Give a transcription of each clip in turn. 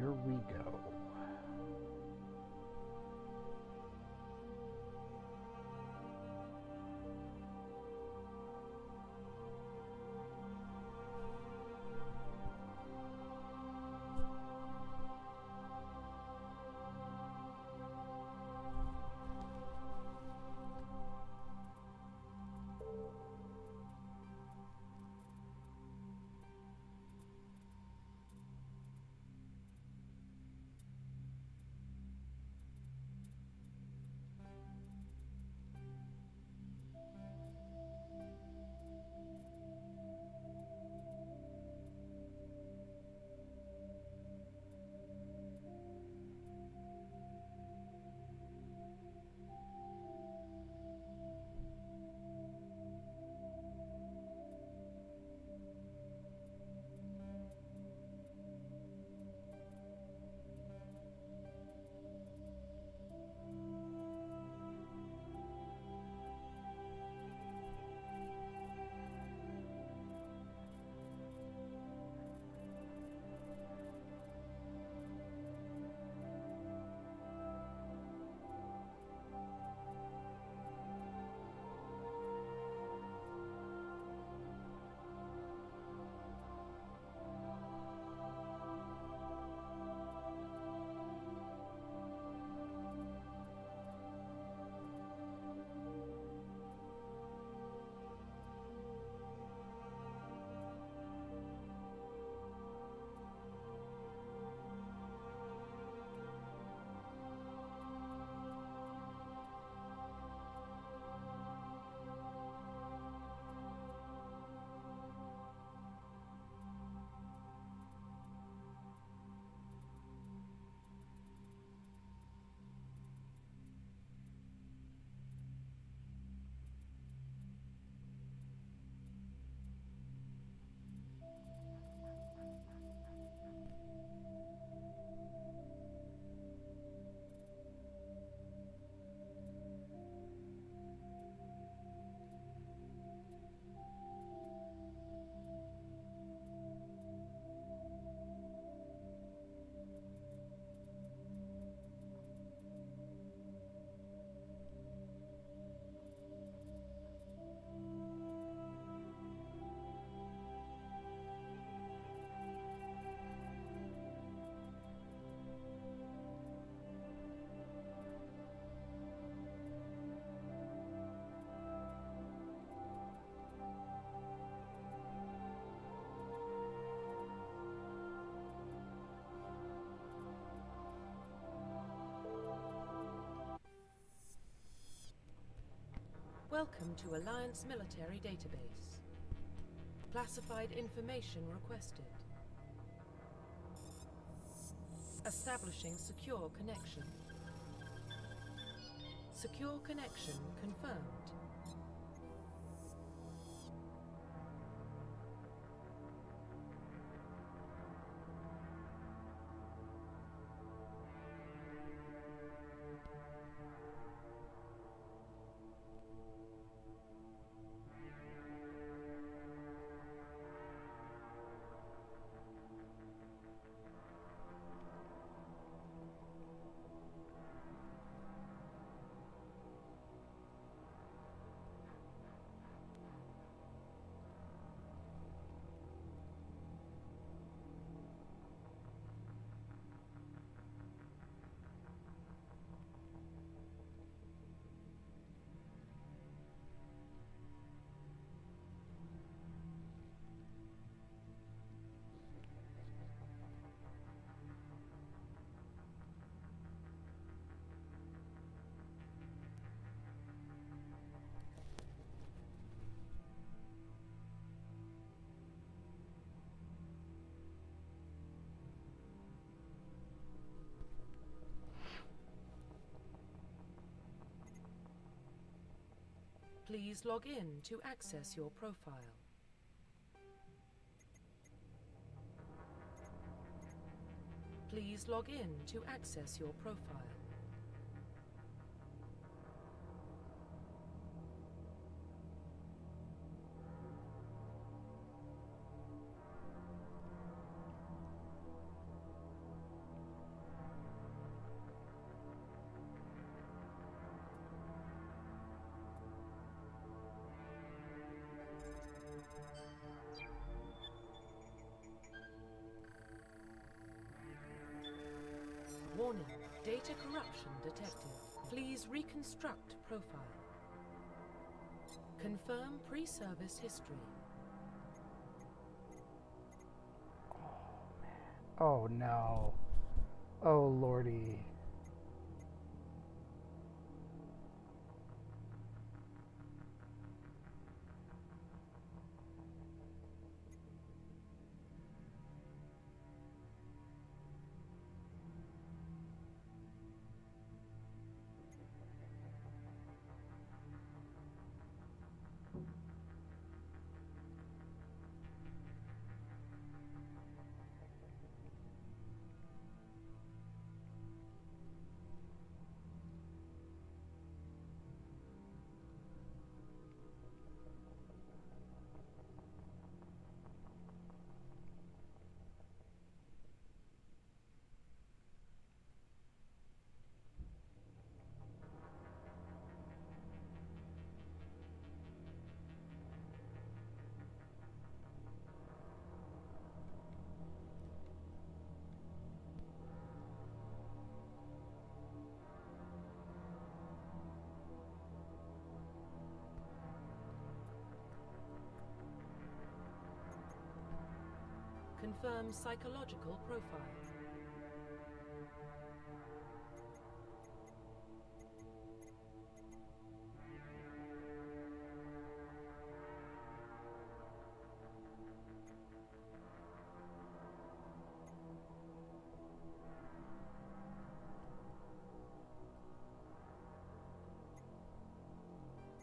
here we go. Welcome to Alliance Military Database. Classified information requested. Establishing secure connection. Secure connection confirmed. Please log in to access your profile. Please log in to access your profile. Warning. Data corruption detected. Please reconstruct profile. Confirm pre-service history. Oh no. Oh lordy. Confirm psychological profile.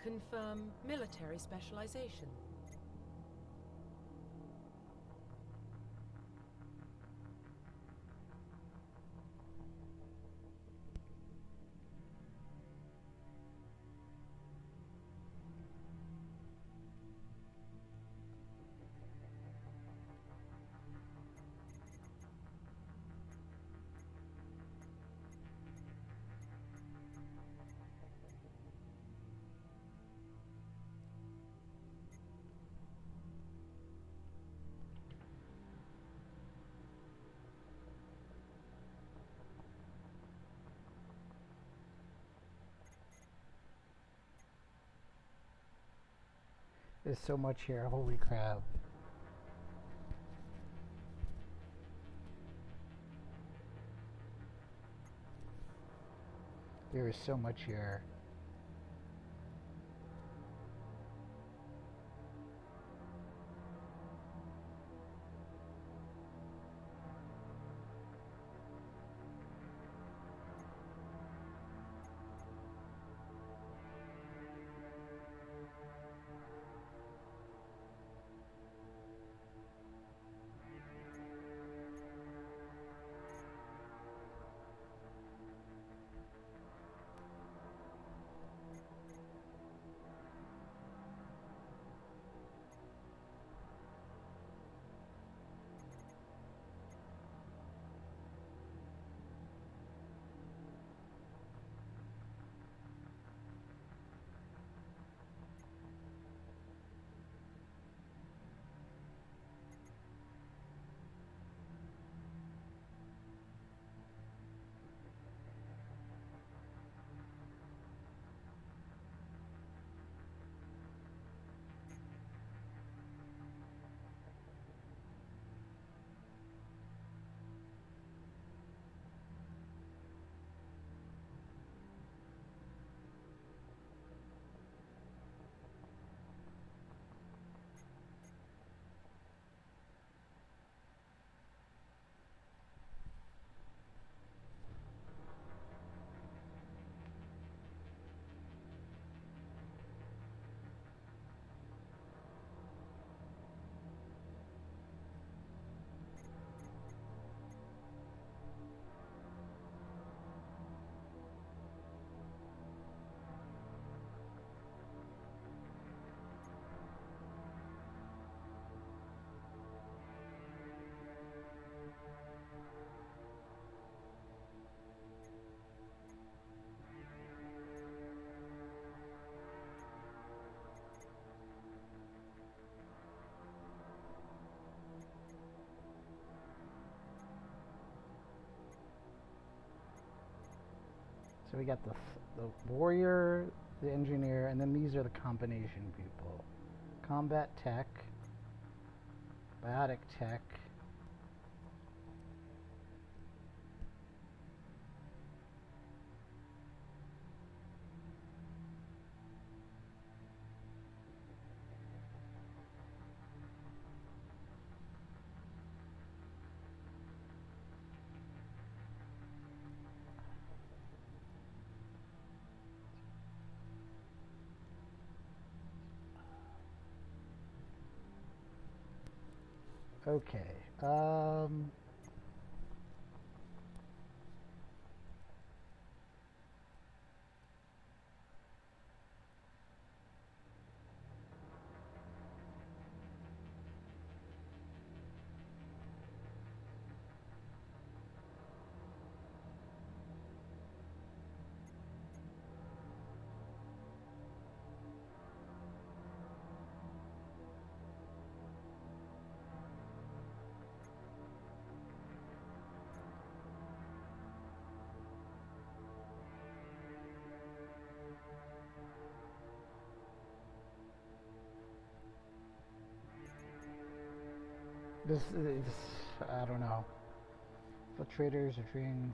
Confirm military specialization. There's so much here, holy crap. There is so much here. So we got the warrior, the engineer, and then these are the combination people. Combat tech, biotic tech, okay. This is, I don't know. Infiltrators are treating.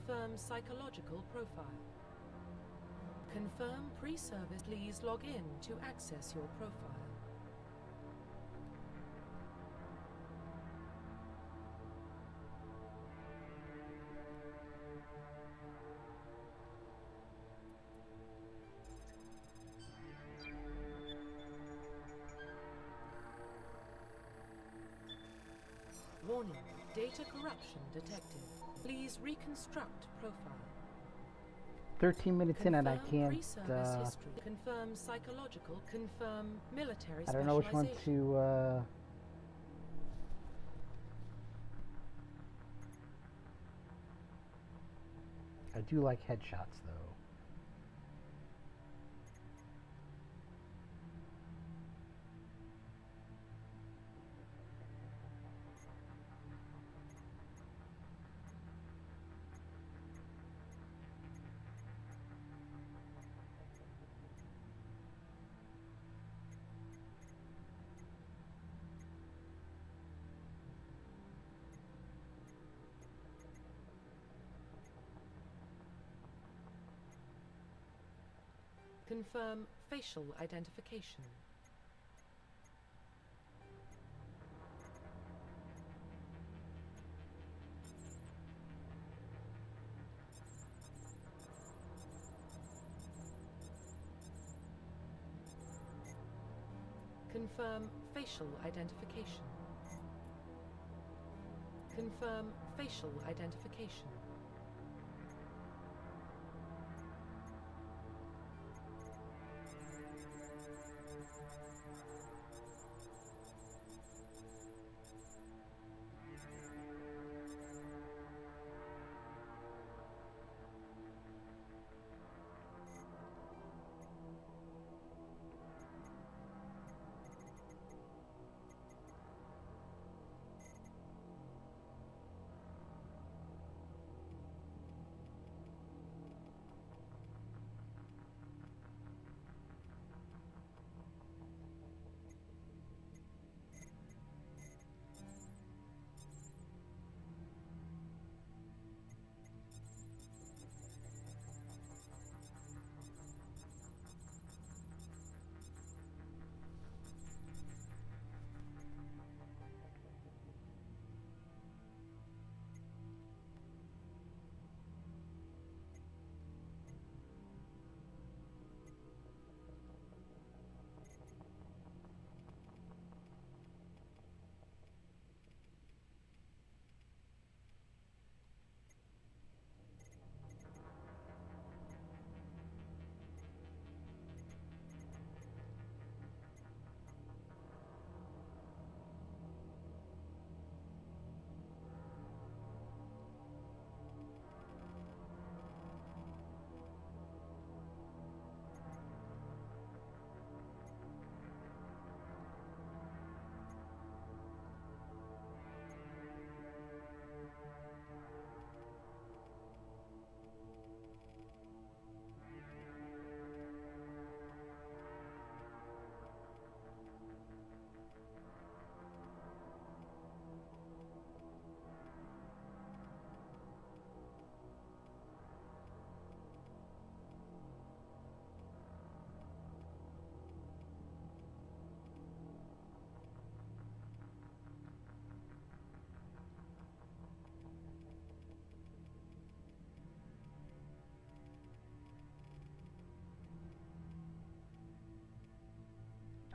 Confirm psychological profile. Confirm pre-service. Please log in to access your profile. Warning, data corruption detected. Please reconstruct profile. 13 minutes in and I Confirm can't, pre-service history. Confirm psychological. Confirm military I don't know which one specialization. to, I do like headshots though. Confirm facial identification. Confirm facial identification. Confirm facial identification.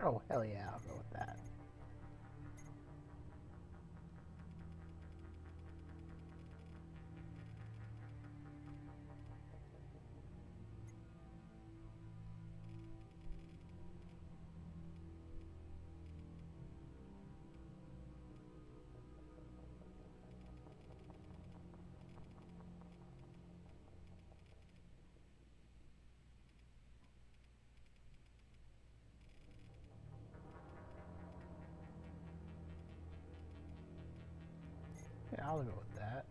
Oh, hell yeah, I'll go with that. Yeah, I'll go with that.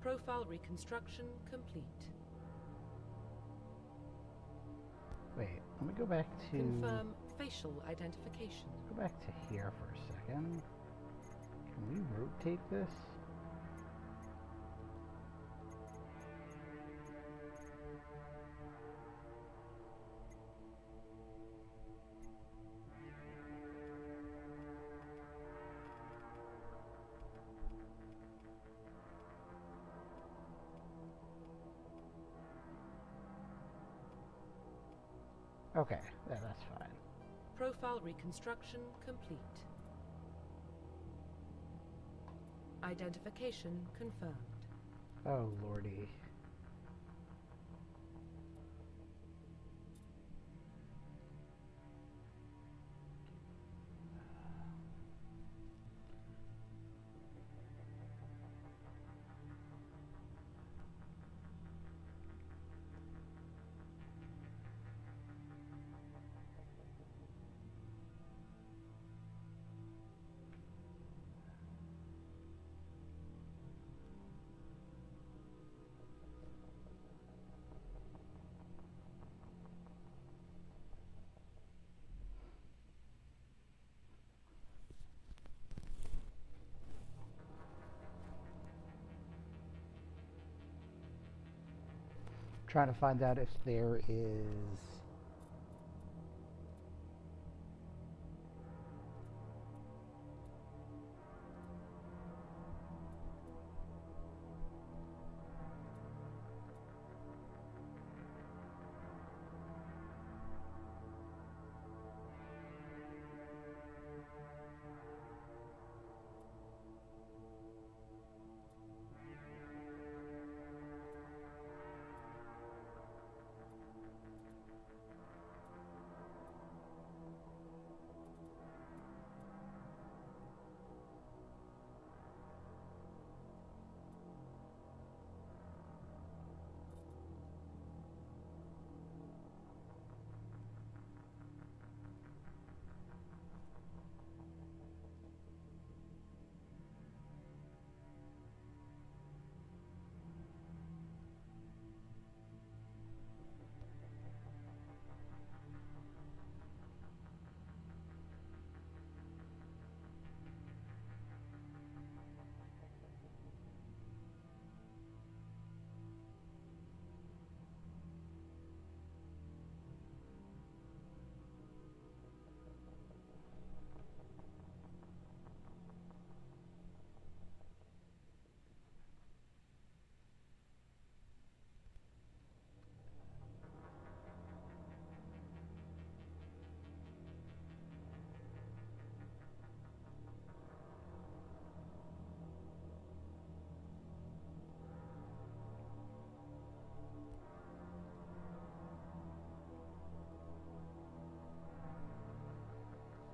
Profile reconstruction complete. Wait, let me go back to... Confirm facial identification. Go back to here for a second. Can we rotate this? Okay, yeah, that's fine. Profile reconstruction complete. Identification confirmed. Oh, lordy. Trying to find out if there is...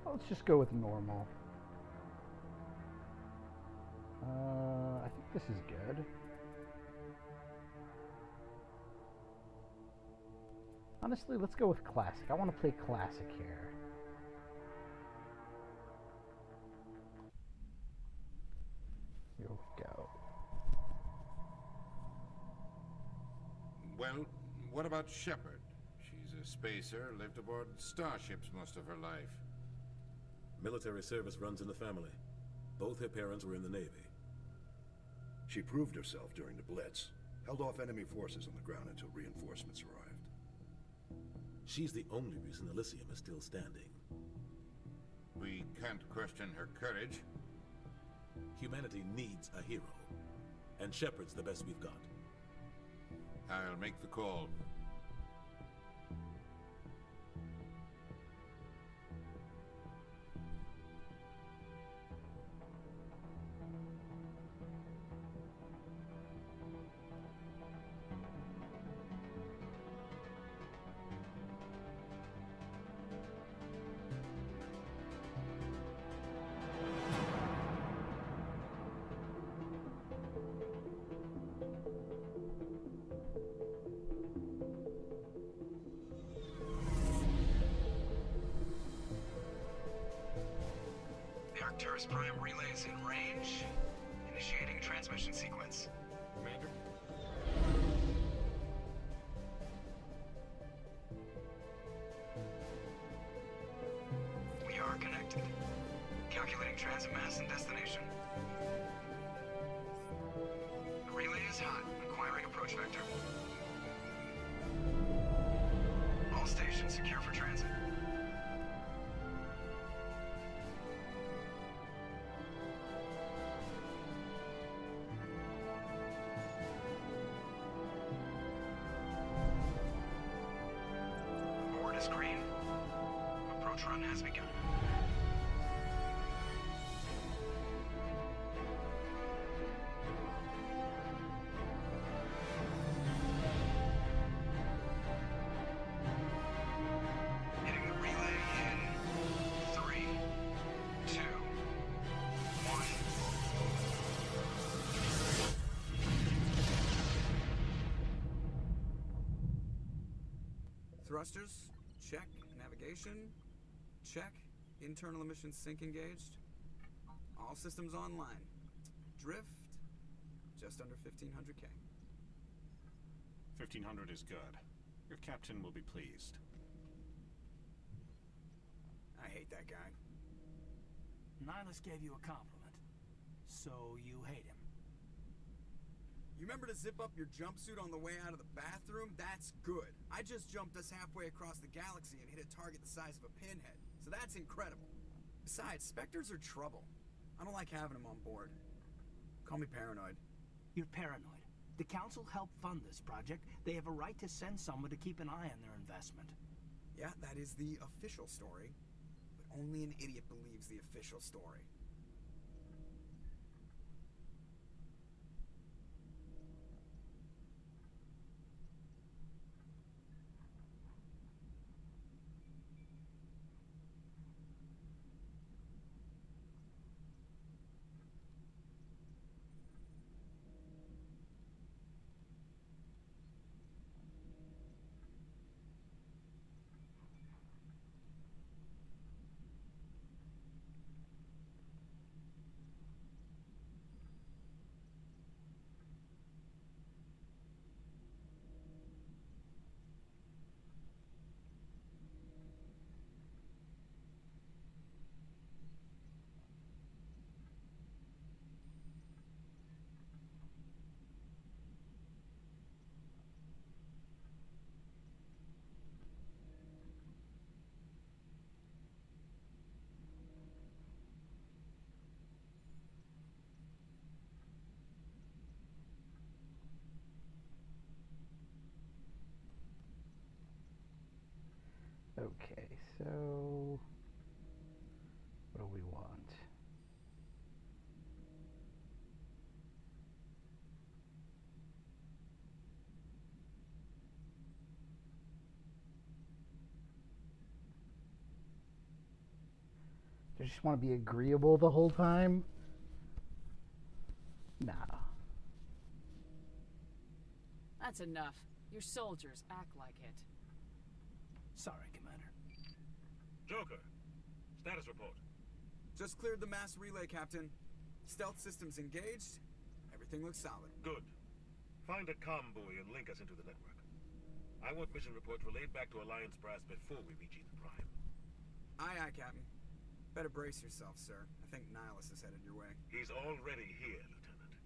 Let's just go with normal. I think this is good. Honestly, let's go with classic. I want to play classic here. Here we go. Well, what about Shepard? She's a spacer, lived aboard starships most of her life. Military service runs in the family. Both her parents were in the Navy. She proved herself during the Blitz, held off enemy forces on the ground until reinforcements arrived. She's the only reason Elysium is still standing. We can't question her courage. Humanity needs a hero, and Shepard's the best we've got. I'll make the call. Arcturus Prime relay is in range. Initiating transmission sequence. Commander? We are connected. Calculating transit mass and destination. The relay is hot. Acquiring approach vector. All stations secure for transit. Board is green. Approach run has begun. Hitting the relay in 3, 2, 1. Thrusters, check. Navigation, check. Internal emission sync engaged. All systems online. Drift, just under 1500K. 1500 is good. Your captain will be pleased. I hate that guy. Nihilus gave you a compliment. So you hate him. You remember to zip up your jumpsuit on the way out of the bathroom? That's good. I just jumped us halfway across the galaxy and hit a target the size of a pinhead. So that's incredible. Besides, Spectres are trouble. I don't like having them on board. Call me paranoid. You're paranoid. The Council helped fund this project. They have a right to send someone to keep an eye on their investment. Yeah, that is the official story. But only an idiot believes the official story. Okay, so what do we want? Do you just want to be agreeable the whole time? Nah. That's enough. Your soldiers act like it. Sorry, Commander. Joker, status report. Just cleared the mass relay, Captain. Stealth systems engaged. Everything looks solid. Good. Find a comm buoy and link us into the network. I want mission reports relayed back to Alliance Brass before we reach Ethan Prime. Aye, aye, Captain. Better brace yourself, sir. I think Nihilus is headed your way. He's already here, Lieutenant.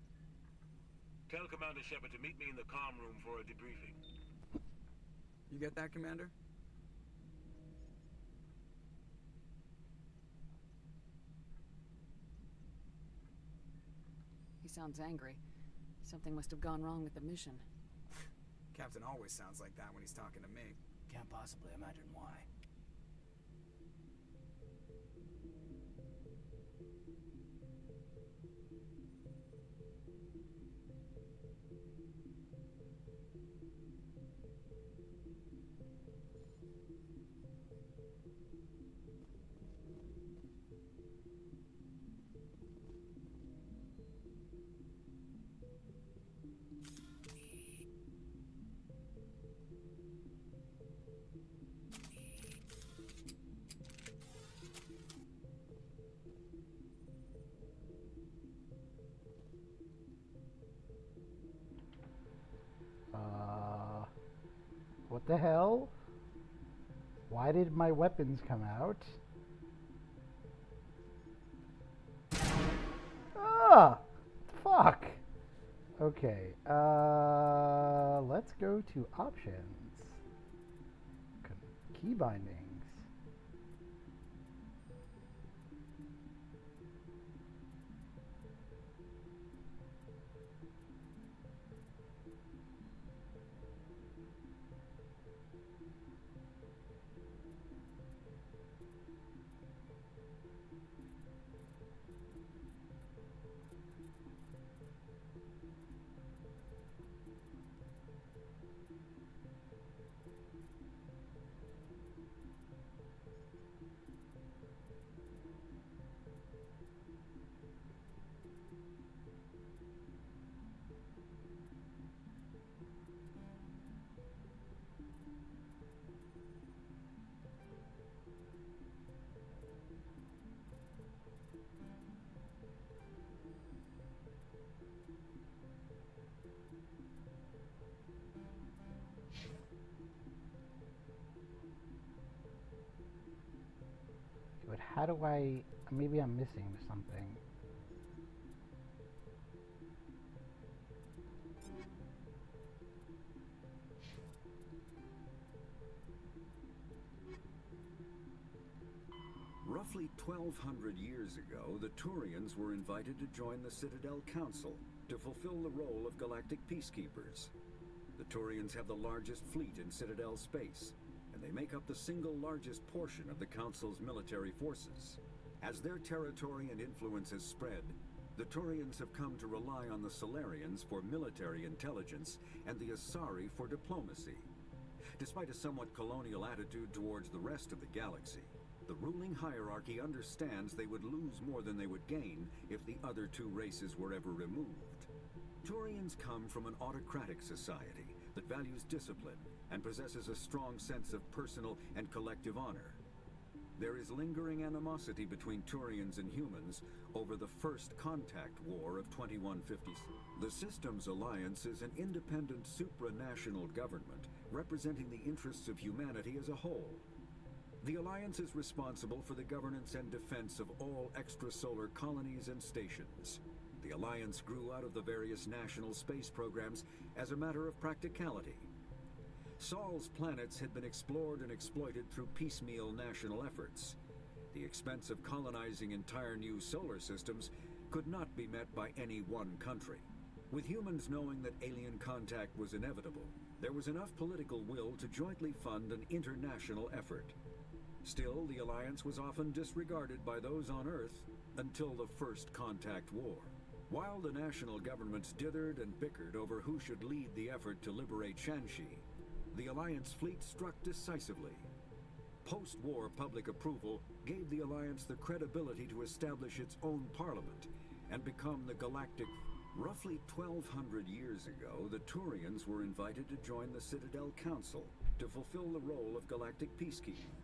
Tell Commander Shepard to meet me in the comm room for a debriefing. You get that, Commander? He sounds angry. Something must have gone wrong with the mission. Captain always sounds like that when he's talking to me. Can't possibly imagine why. What the hell? Why did my weapons come out? Ah! Fuck! Okay, let's go to options. Key bindings. But how do I... Maybe I'm missing something. Roughly 1,200 years ago, the Turians were invited to join the Citadel Council to fulfill the role of galactic peacekeepers. The Turians have the largest fleet in Citadel space, and they make up the single largest portion of the Council's military forces. As their territory and influence has spread, the Turians have come to rely on the Solarians for military intelligence and the Asari for diplomacy. Despite a somewhat colonial attitude towards the rest of the galaxy, the ruling hierarchy understands they would lose more than they would gain if the other two races were ever removed. Turians come from an autocratic society that values discipline and possesses a strong sense of personal and collective honor. There is lingering animosity between Turians and humans over the First Contact War of 2150. The Systems Alliance is an independent supranational government representing the interests of humanity as a whole. The Alliance is responsible for the governance and defense of all extrasolar colonies and stations. The Alliance grew out of the various national space programs as a matter of practicality. Sol's planets had been explored and exploited through piecemeal national efforts. The expense of colonizing entire new solar systems could not be met by any one country. With humans knowing that alien contact was inevitable, there was enough political will to jointly fund an international effort. Still, the Alliance was often disregarded by those on Earth until the First Contact War. While the national governments dithered and bickered over who should lead the effort to liberate Shanxi, the Alliance fleet struck decisively. Post-war public approval gave the Alliance the credibility to establish its own parliament and become the galactic. Roughly 1,200 years ago, the Turians were invited to join the Citadel Council to fulfill the role of galactic peacekeeping.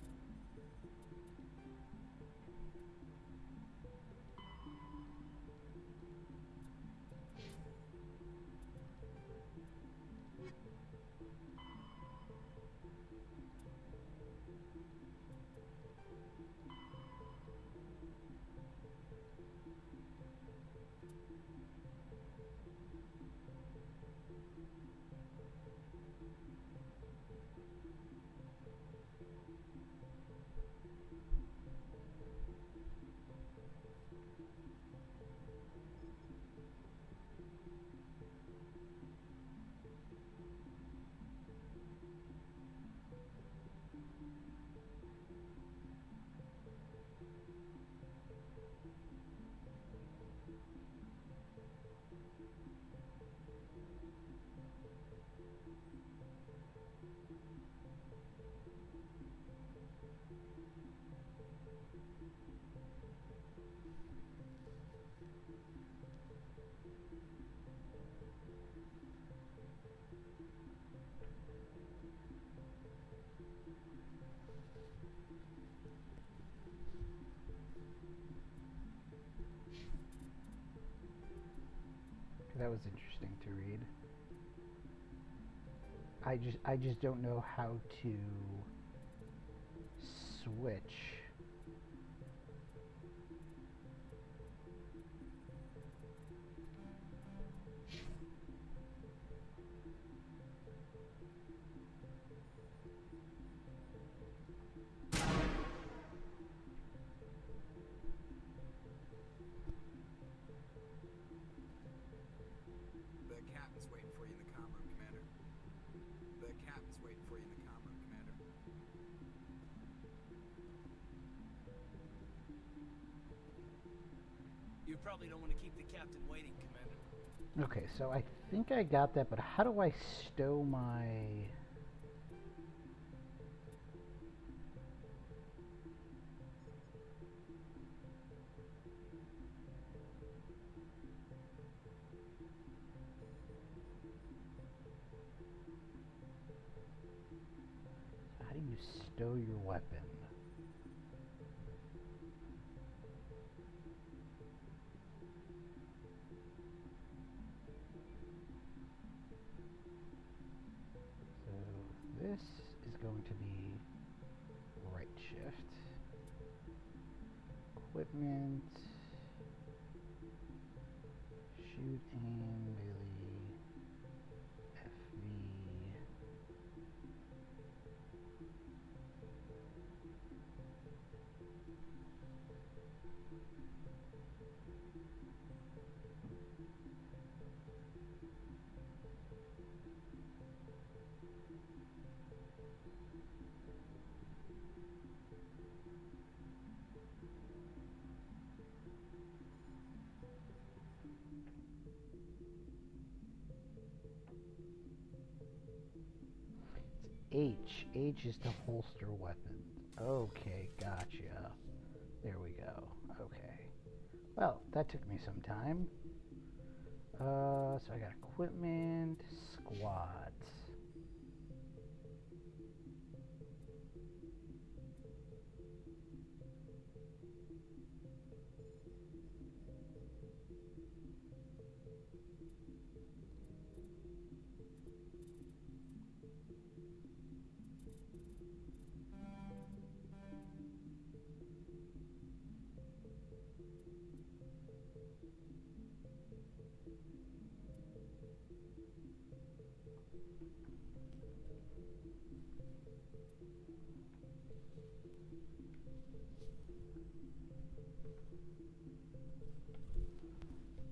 That was interesting to read. I just don't know how to switch. The captain's waiting for you in the comm room, Commander. The captain's waiting for you in the comm room, Commander. You probably don't want to keep the captain waiting, Commander. Okay, so I think I got that, but how do I stow my... How do you stow your weapon? So this is going to be right shift. Equipment. Shoot, aim, melee, FV. H. H is to holster weapons. Okay, gotcha. There we go. Okay. Well, that took me some time. So I got equipment, squads.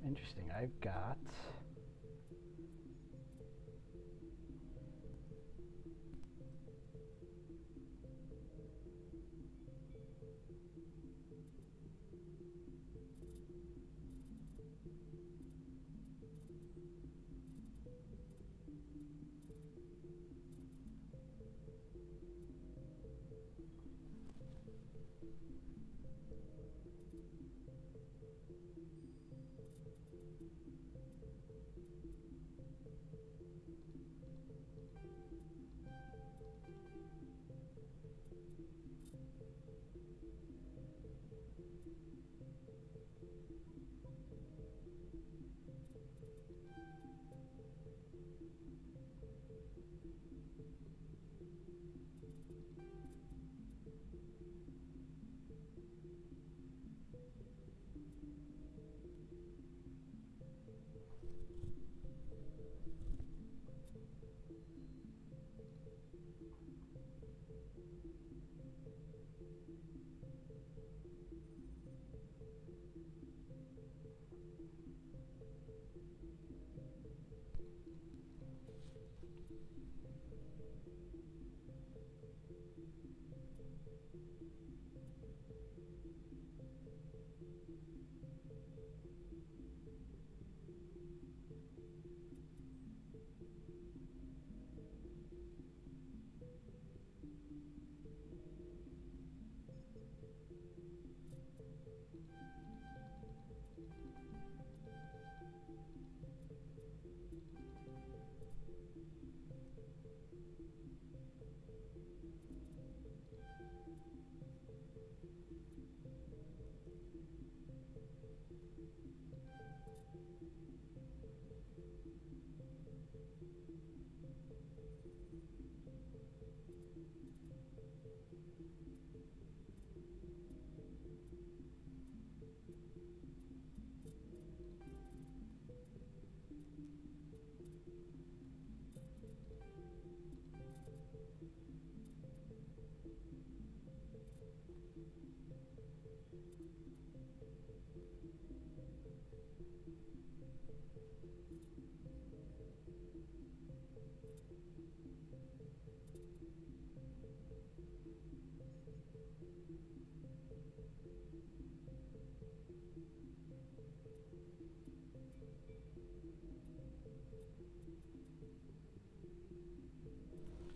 Interesting. I've got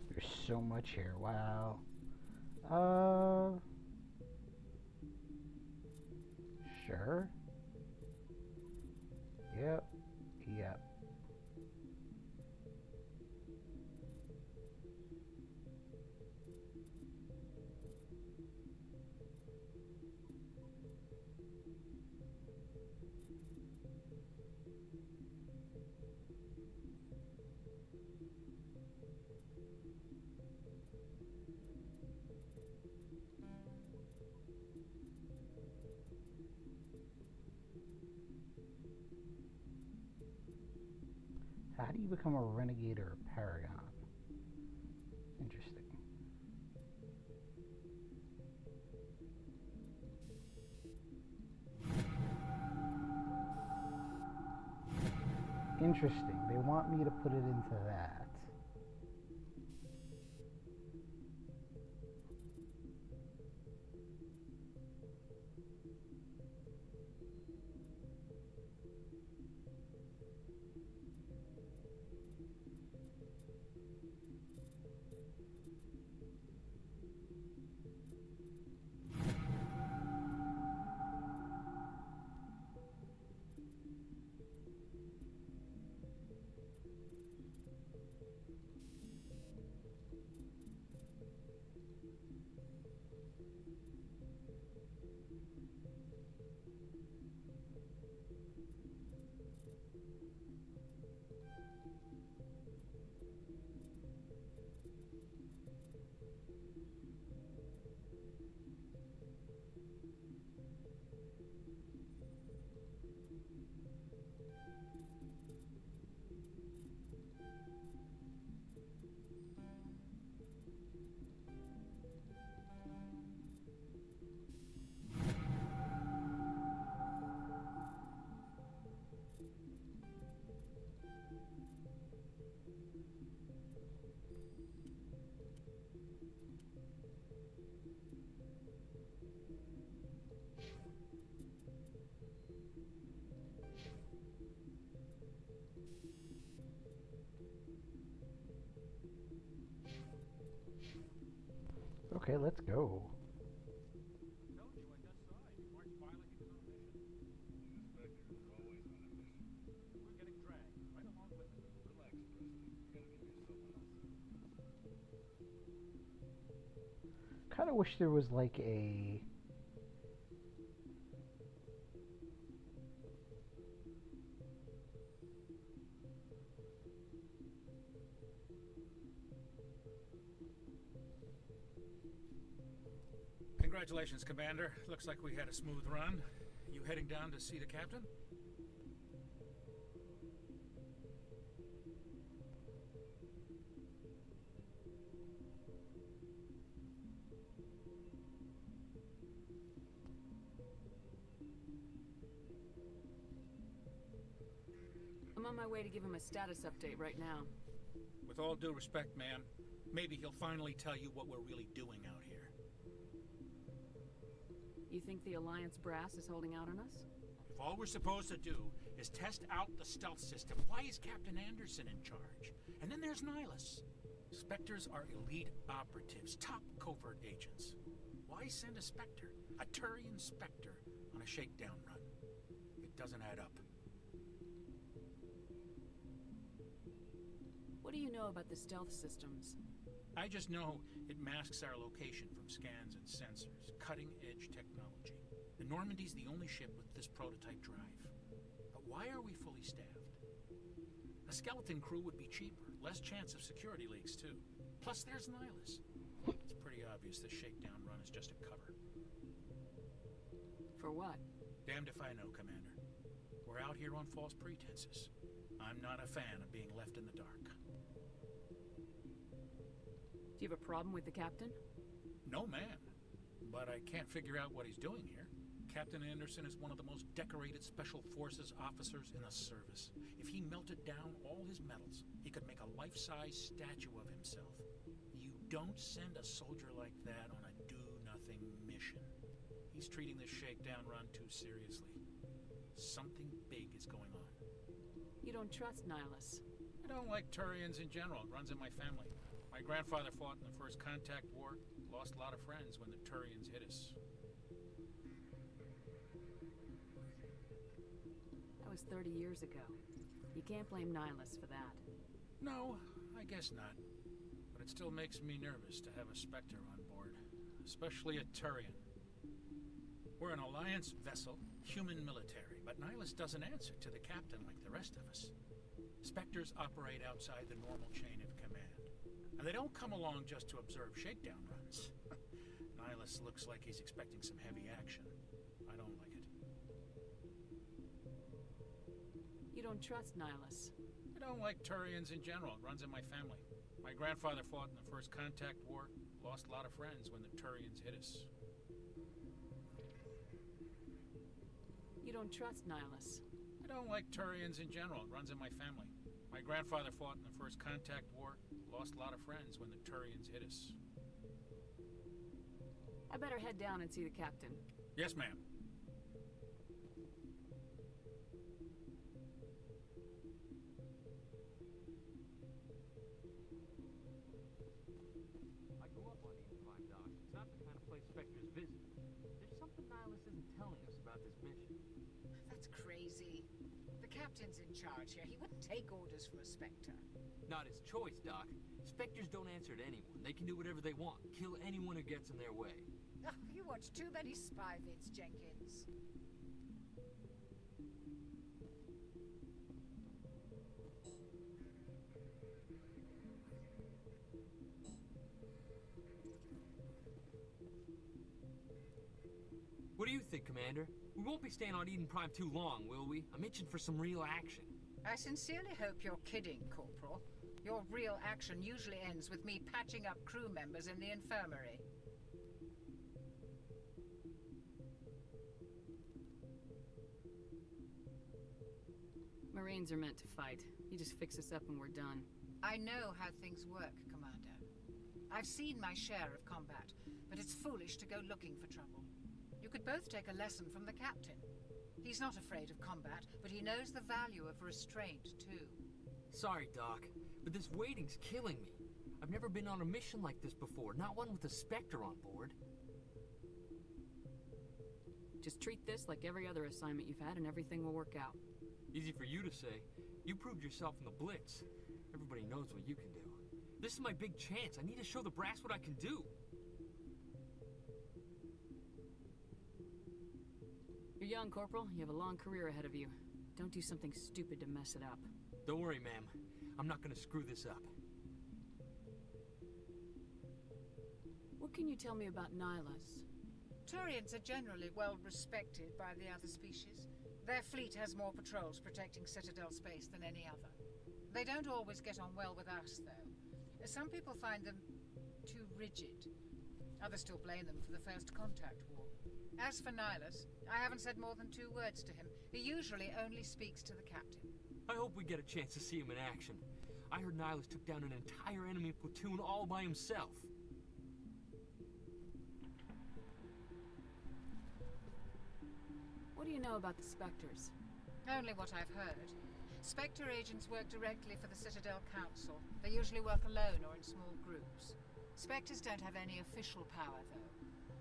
There's so much here. Wow. Sure. Yep. Yep. How do you become a renegade or a paragon? Interesting. Interesting. They want me to put it into that. Okay, let's go. Kind of wish there was like a Congratulations, Commander. Looks like we had a smooth run. You heading down to see the captain? I'm on my way to give him a status update right now. With all due respect, ma'am, maybe he'll finally tell you what we're really doing out here. You think the Alliance brass is holding out on us? If all we're supposed to do is test out the stealth system, why is Captain Anderson in charge? And then there's Nihilus. Spectres are elite operatives, top covert agents. Why send a Spectre, a Turian Spectre, on a shakedown run? It doesn't add up. What do you know about the stealth systems? I just know it masks our location from scans and sensors. Cutting-edge technology. The Normandy's the only ship with this prototype drive. But why are we fully staffed? A skeleton crew would be cheaper. Less chance of security leaks, too. Plus, there's Nihilus. It's pretty obvious this shakedown run is just a cover. For what? Damned if I know, Commander. We're out here on false pretenses. I'm not a fan of being left in the dark. Do you have a problem with the captain? No, man. But I can't figure out what he's doing here. Captain Anderson is one of the most decorated Special Forces officers in the service. If he melted down all his medals, he could make a life-size statue of himself. You don't send a soldier like that on a do-nothing mission. He's treating this shakedown run too seriously. Something big is going on. You don't trust Nihilus? I don't like Turians in general. It runs in my family. My grandfather fought in the First Contact War, lost a lot of friends when the Turians hit us. That was 30 years ago. You can't blame Nihilus for that. No, I guess not. But it still makes me nervous to have a Spectre on board, especially a Turian. We're an Alliance vessel, human military, but Nihilus doesn't answer to the captain like the rest of us. Spectres operate outside the normal chain of command. And they don't come along just to observe shakedown runs. Nihilus looks like he's expecting some heavy action. I don't like it. You don't trust Nihilus? I don't like Turians in general. It runs in my family. My grandfather fought in the First Contact War, lost a lot of friends when the Turians hit us. You don't trust Nihilus? I don't like Turians in general. It runs in my family. My grandfather fought in the First Contact War, lost a lot of friends when the Turians hit us. I better head down and see the captain. Yes, ma'am. I grew up on Eden Prime, Doc. It's not the kind of place Spectres visit. There's something Nihilus isn't telling us about this mission. That's crazy. The captain's in charge here. He wouldn't take orders from a Spectre. Not his choice, Doc. Spectres don't answer to anyone. They can do whatever they want, kill anyone who gets in their way. Oh, you watch too many spy vids, Jenkins. What do you think, Commander? We won't be staying on Eden Prime too long, will we? I'm itching for some real action. I sincerely hope you're kidding, Corporal. Your real action usually ends with me patching up crew members in the infirmary. Marines are meant to fight. You just fix us up and we're done. I know how things work, Commander. I've seen my share of combat, but it's foolish to go looking for trouble. You could both take a lesson from the captain. He's not afraid of combat, but he knows the value of restraint, too. Sorry, Doc, but this waiting's killing me. I've never been on a mission like this before, not one with a Spectre on board. Just treat this like every other assignment you've had and everything will work out. Easy for you to say. You proved yourself in the Blitz. Everybody knows what you can do. This is my big chance. I need to show the brass what I can do. You're young, Corporal. You have a long career ahead of you. Don't do something stupid to mess it up. Don't worry, ma'am. I'm not gonna screw this up. What can you tell me about Nihilus? Turians are generally well respected by the other species. Their fleet has more patrols protecting Citadel space than any other. They don't always get on well with us, though. Some people find them too rigid. Others still blame them for the First Contact War. As for Nihilus, I haven't said more than 2 words to him. He usually only speaks to the captain. I hope we get a chance to see him in action. I heard Nihilus took down an entire enemy platoon all by himself. What do you know about the Spectres? Only what I've heard. Spectre agents work directly for the Citadel Council. They usually work alone or in small groups. Spectres don't have any official power, though.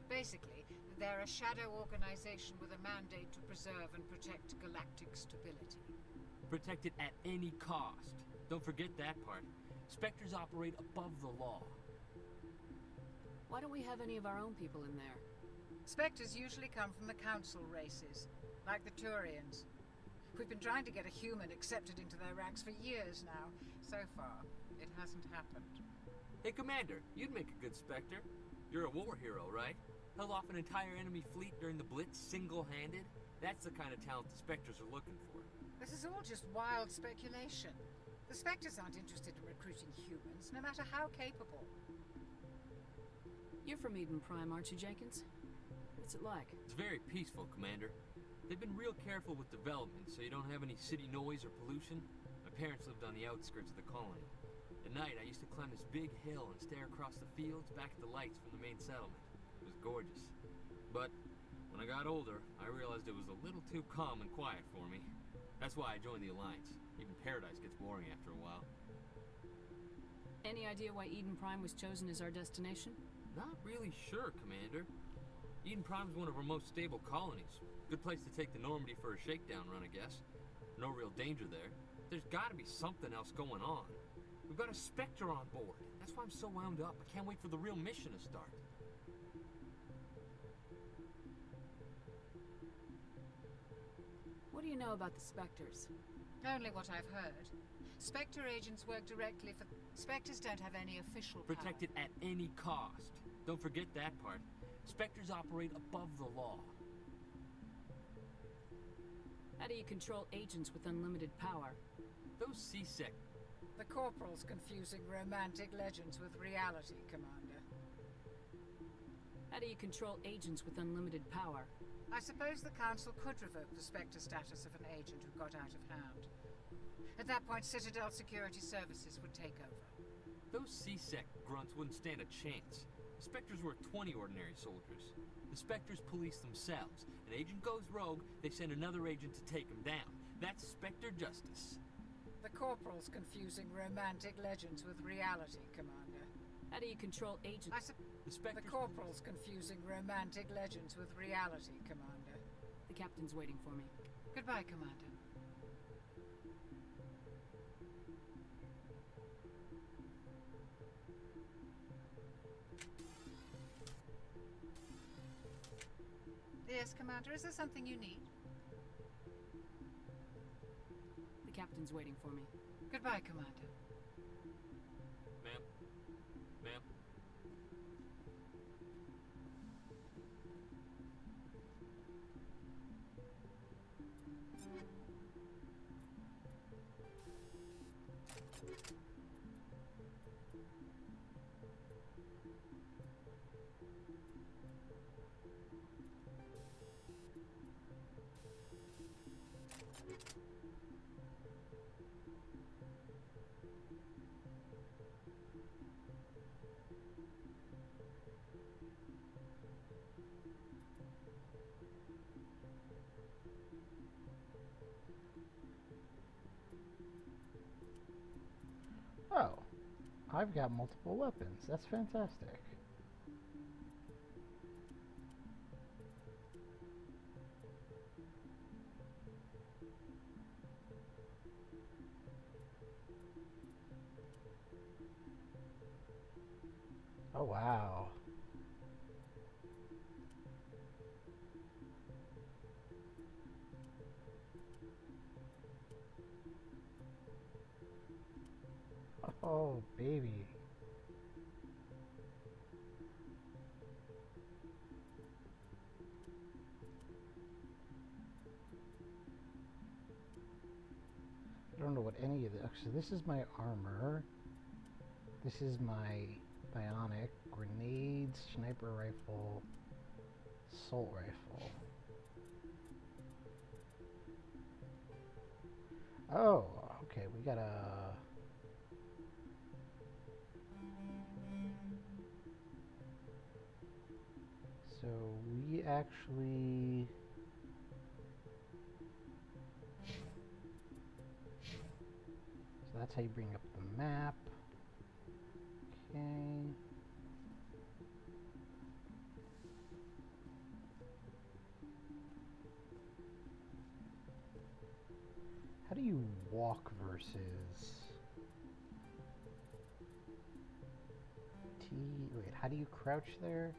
Basically, they're a shadow organization with a mandate to preserve and protect galactic stability. Protect it at any cost. Don't forget that part. Spectres operate above the law. Why don't we have any of our own people in there? Spectres usually come from the Council races, like the Turians. We've been trying to get a human accepted into their ranks for years now. So far, it hasn't happened. Hey, Commander, you'd make a good Spectre. You're a war hero, right? Held off an entire enemy fleet during the Blitz single-handed. That's the kind of talent the Spectres are looking for. This is all just wild speculation. The Spectres aren't interested in recruiting humans, no matter how capable. You're from Eden Prime, aren't you, Jenkins? What's it like? It's very peaceful, Commander. They've been real careful with development, so you don't have any city noise or pollution. My parents lived on the outskirts of the colony. At night, I used to climb this big hill and stare across the fields back at the lights from the main settlement. It was gorgeous. But when I got older, I realized it was a little too calm and quiet for me. That's why I joined the Alliance. Even Paradise gets boring after a while. Any idea why Eden Prime was chosen as our destination? Not really sure, Commander. Eden Prime's one of our most stable colonies. Good place to take the Normandy for a shakedown run, I guess. No real danger there. There's gotta be something else going on. We've got a Spectre on board. That's why I'm so wound up. I can't wait for the real mission to start. What do you know about the Spectres? Only what I've heard. Spectre agents work directly for... Spectres don't have any official power. Protected at any cost. Don't forget that part. Spectres operate above the law. How do you control agents with unlimited power? Those C-Sec... The Corporal's confusing romantic legends with reality, Commander. How do you control agents with unlimited power? I suppose the Council could revoke the Spectre status of an agent who got out of hand. At that point, Citadel Security Services would take over. Those C-Sec grunts wouldn't stand a chance. The Spectres were 20 ordinary soldiers. The Spectres police themselves. An agent goes rogue, they send another agent to take him down. That's Spectre justice. The Corporal's confusing romantic legends with reality, Commander. How do you control agents? The Corporal's confusing romantic legends with reality, Commander. The captain's waiting for me. Goodbye, Commander. Yes, Commander, is there something you need? The captain's waiting for me. Goodbye, Commander. Ma'am? Ma'am? Oh, I've got multiple weapons. That's fantastic. Oh, wow. Oh, baby. I don't know what any of this. So this is my armor. This is my bionic grenades, sniper rifle, assault rifle. Oh, okay. We got a. So we actually. So that's how you bring up the map. Okay. How do you walk versus T? Wait, how do you crouch there?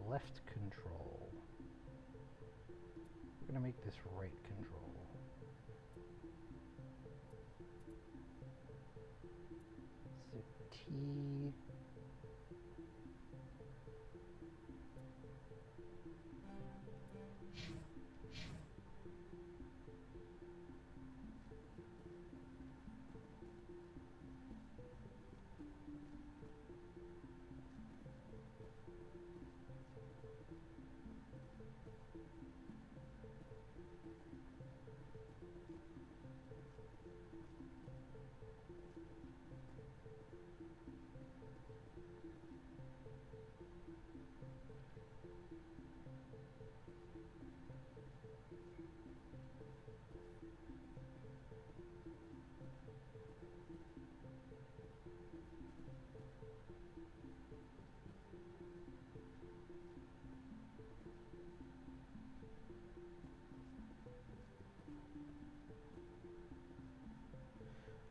Left control. We're gonna make this right control. So T.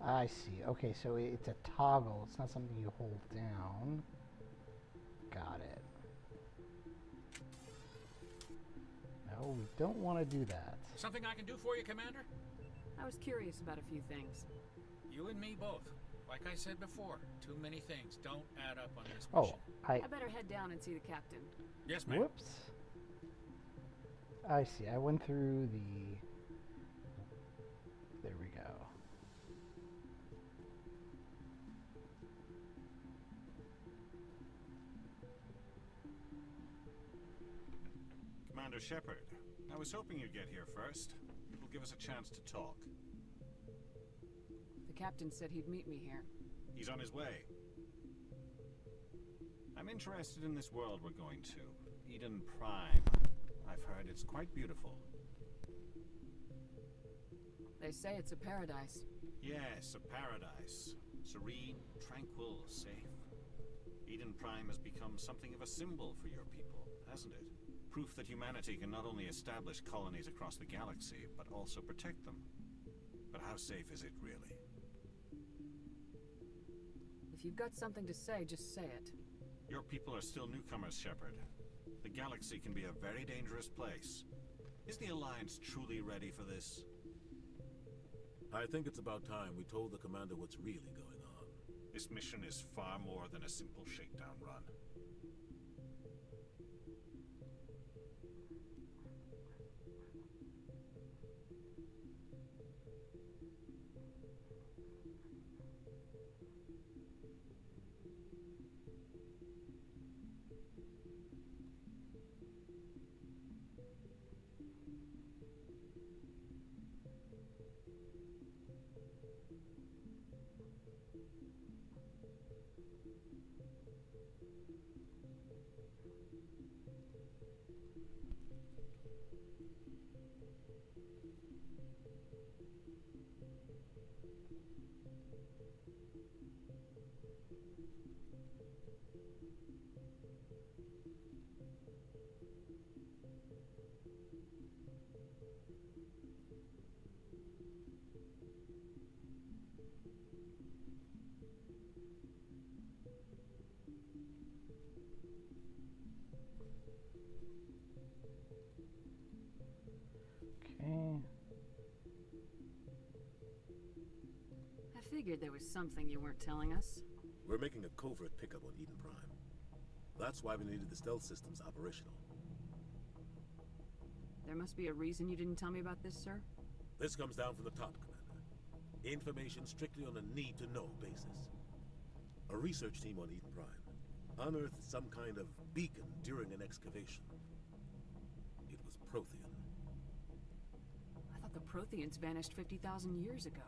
I see. Okay, so it's a toggle. It's not something you hold down. Got it. No, we don't want to do that. Something I can do for you, Commander? I was curious about a few things. You and me both. Like I said before, too many things don't add up on this mission. Oh, I better head down and see the captain. Yes, ma'am. Whoops. I see. I went through the... There we go. Commander Shepard, I was hoping you'd get here first. It will give us a chance to talk. The captain said he'd meet me here. He's on his way. I'm interested in this world we're going to. Eden Prime. I've heard it's quite beautiful. They say it's a paradise. Yes, a paradise. Serene, tranquil, safe. Eden Prime has become something of a symbol for your people, hasn't it? Proof that humanity can not only establish colonies across the galaxy, but also protect them. But how safe is it really? If you've got something to say, just say it. Your people are still newcomers, Shepard. The galaxy can be a very dangerous place. Is the Alliance truly ready for this? I think it's about time we told the commander what's really going on. This mission is far more than a simple shakedown run. Okay. I figured there was something you weren't telling us. We're making a covert pickup on Eden Prime. That's why we needed the stealth systems operational. There must be a reason you didn't tell me about this, sir? This comes down from the top, Commander. Information strictly on a need-to-know basis. A research team on Eden Prime unearthed some kind of beacon during an excavation. It was Prothean. I thought the Protheans vanished 50,000 years ago.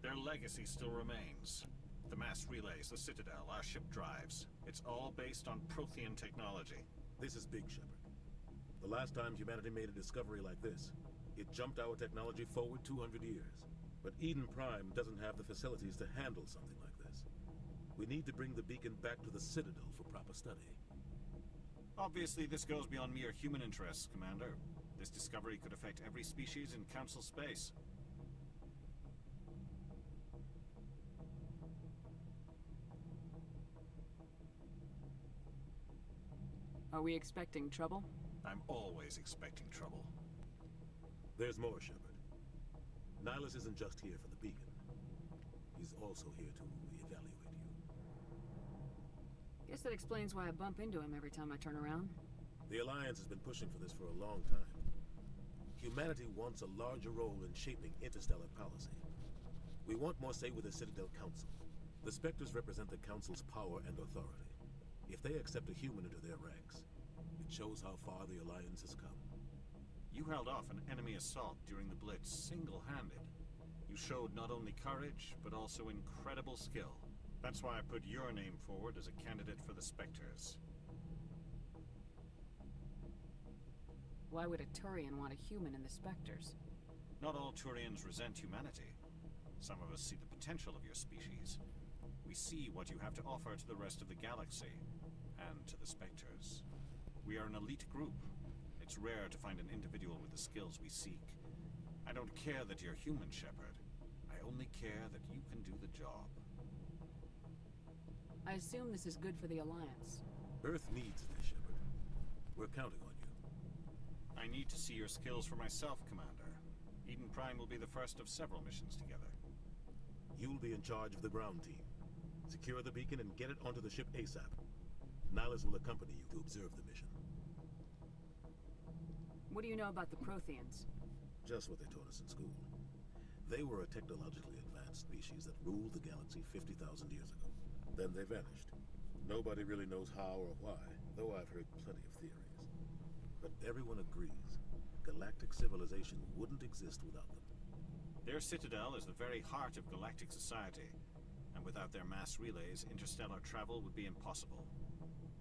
Their legacy still remains. The mass relays, the Citadel, our ship drives. It's all based on Prothean technology. This is big, Shepard. The last time humanity made a discovery like this, it jumped our technology forward 200 years. But Eden Prime doesn't have the facilities to handle something like this. We need to bring the beacon back to the Citadel for proper study. Obviously, this goes beyond mere human interests, Commander. This discovery could affect every species in Council space. Are we expecting trouble? I'm always expecting trouble. There's more, Shepard. Nihilus isn't just here for the beacon. He's also here to evaluate you. Guess that explains why I bump into him every time I turn around. The Alliance has been pushing for this for a long time. Humanity wants a larger role in shaping interstellar policy. We want more say with the Citadel Council. The Spectres represent the Council's power and authority. If they accept a human into their ranks, it shows how far the Alliance has come. You held off an enemy assault during the Blitz single-handed. You showed not only courage, but also incredible skill. That's why I put your name forward as a candidate for the Spectres. Why would a Turian want a human in the Spectres? Not all Turians resent humanity. Some of us see the potential of your species. We see what you have to offer to the rest of the galaxy, and to the Spectres. We are an elite group. It's rare to find an individual with the skills we seek. I don't care that you're human, Shepard. I only care that you can do the job. I assume this is good for the Alliance. Earth needs this, Shepard. We're counting on you. I need to see your skills for myself, Commander. Eden Prime will be the first of several missions together. You'll be in charge of the ground team. Secure the beacon and get it onto the ship ASAP. Nihilus will accompany you to observe the mission. What do you know about the Protheans? Just what they taught us in school. They were a technologically advanced species that ruled the galaxy 50,000 years ago. Then they vanished. Nobody really knows how or why, though I've heard plenty of theories. But everyone agrees, galactic civilization wouldn't exist without them. Their citadel is the very heart of galactic society, and without their mass relays, interstellar travel would be impossible.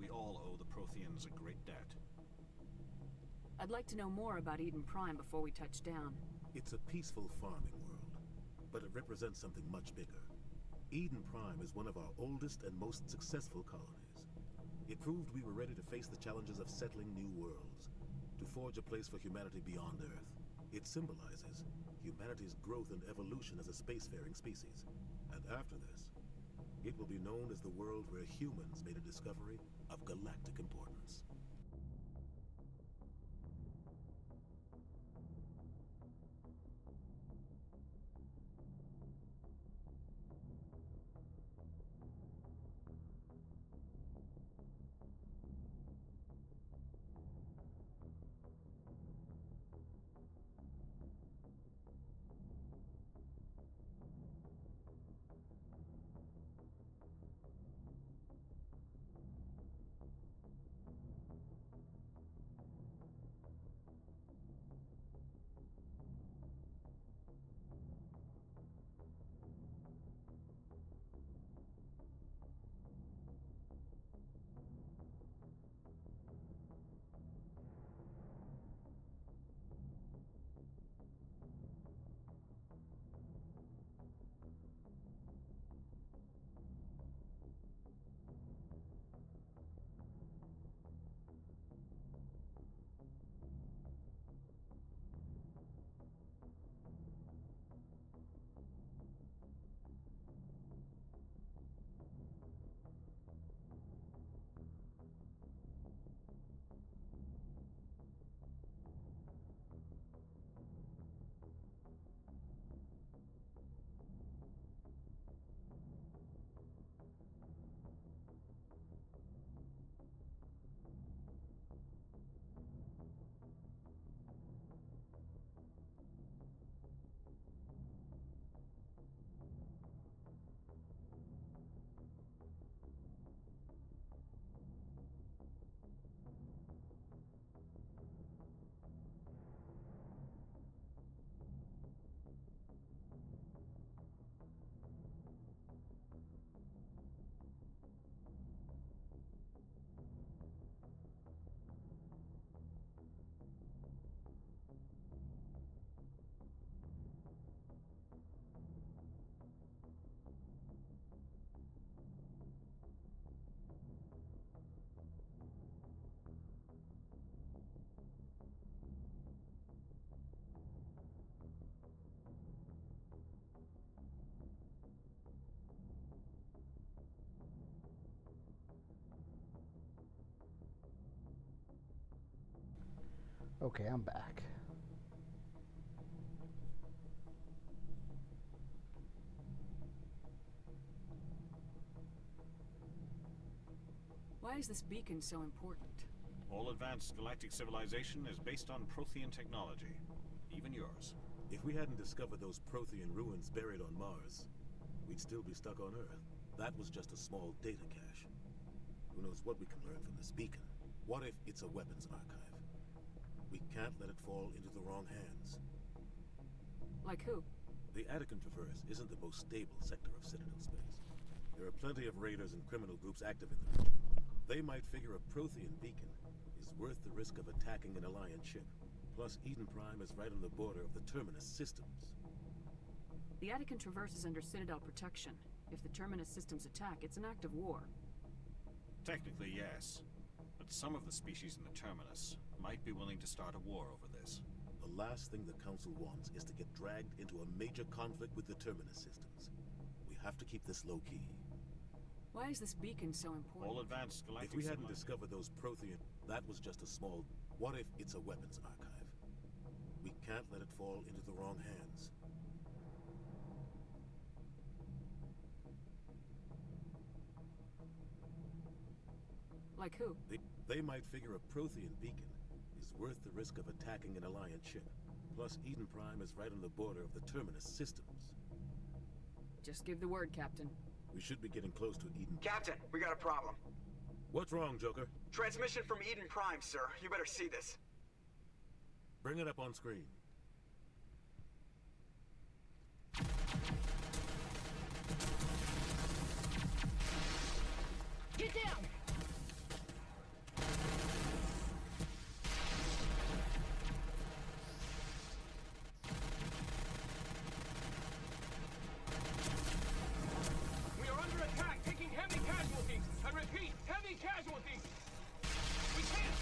We all owe the Protheans a great debt. I'd like to know more about Eden Prime before we touch down. It's a peaceful farming world, but it represents something much bigger. Eden Prime is one of our oldest and most successful colonies. It proved we were ready to face the challenges of settling new worlds, to forge a place for humanity beyond Earth. It symbolizes humanity's growth and evolution as a spacefaring species. And after this, it will be known as the world where humans made a discovery of galactic importance. Okay, I'm back. Why is this beacon so important? All advanced galactic civilization is based on Prothean technology, even yours. If we hadn't discovered those Prothean ruins buried on Mars, we'd still be stuck on Earth. That was just a small data cache. Who knows what we can learn from this beacon? What if it's a weapons archive? We can't let it fall into the wrong hands. Like who? The Attican Traverse isn't the most stable sector of Citadel space. There are plenty of raiders and criminal groups active in the region. They might figure a Prothean beacon is worth the risk of attacking an Alliance ship. Plus, Eden Prime is right on the border of the Terminus systems. The Attican Traverse is under Citadel protection. If the Terminus systems attack, it's an act of war. Technically, yes. But some of the species in the Terminus might be willing to start a war over this. The last thing the Council wants is to get dragged into a major conflict with the Terminus systems. We have to keep this low-key. Why is this beacon so important? All advanced galactic If we hadn't satellite. discovered those Prothean, that was just a small... What if it's a weapons archive? We can't let it fall into the wrong hands. Like who? They might figure a Prothean beacon is worth the risk of attacking an Alliance ship. Plus, Eden Prime is right on the border of the Terminus systems. Just give the word, Captain. We should be getting close to Eden. Captain, we got a problem. What's wrong, Joker? Transmission from Eden Prime, sir. You better see this. Bring it up on screen. Get down! We are under attack, taking heavy casualties. I repeat, heavy casualties. We can't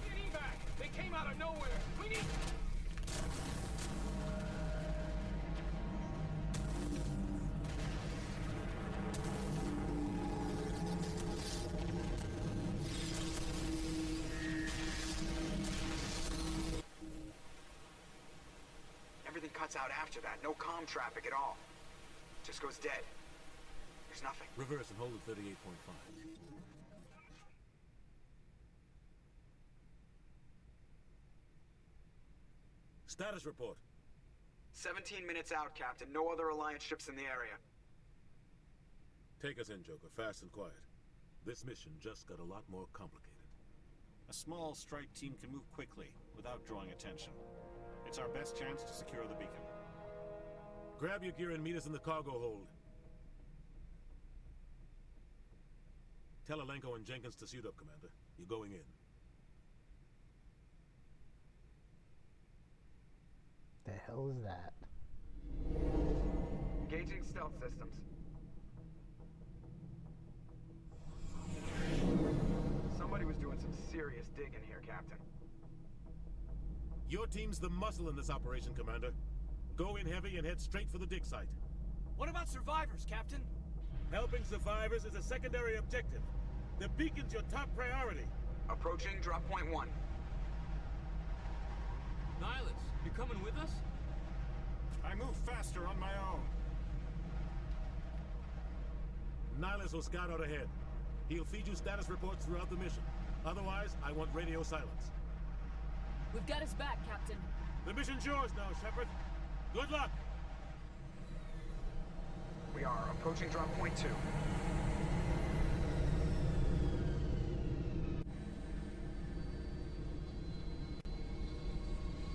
get evac. They came out of nowhere. We need... Everything cuts out after that. No comm traffic at all. Just goes dead. There's nothing. Reverse and hold at 38.5. Status report. 17 minutes out, Captain. No other Alliance ships in the area. Take us in, Joker, fast and quiet. This mission just got a lot more complicated. A small strike team can move quickly without drawing attention. It's our best chance to secure the beacon. Grab your gear and meet us in the cargo hold. Tell Alenko and Jenkins to suit up, Commander. You're going in. The hell is that? Engaging stealth systems. Somebody was doing some serious digging here, Captain. Your team's the muscle in this operation, Commander. Go in heavy and head straight for the dig site. What about survivors, Captain? Helping survivors is a secondary objective. The beacon's your top priority. Approaching drop point 1. Nihilus, you coming with us? I move faster on my own. Nihilus will scout out ahead. He'll feed you status reports throughout the mission. Otherwise, I want radio silence. We've got his back, Captain. The mission's yours now, Shepard. Good luck! We are approaching drop point 2.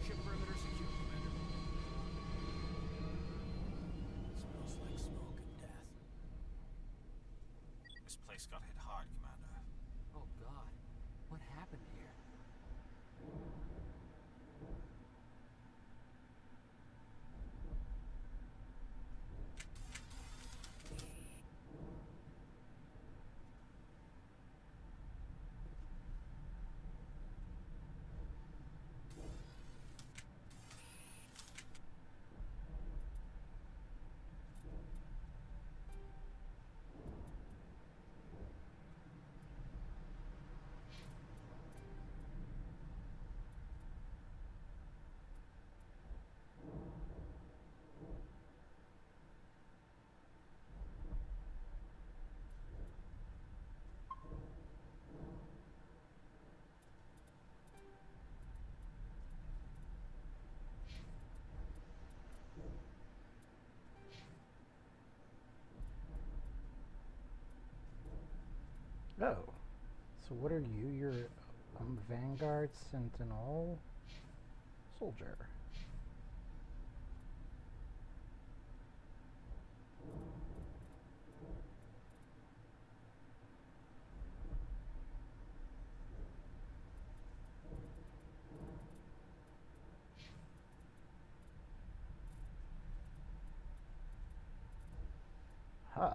Ship perimeter secure, Commander. Smells like smoke and death. This place got hit hard, Commander. Oh God, what happened here? Oh. So what are you? You're Vanguard Sentinel soldier. Huh.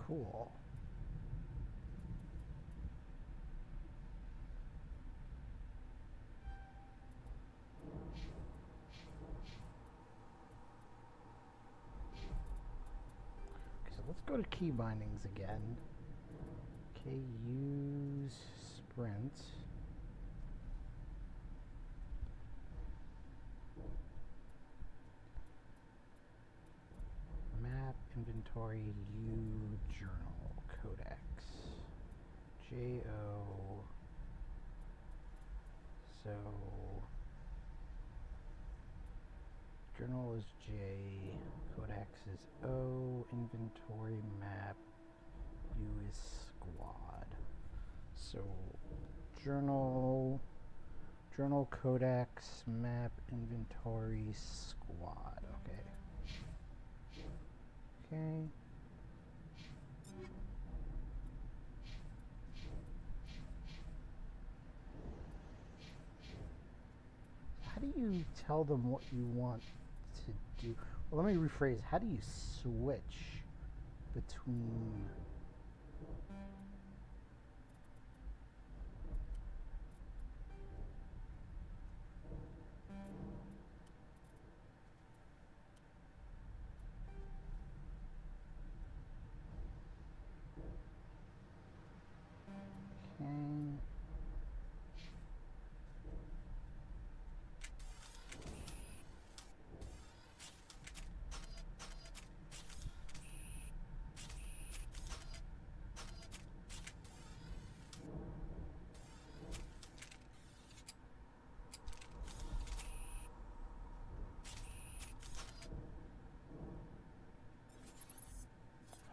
cool. Okay, so let's go to key bindings again. Okay, use sprint. Map, inventory, U, journal, codex. J-O. So, journal is J, codex is O, inventory, map, U is squad. So, journal, codex, map, inventory, squad. Okay. Okay. How do you tell them what you want to do? Well, let me rephrase. How do you switch between... Okay.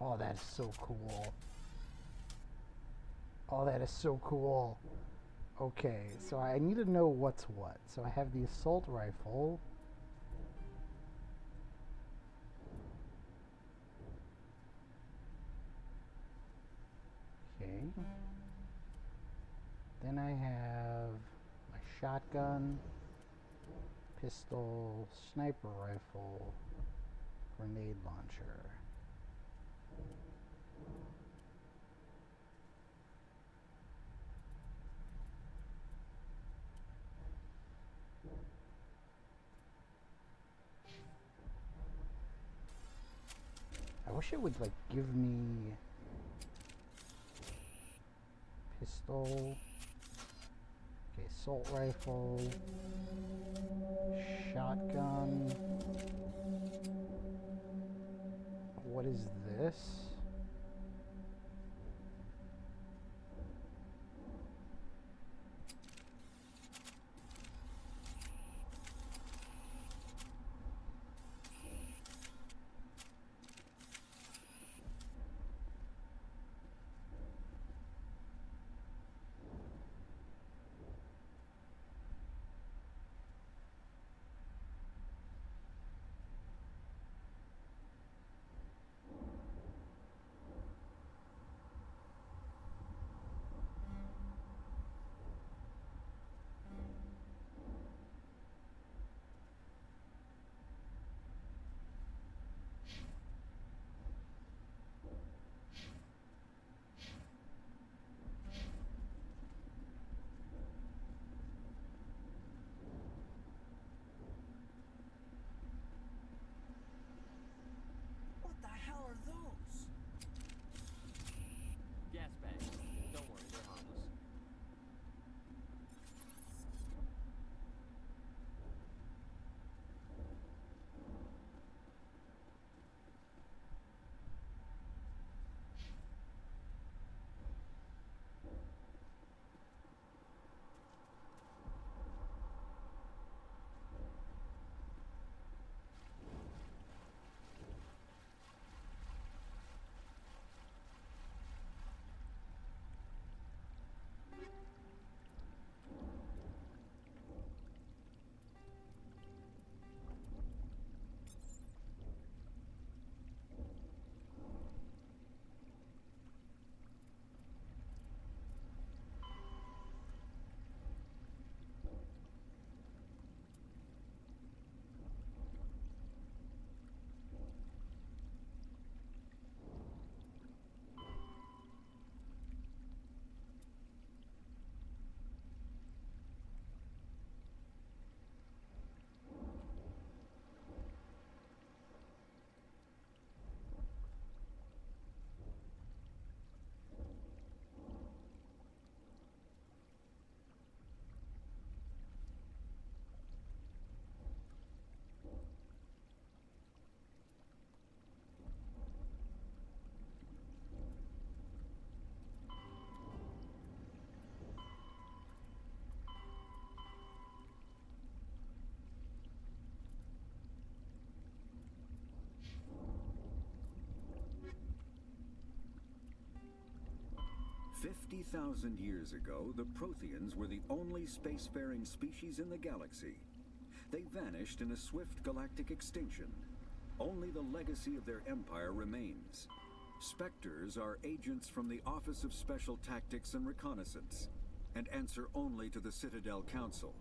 Oh, that is so cool. Oh, that is so cool. Okay, so I need to know what's what. So I have the assault rifle. Okay. Then I have my shotgun, pistol, sniper rifle, grenade launcher. I wish it would like give me pistol, okay, assault rifle, shotgun. What is this? 50,000 years ago, the Protheans were the only spacefaring species in the galaxy. They vanished in a swift galactic extinction. Only the legacy of their empire remains. Spectres are agents from the Office of Special Tactics and Reconnaissance, and answer only to the Citadel Council.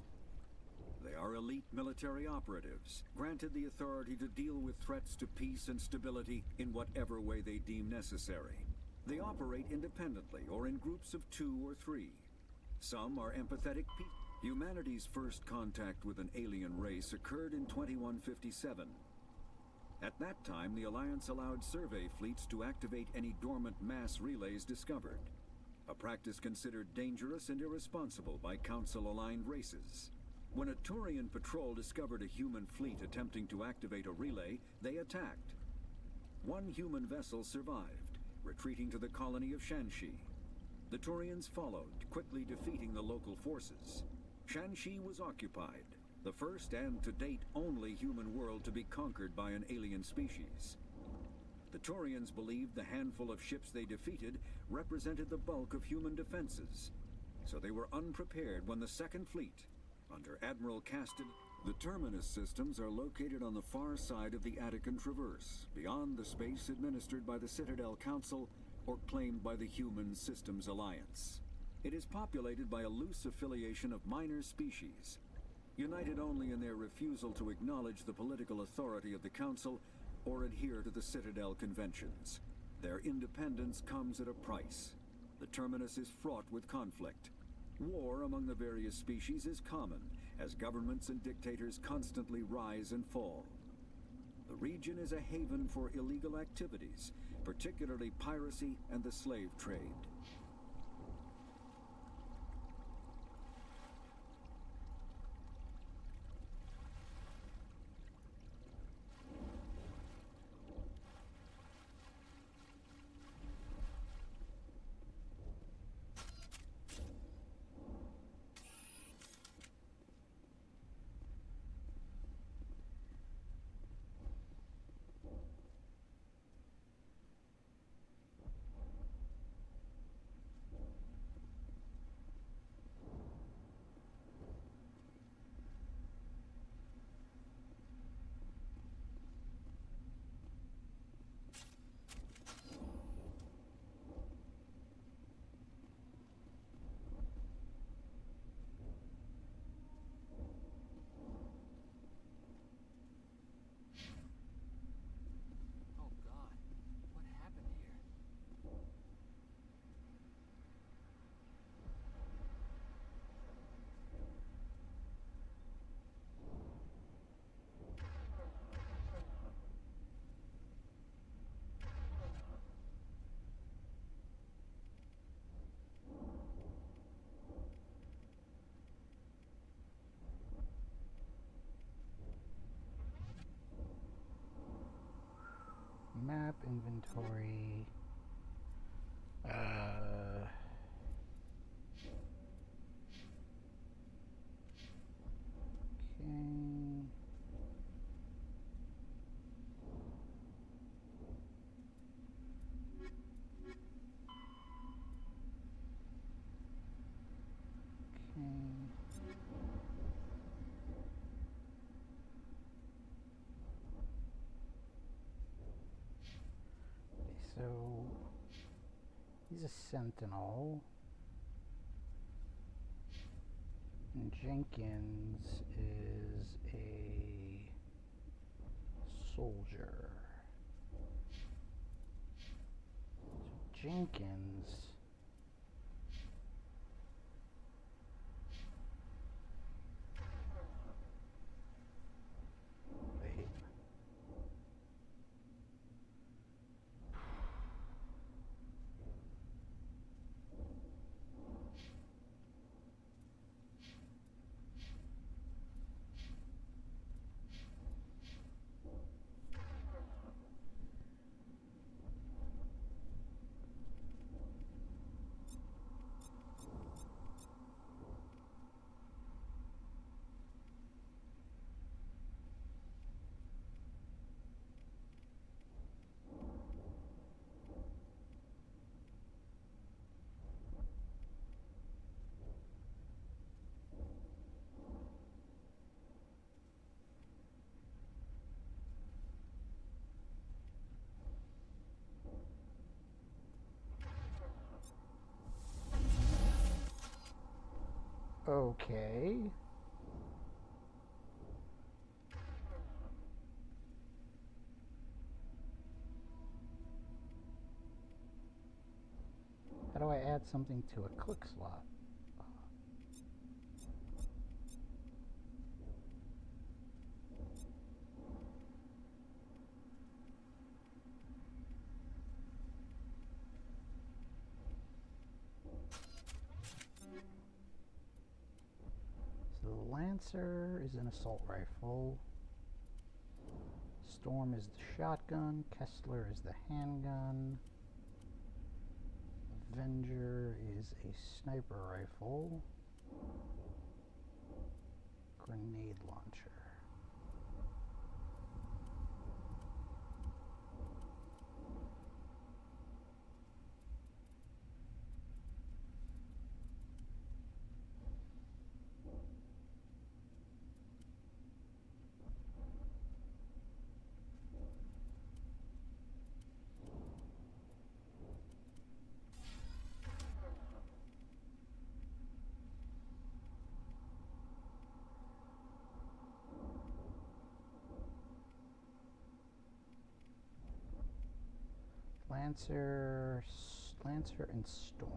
They are elite military operatives, granted the authority to deal with threats to peace and stability in whatever way they deem necessary. They operate independently or in groups of 2 or 3. Some are empathetic people. Humanity's first contact with an alien race occurred in 2157. At that time, the Alliance allowed survey fleets to activate any dormant mass relays discovered, a practice considered dangerous and irresponsible by Council-aligned races. When a Turian patrol discovered a human fleet attempting to activate a relay, they attacked. One human vessel survived, retreating to the colony of Shanxi. The Turians followed, quickly defeating the local forces. Shanxi was occupied, the first and to date only human world to be conquered by an alien species. The Turians believed the handful of ships they defeated represented the bulk of human defenses, so they were unprepared when the Second Fleet, under Admiral Castan. The Terminus systems are located on the far side of the Attican Traverse, beyond the space administered by the Citadel Council or claimed by the Human Systems Alliance. It is populated by a loose affiliation of minor species, united only in their refusal to acknowledge the political authority of the Council or adhere to the Citadel Conventions. Their independence comes at a price. The Terminus is fraught with conflict. War among the various species is common, as governments and dictators constantly rise and fall. The region is a haven for illegal activities, particularly piracy and the slave trade. Map, inventory. Okay. So he's a sentinel, and Jenkins is a soldier. So Jenkins Okay. How do I add something to a click slot? So the Lancer is an assault rifle. Storm is the shotgun. Kessler is the handgun. Avenger is a sniper rifle. Grenade launcher. Lancer and Storm.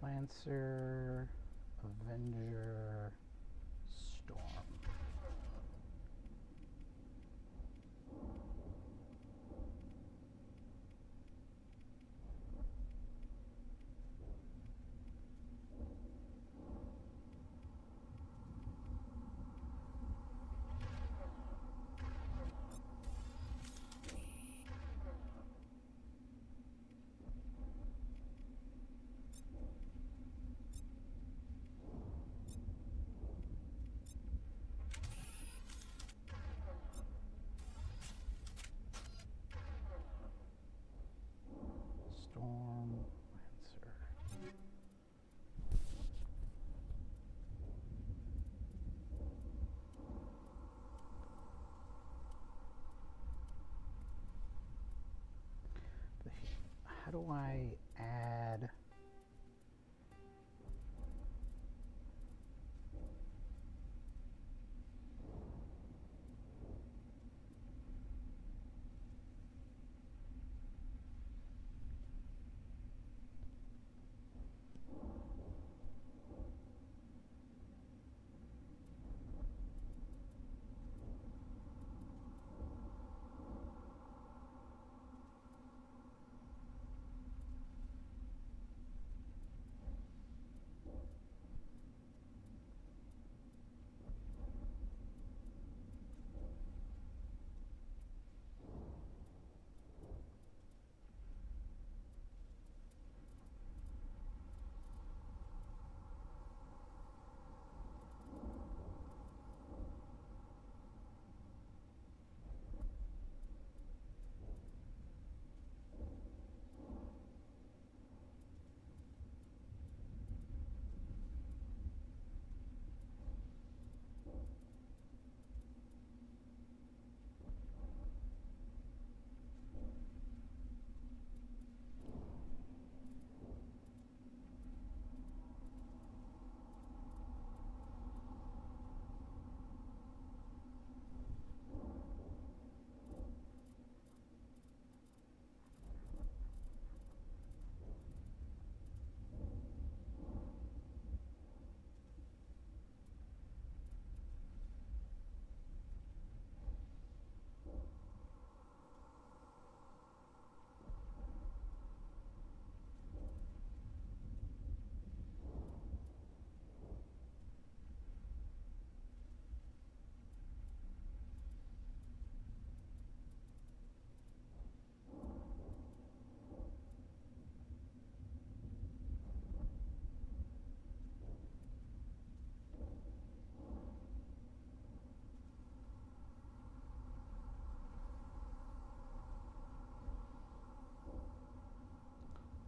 Lancer, Avenger, Storm. Storm, Lancer. How do I add...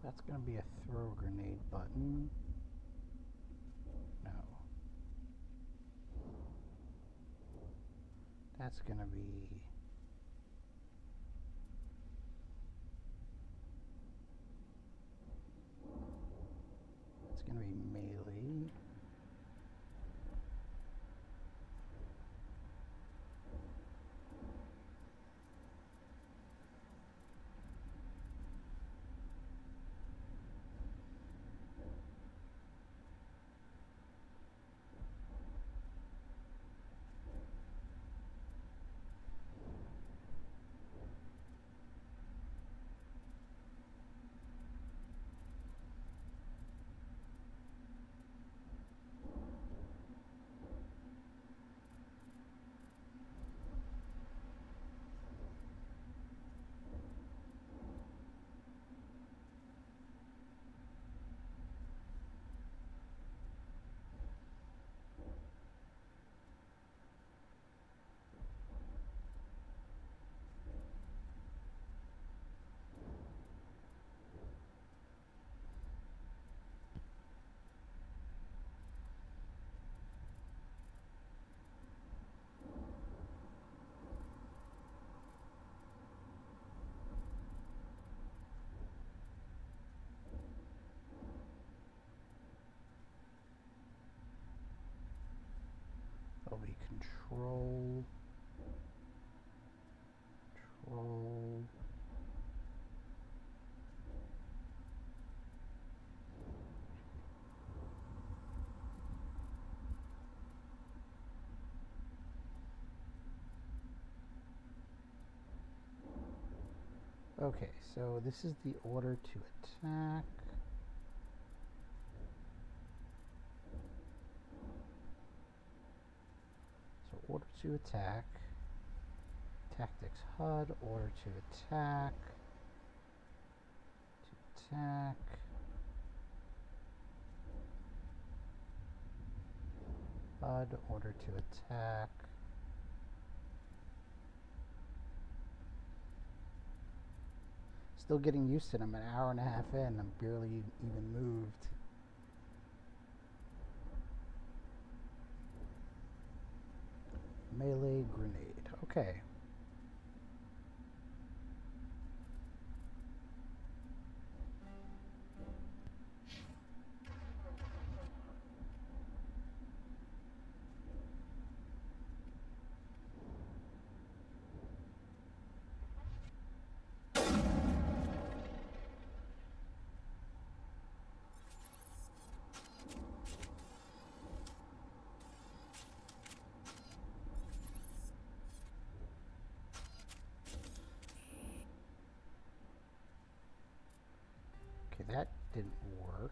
That's going to be a throw grenade button. That's gonna be... It's gonna be melee. There'll be control. Control. Okay, so this is the order to attack. So order to attack. Tactics HUD, order to attack. To attack. HUD, order to attack. Still getting used to them. An hour and a half in, I'm barely even moved. Melee grenade. Okay. Okay, that didn't work.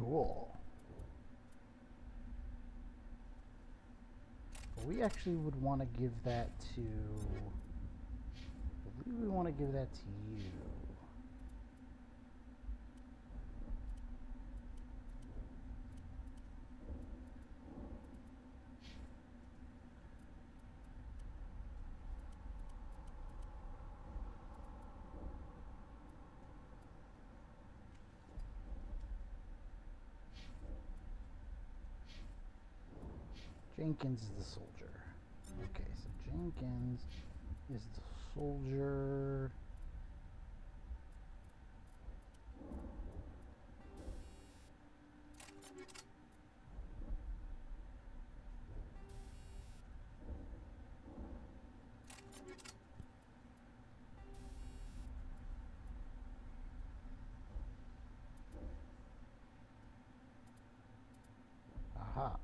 Cool. We actually would want to give that to... I believe we want to give that to you. Jenkins is the soldier. Okay, so Jenkins is the soldier. Aha.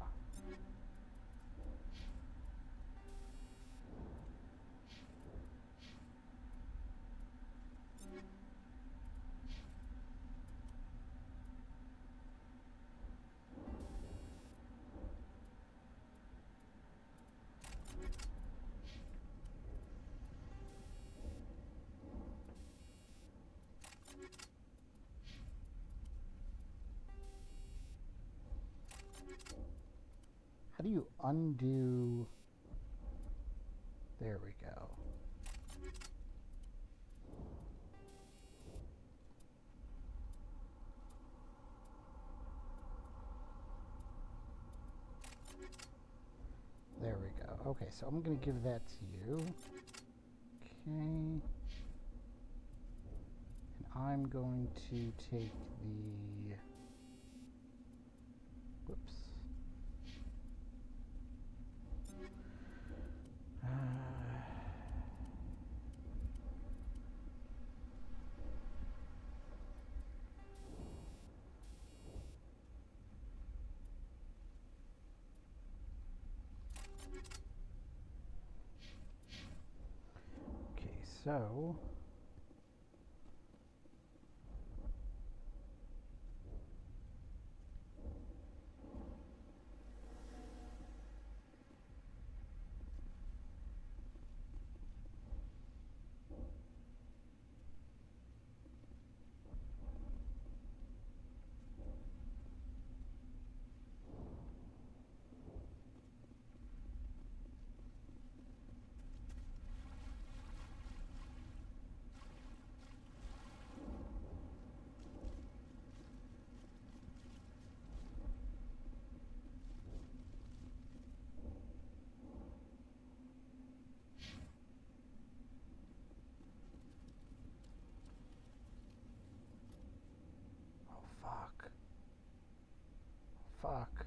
How do you undo? There we go. There we go. Okay, so I'm going to give that to you. Okay. And I'm going to take the... Whoops. Okay, so... Fuck.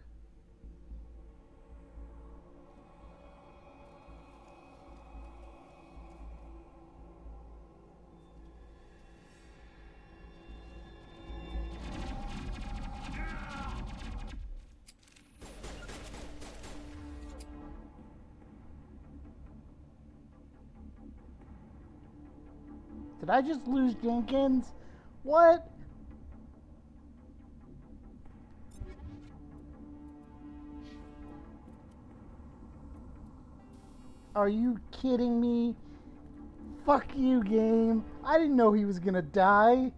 Did I just lose Jenkins? What? Are you kidding me? Fuck you, game. I didn't know he was gonna die.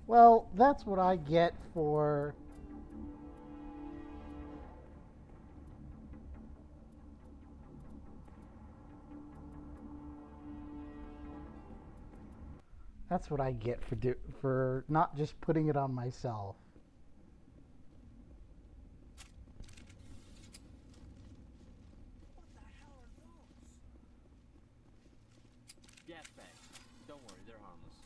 Well, that's what I get for... That's what I get for not just putting it on myself. Gas bags. Don't worry, they're harmless.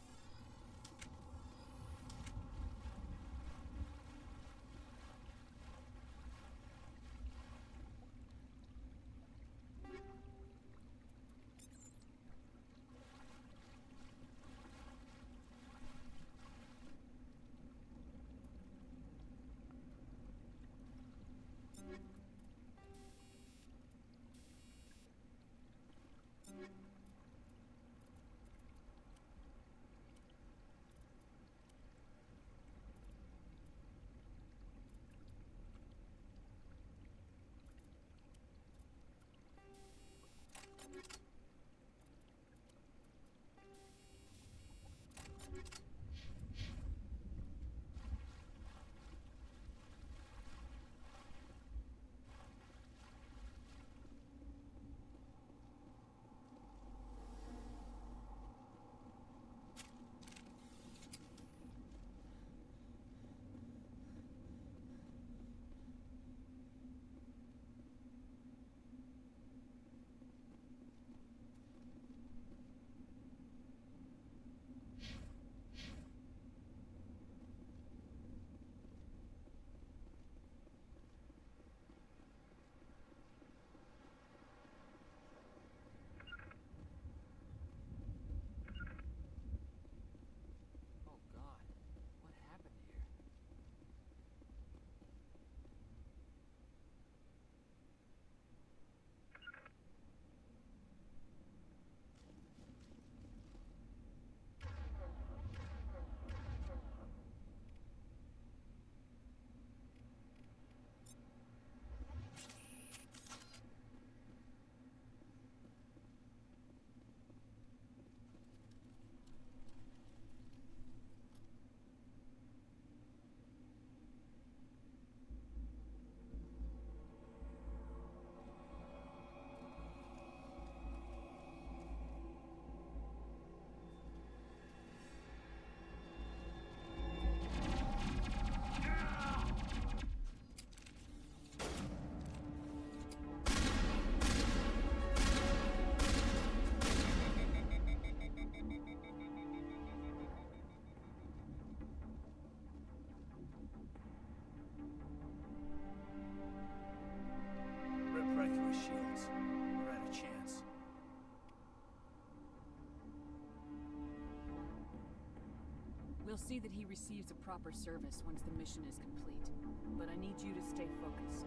It'll see that he receives a proper service once the mission is complete. But I need you to stay focused.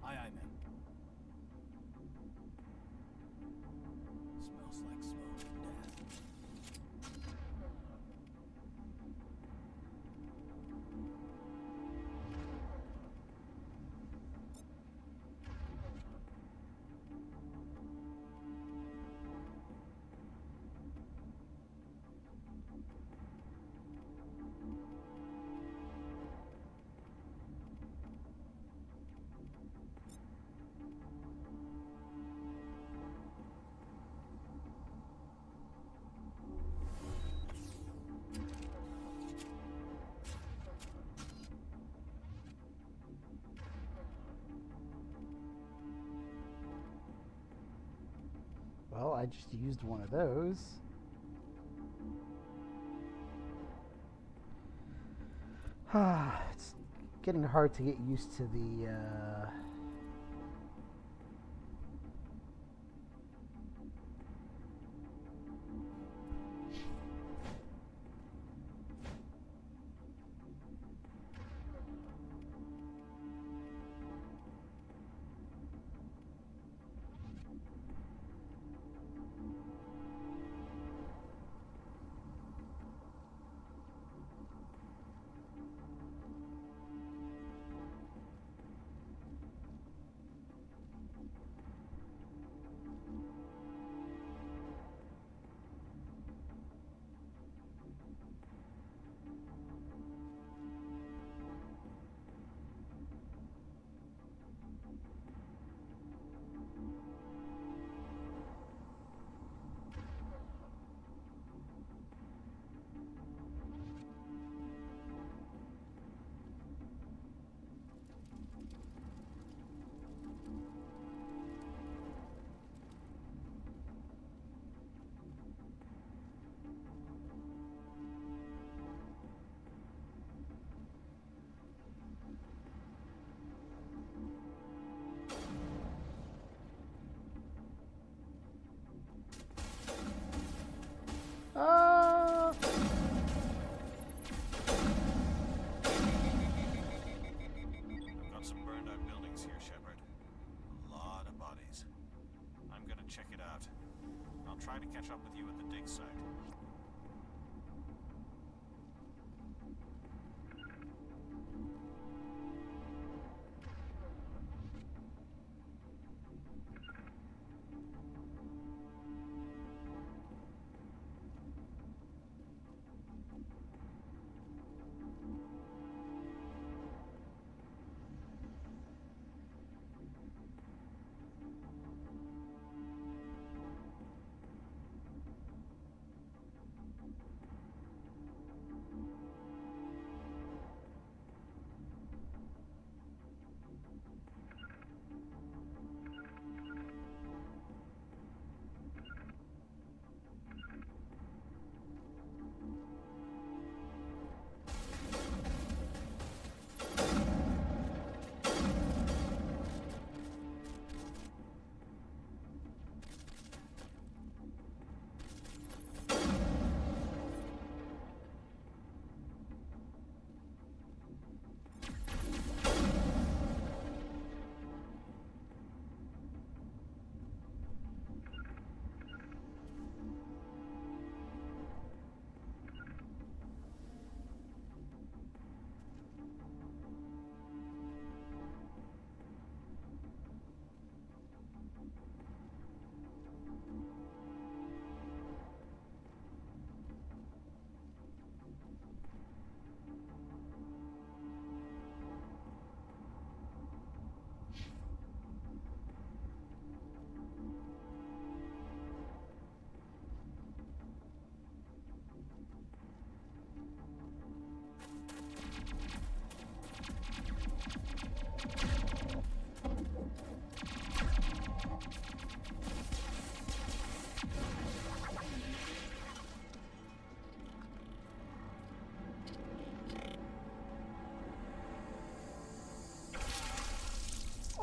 Aye, aye, ma'am. Smells like smoke and death. Well, I just used one of those. It's getting hard to get used to the I've got some burned out buildings here, Shepard. A lot of bodies. I'm gonna check it out. I'll try to catch up with you at the dig site.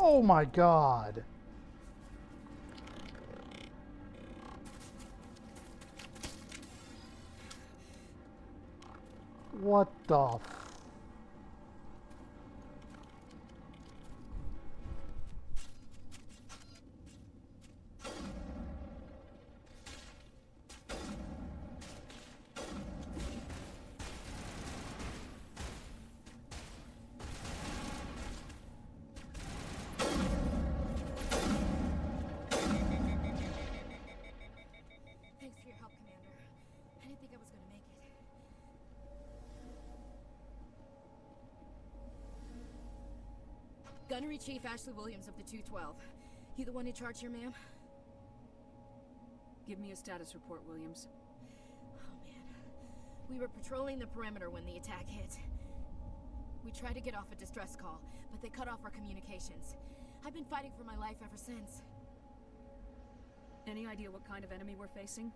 Oh my god. What the Thanks for your help, Commander. I didn't think I was gonna make it. Gunnery Chief Ashley Williams of the 212. You the one in charge here, ma'am? Give me a status report, Williams. Oh, man. We were patrolling the perimeter when the attack hit. We tried to get off a distress call, but they cut off our communications. I've been fighting for my life ever since. Any idea what kind of enemy we're facing?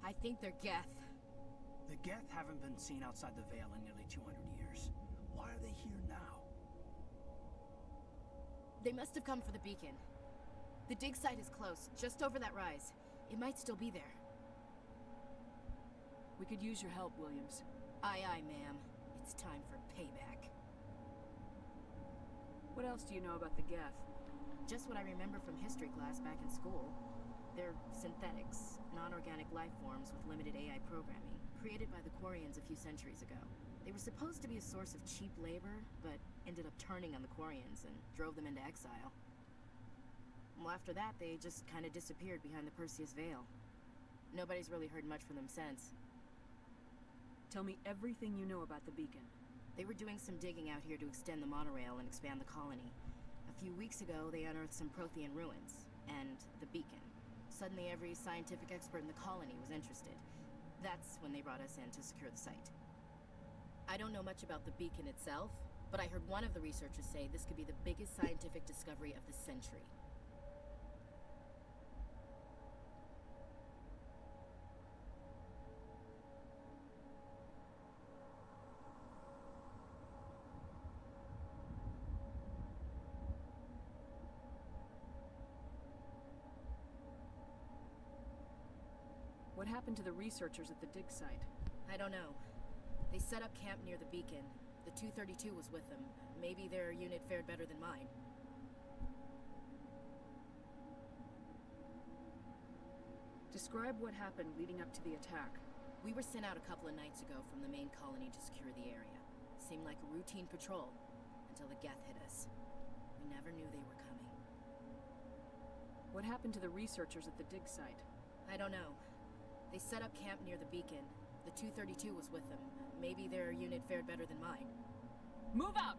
I think they're Geth. The Geth haven't been seen outside the Veil in nearly 200 years. Why are they here now? They must have come for the beacon. The dig site is close, just over that rise. It might still be there. We could use your help, Williams. Aye, aye, ma'am. It's time for payback. What else do you know about the Geth? Just what I remember from history class back in school. They're synthetics, non-organic life forms with limited AI programming, created by the Quarians a few centuries ago. They were supposed to be a source of cheap labor, but ended up turning on the Quarians and drove them into exile. Well, after that, they just kind of disappeared behind the Perseus Veil. Nobody's really heard much from them since. Tell me everything you know about the beacon. They were doing some digging out here to extend the monorail and expand the colony. A few weeks ago, they unearthed some Prothean ruins, and the beacon. Suddenly, every scientific expert in the colony was interested. That's when they brought us in to secure the site. I don't know much about the beacon itself, but I heard one of the researchers say this could be the biggest scientific discovery of the century. What happened to the researchers at the dig site? I don't know. They set up camp near the beacon. The 232 was with them. Maybe their unit fared better than mine. Describe what happened leading up to the attack. We were sent out a couple of nights ago from the main colony to secure the area. Seemed like a routine patrol, until the Geth hit us. We never knew they were coming. What happened to the researchers at the dig site? I don't know. They set up camp near the beacon. The 232 was with them. Maybe their unit fared better than mine. Move out!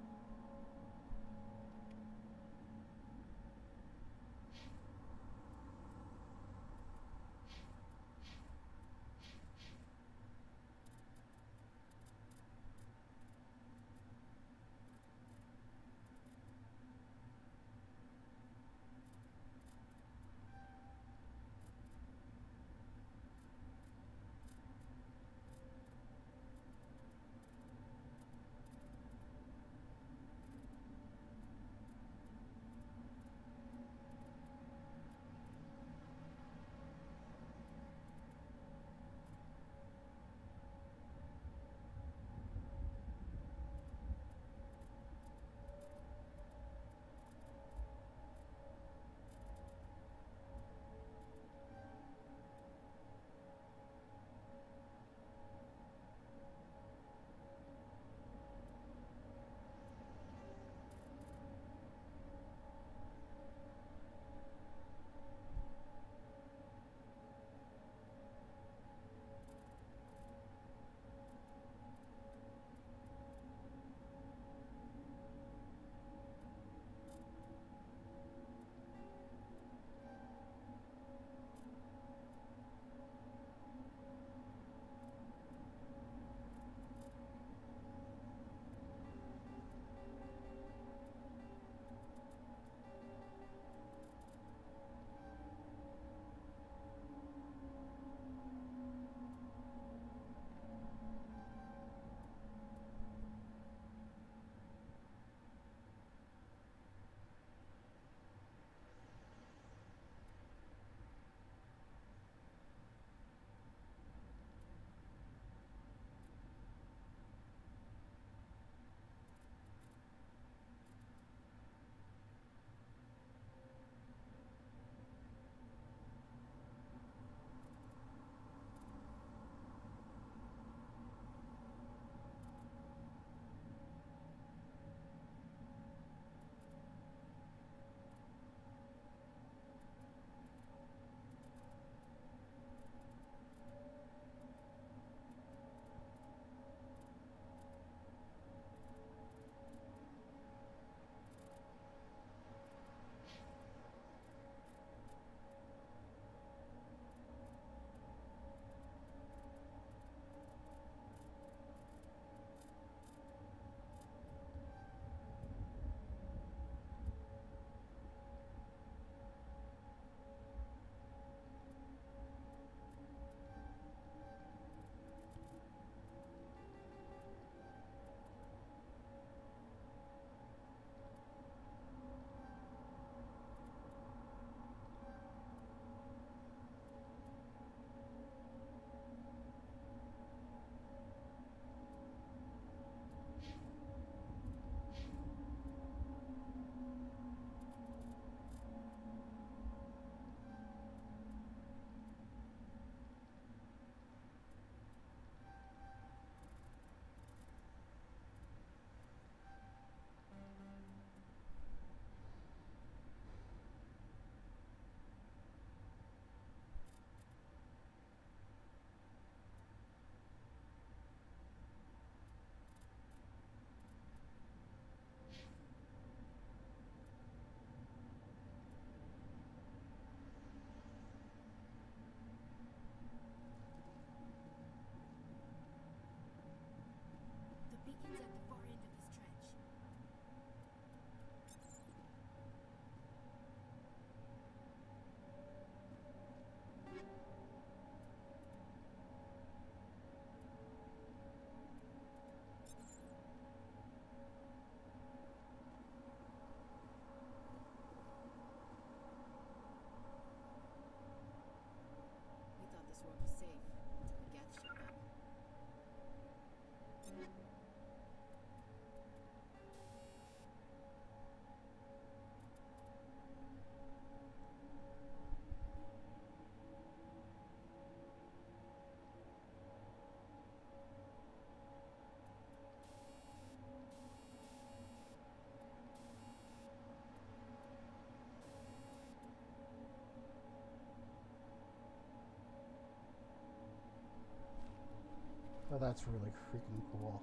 Oh, that's really freaking cool.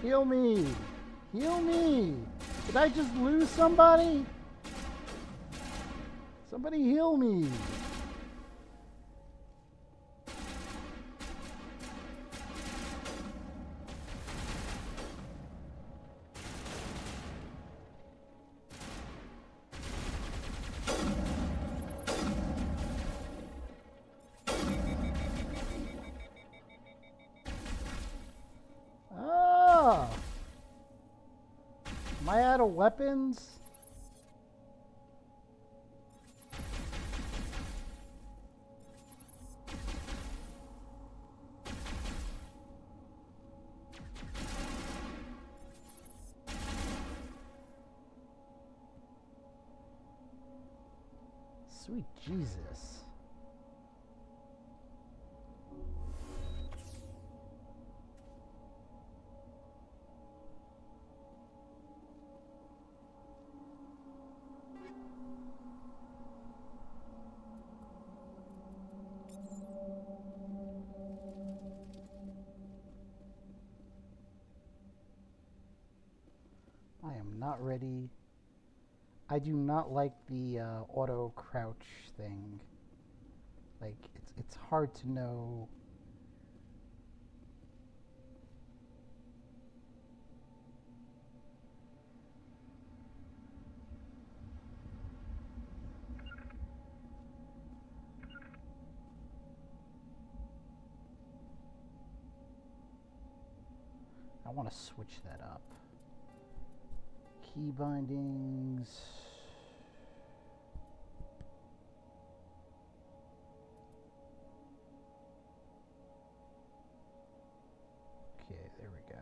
Heal me! Heal me! Did I just lose somebody? Somebody heal me! Am I out of weapons? Sweet Jesus. I am not ready. I do not like the auto crouch thing. Like it's hard to know. I want to switch that up. Key bindings. Okay, there we go.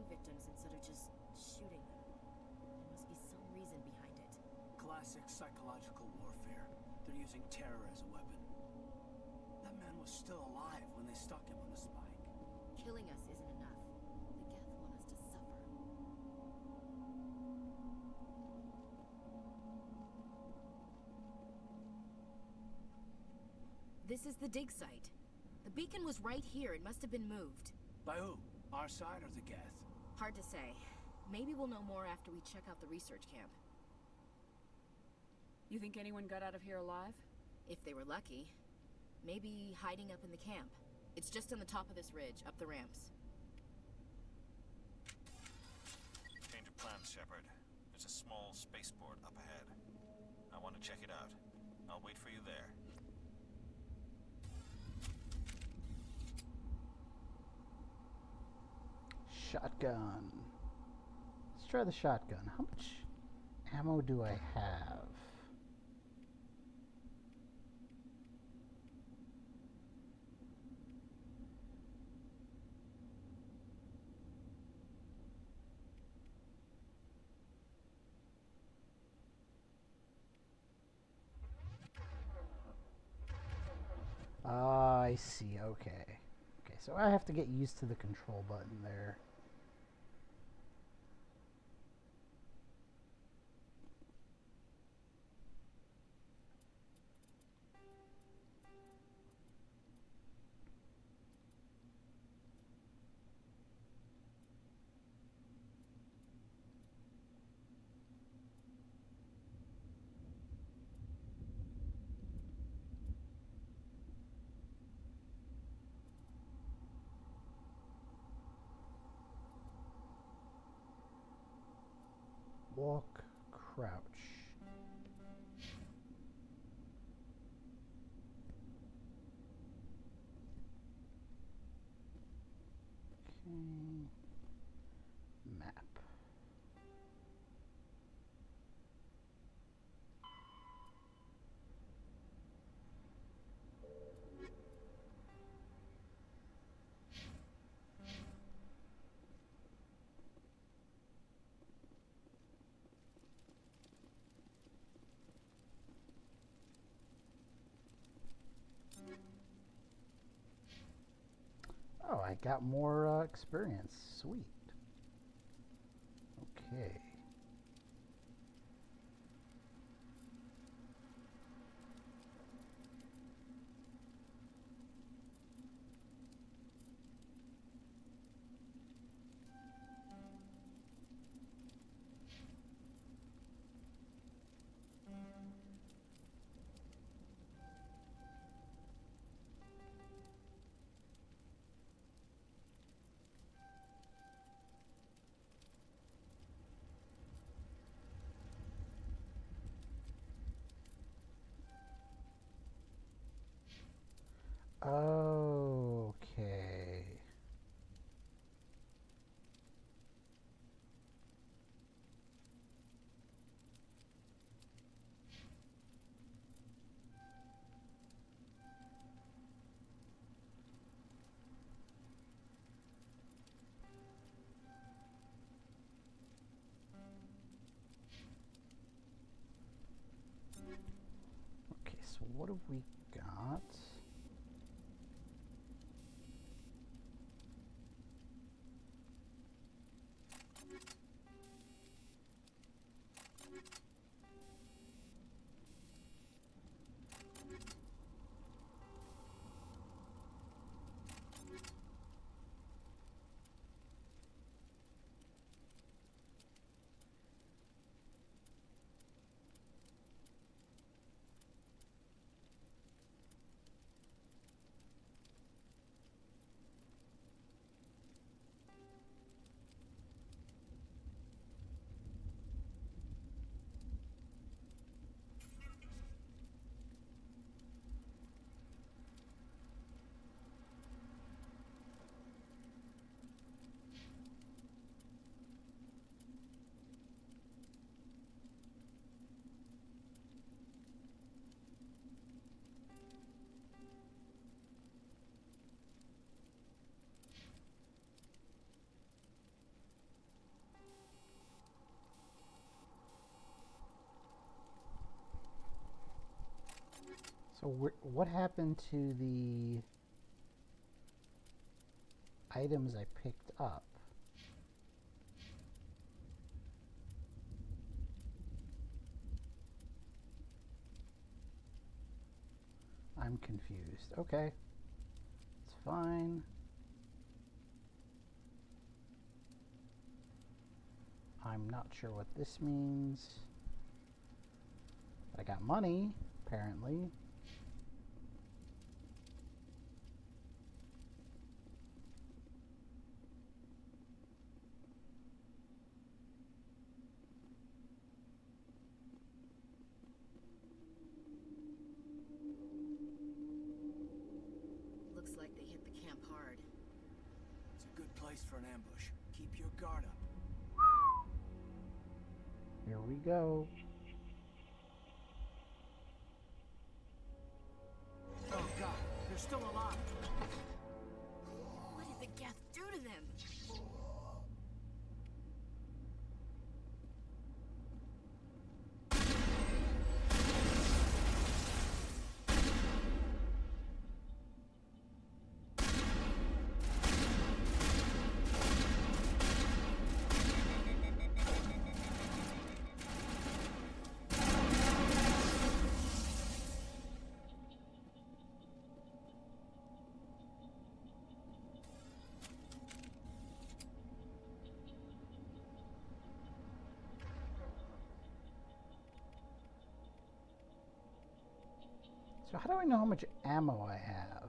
Victims instead of just shooting them. There must be some reason behind it. Classic psychological warfare. They're using terror as a weapon. That man was still alive when they stuck him on the spike. Killing us isn't enough. The Geth want us to suffer. This is the dig site. The beacon was right here. It must have been moved. By who? Our side or the Geth? Hard to say. Maybe we'll know more after we check out the research camp. You think anyone got out of here alive? If they were lucky. Maybe hiding up in the camp. It's just on the top of this ridge, up the ramps. Change of plans, Shepard. There's a small spaceport up ahead. I want to check it out. I'll wait for you there. Shotgun. Let's try the shotgun. How much ammo do I have? I see. Okay. Okay, so I have to get used to the control button there. Walk, crouch. Okay. Map. Oh, I got more experience. Sweet. Okay. Okay. Okay, so what have we got? So what happened to the items I picked up? I'm confused. Okay. It's fine. I'm not sure what this means. I got money, apparently. Looks like they hit the camp hard. It's a good place for an ambush. Keep your guard up. Here we go. Oh god, they're still alive. What did the Geth do to them? So how do I know how much ammo I have?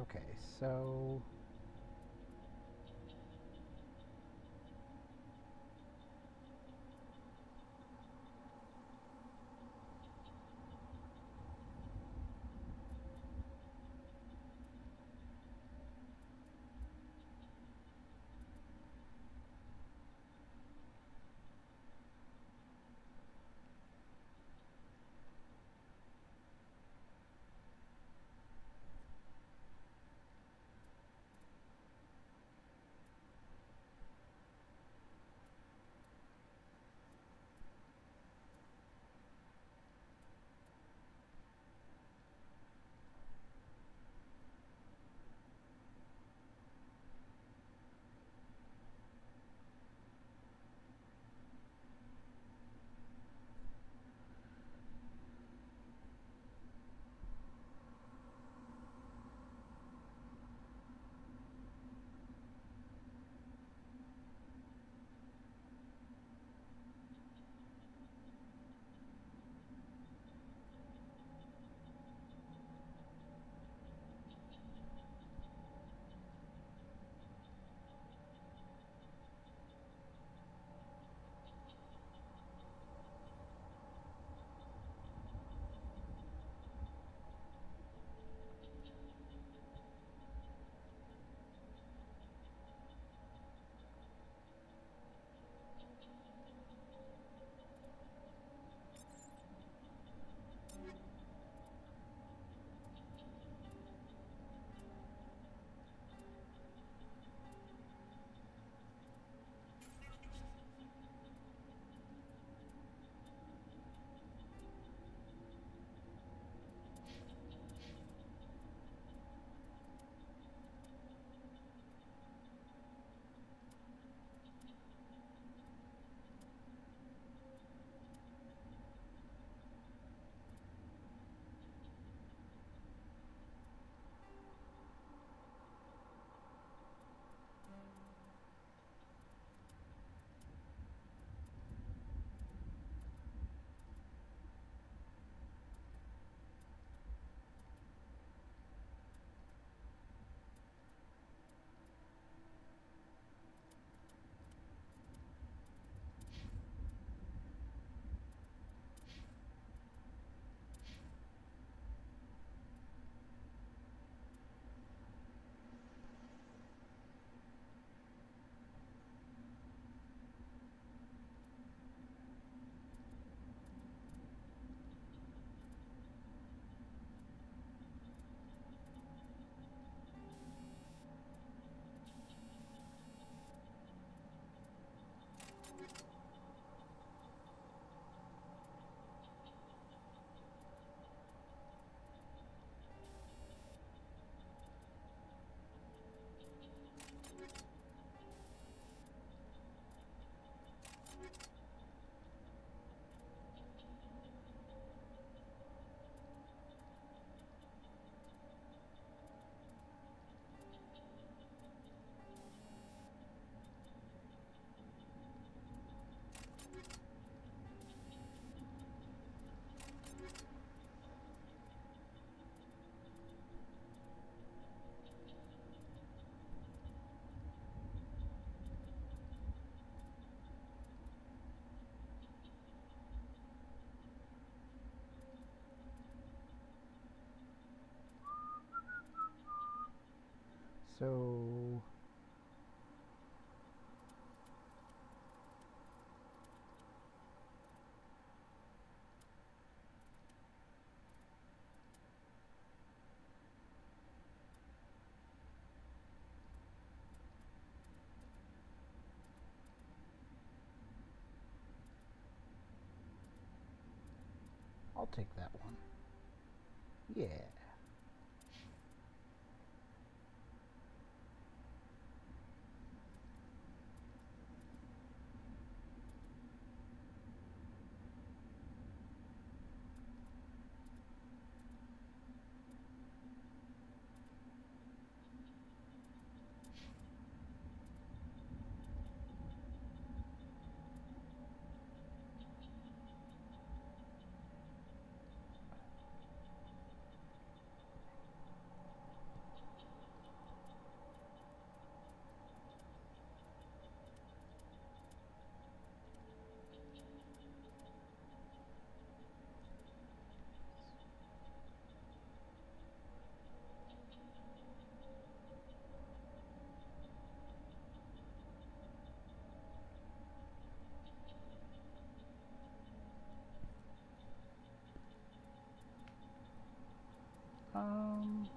Okay, so So... I'll take that one. Yeah. Um...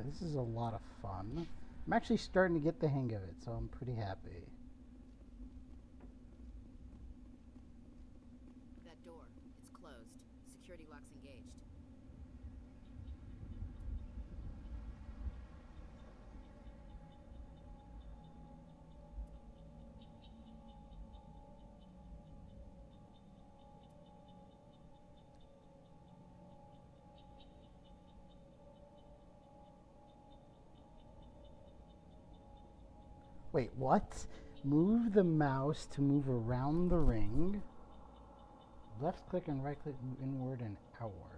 This is a lot of fun. I'm actually starting to get the hang of it, so I'm pretty happy. That door, it's closed. Security lock's engaged. Wait, what? Move the mouse to move around the ring. Left click and right click move inward and outward.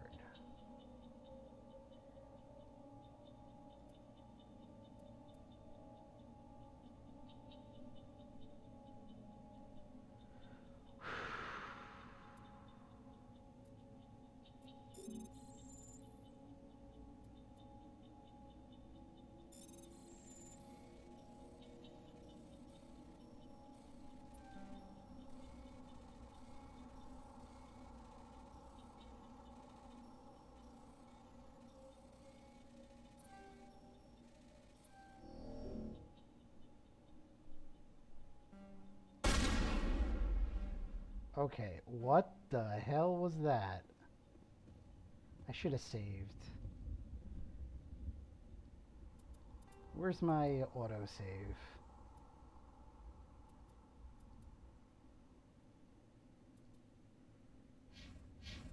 Okay, what the hell was that? I should have saved. Where's my autosave?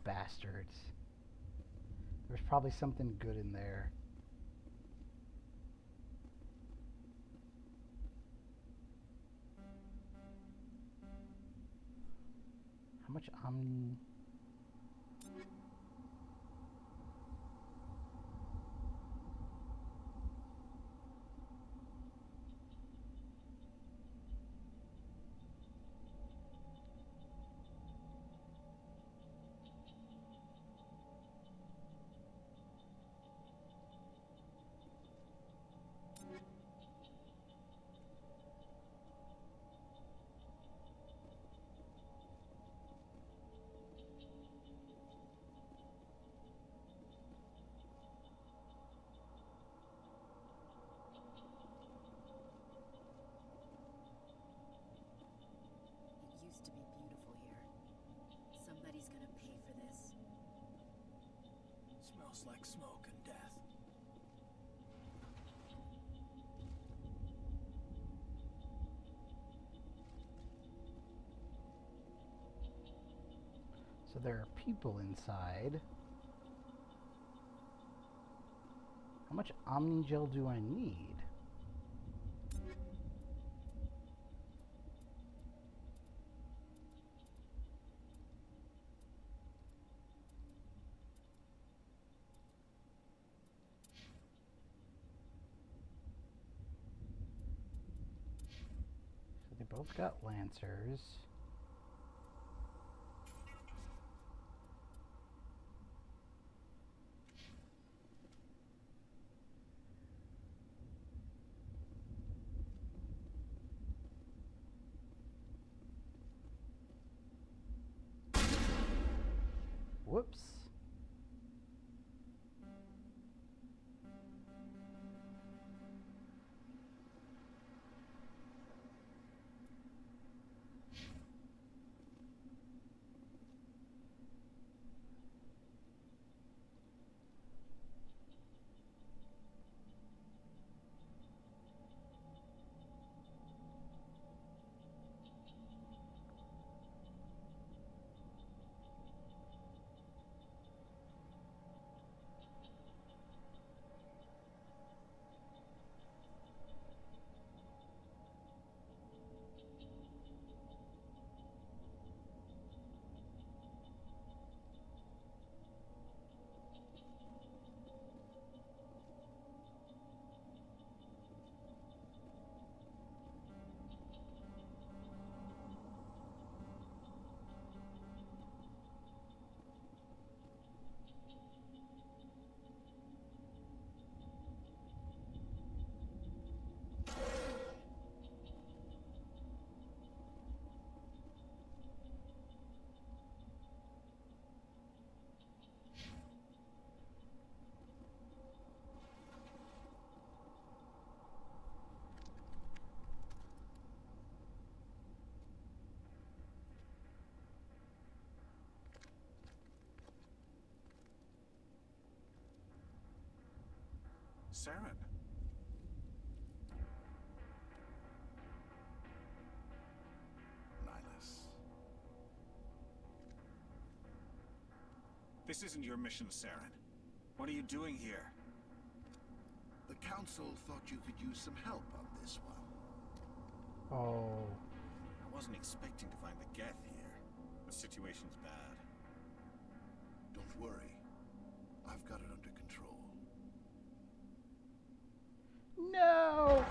Bastards. There's probably something good in there. How much Omni... smoke and death. So there are people inside. How much Omnigel do I need? So they both got Lancers. Whoops. Saren. Nihilus. This isn't your mission, Saren. What are you doing here? The Council thought you could use some help on this one. Oh. I wasn't expecting to find the Geth here. The situation's bad. Don't worry. I've got it under control. No!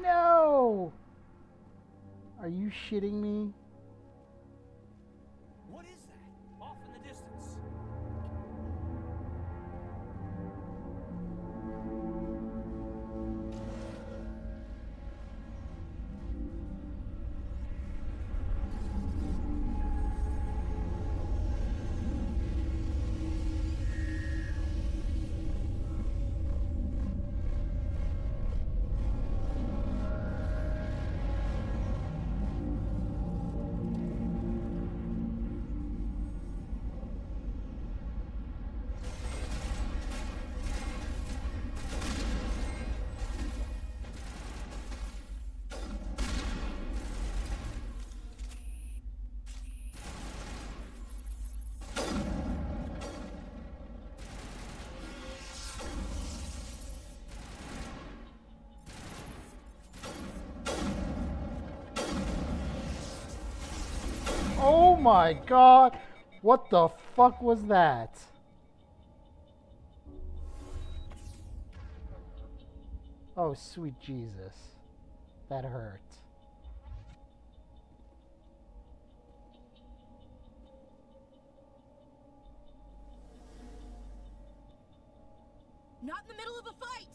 No! Are you shitting me? What is that? Off in the distance. Oh my god! What the fuck was that? Oh, sweet Jesus. That hurt. Not in the middle of a fight!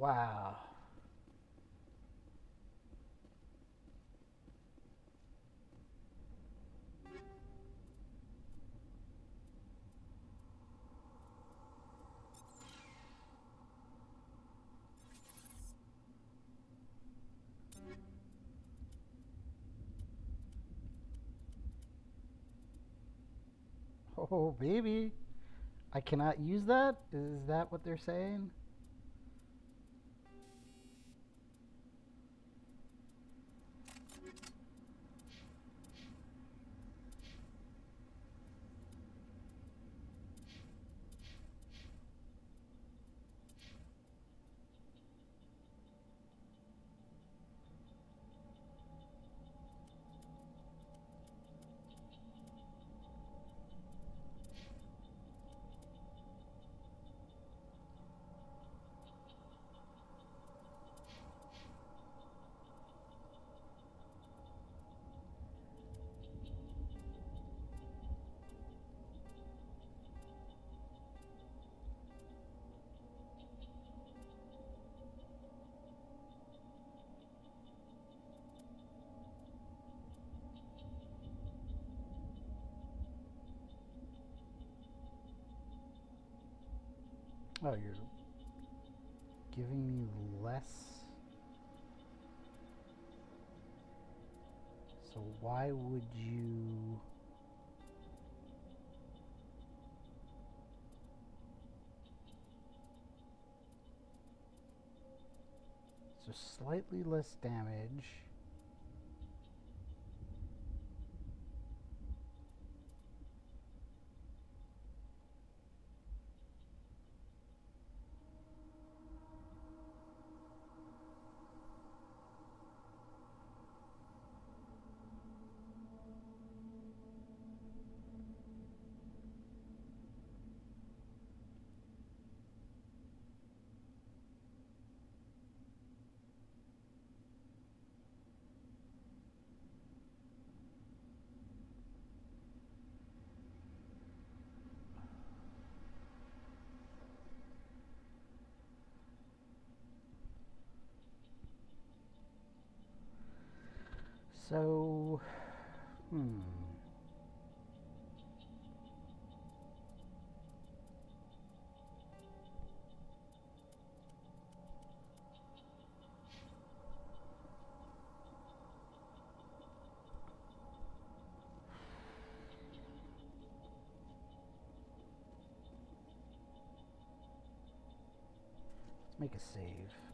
Wow. Oh, baby. I cannot use that? Is that what they're saying? Oh, you're giving me less? So why would you... So slightly less damage. So, let's make a save.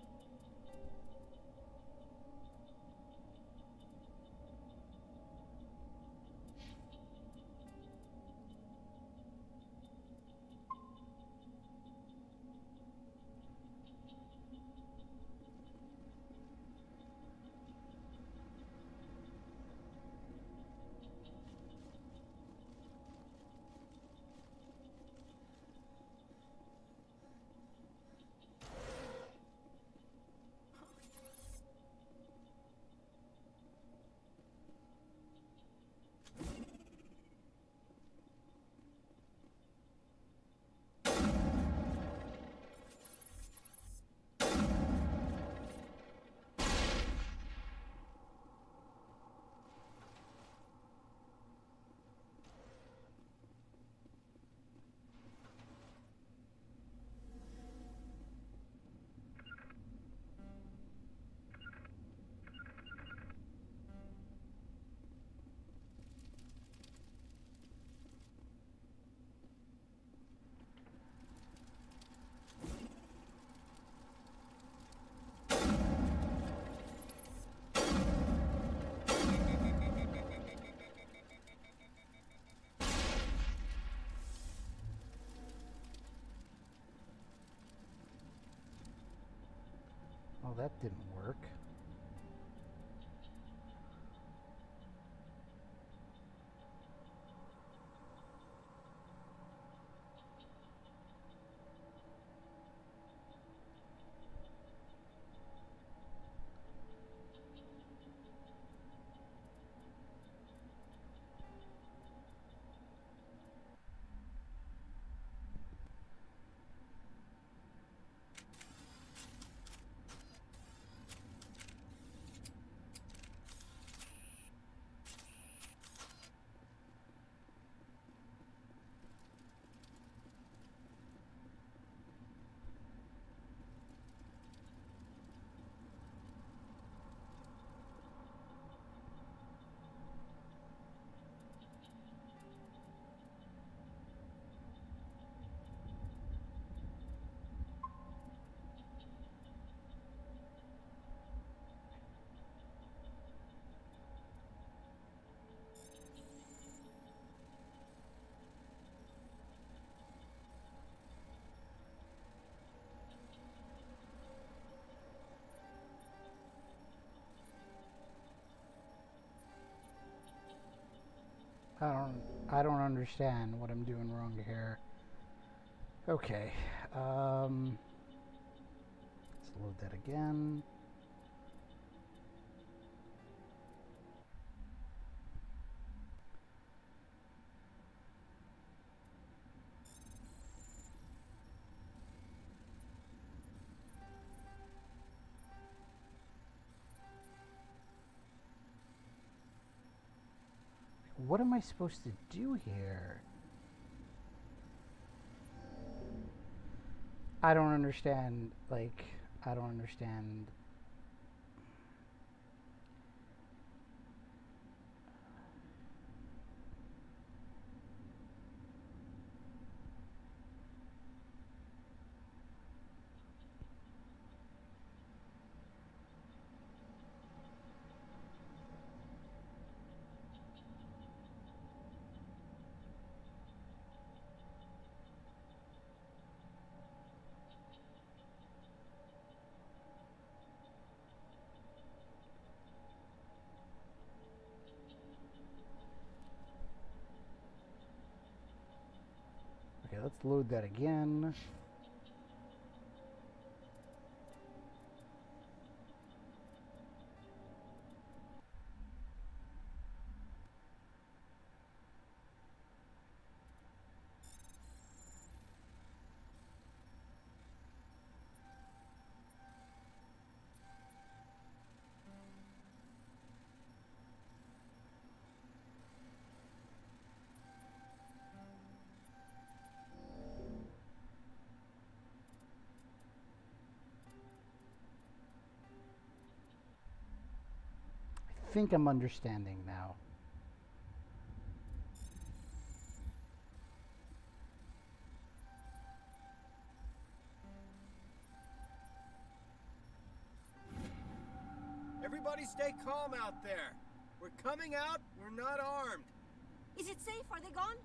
Oh, that didn't work. I don't understand what I'm doing wrong here. Okay. Let's load that again. What am I supposed to do here? I don't understand, like, I don't understand. Okay, let's load that again. I think I'm understanding now. Everybody stay calm out there. We're coming out, we're not armed. Is it safe? Are they gone?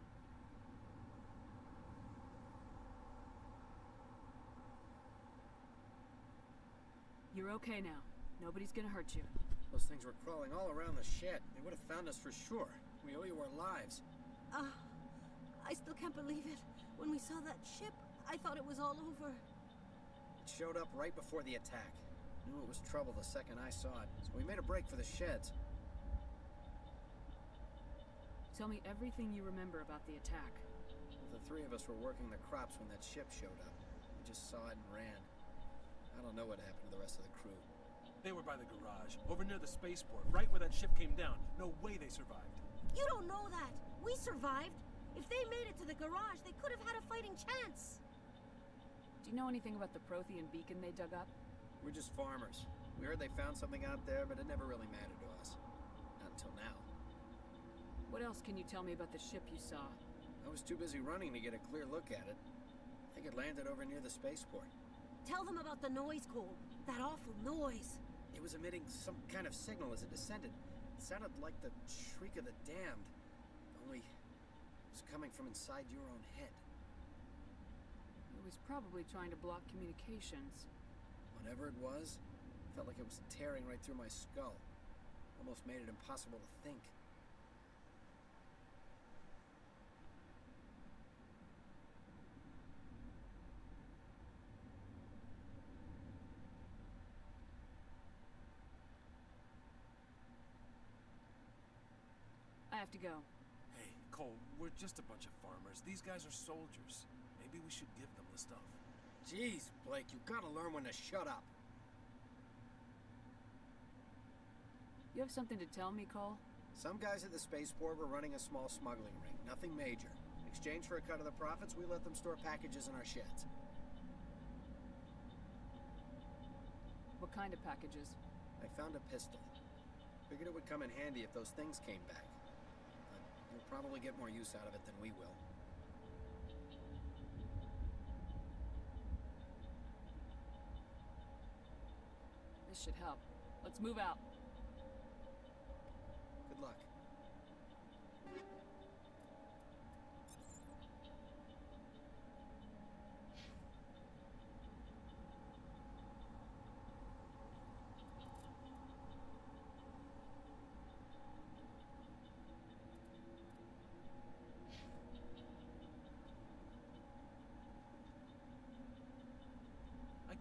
You're okay now. Nobody's gonna hurt you. Those things were crawling all around the shed. They would have found us for sure. We owe you our lives. I still can't believe it. When we saw that ship, I thought it was all over. It showed up right before the attack. Knew it was trouble the second I saw it, so we made a break for the sheds. Tell me everything you remember about the attack. The three of us were working the crops when that ship showed up. We just saw it and ran. I don't know what happened to the rest of the crew. They were by the garage, over near the spaceport, right where that ship came down. No way they survived. You don't know that. We survived. If they made it to the garage, they could have had a fighting chance. Do you know anything about the Prothean beacon they dug up? We're just farmers. We heard they found something out there, but it never really mattered to us. Not until now. What else can you tell me about the ship you saw? I was too busy running to get a clear look at it. I think it landed over near the spaceport. Tell them about the noise, Cole. That awful noise. It was emitting some kind of signal as it descended. It sounded like the shriek of the damned. Only it was coming from inside your own head. It was probably trying to block communications. Whatever it was, felt like it was tearing right through my skull. Almost made it impossible to think. I have to go. Hey, Cole, we're just a bunch of farmers. These guys are soldiers. Maybe we should give them the stuff. Jeez, Blake, you gotta learn when to shut up. You have something to tell me, Cole? Some guys at the spaceport were running a small smuggling ring. Nothing major. In exchange for a cut of the profits, we let them store packages in our sheds. What kind of packages? I found a pistol. Figured it would come in handy if those things came back. But you'll probably get more use out of it than we will. This should help. Let's move out. Good luck.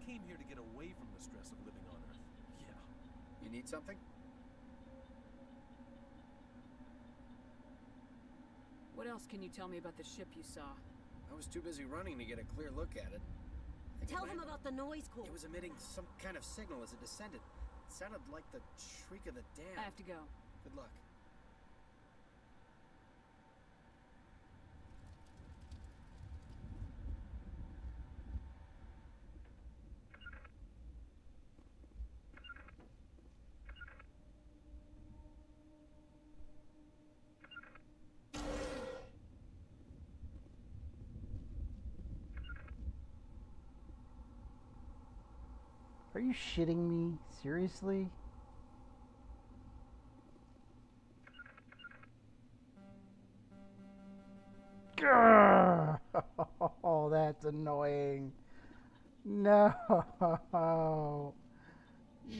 came here to get away from the stress of living on Earth. Yeah. You need something? What else can you tell me about the ship you saw? I was too busy running to get a clear look at it. I think Tell it them about the noise core. It was emitting some kind of signal as it descended. It sounded like the shriek of the damned. I have to go. Good luck. Are you shitting me? Seriously? Grrr! Oh, that's annoying. No.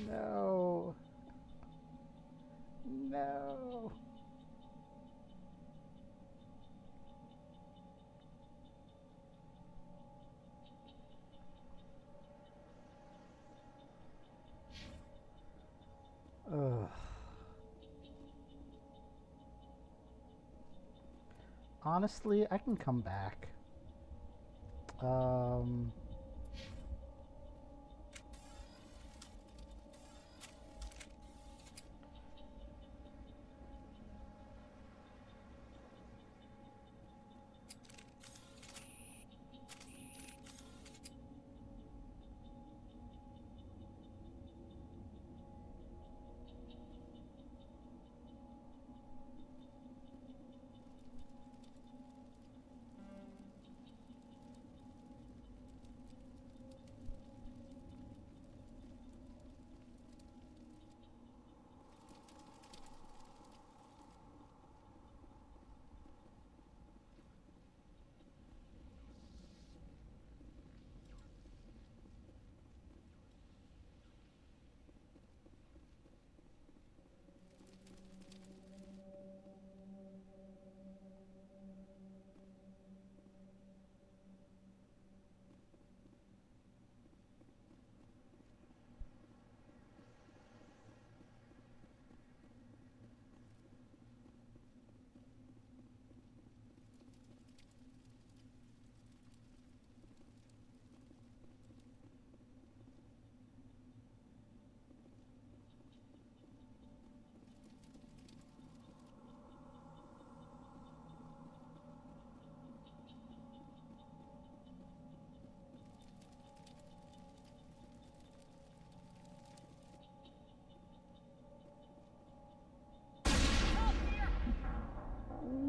No. No. Ugh. Honestly, I can come back.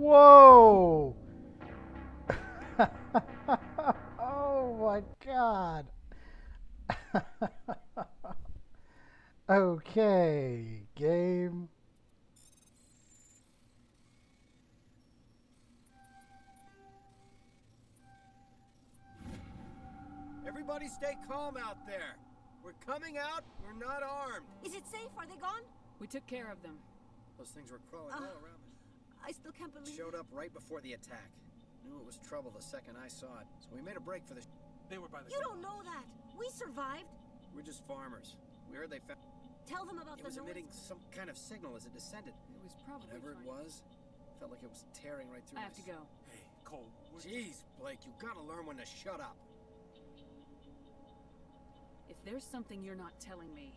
Whoa! Oh my god. Okay, game. Everybody stay calm out there. We're coming out, we're not armed. Is it safe? Are they gone? We took care of them. Those things were crawling all around us. I still can't believe Showed up right before the attack. Knew it was trouble the second I saw it, so we made a break for the... They were by the... You don't know that. We survived. We're just farmers. We heard they found... Tell them about It was emitting some kind of signal as it descended. It was probably Whatever it was, felt like it was tearing right through I have to go. Hey, Cole. Jeez, Blake, you gotta learn when to shut up. If there's something you're not telling me...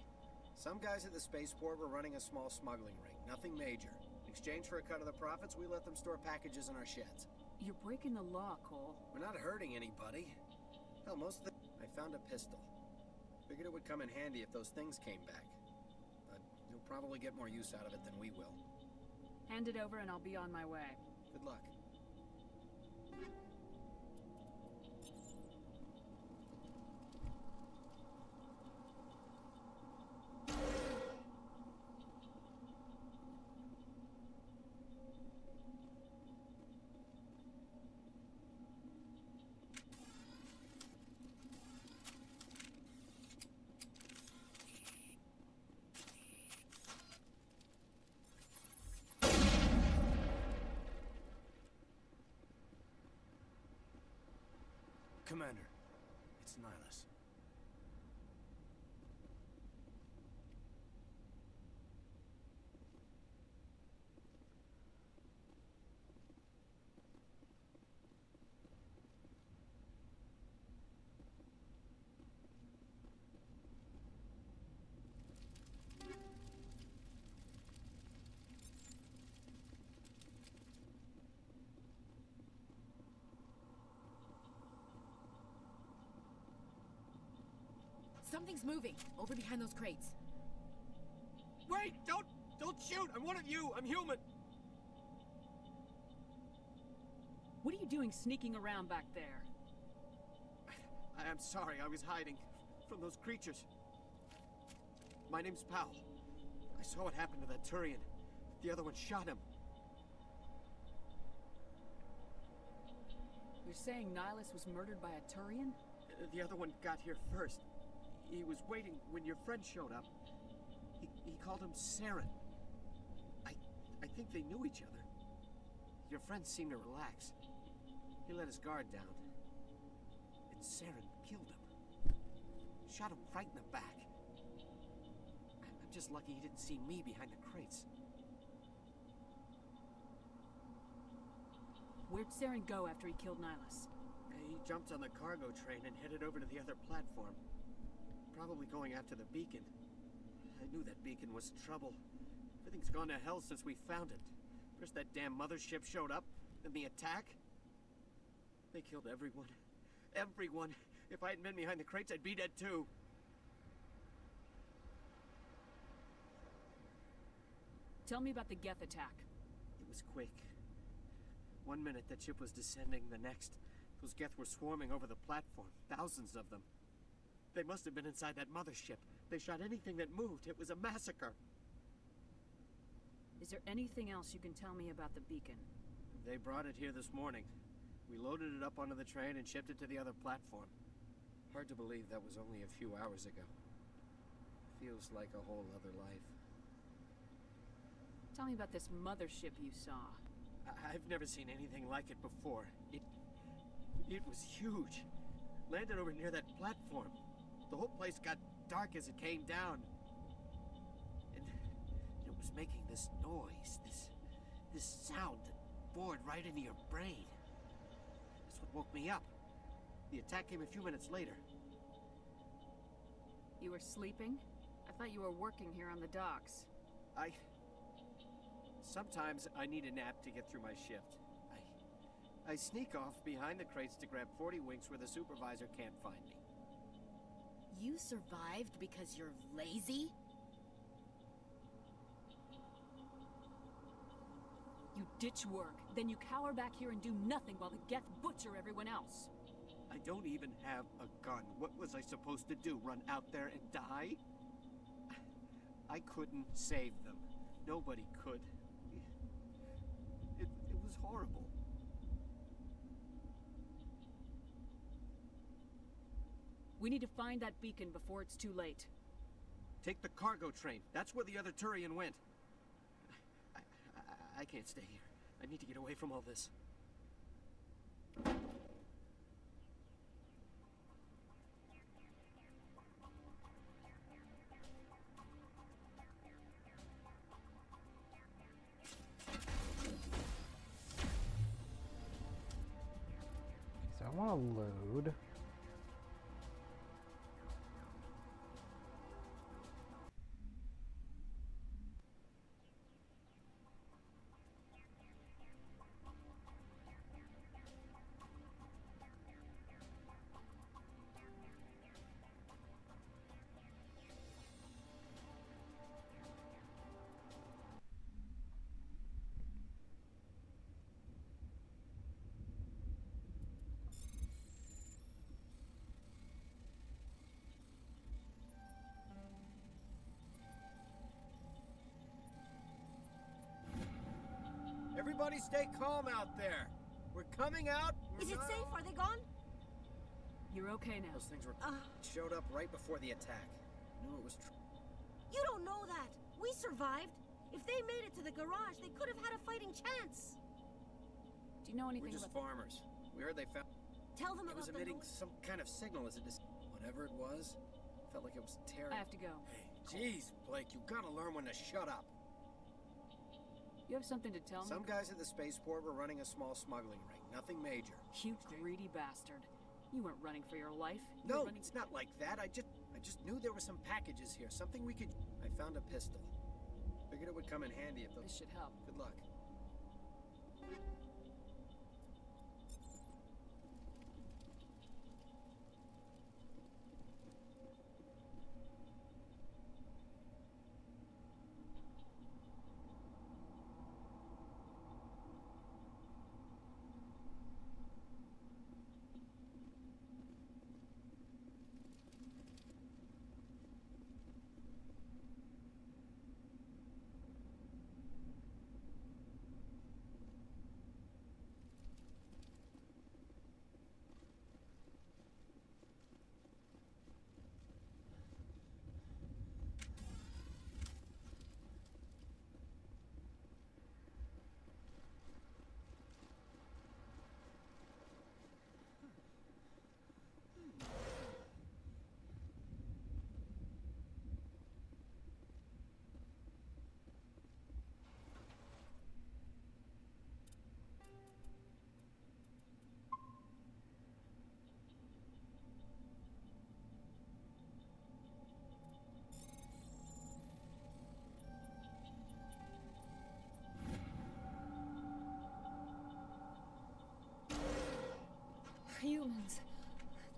Some guys at the spaceport were running a small smuggling ring. Nothing major. In exchange for a cut of the profits, we let them store packages in our sheds. You're breaking the law, Cole. We're not hurting anybody. Hell, most of the... I found a pistol. Figured it would come in handy if those things came back. But you'll probably get more use out of it than we will. Hand it over and I'll be on my way. Good luck. Commander, it's Nihilus. Something's moving, over behind those crates. Wait! Don't shoot! I'm one of you! I'm human! What are you doing sneaking around back there? I'm sorry, I was hiding from those creatures. My name's Powell. I saw what happened to that Turian. The other one shot him. You're saying Nihilus was murdered by a Turian? The other one got here first. He was waiting when your friend showed up. He called him Saren. I think they knew each other. Your friend seemed to relax. He let his guard down. And Saren killed him. Shot him right in the back. I'm just lucky he didn't see me behind the crates. Where'd Saren go after he killed Nihilus? He jumped on the cargo train and headed over to the other platform. Probably going after the beacon. I knew that beacon was trouble. Everything's gone to hell since we found it. First that damn mothership showed up, then the attack. They killed everyone. Everyone. If I hadn't been behind the crates, I'd be dead too. Tell me about the Geth attack. It was quick. 1 minute that ship was descending, the next, those Geth were swarming over the platform. Thousands of them. They must have been inside that mothership. They shot anything that moved. It was a massacre. Is there anything else you can tell me about the beacon? They brought it here this morning. We loaded it up onto the train and shipped it to the other platform. Hard to believe that was only a few hours ago. Feels like a whole other life. Tell me about this mothership you saw. I've never seen anything like it before. It was huge. Landed over near that platform. The whole place got dark as it came down. And it was making this noise, this sound that bored right into your brain. That's what woke me up. The attack came a few minutes later. You were sleeping? I thought you were working here on the docks. Sometimes I need a nap to get through my shift. I sneak off behind the crates to grab 40 winks where the supervisor can't find me. You survived because you're lazy? You ditch work, then you cower back here and do nothing while the Geth butcher everyone else. I don't even have a gun. What was I supposed to do? Run out there and die? I couldn't save them. Nobody could. It was horrible. We need to find that beacon before it's too late. Take the cargo train. That's where the other Turian went. I can't stay here. I need to get away from all this. So I want to load. Everybody stay calm out there. We're coming out. Is it safe? Are they gone? You're okay now. Those things showed up right before the attack. Knew it was true. You don't know that. We survived. If they made it to the garage, they could have had a fighting chance. Do you know anything We're just about farmers. We heard they found... Tell them it was about emitting some kind of signal as it is. Whatever it was, felt like it was tearing... I have to go. Hey, jeez, Blake, you gotta learn when to shut up. You have something to tell me? Some guys at the spaceport were running a small smuggling ring. Nothing major. You greedy bastard. You weren't running for your life. No, it's not like that. I just knew there were some packages here. Something we could... I found a pistol. Figured it would come in handy if the... This should help. Good luck.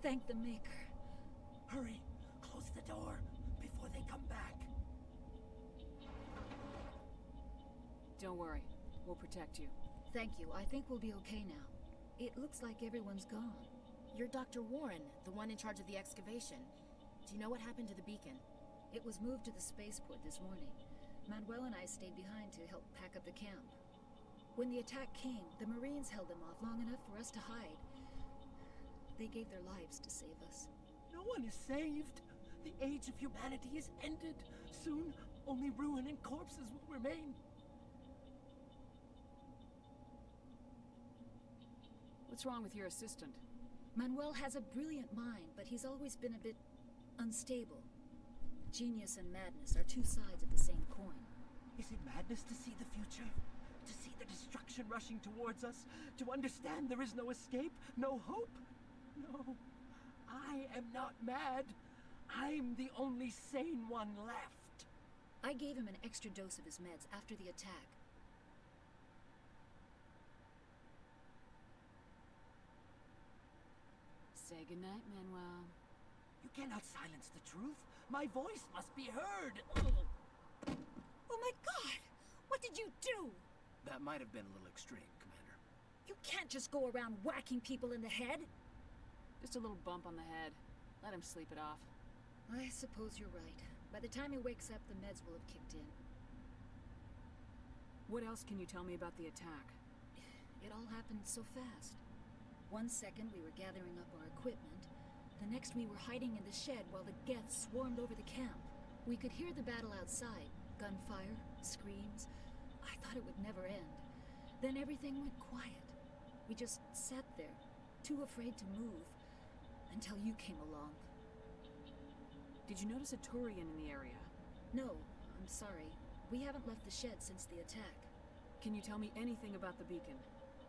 thank the Maker. Hurry! Close the door before they come back. Don't worry. We'll protect you. Thank you. I think we'll be okay now. It looks like everyone's gone. You're Dr. Warren, the one in charge of the excavation. Do you know what happened to the beacon? It was moved to the spaceport this morning. Manuel and I stayed behind to help pack up the camp. When the attack came, the Marines held them off long enough for us to hide. They gave their lives to save us. No one is saved. The age of humanity is ended. Soon, only ruin and corpses will remain. What's wrong with your assistant? Manuel has a brilliant mind, but he's always been a bit unstable. Genius and madness are two sides of the same coin. Is it madness to see the future? To see the destruction rushing towards us? To understand there is no escape? No hope? No. I am not mad. I'm the only sane one left. I gave him an extra dose of his meds after the attack. Say goodnight, Manuel. You cannot silence the truth. My voice must be heard. Ugh. Oh my God! What did you do? That might have been a little extreme, Commander. You can't just go around whacking people in the head. Just a little bump on the head. Let him sleep it off. I suppose you're right. By the time he wakes up, the meds will have kicked in. What else can you tell me about the attack? It all happened so fast. 1 second we were gathering up our equipment. The next we were hiding in the shed while the Geth swarmed over the camp. We could hear the battle outside. Gunfire, screams. I thought it would never end. Then everything went quiet. We just sat there, too afraid to move, until you came along. Did you notice a Turian in the area? No, I'm sorry. We haven't left the shed since the attack. Can you tell me anything about the beacon?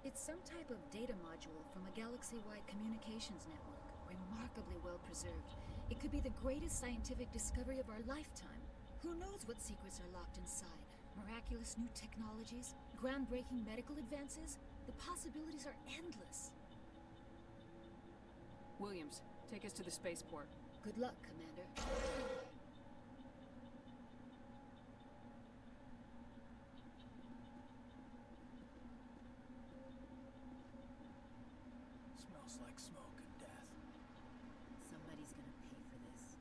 It's some type of data module from a galaxy-wide communications network, remarkably well preserved. It could be the greatest scientific discovery of our lifetime. Who knows what secrets are locked inside? Miraculous new technologies, groundbreaking medical advances? The possibilities are endless. Williams, take us to the spaceport. Good luck, Commander. Smells like smoke and death. Somebody's gonna pay for this.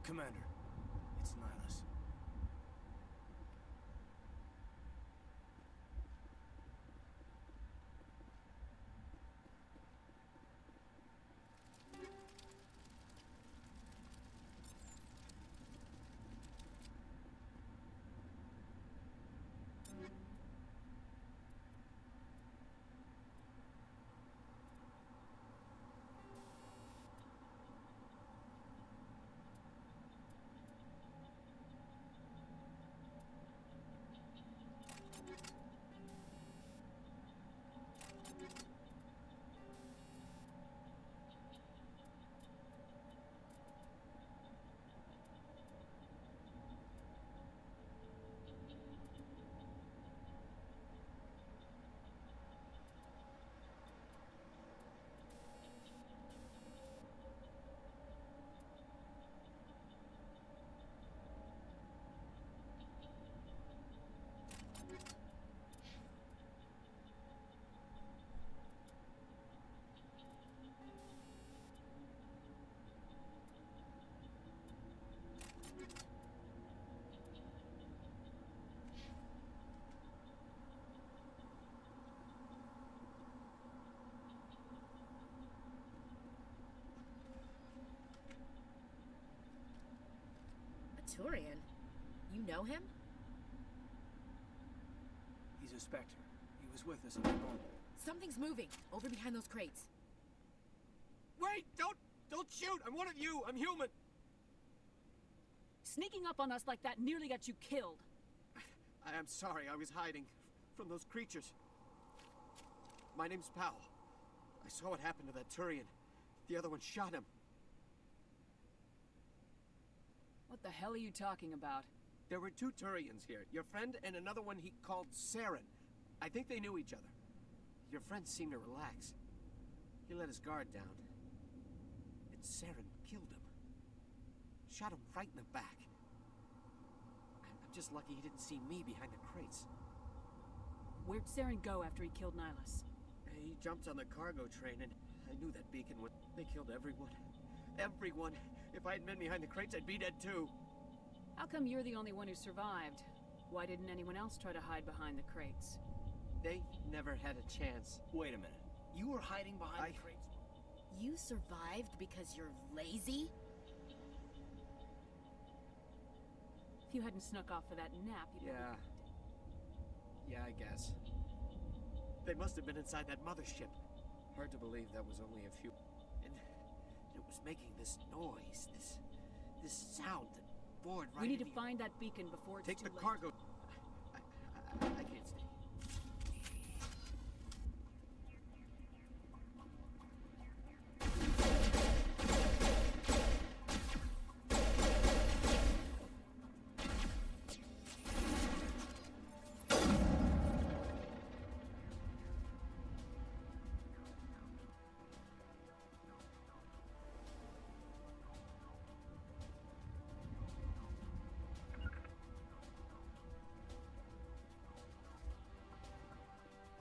Commander, it's Nihilus. Turian? You know him? He's a Spectre. He was with us at the moment. Something's moving, over behind those crates. Wait! Don't shoot! I'm one of you! I'm human! Sneaking up on us like that nearly got you killed. I'm sorry, I was hiding from those creatures. My name's Powell. I saw what happened to that Turian. The other one shot him. What the hell are you talking about? There were two Turians here. Your friend and another one he called Saren. I think they knew each other. Your friend seemed to relax. He let his guard down. And Saren killed him. Shot him right in the back. I'm just lucky he didn't see me behind the crates. Where'd Saren go after he killed Nihilus? He jumped on the cargo train and I knew that beacon would... They killed everyone. Everyone! If I hadn't been behind the crates, I'd be dead too. How come you're the only one who survived? Why didn't anyone else try to hide behind the crates? They never had a chance. Wait a minute. You were hiding behind the crates? You survived because you're lazy? If you hadn't snuck off for that nap, you Yeah, I guess. They must have been inside that mothership. Hard to believe that was only a few... And it was making this noise, this sound that bored right We need in to find that beacon before it's Take too the late. cargo... I can't stay.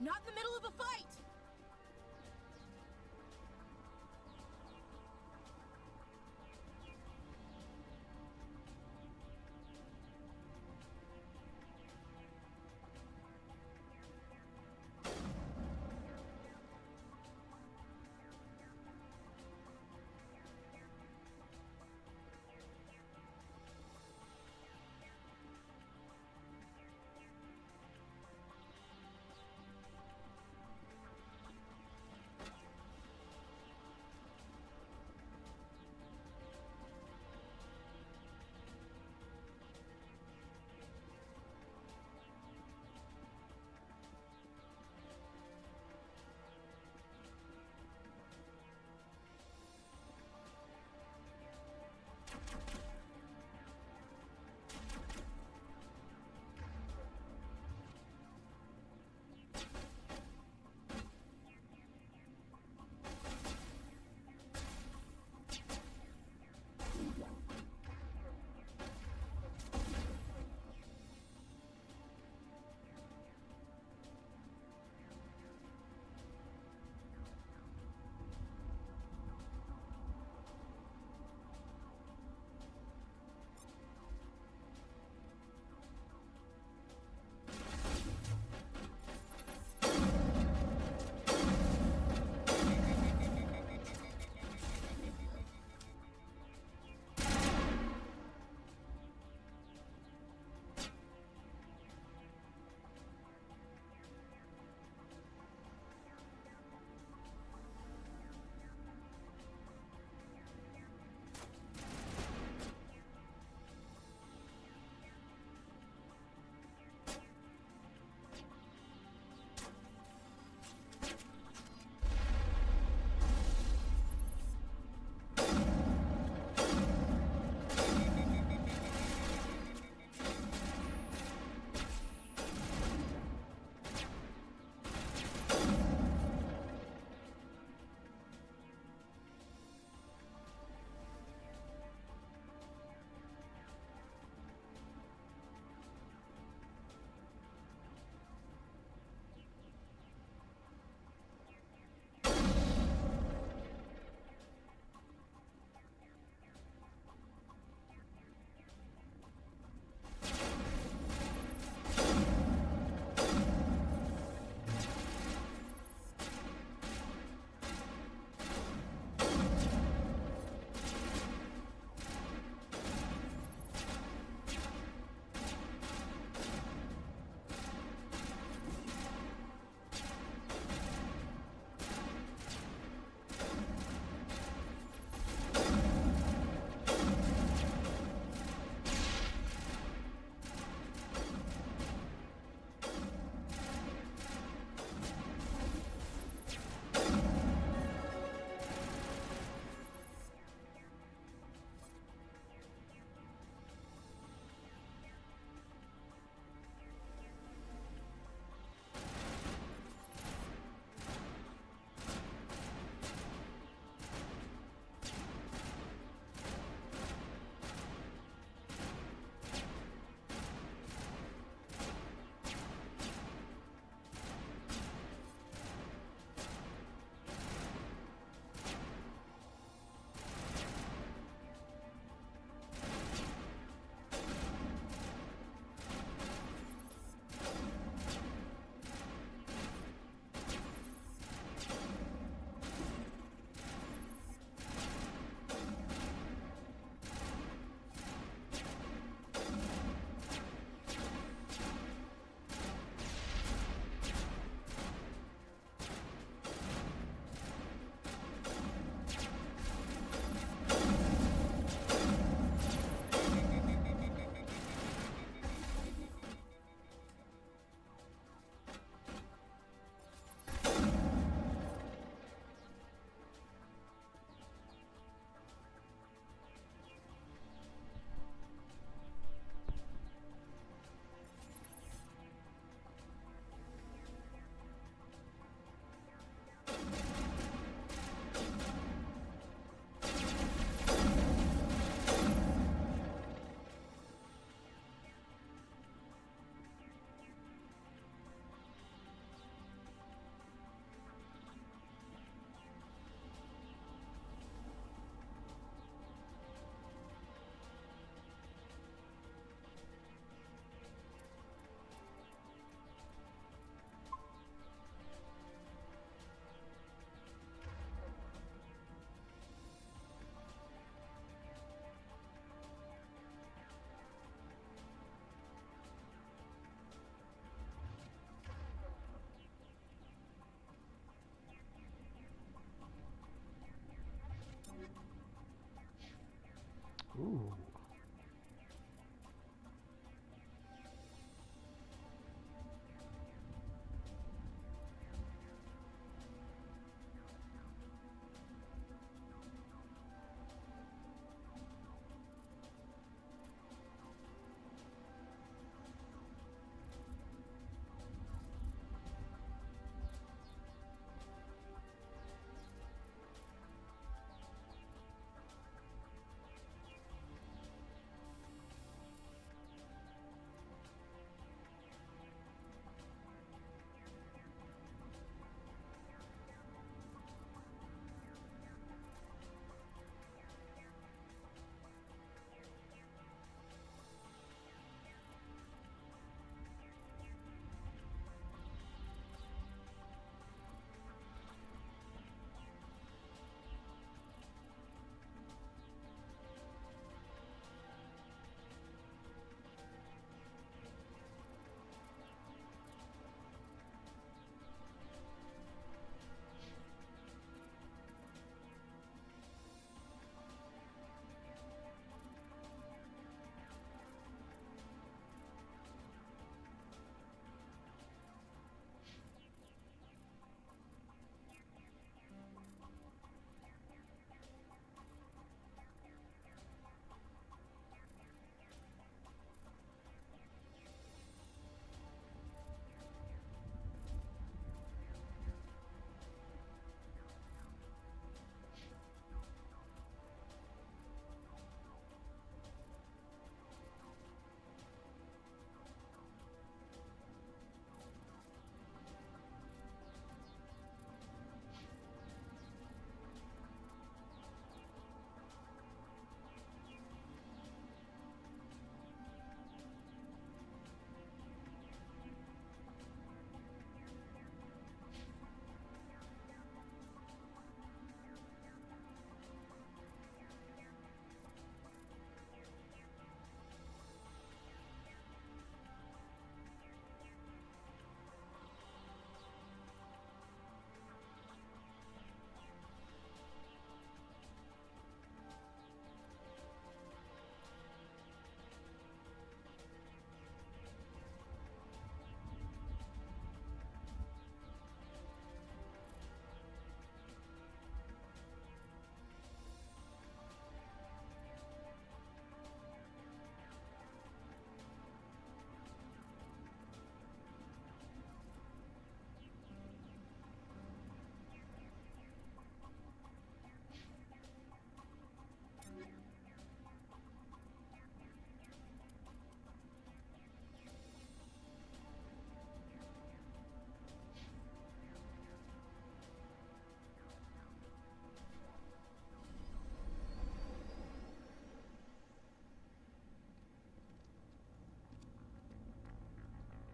Not in the middle of a fight!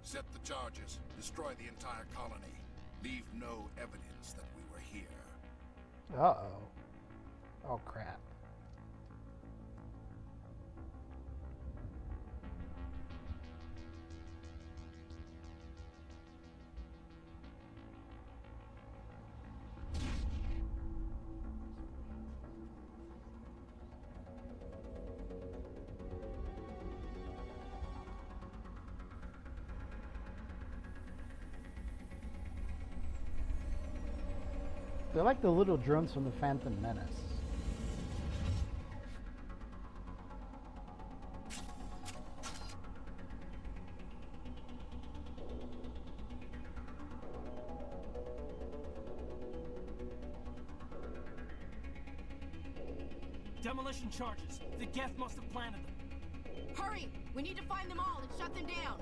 Set the charges. Destroy the entire colony. Leave no evidence that we were here. Uh-oh. Oh, crap. They're like the little drones from the Phantom Menace. Demolition charges. The Geth must have planted them. Hurry! We need to find them all and shut them down.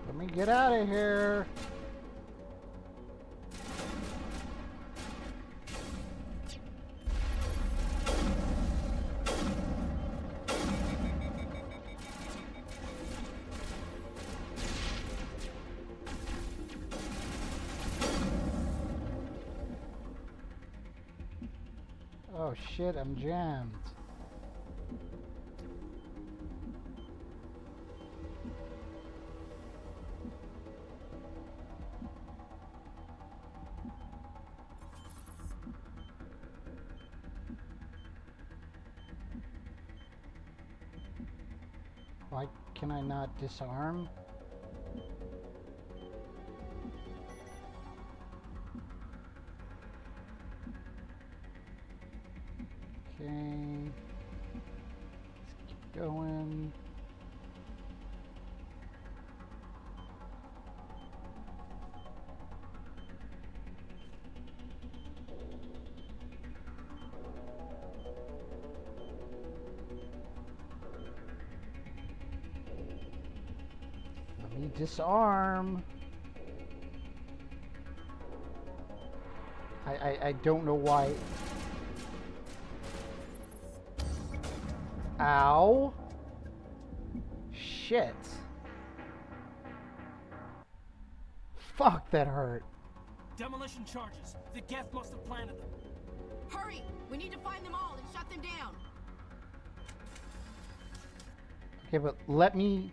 Let me get out of here. Oh shit, I'm jammed. Why can I not disarm? Okay. Let's keep going. Let me disarm. I don't know why. Ow. Shit. Fuck, that hurt. Demolition charges. The Geth must have planted them. Hurry! We need to find them all and shut them down. Okay, but let me...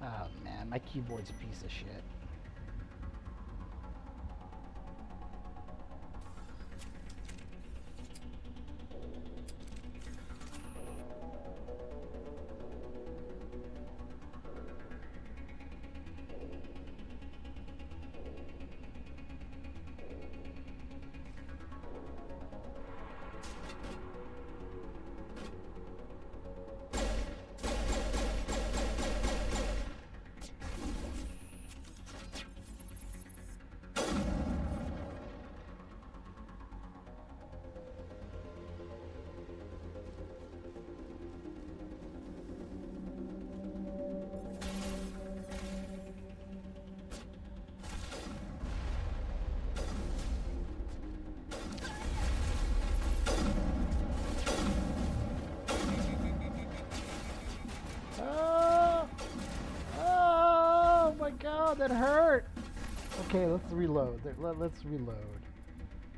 Oh man, my keyboard's a piece of shit. that hurt. Okay, let's reload. Let's reload.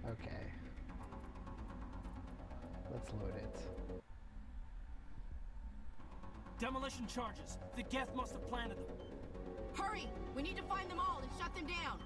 Okay. Let's load it. Demolition charges. The Geth must have planted them. Hurry! We need to find them all and shut them down.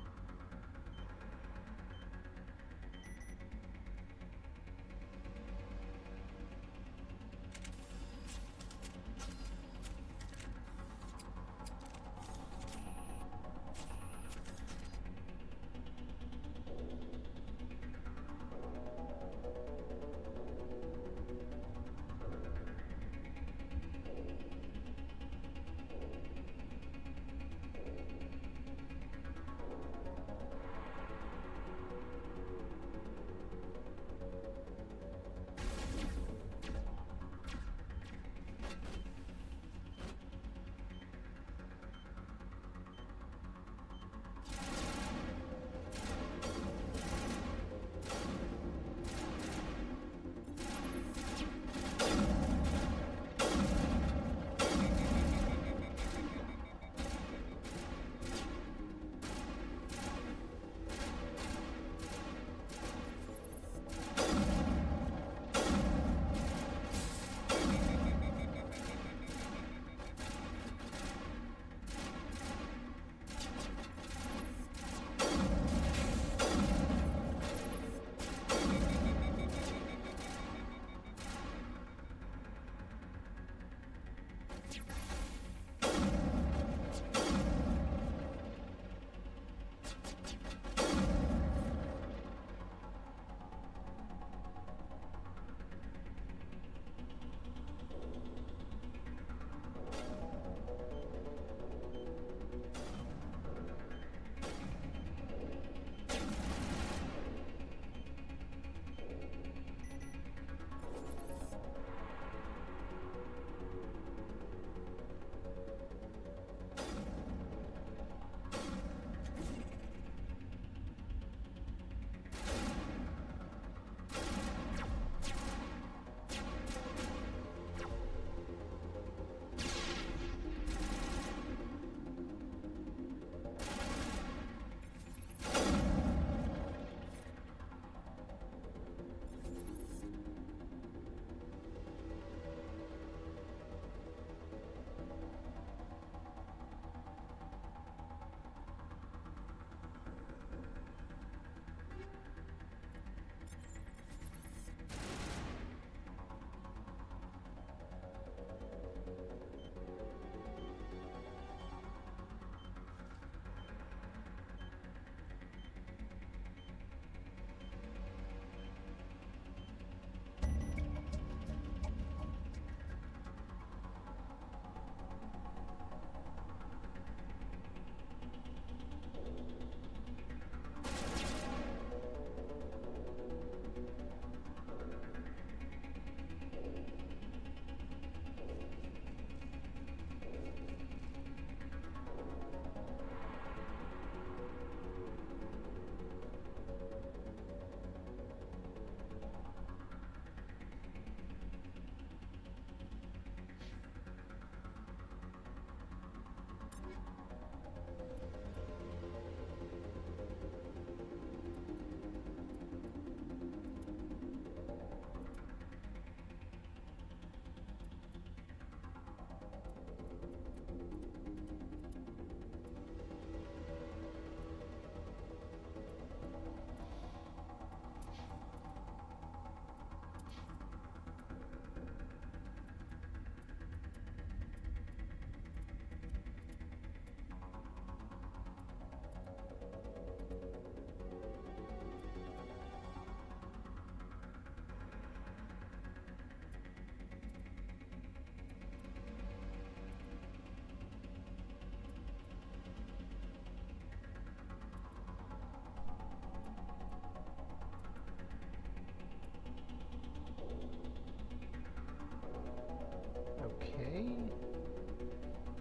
Okay.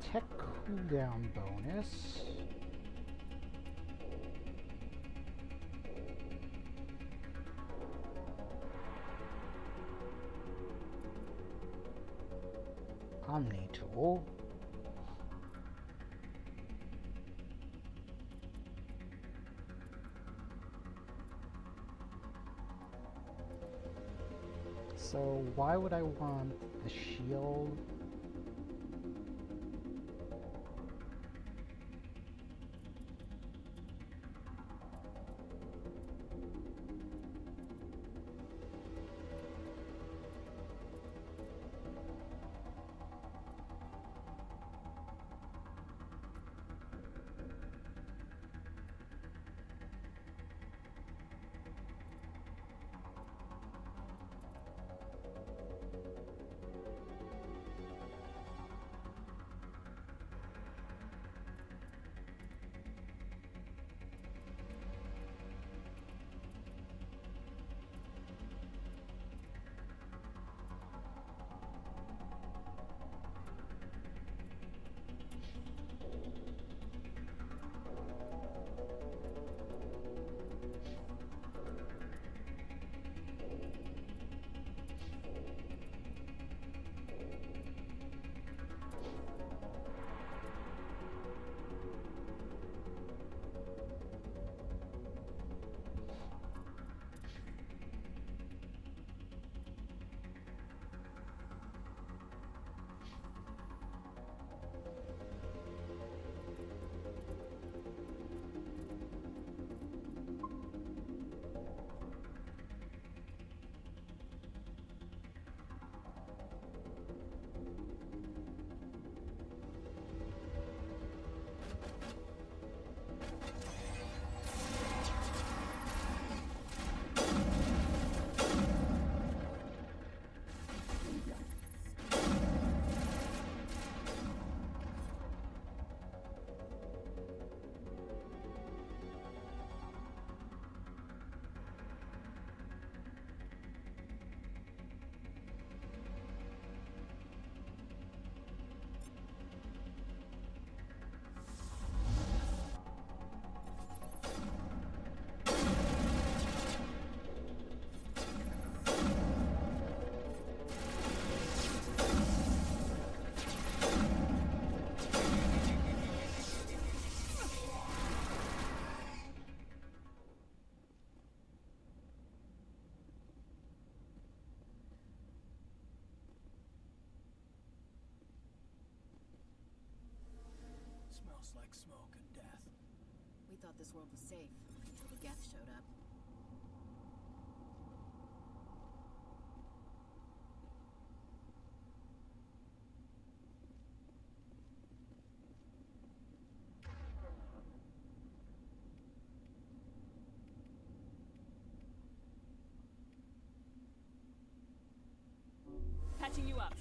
Tech cooldown bonus. Omni tool. So why would I want the shield? Smells like smoke and death. We thought this world was safe until the Geth showed up. Patching you up.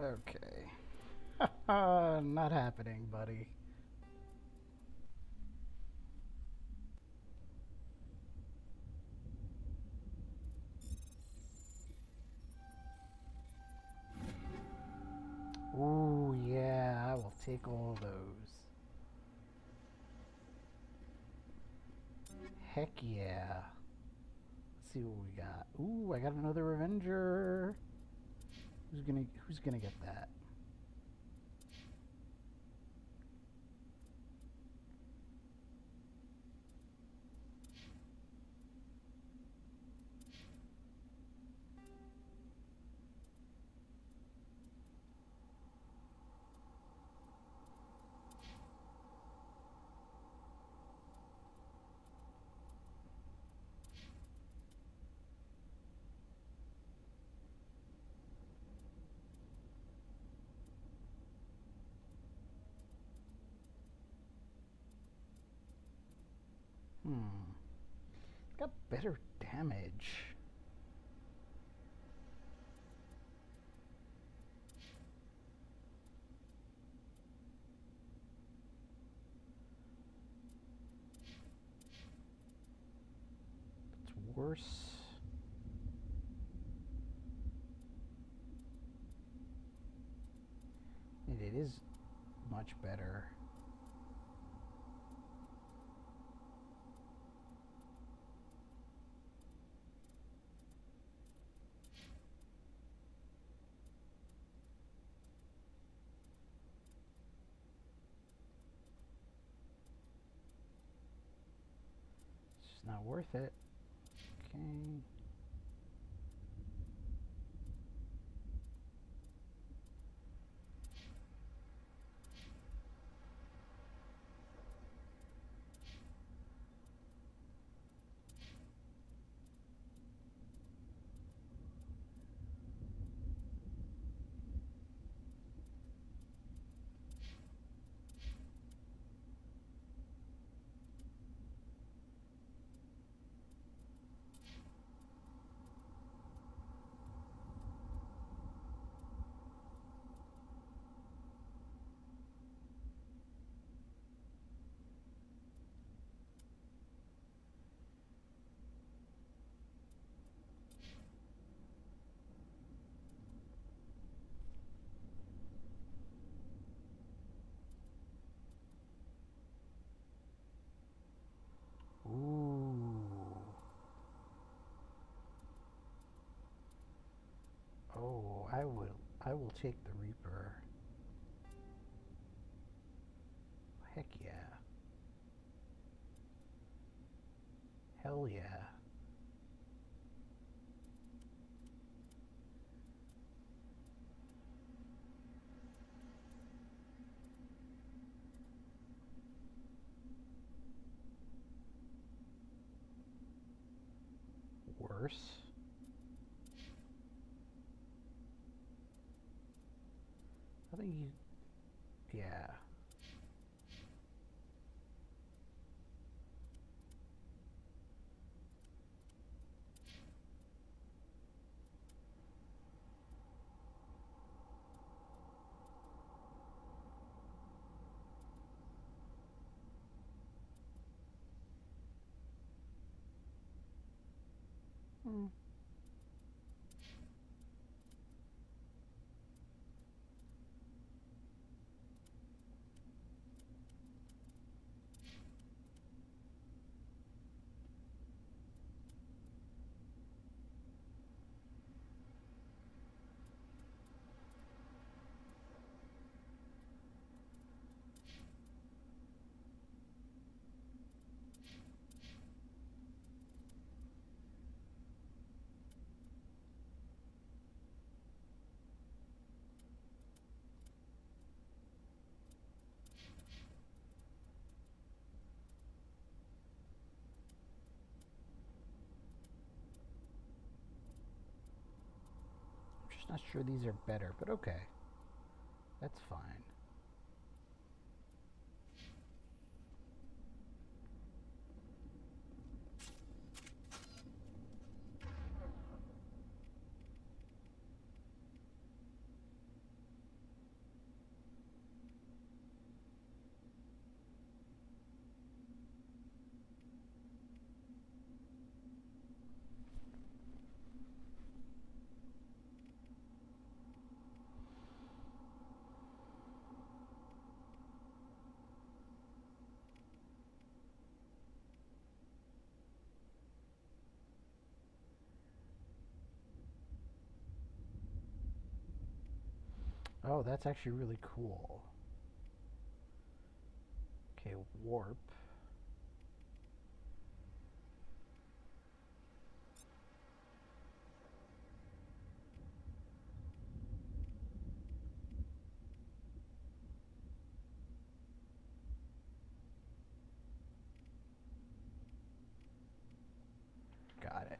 Okay. Not happening, buddy. Ooh, yeah, I will take all those. Heck yeah. Let's see what we got. Ooh, I got another Avenger. Who's gonna get that? Got better damage. It's worse. And it is much better. Not worth it. Okay. Ooh. Oh, I will take the Reaper. Heck yeah. Hell yeah. Worse. I think you, yeah. Not sure these are better, but okay. That's fine. Oh, that's actually really cool. Okay, warp. Got it.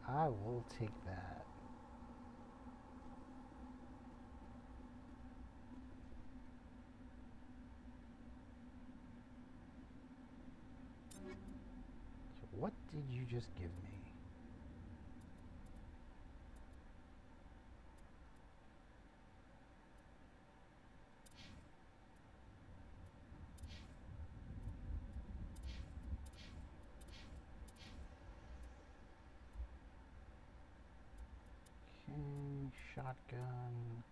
I will take that. So what did you just give me? Shotgun.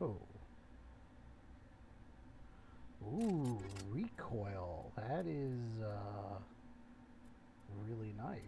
Oh. Ooh, recoil. That is really nice.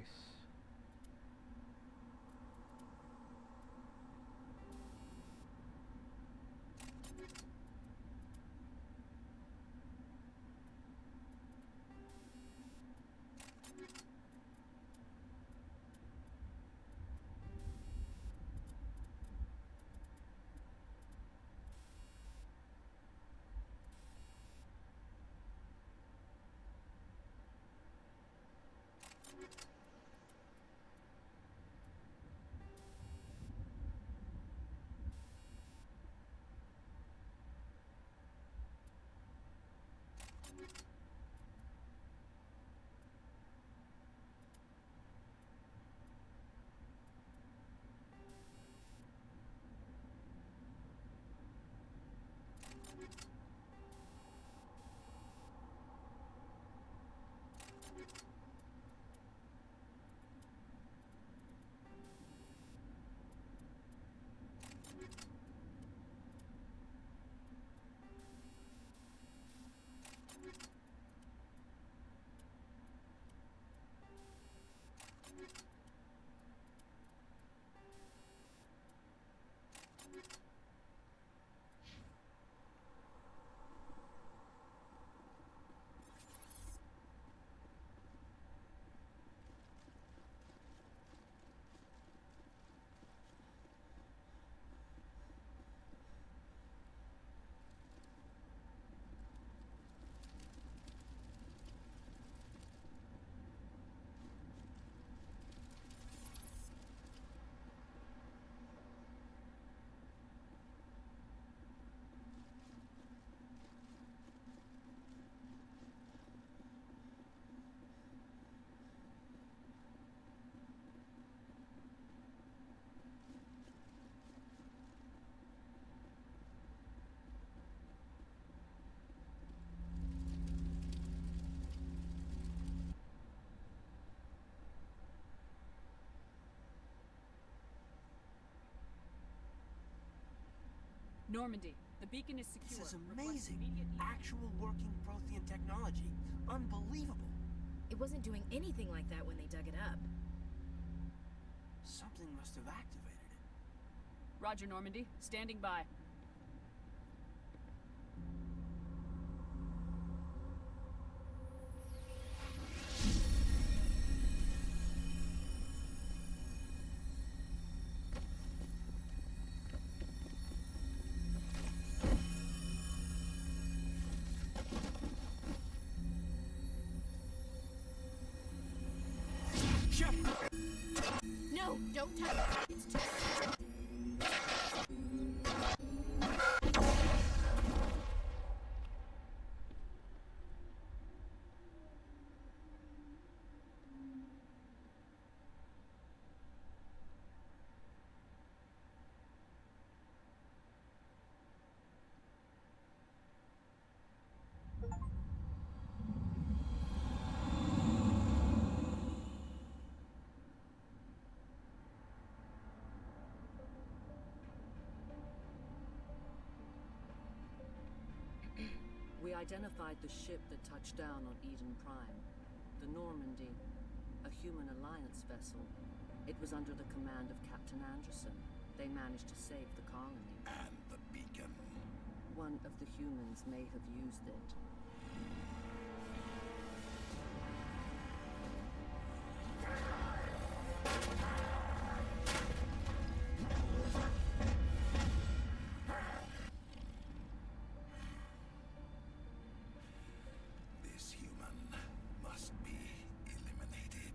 Normandy, the beacon is secure. This is Request amazing. immediate- Actual working Prothean technology. Unbelievable. It wasn't doing anything like that when they dug it up. Something must have activated it. Roger, Normandy. Standing by. No, don't touch it. It's too... We identified the ship that touched down on Eden Prime. The Normandy. A human alliance vessel. It was under the command of Captain Anderson. They managed to save the colony. And the beacon. One of the humans may have used it. This human must be eliminated.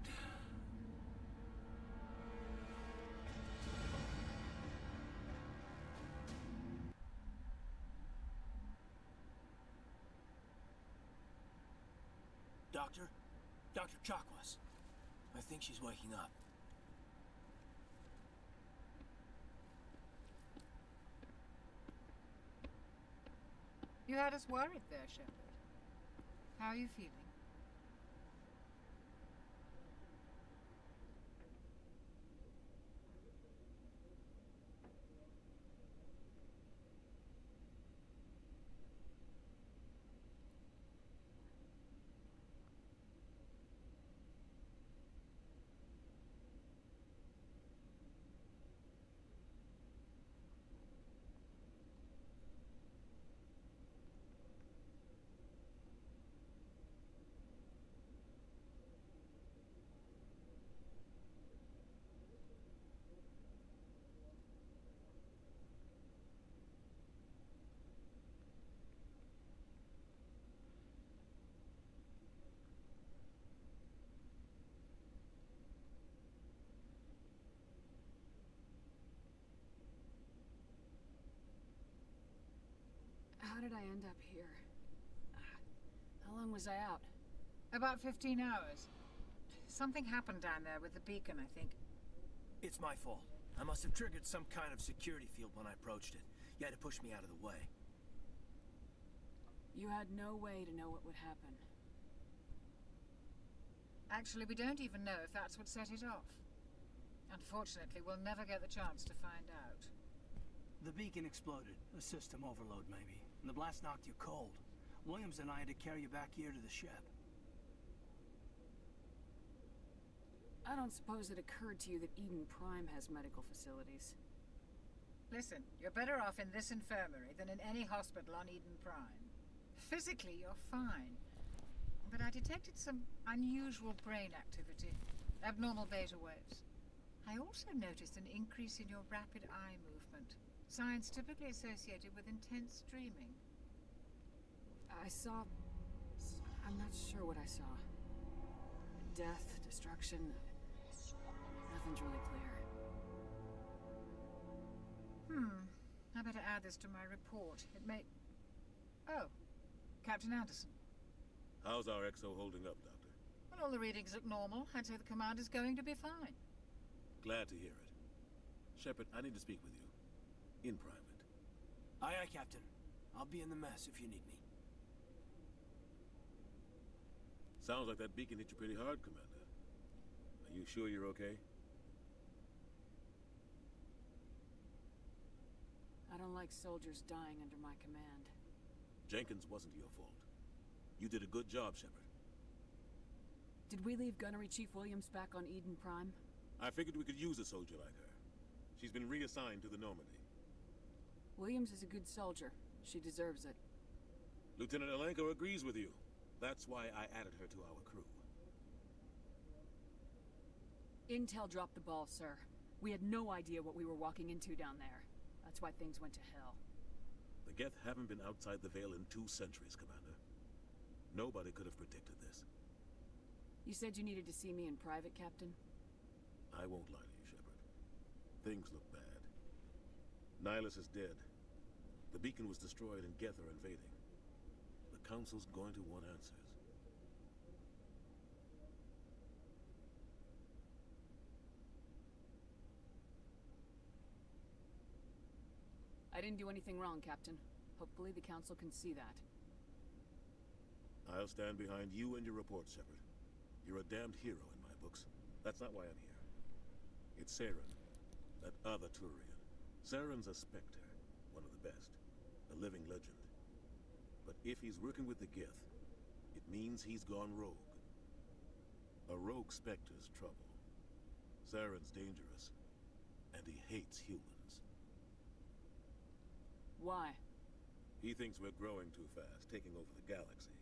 Doctor? Dr. Chakwas. I think she's waking up. You had us worried there, Shepard. How are you feeling? How did I end up here? How long was I out? About 15 hours. Something happened down there with the beacon, I think. It's my fault. I must have triggered some kind of security field when I approached it. You had to push me out of the way. You had no way to know what would happen. Actually, we don't even know if that's what set it off. Unfortunately, we'll never get the chance to find out. The beacon exploded. A system overload, maybe. And the blast knocked you cold. Williams and I had to carry you back here to the ship. I don't suppose it occurred to you that Eden Prime has medical facilities. Listen, you're better off in this infirmary than in any hospital on Eden Prime. Physically, you're fine. But I detected some unusual brain activity. Abnormal beta waves. I also noticed an increase in your rapid eye movement. Signs typically associated with intense dreaming. I saw... I'm not sure what I saw. Death, destruction... Nothing's really clear. I better add this to my report. It may... Oh, Captain Anderson. How's our XO holding up, Doctor? Well, all the readings look normal. I'd say the commander's going to be fine. Glad to hear it. Shepard, I need to speak with you. In private. Aye, aye, Captain. I'll be in the mess if you need me. Sounds like that beacon hit you pretty hard, Commander. Are you sure you're okay? I don't don't like soldiers dying under my command. Jenkins wasn't your fault. You did a good job, Shepard. Did we leave Gunnery Chief Williams back on Eden Prime? I figured we could use a soldier like her. She's been reassigned to the Normandy. Williams is a good soldier. She deserves it. Lieutenant Alenko agrees with you. That's why I added her to our crew. Intel dropped the ball, sir. We had no idea what we were walking into down there. That's why things went to hell. The Geth haven't been outside the Veil in 2 centuries, Commander. Nobody could have predicted this. You said you needed to see me in private, Captain? I won't lie to you, Shepard. Things look bad. Nihilus is dead. The beacon was destroyed and Geth are invading. The Council's going to want answers. I didn't do anything wrong, Captain. Hopefully the Council can see that. I'll stand behind you and your report, Shepard. You're a damned hero in my books. That's not why I'm here. It's Saren, that other Turian. Saren's a Spectre, one of the best. A living legend. But if he's working with the Geth, it means he's gone rogue. A rogue Spectre's trouble. Saren's dangerous, and he hates humans. Why? He thinks we're growing too fast, taking over the galaxy.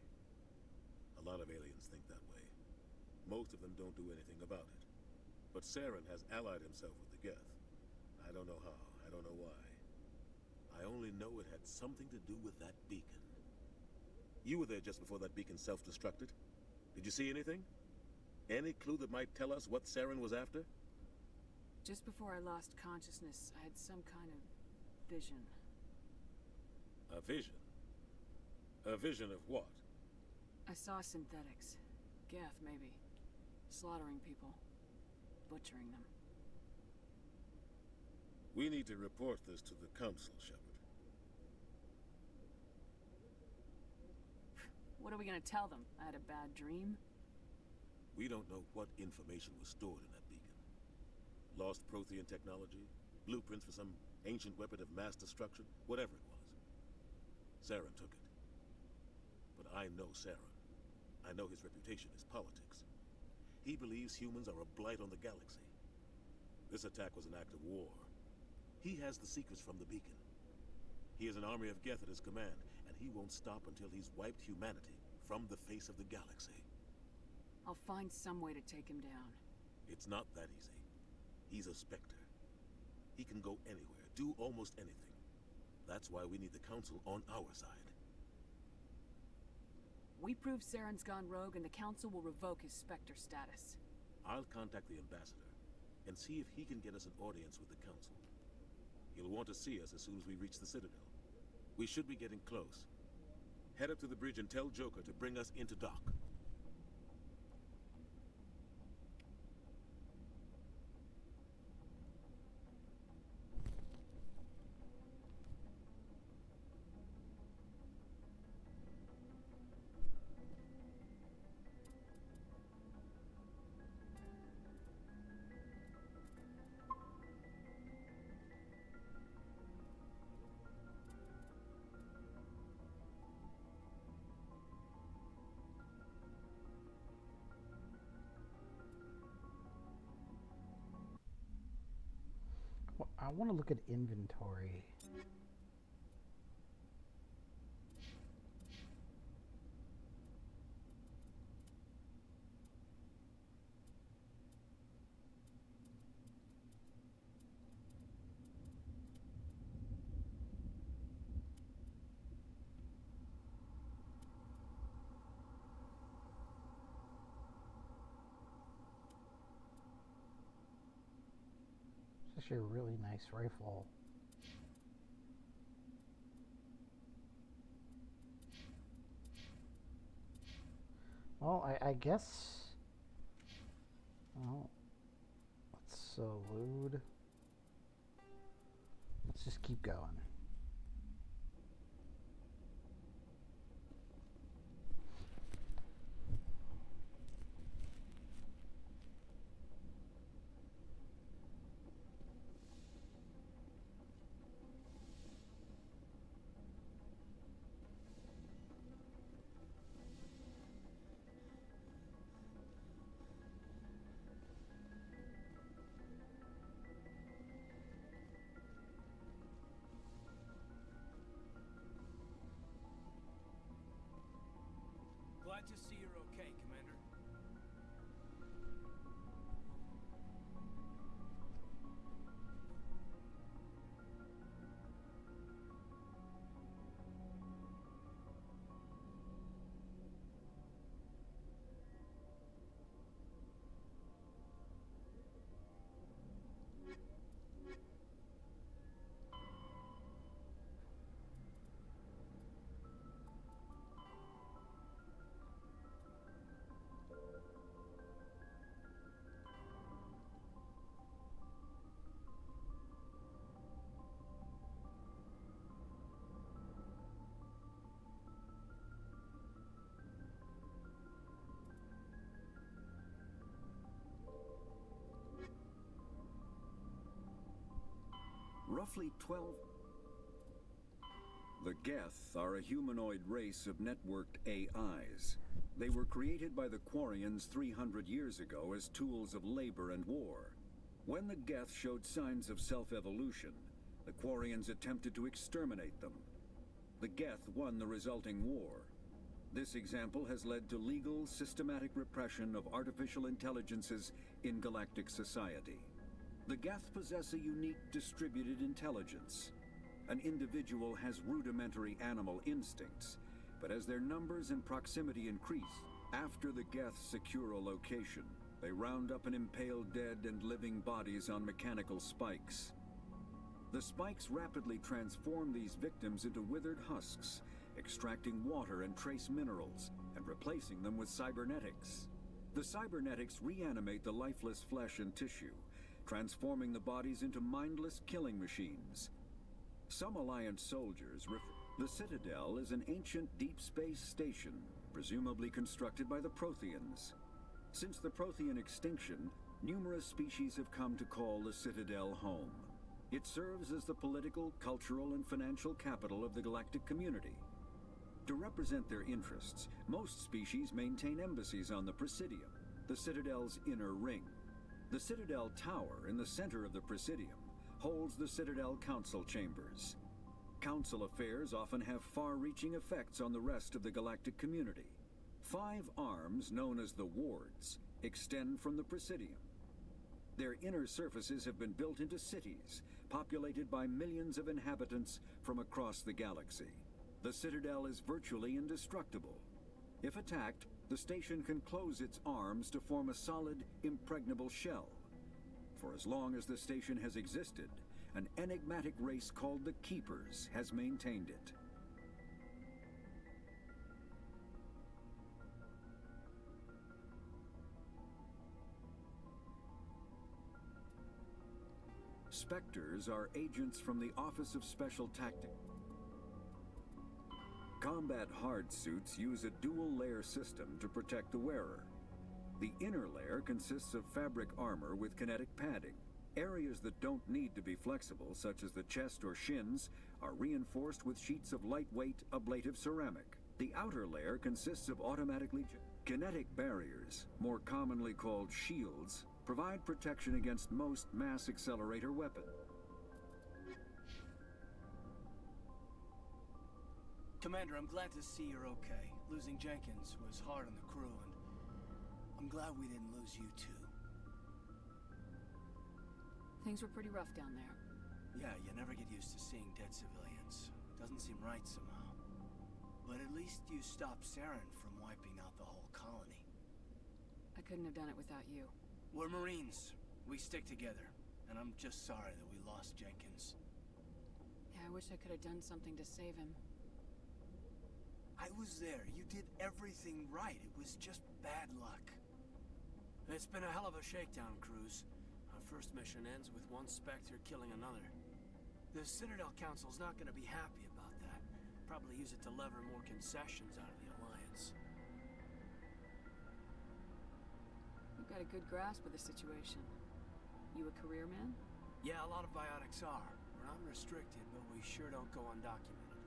A lot of aliens think that way. Most of them don't do anything about it. But Saren has allied himself with the Geth. I don't know how, I don't know why. I only know it had something to do with that beacon. You were there just before that beacon self-destructed. Did you see anything? Any clue that might tell us what Saren was after? Just before I lost consciousness, I had some kind of vision. A vision? A vision of what? I saw synthetics. Geth, maybe. Slaughtering people. Butchering them. We need to report this to the Council, Shepard. What are we gonna tell them? I had a bad dream? We don't know what information was stored in that beacon. Lost Prothean technology? Blueprints for some ancient weapon of mass destruction? Whatever it was. Saren took it. But I know Saren. I know his reputation is politics. He believes humans are a blight on the galaxy. This attack was an act of war. He has the secrets from the beacon. He has an army of Geth at his command, and he won't stop until he's wiped humanity from the face of the galaxy. I'll find some way to take him down. It's not that easy. He's a Spectre. He can go anywhere, do almost anything. That's why we need the Council on our side. We prove Saren's gone rogue and the Council will revoke his Spectre status. I'll contact the Ambassador and see if he can get us an audience with the Council. He'll want to see us as soon as we reach the Citadel. We should be getting close. Head up to the bridge and tell Joker to bring us into dock. Well, I want to look at inventory. It's actually a really nice rifle. Well, I guess. Well, let's load. Let's just keep going. Roughly 12... The Geth are a humanoid race of networked AIs. They were created by the Quarians 300 years ago as tools of labor and war. When the Geth showed signs of self-evolution, the Quarians attempted to exterminate them. The Geth won the resulting war. This example has led to legal, systematic repression of artificial intelligences in galactic society. The Geth possess a unique distributed intelligence. An individual has rudimentary animal instincts, but as their numbers and proximity increase, after the Geth secure a location, they round up and impale dead and living bodies on mechanical spikes. The spikes rapidly transform these victims into withered husks, extracting water and trace minerals, and replacing them with cybernetics. The cybernetics reanimate the lifeless flesh and tissue, transforming the bodies into mindless killing machines. Some Alliance soldiers the Citadel is an ancient deep space station, presumably constructed by the Protheans. Since the Prothean extinction, numerous species have come to call the Citadel home. It serves as the political, cultural, and financial capital of the galactic community. To represent their interests, most species maintain embassies on the Presidium, the Citadel's inner ring. The Citadel Tower in the center of the Presidium holds the Citadel Council chambers. Council affairs often have far-reaching effects on the rest of the galactic community. 5 arms, known as the Wards, extend from the Presidium. Their inner surfaces have been built into cities, populated by millions of inhabitants from across the galaxy. The Citadel is virtually indestructible. If attacked, the station can close its arms to form a solid, impregnable shell. For as long as the station has existed, an enigmatic race called the Keepers has maintained it. Spectres are agents from the Office of Special Tactics. Combat hard suits use a dual-layer system to protect the wearer. The inner layer consists of fabric armor with kinetic padding. Areas that don't need to be flexible, such as the chest or shins, are reinforced with sheets of lightweight, ablative ceramic. The outer layer consists of automatically kinetic barriers, more commonly called shields, provide protection against most mass accelerator weapons. Commander, I'm glad to see you're okay. Losing Jenkins was hard on the crew, and I'm glad we didn't lose you too. Things were pretty rough down there. Yeah, you never get used to seeing dead civilians. Doesn't seem right somehow. But at least you stopped Saren from wiping out the whole colony. I couldn't have done it without you. We're Marines. We stick together. And I'm just sorry that we lost Jenkins. Yeah, I wish I could have done something to save him. I was there. You did everything right. It was just bad luck. It's been a hell of a shakedown, Cruz. Our first mission ends with one Spectre killing another. The Citadel Council's not gonna be happy about that. Probably use it to lever more concessions out of the Alliance. You've got a good grasp of the situation. You a career man? Yeah, a lot of biotics are. We're not restricted, but we sure don't go undocumented.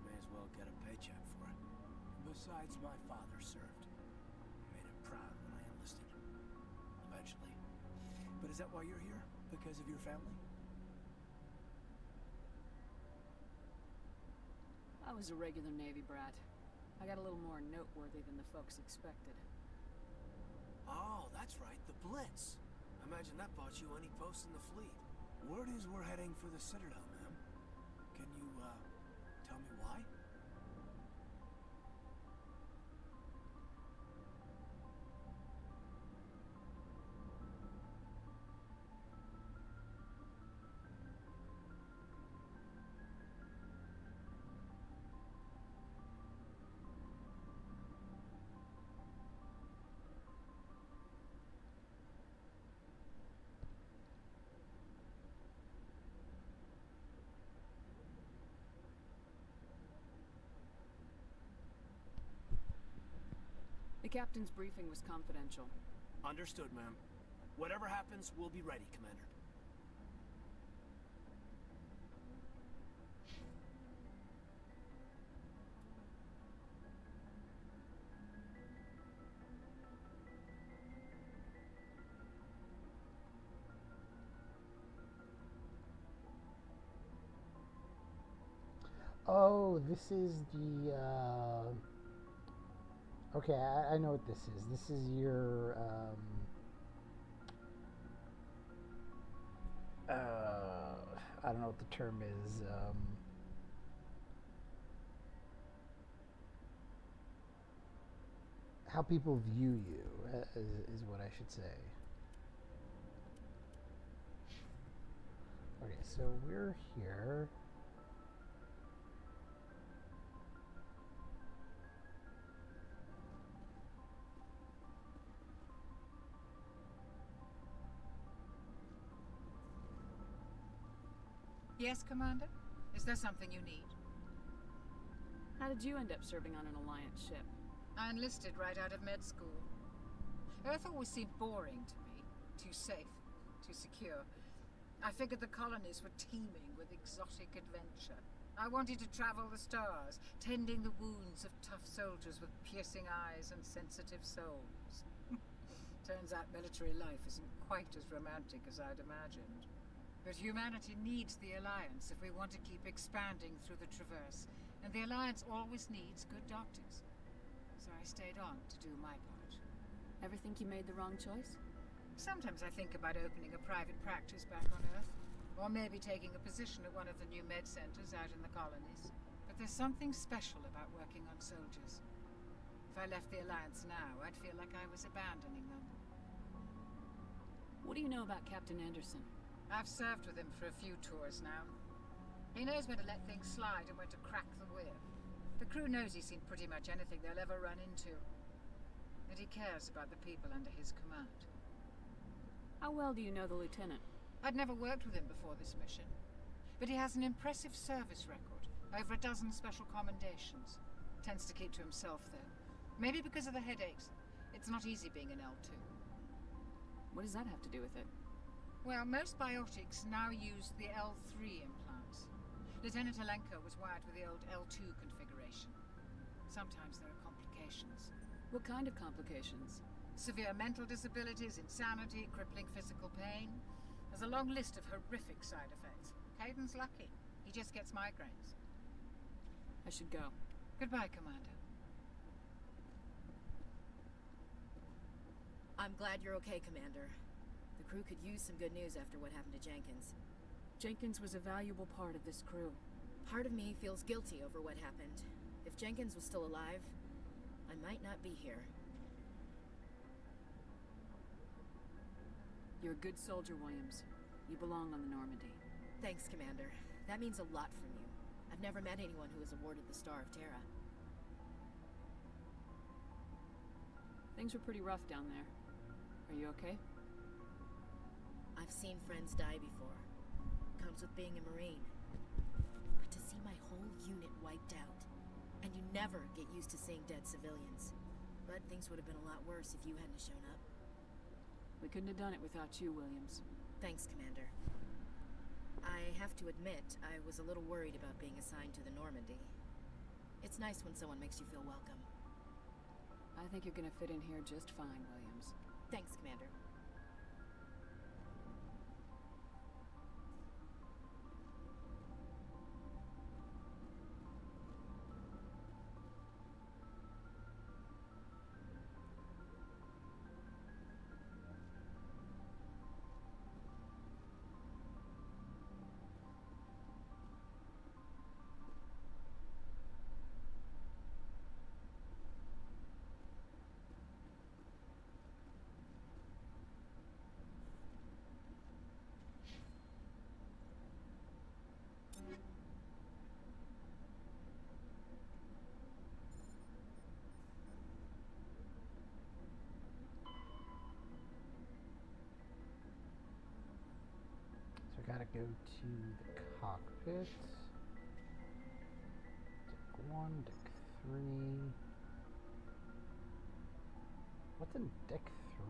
May as well get a paycheck for it. Besides, my father served. Made him proud when I enlisted. Eventually. But is that why you're here? Because of your family? I was a regular Navy brat. I got a little more noteworthy than the folks expected. Oh, that's right, the Blitz. Imagine that bought you any post in the fleet. Word is we're heading for the Citadel, ma'am. Can you, tell me why? The captain's briefing was confidential. Understood, ma'am. Whatever happens, we'll be ready, Commander. Oh, this is the, okay, I know what this is. This is your, I don't know what the term is, how people view you, is what I should say. Okay, so we're here. Yes, Commander? Is there something you need? How did you end up serving on an Alliance ship? I enlisted right out of med school. Earth always seemed boring to me. Too safe, too secure. I figured the colonies were teeming with exotic adventure. I wanted to travel the stars, tending the wounds of tough soldiers with piercing eyes and sensitive souls. Turns out military life isn't quite as romantic as I'd imagined. But humanity needs the Alliance if we want to keep expanding through the Traverse, and the Alliance always needs good doctors. So I stayed on to do my part. Ever think you made the wrong choice? Sometimes I think about opening a private practice back on Earth, or maybe taking a position at one of the new med centers out in the colonies. But there's something special about working on soldiers. If I left the Alliance now, I'd feel like I was abandoning them. What do you know about Captain Anderson? I've served with him for a few tours now. He knows when to let things slide and when to crack the whip. The crew knows he's seen pretty much anything they'll ever run into. And he cares about the people under his command. How well do you know the Lieutenant? I'd never worked with him before this mission. But he has an impressive service record. Over a dozen special commendations. Tends to keep to himself, though. Maybe because of the headaches. It's not easy being an L2. What does that have to do with it? Well, most biotics now use the L3 implants. Lieutenant Alenko was wired with the old L2 configuration. Sometimes there are complications. What kind of complications? Severe mental disabilities, insanity, crippling physical pain. There's a long list of horrific side effects. Hayden's lucky. He just gets migraines. I should go. Goodbye, Commander. I'm glad you're okay, Commander. The crew could use some good news after what happened to Jenkins. Jenkins was a valuable part of this crew. Part of me feels guilty over what happened. If Jenkins was still alive, I might not be here. You're a good soldier, Williams. You belong on the Normandy. Thanks, Commander. That means a lot from you. I've never met anyone who was awarded the Star of Terra. Things were pretty rough down there. Are you okay? I've seen friends die before. Comes with being a Marine. But to see my whole unit wiped out, and you never get used to seeing dead civilians. But things would have been a lot worse if you hadn't shown up. We couldn't have done it without you, Williams. Thanks, Commander. I have to admit, I was a little worried about being assigned to the Normandy. It's nice when someone makes you feel welcome. I think you're gonna fit in here just fine, Williams. Thanks, Commander. So I gotta go to the cockpit. Deck 1, Deck 3. What's in Deck 3?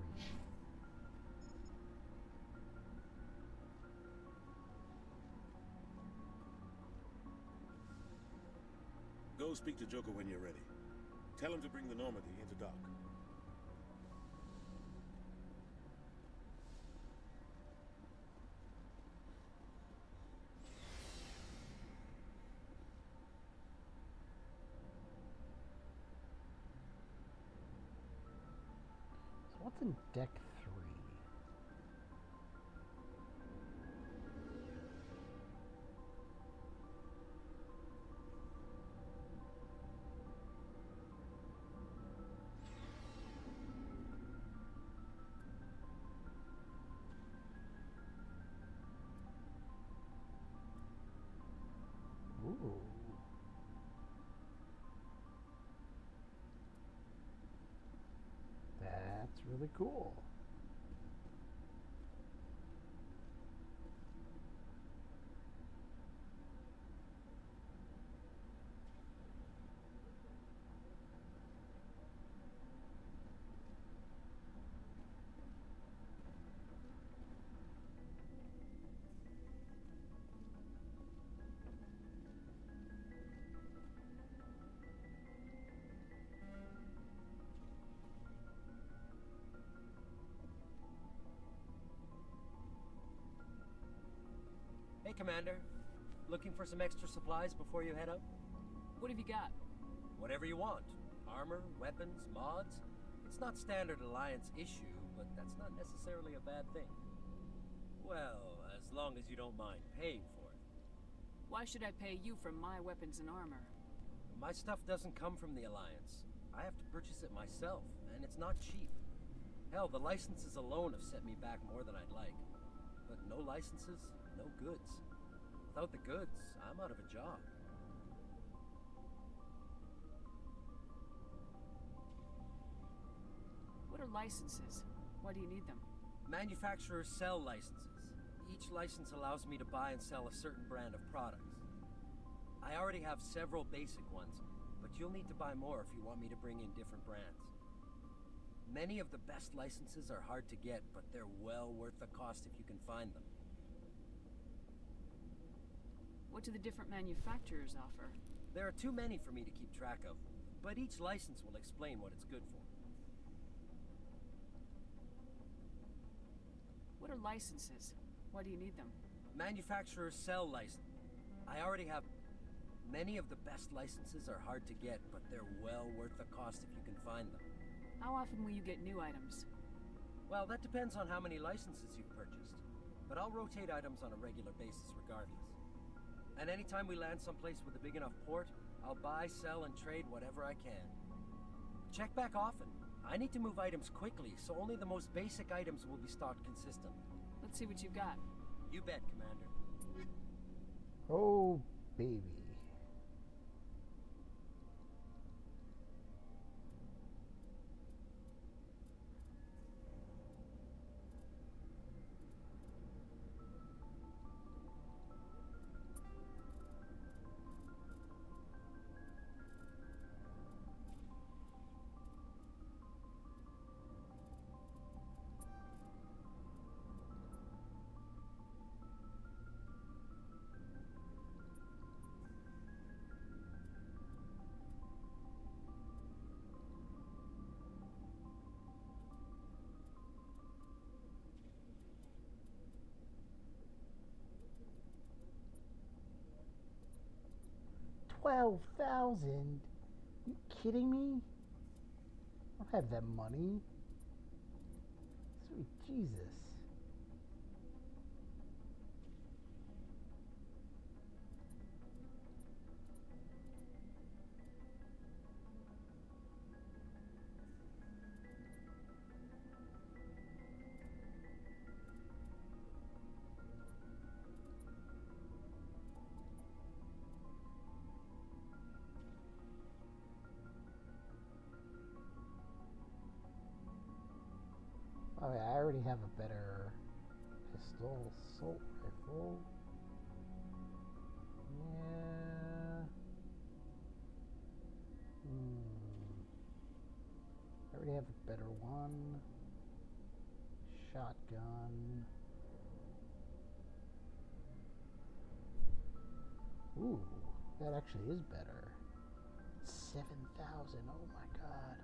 Go speak to Joker when you're ready. Tell him to bring the Normandy into dock. in deck 3? Ooh. That's really cool. Hey, Commander. Looking for some extra supplies before you head out? What have you got? Whatever you want. Armor, weapons, mods. It's not standard Alliance issue, but that's not necessarily a bad thing. Well, as long as you don't mind paying for it. Why should I pay you for my weapons and armor? My stuff doesn't come from the Alliance. I have to purchase it myself, and it's not cheap. Hell, the licenses alone have set me back more than I'd like. But no licenses, no goods. Without the goods, I'm out of a job. What are licenses? Why do you need them? Manufacturers sell licenses. Each license allows me to buy and sell a certain brand of products. I already have several basic ones, but you'll need to buy more if you want me to bring in different brands. Many of the best licenses are hard to get, but they're well worth the cost if you can find them. What do the different manufacturers offer? There are too many for me to keep track of, but each license will explain what it's good for. What are licenses? Why do you need them? Manufacturers sell licenses. I already have... Many of the best licenses are hard to get, but they're well worth the cost if you can find them. How often will you get new items? Well, that depends on how many licenses you've purchased. But I'll rotate items on a regular basis regardless. And anytime we land someplace with a big enough port, I'll buy, sell, and trade whatever I can. Check back often. I need to move items quickly, so only the most basic items will be stocked consistently. Let's see what you've got. You bet, Commander. Oh, baby. $12,000? You kidding me? I don't have that money. Sweet Jesus. Oh yeah, I already have a better pistol, assault rifle. Yeah. I already have a better one. Shotgun. Ooh, that actually is better. 7,000, oh my god.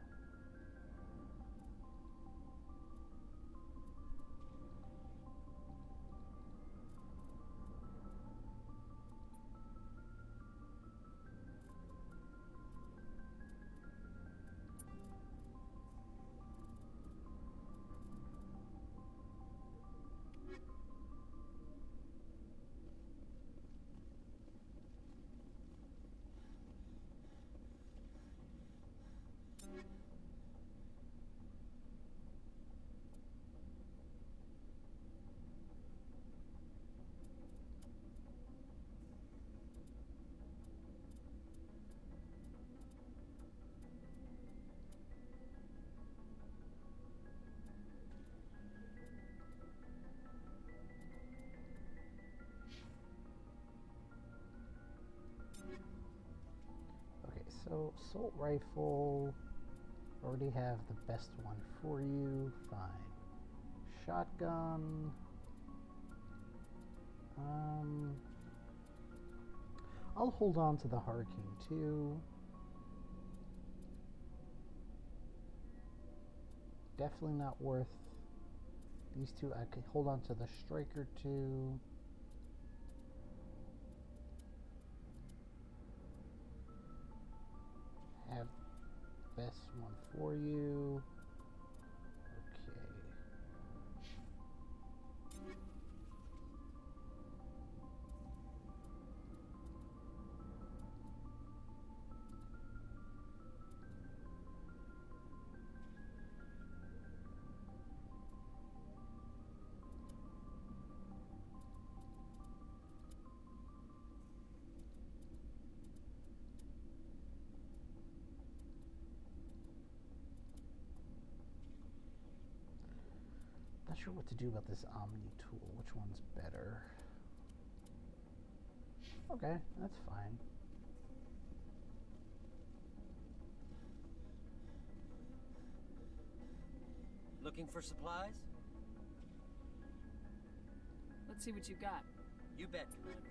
So, assault rifle, already have the best one for you, fine. Shotgun, I'll hold on to the Hurricane too. Definitely not worth these two. I could hold on to the Striker too. Have best one for you. Okay. Not sure what to do about this Omni tool. Which one's better? Okay, that's fine. Looking for supplies? Let's see what you got. You bet, Commander.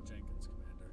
Jenkins, Commander.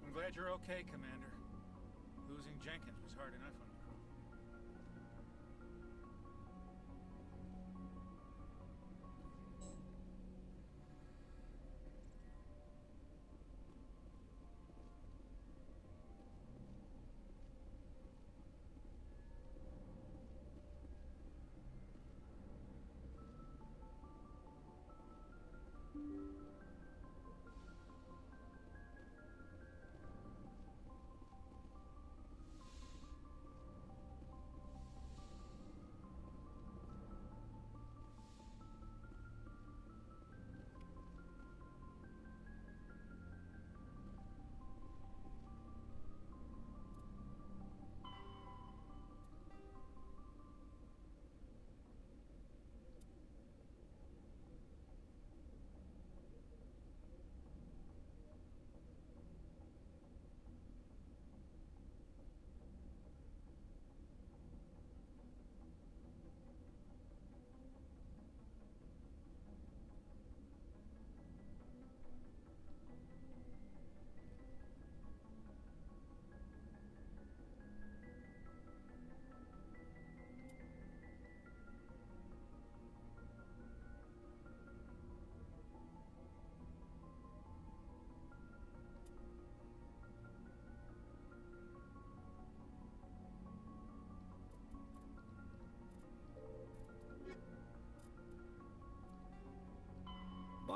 I'm glad you're okay, Commander. Losing Jenkins was hard enough on the crew.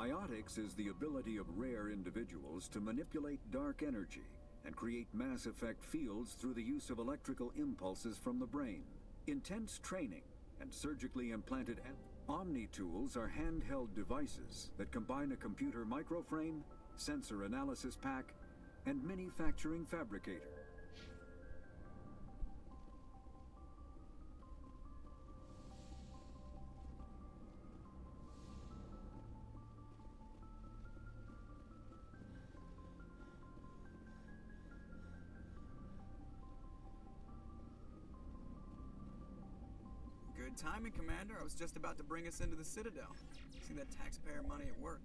Biotics is the ability of rare individuals to manipulate dark energy and create mass effect fields through the use of electrical impulses from the brain. Intense training and surgically implanted Omni tools are handheld devices that combine a computer microframe, sensor analysis pack, and manufacturing fabricator. Good timing, Commander. I was just about to bring us into the Citadel. See that taxpayer money at work.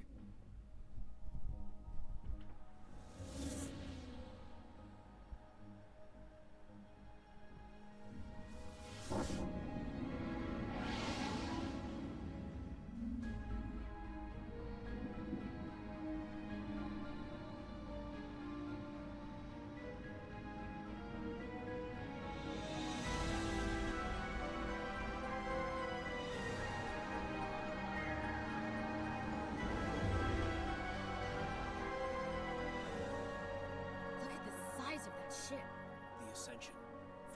Ship. The Ascension,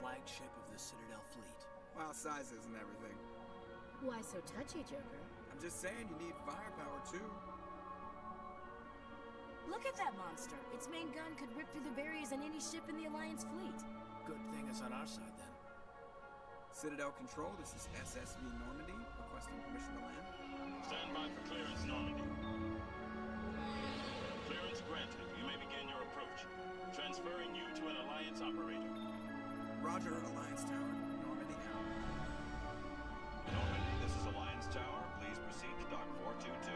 flagship of the Citadel fleet. Well, size isn't everything. Why so touchy, Joker? I'm just saying you need firepower, too. Look at that monster. Its main gun could rip through the barriers in any ship in the Alliance fleet. Good thing it's on our side, then. Citadel Control, this is SSV Normandy, requesting permission to land. Stand by for clearance, Normandy. Clearance granted. You may begin your approach. Transferring you to an Alliance operator. Roger, Alliance Tower. Normandy now. Normandy, this is Alliance Tower. Please proceed to Dock 422.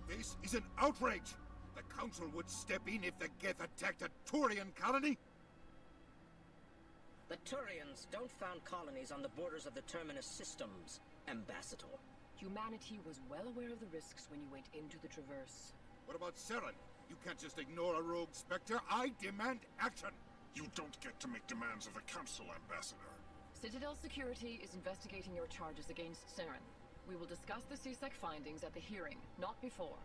This is an outrage! The Council would step in if the Geth attacked a Turian colony? The Turians don't found colonies on the borders of the Terminus systems, Ambassador. Humanity was well aware of the risks when you went into the Traverse. What about Saren? You can't just ignore a rogue Spectre. I demand action! You don't get to make demands of the Council, Ambassador. Citadel Security is investigating your charges against Saren. We will discuss the CSEC findings at the hearing, not before.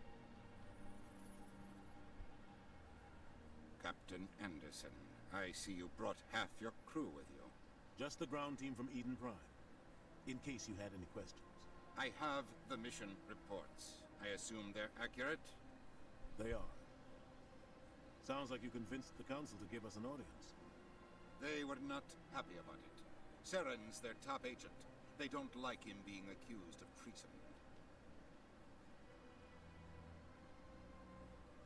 Captain Anderson, I see you brought half your crew with you. Just the ground team from Eden Prime, in case you had any questions. I have the mission reports. I assume they're accurate? They are. Sounds like you convinced the Council to give us an audience. They were not happy about it. Saren's their top agent. They don't like him being accused of treason.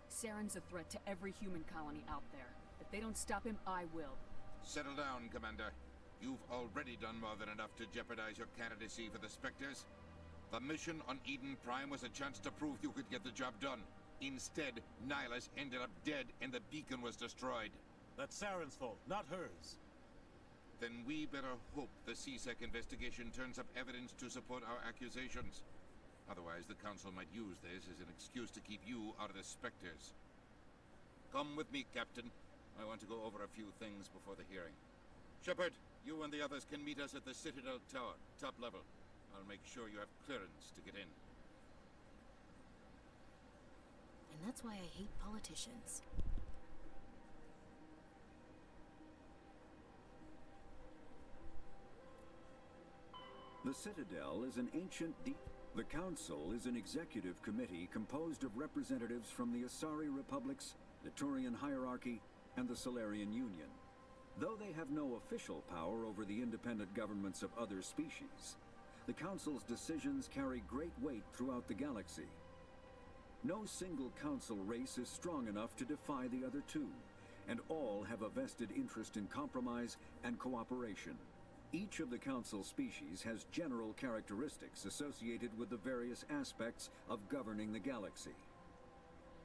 Saren's a threat to every human colony out there. If they don't stop him, I will. Settle down, Commander. You've already done more than enough to jeopardize your candidacy for the Spectres. The mission on Eden Prime was a chance to prove you could get the job done. Instead, Nihilus ended up dead and the beacon was destroyed. That's Saren's fault, not hers. Then we better hope the CSEC investigation turns up evidence to support our accusations. Otherwise, the Council might use this as an excuse to keep you out of the Spectres. Come with me, Captain. I want to go over a few things before the hearing. Shepard, you and the others can meet us at the Citadel Tower, top level. I'll make sure you have clearance to get in. And that's why I hate politicians. The Citadel is an ancient The Council is an executive committee composed of representatives from the Asari Republics, the Turian Hierarchy, and the Solarian Union. Though they have no official power over the independent governments of other species, the Council's decisions carry great weight throughout the galaxy. No single Council race is strong enough to defy the other two, and all have a vested interest in compromise and cooperation. Each of the Council species has general characteristics associated with the various aspects of governing the galaxy.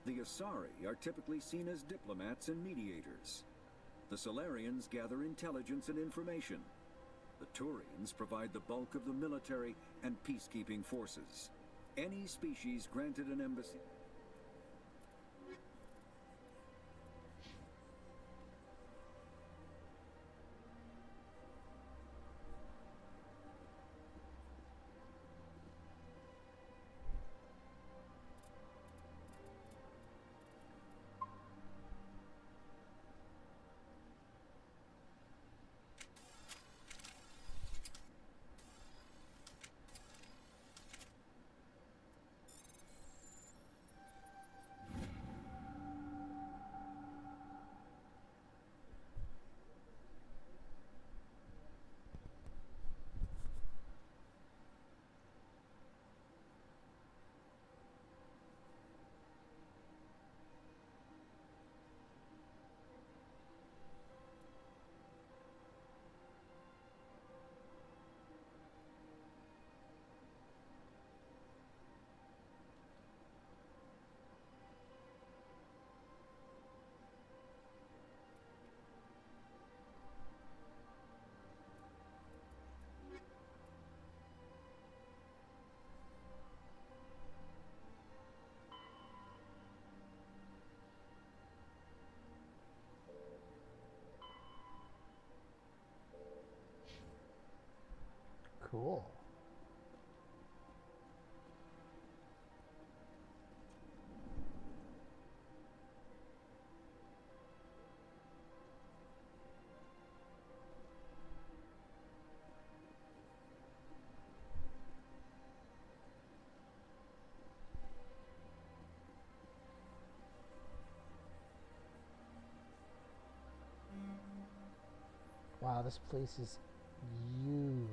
The Asari are typically seen as diplomats and mediators. The Solarians gather intelligence and information. The Turians provide the bulk of the military and peacekeeping forces. Any species granted an embassy... Cool. Wow, this place is huge.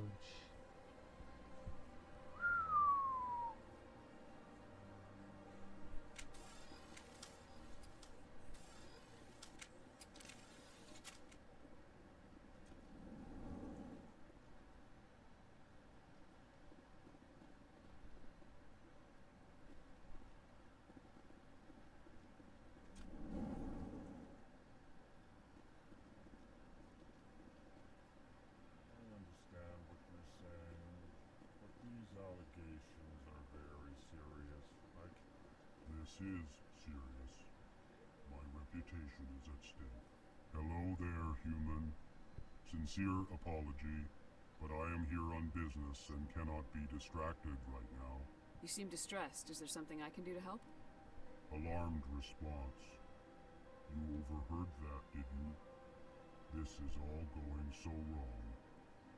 This is serious. My reputation is at stake. Hello there, human. Sincere apology, but I am here on business and cannot be distracted right now. You seem distressed. Is there something I can do to help? Alarmed response. You overheard that, did you? This is all going so wrong,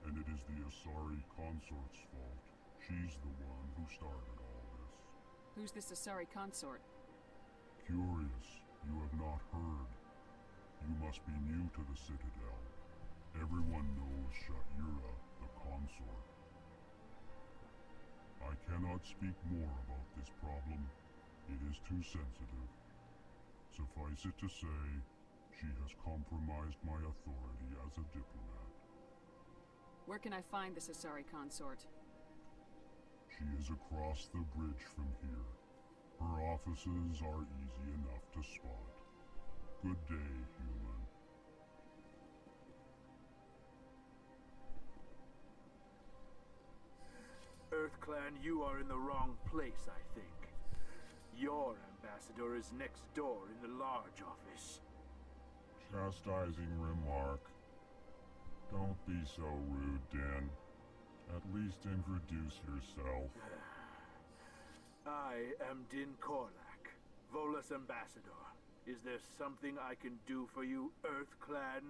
and it is the Asari consort's fault. She's the one who started all this. Who's this Asari consort? Curious, you have not heard. You must be new to the Citadel. Everyone knows Sha'ira, the consort. I cannot speak more about this problem. It is too sensitive. Suffice it to say, she has compromised my authority as a diplomat. Where can I find this Asari consort? She is across the bridge from here. Her offices are easy enough to spot. Good day, human. EarthClan, you are in the wrong place, I think. Your ambassador is next door in the large office. Chastising remark. Don't be so rude, Dan. At least introduce yourself. I am Din Korlak, Volus ambassador. Is there something I can do for you, EarthClan?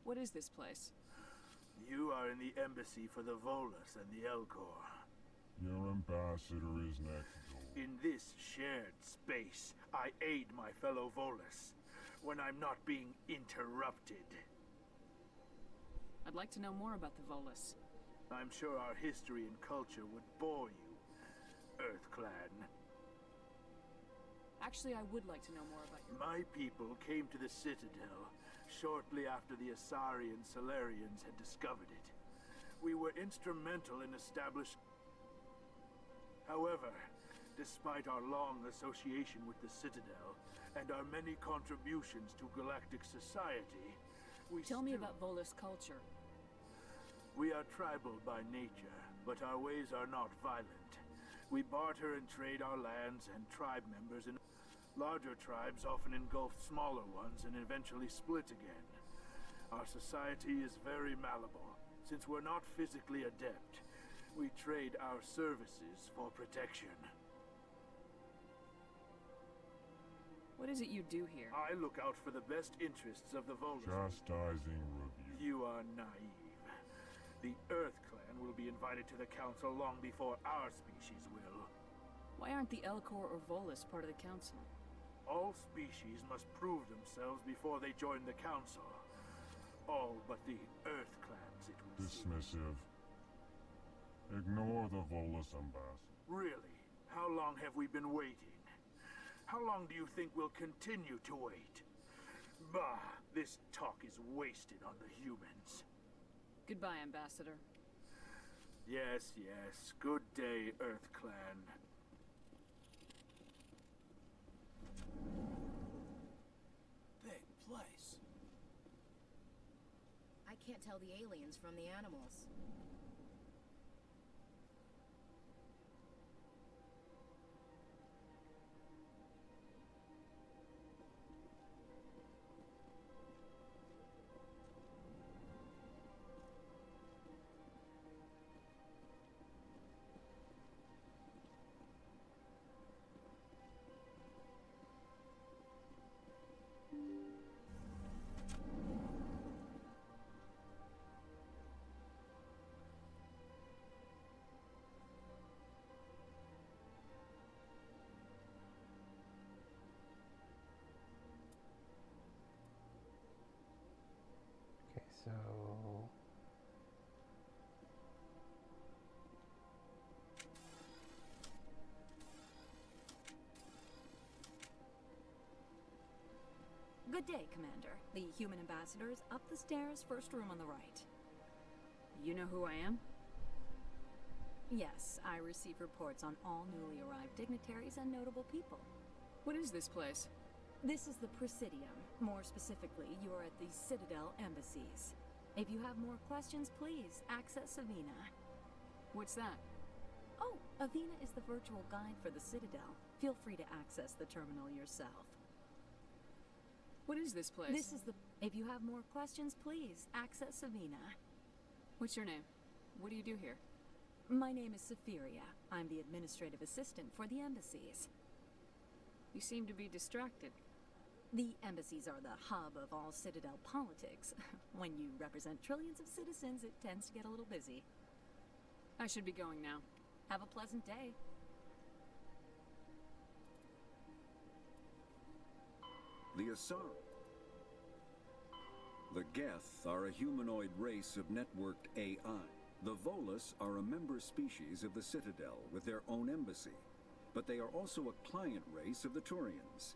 What is this place? You are in the embassy for the Volus and the Elcor. Your ambassador is next door. In this shared space, I aid my fellow Volus when I'm not being interrupted. I'd like to know more about the Volus. I'm sure our history and culture would bore you, EarthClan. Actually, I would like to know more about your... My people came to the Citadel shortly after the Asari and Solarians had discovered it. We were instrumental in establishing... However, Despite our long association with the Citadel and our many contributions to galactic society, we Tell me about Volus culture. We are tribal by nature, but our ways are not violent. We barter and trade our lands and tribe members, and larger tribes often engulf smaller ones and eventually split again. Our society is very malleable. Since we're not physically adept, we trade our services for protection. What is it you do here? I look out for the best interests of the Volus. Chastising review. You are naive. The Earth Clan will be invited to the Council long before our species will. Why aren't the Elcor or Volus part of the Council? All species must prove themselves before they join the Council. All but the Earth Clans, it would seem. Dismissive. Ignore the Volus ambassador. Really? How long have we been waiting? How long do you think we'll continue to wait? Bah, this talk is wasted on the humans. Goodbye, Ambassador. Yes, yes. Good day, Earth Clan. Big place. I can't tell the aliens from the animals. Okay, so Good day, Commander. The human ambassador is up the stairs, first room on the right. You know who I am? Yes, I receive reports on all newly arrived dignitaries and notable people. What is this place? This is the Presidium. More specifically, you are at the Citadel embassies. If you have more questions, please access Avina. What's that? Oh, Avina is the virtual guide for the Citadel. Feel free to access the terminal yourself. What is this place? This is the... If you have more questions, please access Avina. What's your name? What do you do here? My name is Safiria. I'm the administrative assistant for the embassies. You seem to be distracted. The embassies are the hub of all Citadel politics. When you represent trillions of citizens, it tends to get a little busy. I should be going now. Have a pleasant day. The Asari. The Geth are a humanoid race of networked AI. The Volus are a member species of the Citadel with their own embassy, but they are also a client race of the Turians.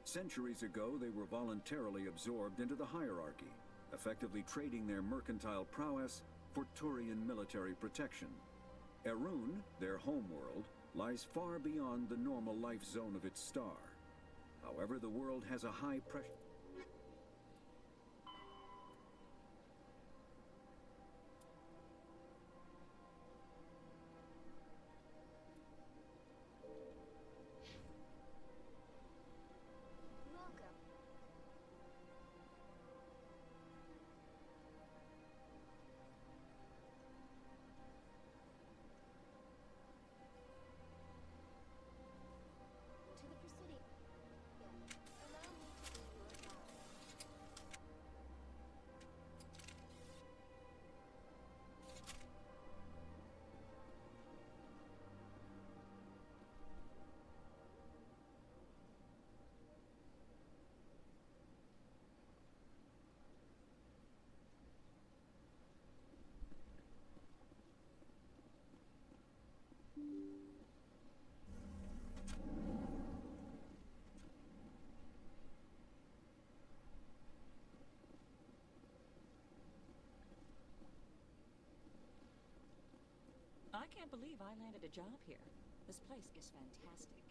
Centuries ago, they were voluntarily absorbed into the hierarchy, effectively trading their mercantile prowess for Turian military protection. Erun, their homeworld, lies far beyond the normal life zone of its star. However, the world has a high pressure. I can't believe I landed a job here. This place is fantastic.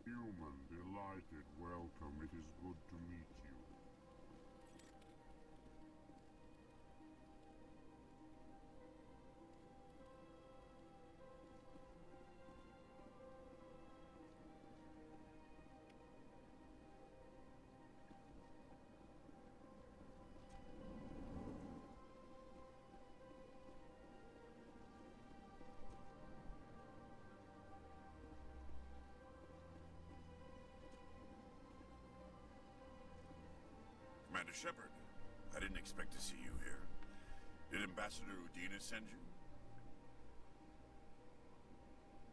Human, delighted, welcome. It is good to meet you. Commander Shepard, I didn't expect to see you here. Did Ambassador Udina send you?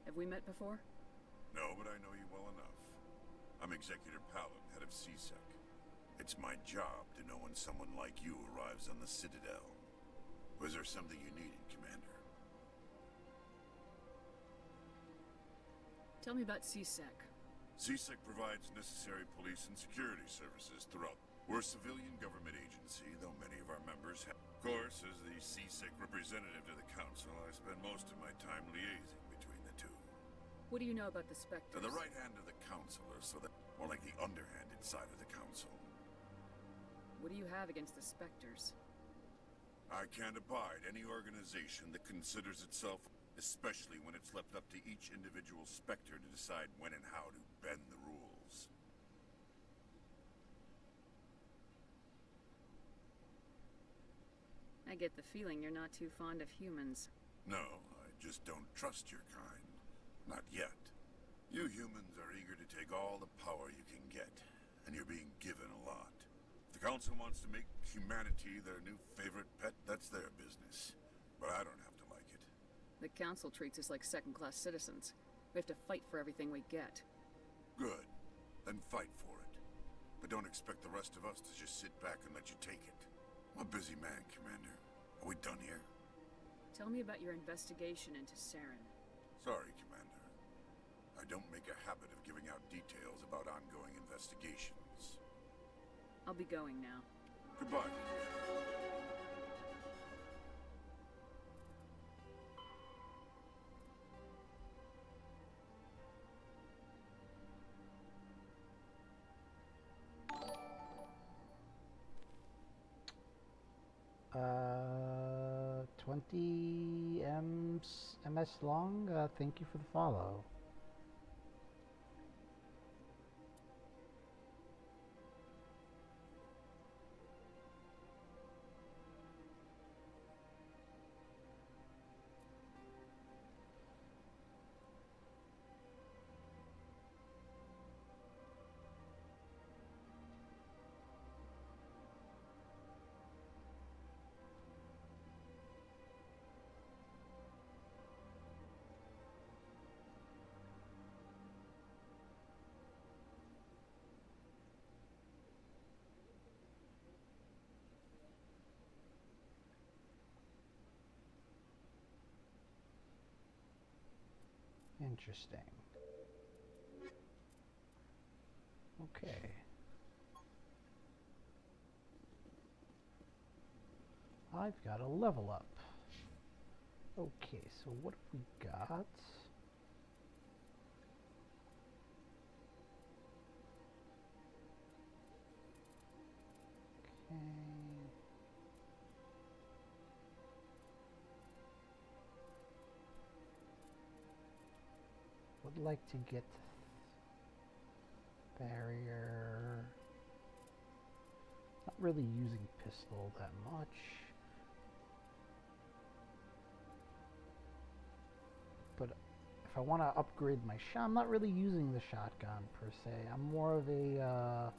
Have we met before? No, but I know you well enough. I'm Executor Palin, head of CSEC. It's my job to know when someone like you arrives on the Citadel. Was there something you needed, Commander? Tell me about CSEC. CSEC provides necessary police and security services throughout. We're a civilian government agency, though many of our members have. Of course, as the CSEC representative to the Council, I spend most of my time liaising between the two. What do you know about the Spectres? They're the right hand of the Council, or so that more like the underhanded side of the Council. What do you have against the Spectres? I can't abide any organization that considers itself, especially when it's left up to each individual Spectre to decide when and how to bend the rules. I get the feeling you're not too fond of humans. No, I just don't trust your kind. Not yet. You humans are eager to take all the power you can get, and you're being given a lot. If the Council wants to make humanity their new favorite pet, that's their business. But I don't have to like it. The Council treats us like second-class citizens. We have to fight for everything we get. Good. Then fight for it. But don't expect the rest of us to just sit back and let you take it. I'm a busy man, Commander. Are we done here? Tell me about your investigation into Saren. Sorry, Commander. I don't make a habit of giving out details about ongoing investigations. I'll be going now. Goodbye. Uh, 20 MS long. Thank you for the follow. Interesting. Okay. I've got a level up. Okay, so what have we got? Okay. Would like to get barrier. Not really using pistol that much. But if I want to upgrade my shot, I'm not really using the shotgun per se. I'm more of a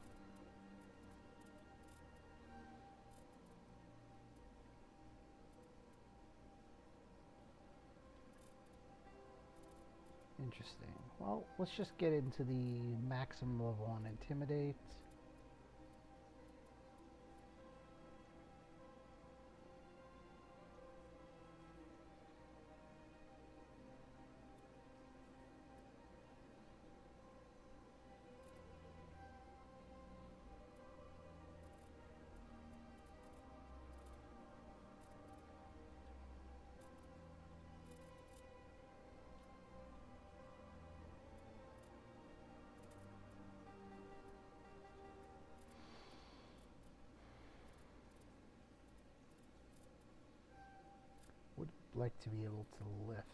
interesting. Well, let's just get into the maximum level on Intimidate. like to be able to lift.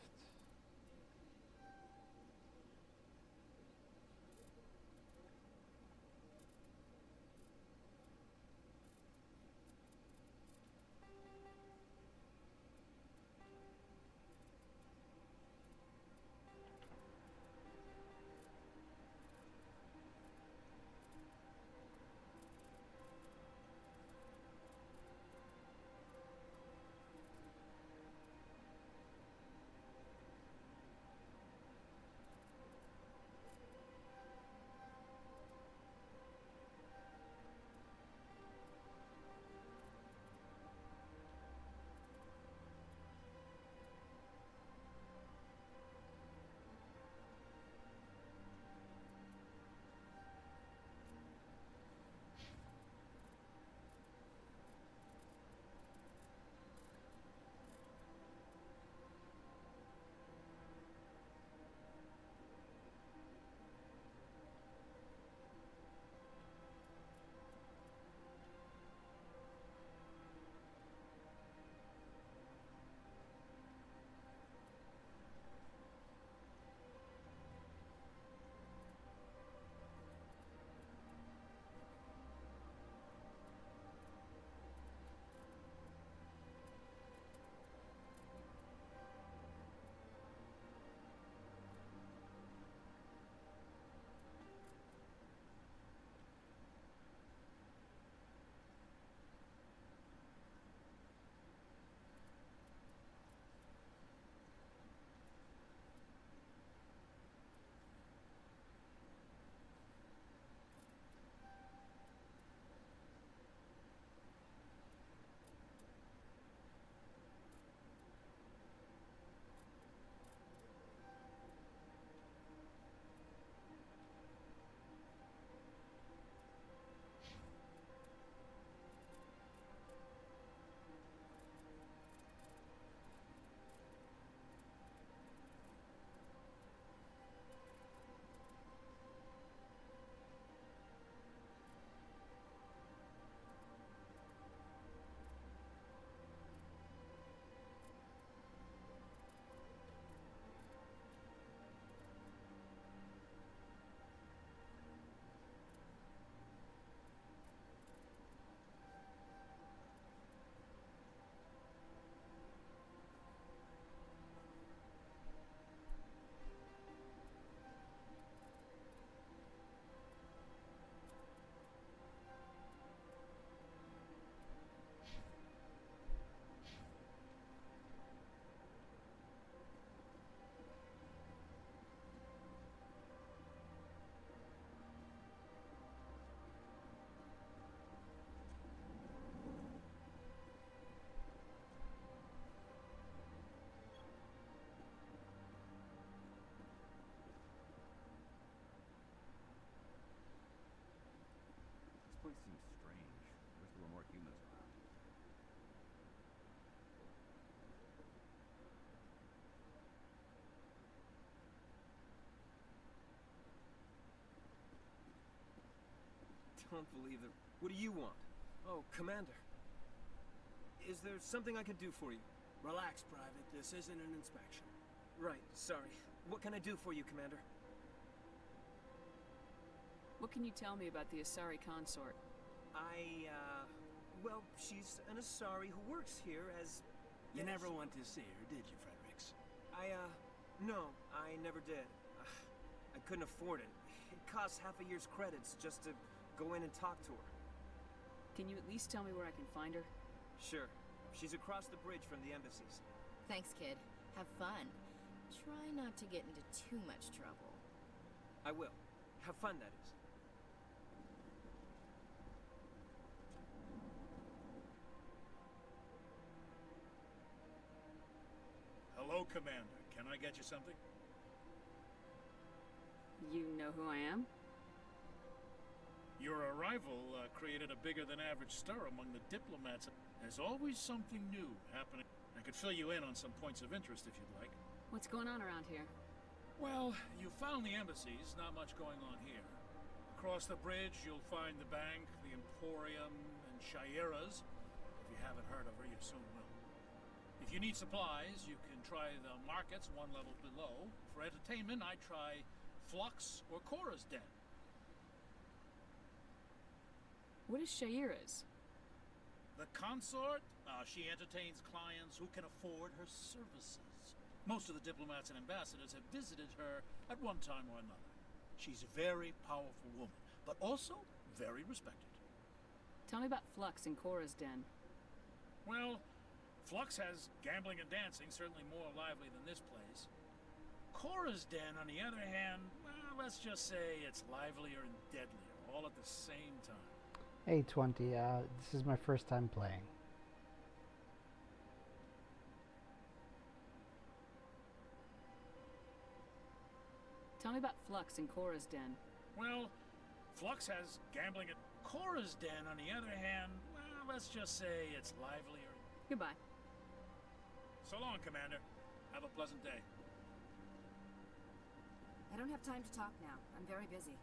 This place seems strange. I wish there were more humans around. Don't believe it. What do you want? Oh, Commander. Is there something I could do for you? Relax, Private. This isn't an inspection. Right, sorry. What can I do for you, Commander? What can you tell me about the Asari consort? Well, she's an Asari who works here as... You never went to see her, did you, Fredericks? No, I never did. I couldn't afford it. It costs half a year's credits just to go in and talk to her. Can you at least tell me where I can find her? Sure. She's across the bridge from the embassies. Thanks, kid. Have fun. Try not to get into too much trouble. I will. Have fun, that is. Hello, Commander. Can I get you something? You know who I am? Your arrival created a bigger-than-average stir among the diplomats. There's always something new happening. I could fill you in on some points of interest if you'd like. What's going on around here? Well, you found the embassies. Not much going on here. Across the bridge, you'll find the bank, the Emporium, and Shaira's. If you haven't heard of her, you soon will. If If you need supplies, you can try the markets one level below. For entertainment, I try Flux or Cora's Den. What is Sha'ira's? The consort, she entertains clients who can afford her services. Most of the diplomats and ambassadors have visited her at one time or another. She's a very powerful woman, but also very respected. Tell me about Flux and Cora's Den. Well, Flux has gambling and dancing, certainly more lively than this place. Cora's Den, on the other hand, well, let's just say it's livelier and deadlier, all at the same time. Hey, 20, this is my first time playing. Tell me about Flux and Cora's Den. Well, Flux has gambling and Cora's Den, on the other hand, well, let's just say it's livelier. Goodbye. So long, Commander. Have a pleasant day. I don't have time to talk now. I'm very busy.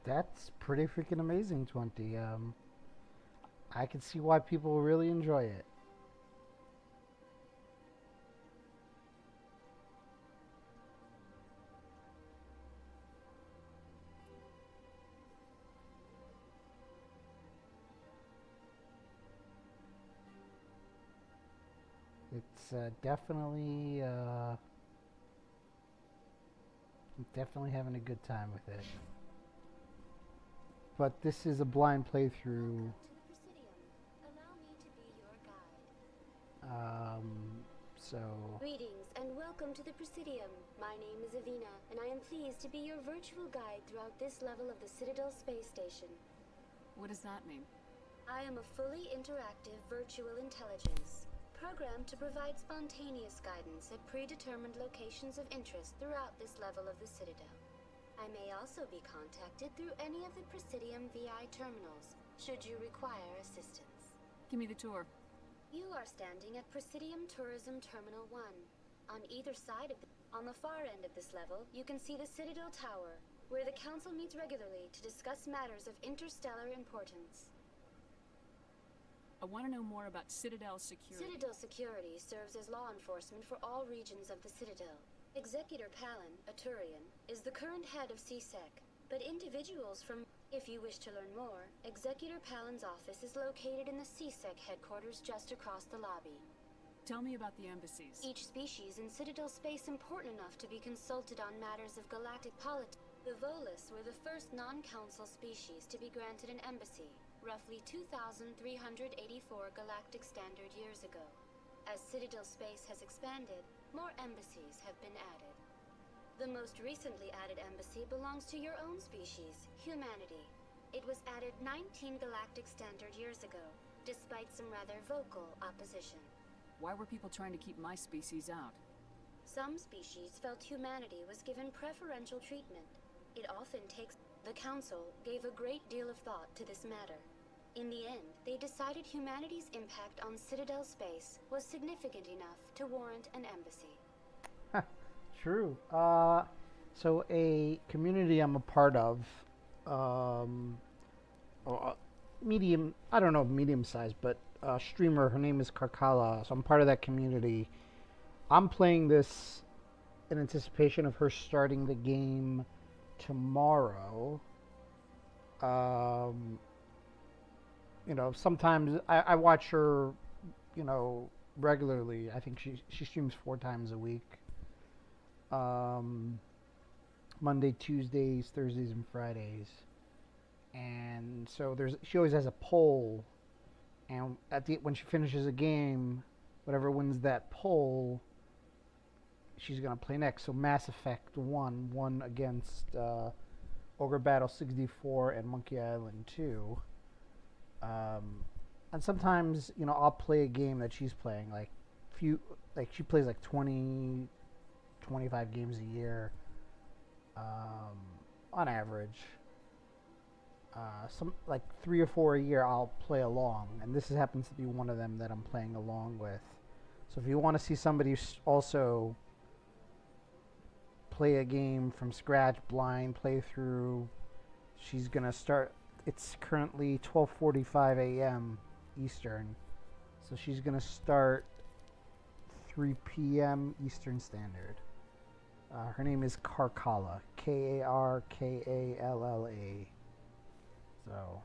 That's pretty freaking amazing, 20. I can see why people really enjoy it. It's definitely having a good time with it. But this is a blind playthrough. So... Greetings and welcome to the Presidium. My name is Avina, and I am pleased to be your virtual guide throughout this level of the Citadel Space Station. What does that mean? I am a fully interactive virtual intelligence, programmed to provide spontaneous guidance at predetermined locations of interest throughout this level of the Citadel. I may also be contacted through any of the Presidium VI terminals, should you require assistance. Give me the tour. You are standing at Presidium Tourism Terminal 1. On either side of on the far end of this level, you can see the Citadel Tower, where the Council meets regularly to discuss matters of interstellar importance. I want to know more about Citadel security. Citadel security serves as law enforcement for all regions of the Citadel. Executor Palin, a Turian, is the current head of CSEC, but individuals from... If you wish to learn more, Executor Palin's office is located in the CSEC headquarters just across the lobby. Tell me about the embassies. Each species in Citadel space important enough to be consulted on matters of galactic politics. The Volus were the first non-council species to be granted an embassy, roughly 2,384 galactic standard years ago. As Citadel space has expanded, more embassies have been added. The most recently added embassy belongs to your own species, humanity. It was added 19 galactic standard years ago, despite some rather vocal opposition. Why were people trying to keep my species out? Some species felt humanity was given preferential treatment. It often takes... The Council gave a great deal of thought to this matter. In the end, they decided humanity's impact on Citadel space was significant enough to warrant an embassy. true. So a community I'm a part of, medium, I don't know, medium sized, but streamer, her name is Karkala. So I'm part of that community. I'm playing this in anticipation of her starting the game tomorrow. You know, sometimes I watch her, you know, regularly. I think she streams 4 times a week. Monday, Tuesdays, Thursdays, and Fridays. And so she always has a poll, and when she finishes a game, whatever wins that poll, she's gonna play next. So Mass Effect 1 won against Ogre Battle 64 and Monkey Island 2. And sometimes, you know, I'll play a game that she's playing. Like she plays like 20, 25 games a year, on average. Some like 3 or 4 a year I'll play along, and this happens to be one of them that I'm playing along with. So if you want to see somebody also play a game from scratch, blind playthrough, she's gonna start. It's currently 12:45 a.m. Eastern, so she's gonna start 3 p.m. Eastern Standard. Her name is Karkala, Karkalla. So.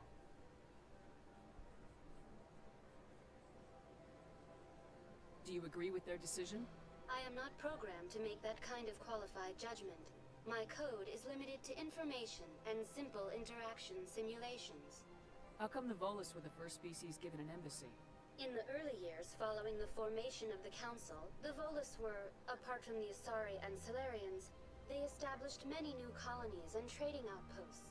Do you agree with their decision? I am not programmed to make that kind of qualified judgment. My code is limited to information and simple interaction simulations. How come the Volus were the first species given an embassy? In the early years following the formation of the Council, the Volus were, apart from the Asari and Solarians, they established many new colonies and trading outposts.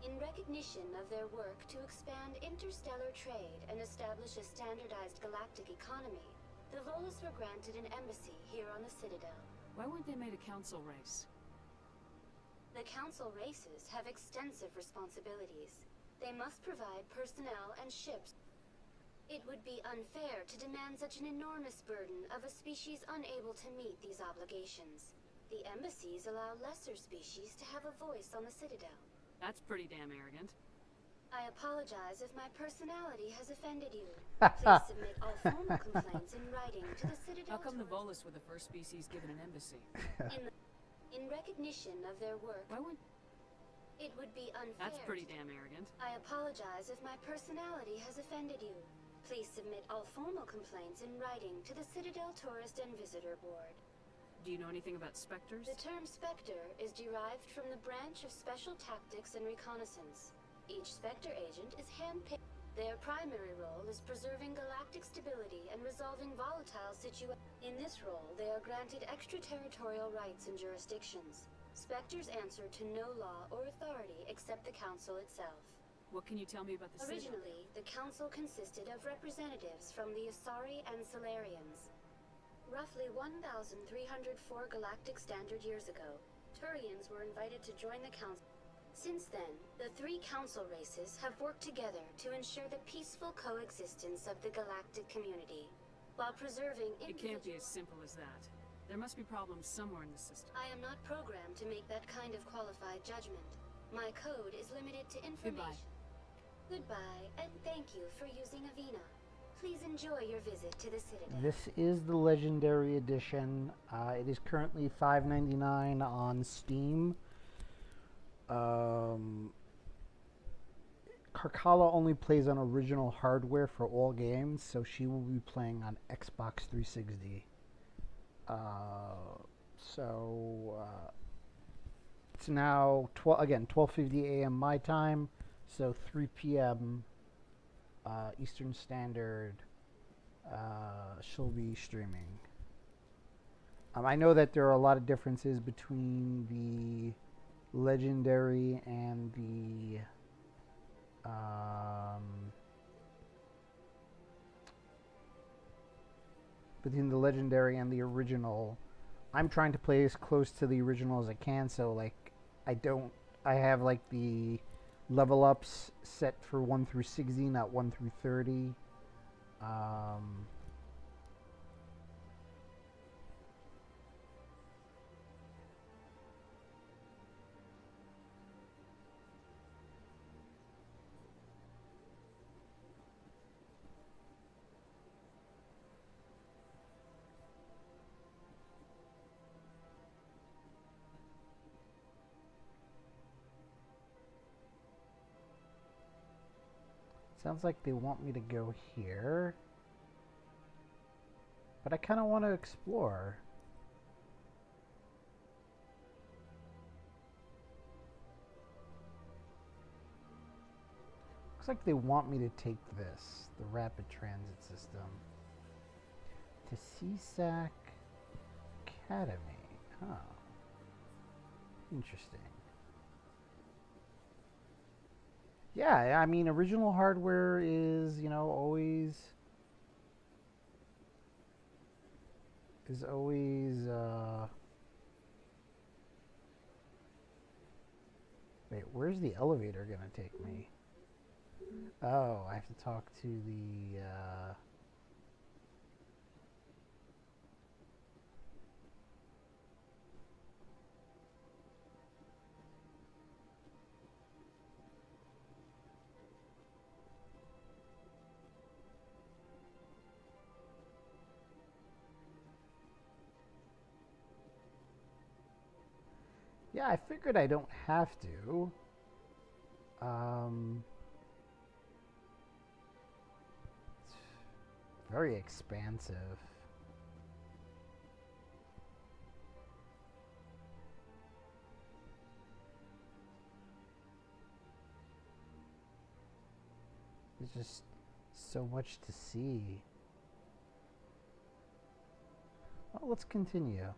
In recognition of their work to expand interstellar trade and establish a standardized galactic economy, the Volus were granted an embassy here on the Citadel. Why weren't they made a council race? The council races have extensive responsibilities. They must provide personnel and ships. It would be unfair to demand such an enormous burden of a species unable to meet these obligations. The embassies allow lesser species to have a voice on the Citadel. That's pretty damn arrogant. I apologize if my personality has offended you. Please submit all formal complaints in writing to the Citadel. How come the Volus were the first species given an embassy? In recognition of their work, it would be unfair. That's pretty damn arrogant. I apologize if my personality has offended you. Please submit all formal complaints in writing to the Citadel Tourist and Visitor Board. Do you know anything about Spectres? The term Spectre is derived from the branch of Special Tactics and Reconnaissance. Each Spectre agent is handpicked. Their primary role is preserving galactic stability and resolving volatile situations. In this role, they are granted extraterritorial rights and jurisdictions. Spectres answer to no law or authority except the Council itself. What can you tell me about the Citadel? Originally, the Council consisted of representatives from the Asari and Solarians. Roughly 1,304 galactic standard years ago, Turians were invited to join the Council. Since then, the 3 council races have worked together to ensure the peaceful coexistence of the galactic community, while preserving It can't be as simple as that. There must be problems somewhere in the system. I am not programmed to make that kind of qualified judgment. My code is limited to information. Goodbye, and thank you for using Avina. Please enjoy your visit to the Citadel. This is the Legendary Edition. It is currently $5.99 on Steam. Karkala only plays on original hardware for all games, so she will be playing on Xbox 360. It's now 12:50 a.m. my time, so 3 p.m. Eastern Standard. She'll be streaming. I know that there are a lot of differences between the Legendary and the original. I'm trying to play as close to the original as I can, so like I have like the level ups set for 1 through 60, not 1 through 30. Sounds like they want me to go here. But I kind of want to explore. Looks like they want me to take this, the rapid transit system, to CSAC Academy. Huh. Interesting. Yeah, I mean, original hardware is, you know, always wait, where's the elevator gonna take me? Oh, I have to talk to the yeah, I figured I don't have to. It's very expansive. There's just so much to see. Well, let's continue.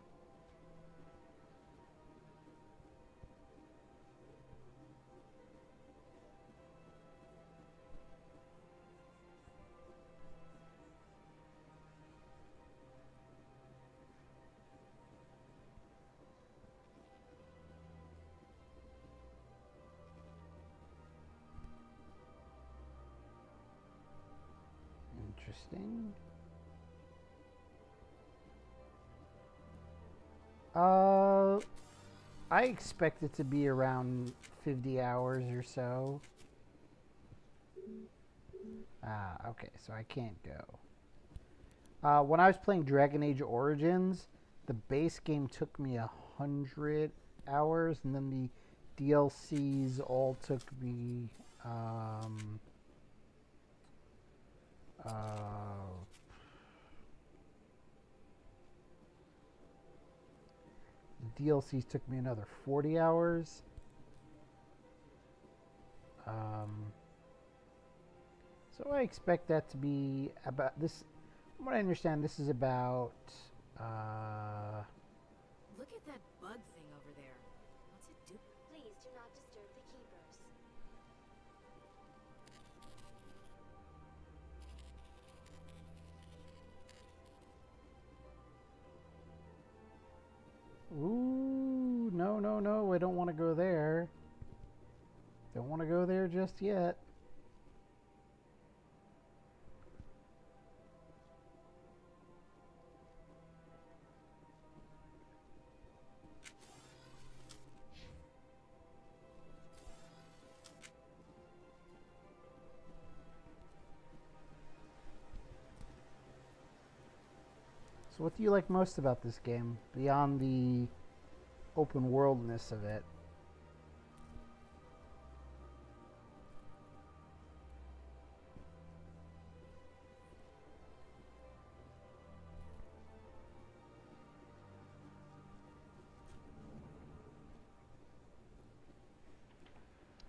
Interesting. I expect it to be around 50 hours or so. Okay, so I can't go. When I was playing Dragon Age Origins, the base game took me 100 hours, and then the DLCs all took me the DLCs took me another 40 hours. So I expect that to be about this. From what I understand, this is about. Look at that bug thing over there. What's it do? Please do not disturb the keepers. Ooh, no, no, no, I don't want to go there. Don't want to go there just yet. So what do you like most about this game, beyond the open worldness of it?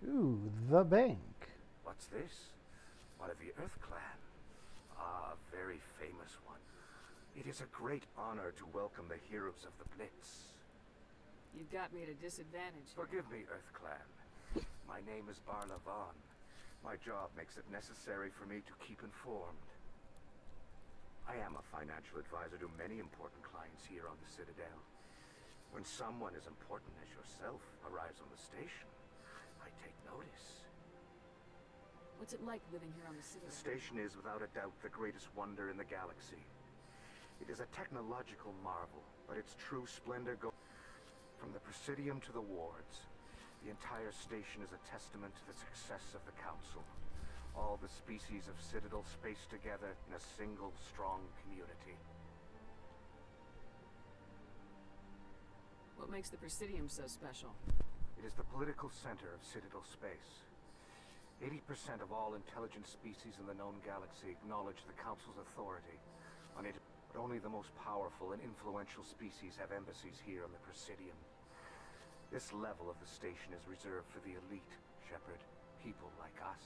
Ooh, the bank. What's this? One of the Earth Clan. Ah, very famous one. It is a great honor to welcome the heroes of the Blitz. You've got me at a disadvantage. Forgive me, Earth Clan. My name is Barla Vaughn. My job makes it necessary for me to keep informed. I am a financial advisor to many important clients here on the Citadel. When someone as important as yourself arrives on the station, I take notice. What's it like living here on the Citadel? The station is without a doubt the greatest wonder in the galaxy. It is a technological marvel, but its true splendor goes from the Presidium to the wards. The entire station is a testament to the success of the Council. All the species of Citadel spaced together in a single strong community. What makes the Presidium so special? It is the political center of Citadel space. 80% of all intelligent species in the known galaxy acknowledge the Council's authority on it, but only the most powerful and influential species have embassies here on the Presidium. This level of the station is reserved for the elite, Shepard. People like us.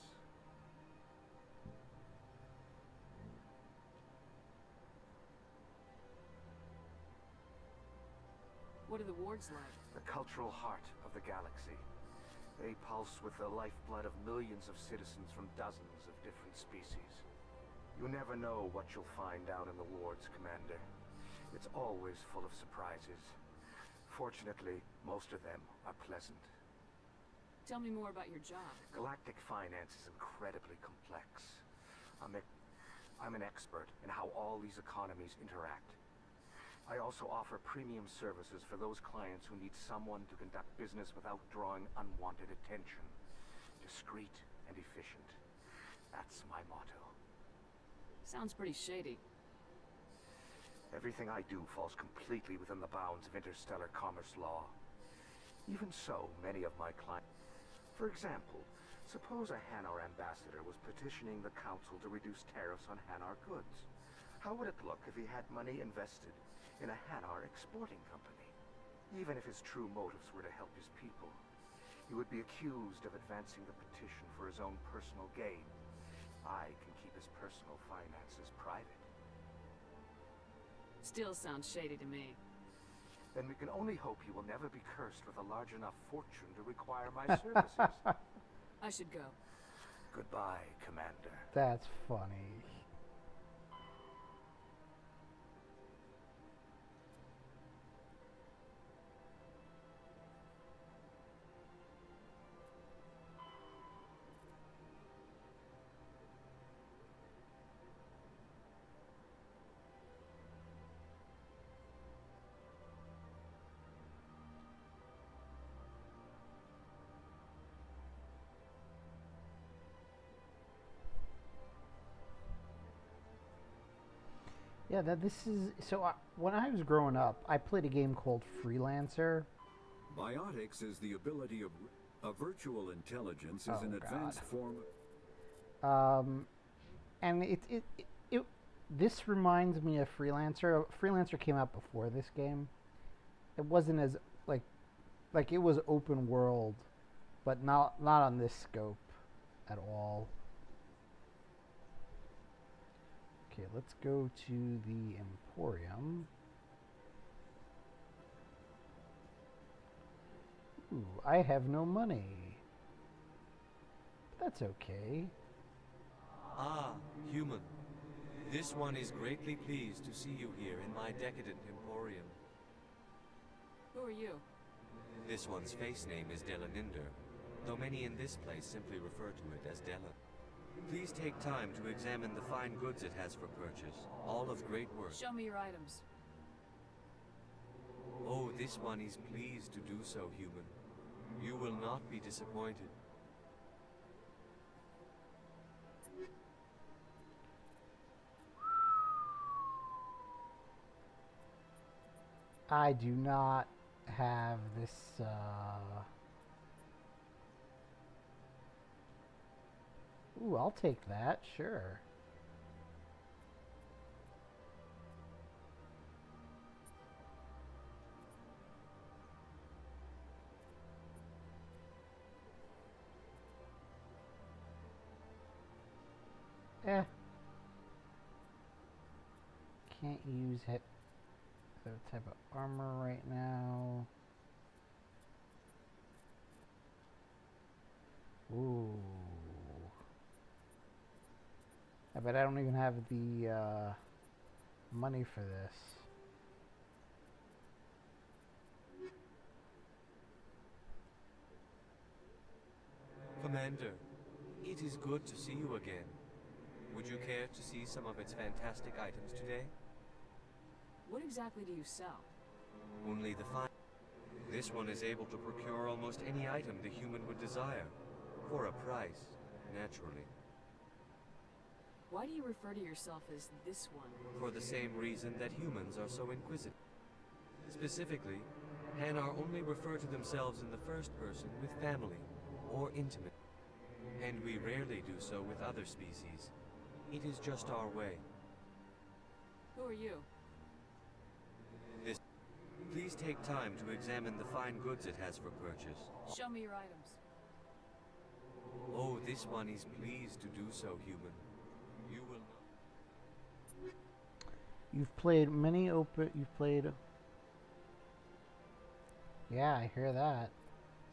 What are the wards like? The cultural heart of the galaxy. They pulse with the lifeblood of millions of citizens from dozens of different species. You never know what you'll find down in the wards, Commander. It's always full of surprises. Fortunately, most of them are pleasant. Tell me more about your job. Galactic finance is incredibly complex. I'm an expert in how all these economies interact. I also offer premium services for those clients who need someone to conduct business without drawing unwanted attention. Discreet and efficient. That's my motto. Sounds pretty shady. Everything I do falls completely within the bounds of interstellar commerce law. Even so, many of my clients... For example, suppose a Hanar ambassador was petitioning the Council to reduce tariffs on Hanar goods. How would it look if he had money invested in a Hanar exporting company? Even if his true motives were to help his people, he would be accused of advancing the petition for his own personal gain. I can keep his personal finances private. Still sounds shady to me. Then we can only hope he will never be cursed with a large enough fortune to require my services. I should go. Goodbye, Commander. That's funny. Yeah, this is... So, when I was growing up, I played a game called Freelancer. Biotics is the ability of... A virtual intelligence is an advanced form... And this reminds me of Freelancer. Freelancer came out before this game. It wasn't as, like it was open world, but not on this scope at all. Okay, let's go to the Emporium. Ooh, I have no money. But that's okay. Ah, human. This one is greatly pleased to see you here in my decadent Emporium. Who are you? This one's face name is Delaninder, though many in this place simply refer to it as Della. Please take time to examine the fine goods it has for purchase, all of great worth. Show me your items. Oh, this one is pleased to do so, human. You will not be disappointed. I do not have this, Ooh, I'll take that, sure. Eh. Can't use it. That type of armor right now. Ooh. I bet I don't even have the money for this. Commander, it is good to see you again. Would you care to see some of its fantastic items today? What exactly do you sell? Only the fine. This one is able to procure almost any item the human would desire. For a price, naturally. Why do you refer to yourself as this one? For the same reason that humans are so inquisitive. Specifically, Hanar only refer to themselves in the first person with family or intimate. And we rarely do so with other species. It is just our way. Who are you? Please take time to examine the fine goods it has for purchase. Show me your items. Oh, this one is pleased to do so, human. You will know. You've played many You've played... Yeah, I hear that.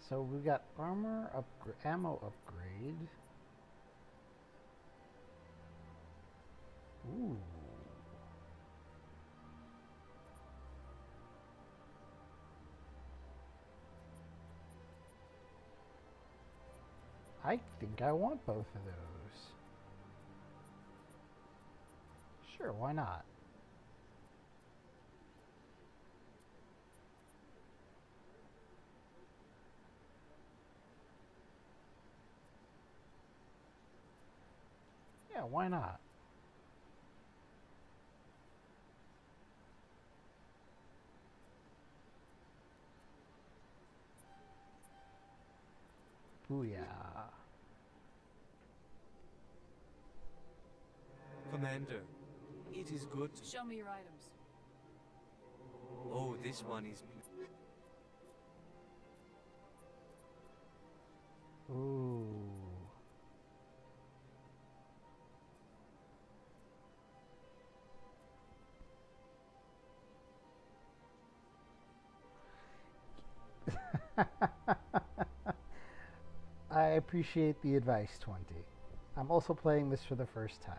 So we got armor ammo upgrade. Ooh. I think I want both of those. Sure, why not? Yeah, why not? Booyah. Commander, it is good. Show me your items. Oh, this one is... Ooh. I appreciate the advice, 20. I'm also playing this for the first time.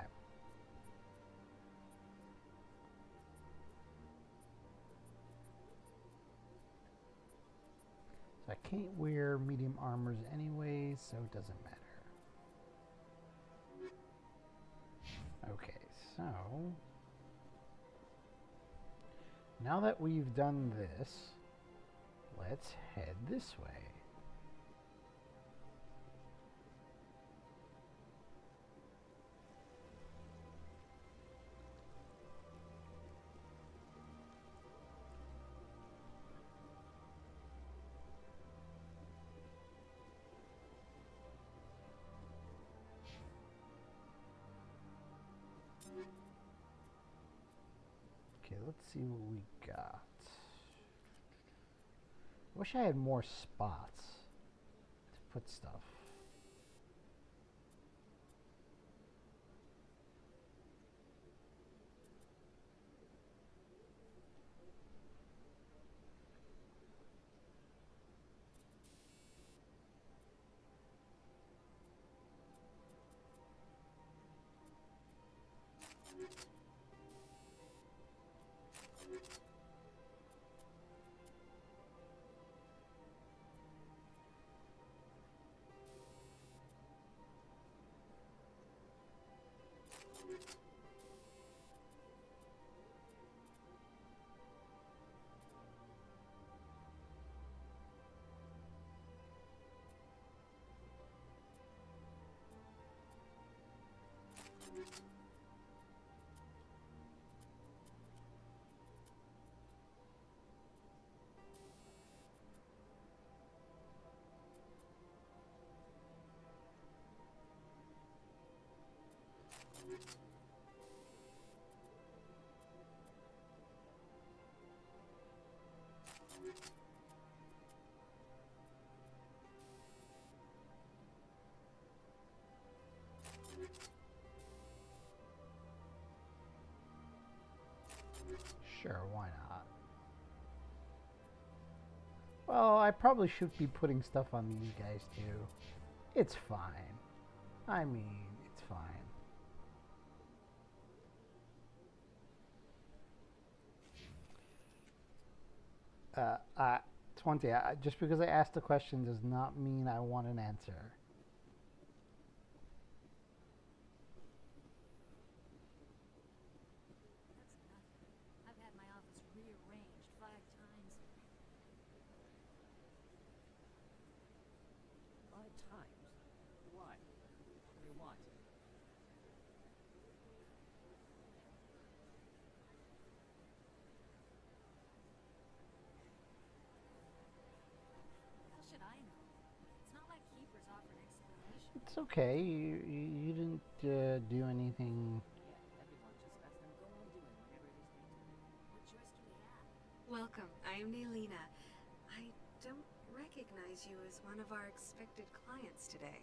So I can't wear medium armors anyways, so it doesn't matter. Okay, so now that we've done this, let's head this way. Okay, let's see what we got. Wish I had more spots to put stuff. Sure, why not? Well, I probably should be putting stuff on these guys too. It's fine. I mean, it's fine. 20. Just because I asked a question does not mean I want an answer. I've had my office rearranged 5 times. 5 times? Why? What do you want? How should I know? It's not like Keepers offered That's okay. You didn't do anything. Welcome. I am Naylina. I don't recognize you as one of our expected clients today.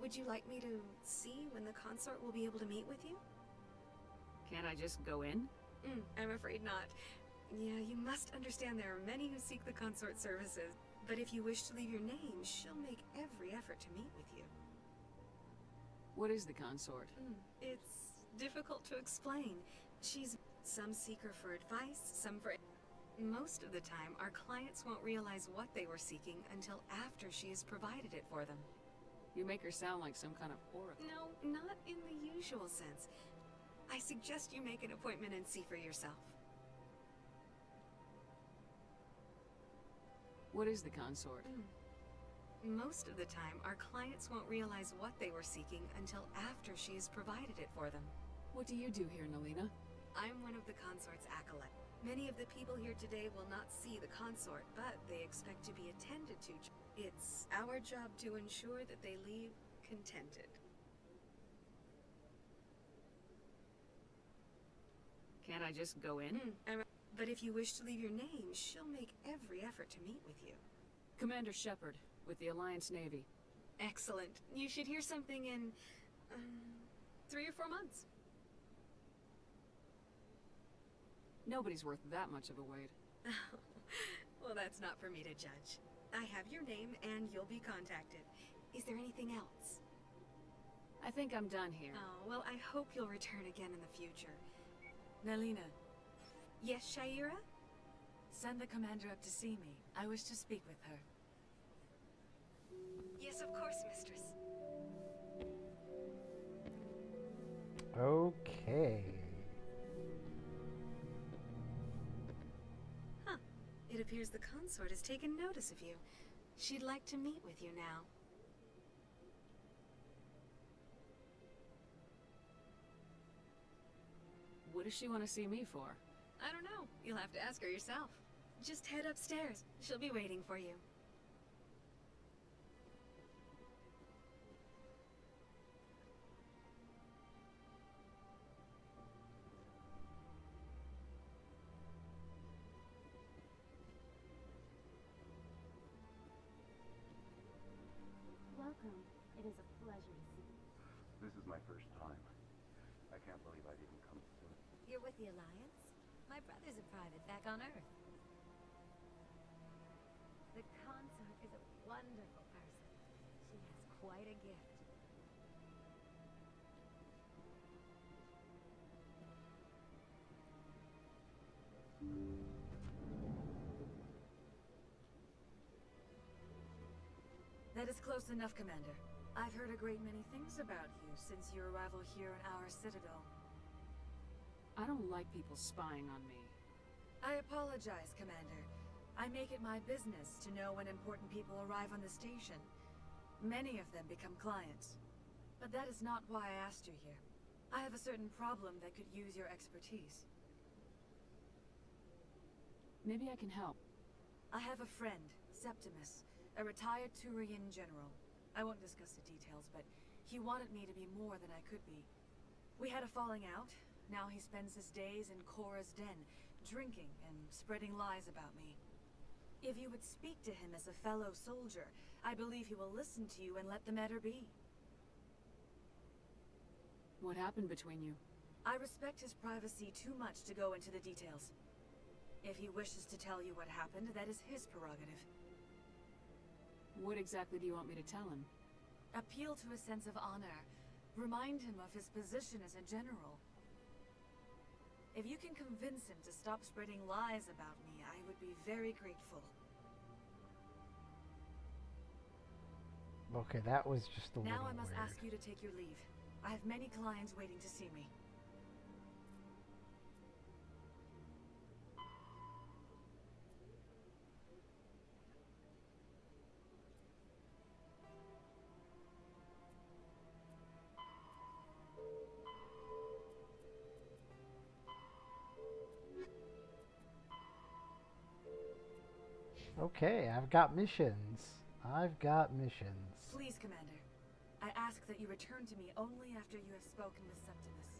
Would you like me to see when the consort will be able to meet with you? Can't I just go in? I'm afraid not. Yeah, you must understand there are many who seek the consort services. But if you wish to leave your name, she'll make every effort to meet with you. What is the consort? It's difficult to explain. Some seek her for advice, some for... Most of the time, our clients won't realize what they were seeking until after she has provided it for them. You make her sound like some kind of oracle. No, not in the usual sense. I suggest you make an appointment and see for yourself. What is the consort? Most of the time, our clients won't realize what they were seeking until after she has provided it for them. What do you do here, Naylina? I'm one of the consort's acolytes. Many of the people here today will not see the consort, but they expect to be attended to. It's our job to ensure that they leave contented. Can't I just go in? But if you wish to leave your name, she'll make every effort to meet with you. Commander Shepard, with the Alliance Navy. Excellent. You should hear something in 3 or 4 months. Nobody's worth that much of a wait. Well, that's not for me to judge. I have your name and you'll be contacted. Is there anything else? I think I'm done here. Oh, well, I hope you'll return again in the future. Naylina. Yes, Shaira? Send the commander up to see me. I wish to speak with her. Yes, of course, mistress. Okay. Huh. It appears the consort has taken notice of you. She'd like to meet with you now. What does she want to see me for? I don't know. You'll have to ask her yourself. Just head upstairs. She'll be waiting for you. Welcome. It is a pleasure to see you. This is my first time. I can't believe I didn't come sooner. You're with the Alliance? My brother's a private back on Earth. The consort is a wonderful person. She has quite a gift. That is close enough, Commander. I've heard a great many things about you since your arrival here in our citadel. I don't like people spying on me. I apologize, Commander. I make it my business to know when important people arrive on the station. Many of them become clients. But that is not why I asked you here. I have a certain problem that could use your expertise. Maybe I can help. I have a friend, Septimus, a retired Turian general. I won't discuss the details, but he wanted me to be more than I could be. We had a falling out. Now he spends his days in Korra's den, drinking and spreading lies about me. If you would speak to him as a fellow soldier, I believe he will listen to you and let the matter be. What happened between you? I respect his privacy too much to go into the details. If he wishes to tell you what happened, that is his prerogative. What exactly do you want me to tell him? Appeal to a sense of honor. Remind him of his position as a general. If you can convince him to stop spreading lies about me, I would be very grateful. Okay, that was just a little Now I must weird. ask you to take your leave. I have many clients waiting to see me. Okay, I've got missions. I've got missions. Please, Commander. I ask that you return to me only after you have spoken with Septimus.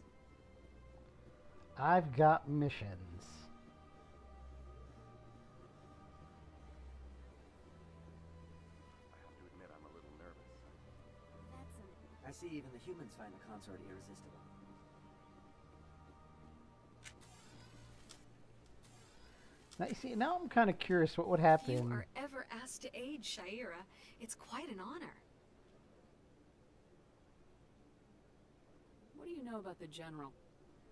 I've got missions. I have to admit I'm a little nervous. That's I see even the humans find the consort irresistible. Now, you see, now I'm kind of curious what would happen. If you are ever asked to aid Sha'ira, it's quite an honor. What do you know about the General?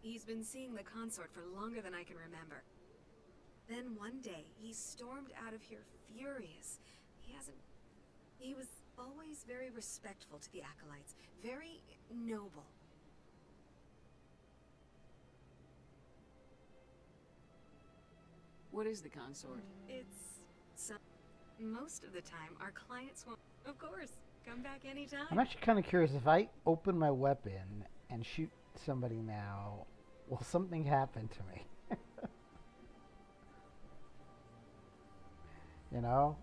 He's been seeing the consort for longer than I can remember. Then one day, he stormed out of here furious. He was always very respectful to the acolytes, very noble. What is the consort? Most of the time, our clients won't. Of course, come back anytime. I'm actually kind of curious, if I open my weapon and shoot somebody now, will something happen to me? You know?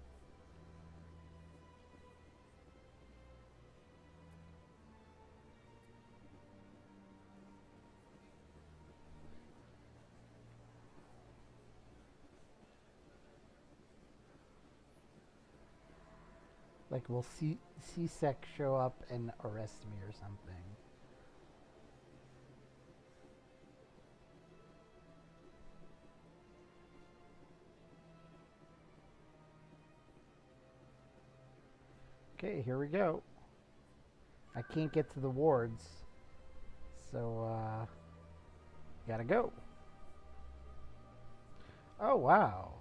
Like, will C-Sec show up and arrest me or something? Okay, here we go. I can't get to the wards, so gotta go. Oh, wow.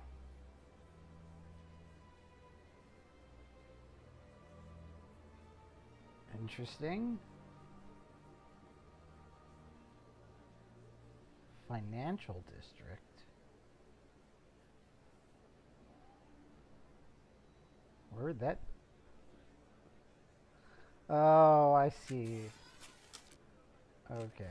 Interesting. Financial district. Where'd that? Oh, I see. Okay.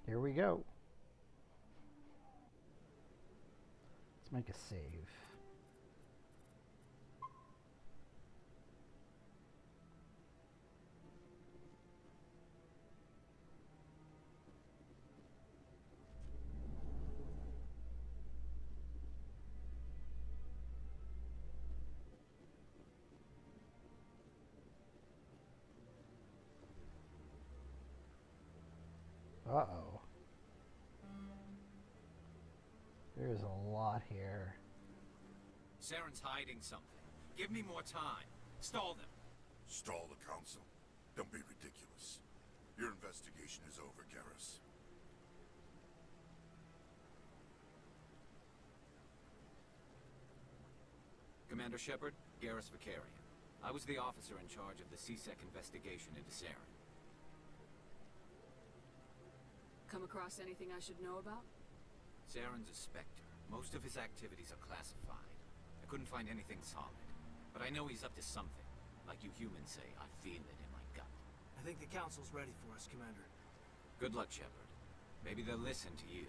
Here we go. Let's make a save. Uh-oh. There's a lot here. Saren's hiding something. Give me more time. Stall them. Stall the council? Don't be ridiculous. Your investigation is over, Garrus. Commander Shepard, Garrus Vakarian. I was the officer in charge of the C-Sec investigation into Saren. Come across anything I should know about? Saren's a Spectre. Most of his activities are classified. I couldn't find anything solid. But I know he's up to something. Like you humans say, I feel it in my gut. I think the council's ready for us, Commander. Good luck, Shepard. Maybe they'll listen to you.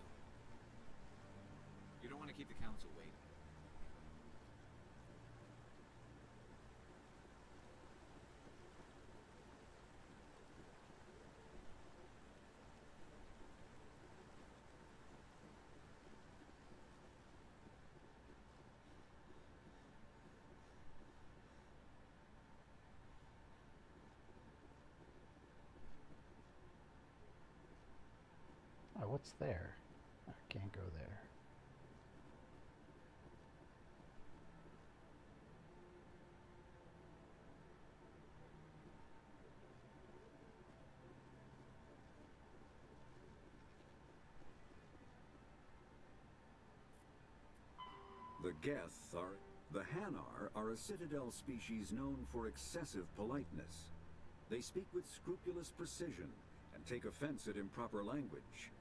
You don't want to keep the council waiting. Oh, what's there? I can't go there. The the Hanar are a Citadel species known for excessive politeness. They speak with scrupulous precision and take offense at improper language.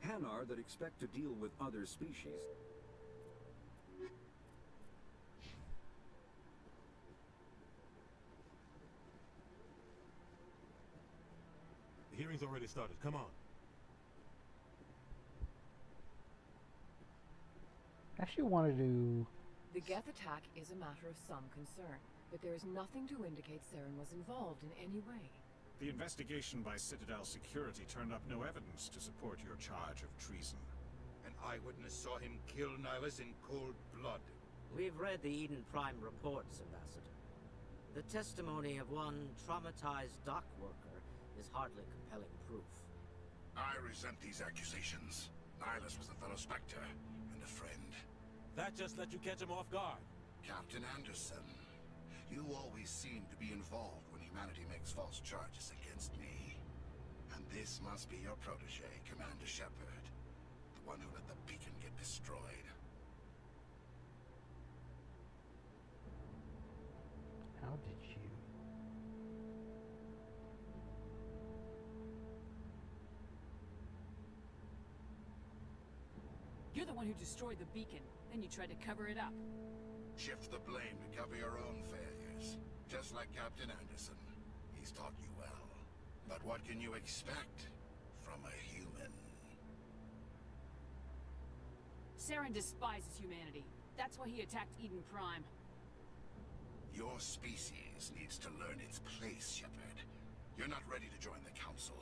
Hanar that expect to deal with other species The hearing's already started. Come on. I actually wanted to... The Geth attack is a matter of some concern, but there is nothing to indicate Saren was involved in any way. The investigation by Citadel Security turned up no evidence to support your charge of treason. An eyewitness saw him kill Nihilus in cold blood. We've read the Eden Prime reports, Ambassador. The testimony of one traumatized dock worker is hardly compelling proof. I resent these accusations. Nihilus was a fellow Spectre and a friend. That just let you catch him off guard. Captain Anderson, you always seem to be involved when humanity makes false charges against me. And this must be your protege, Commander Shepard. The one who let the beacon get destroyed. How did you? You're the one who destroyed the beacon, then you tried to cover it up. Shift the blame to cover your own failures. Just like Captain Anderson. He's taught you well. But what can you expect from a human? Saren despises humanity. That's why he attacked Eden Prime. Your species needs to learn its place, Shepard. You're not ready to join the Council.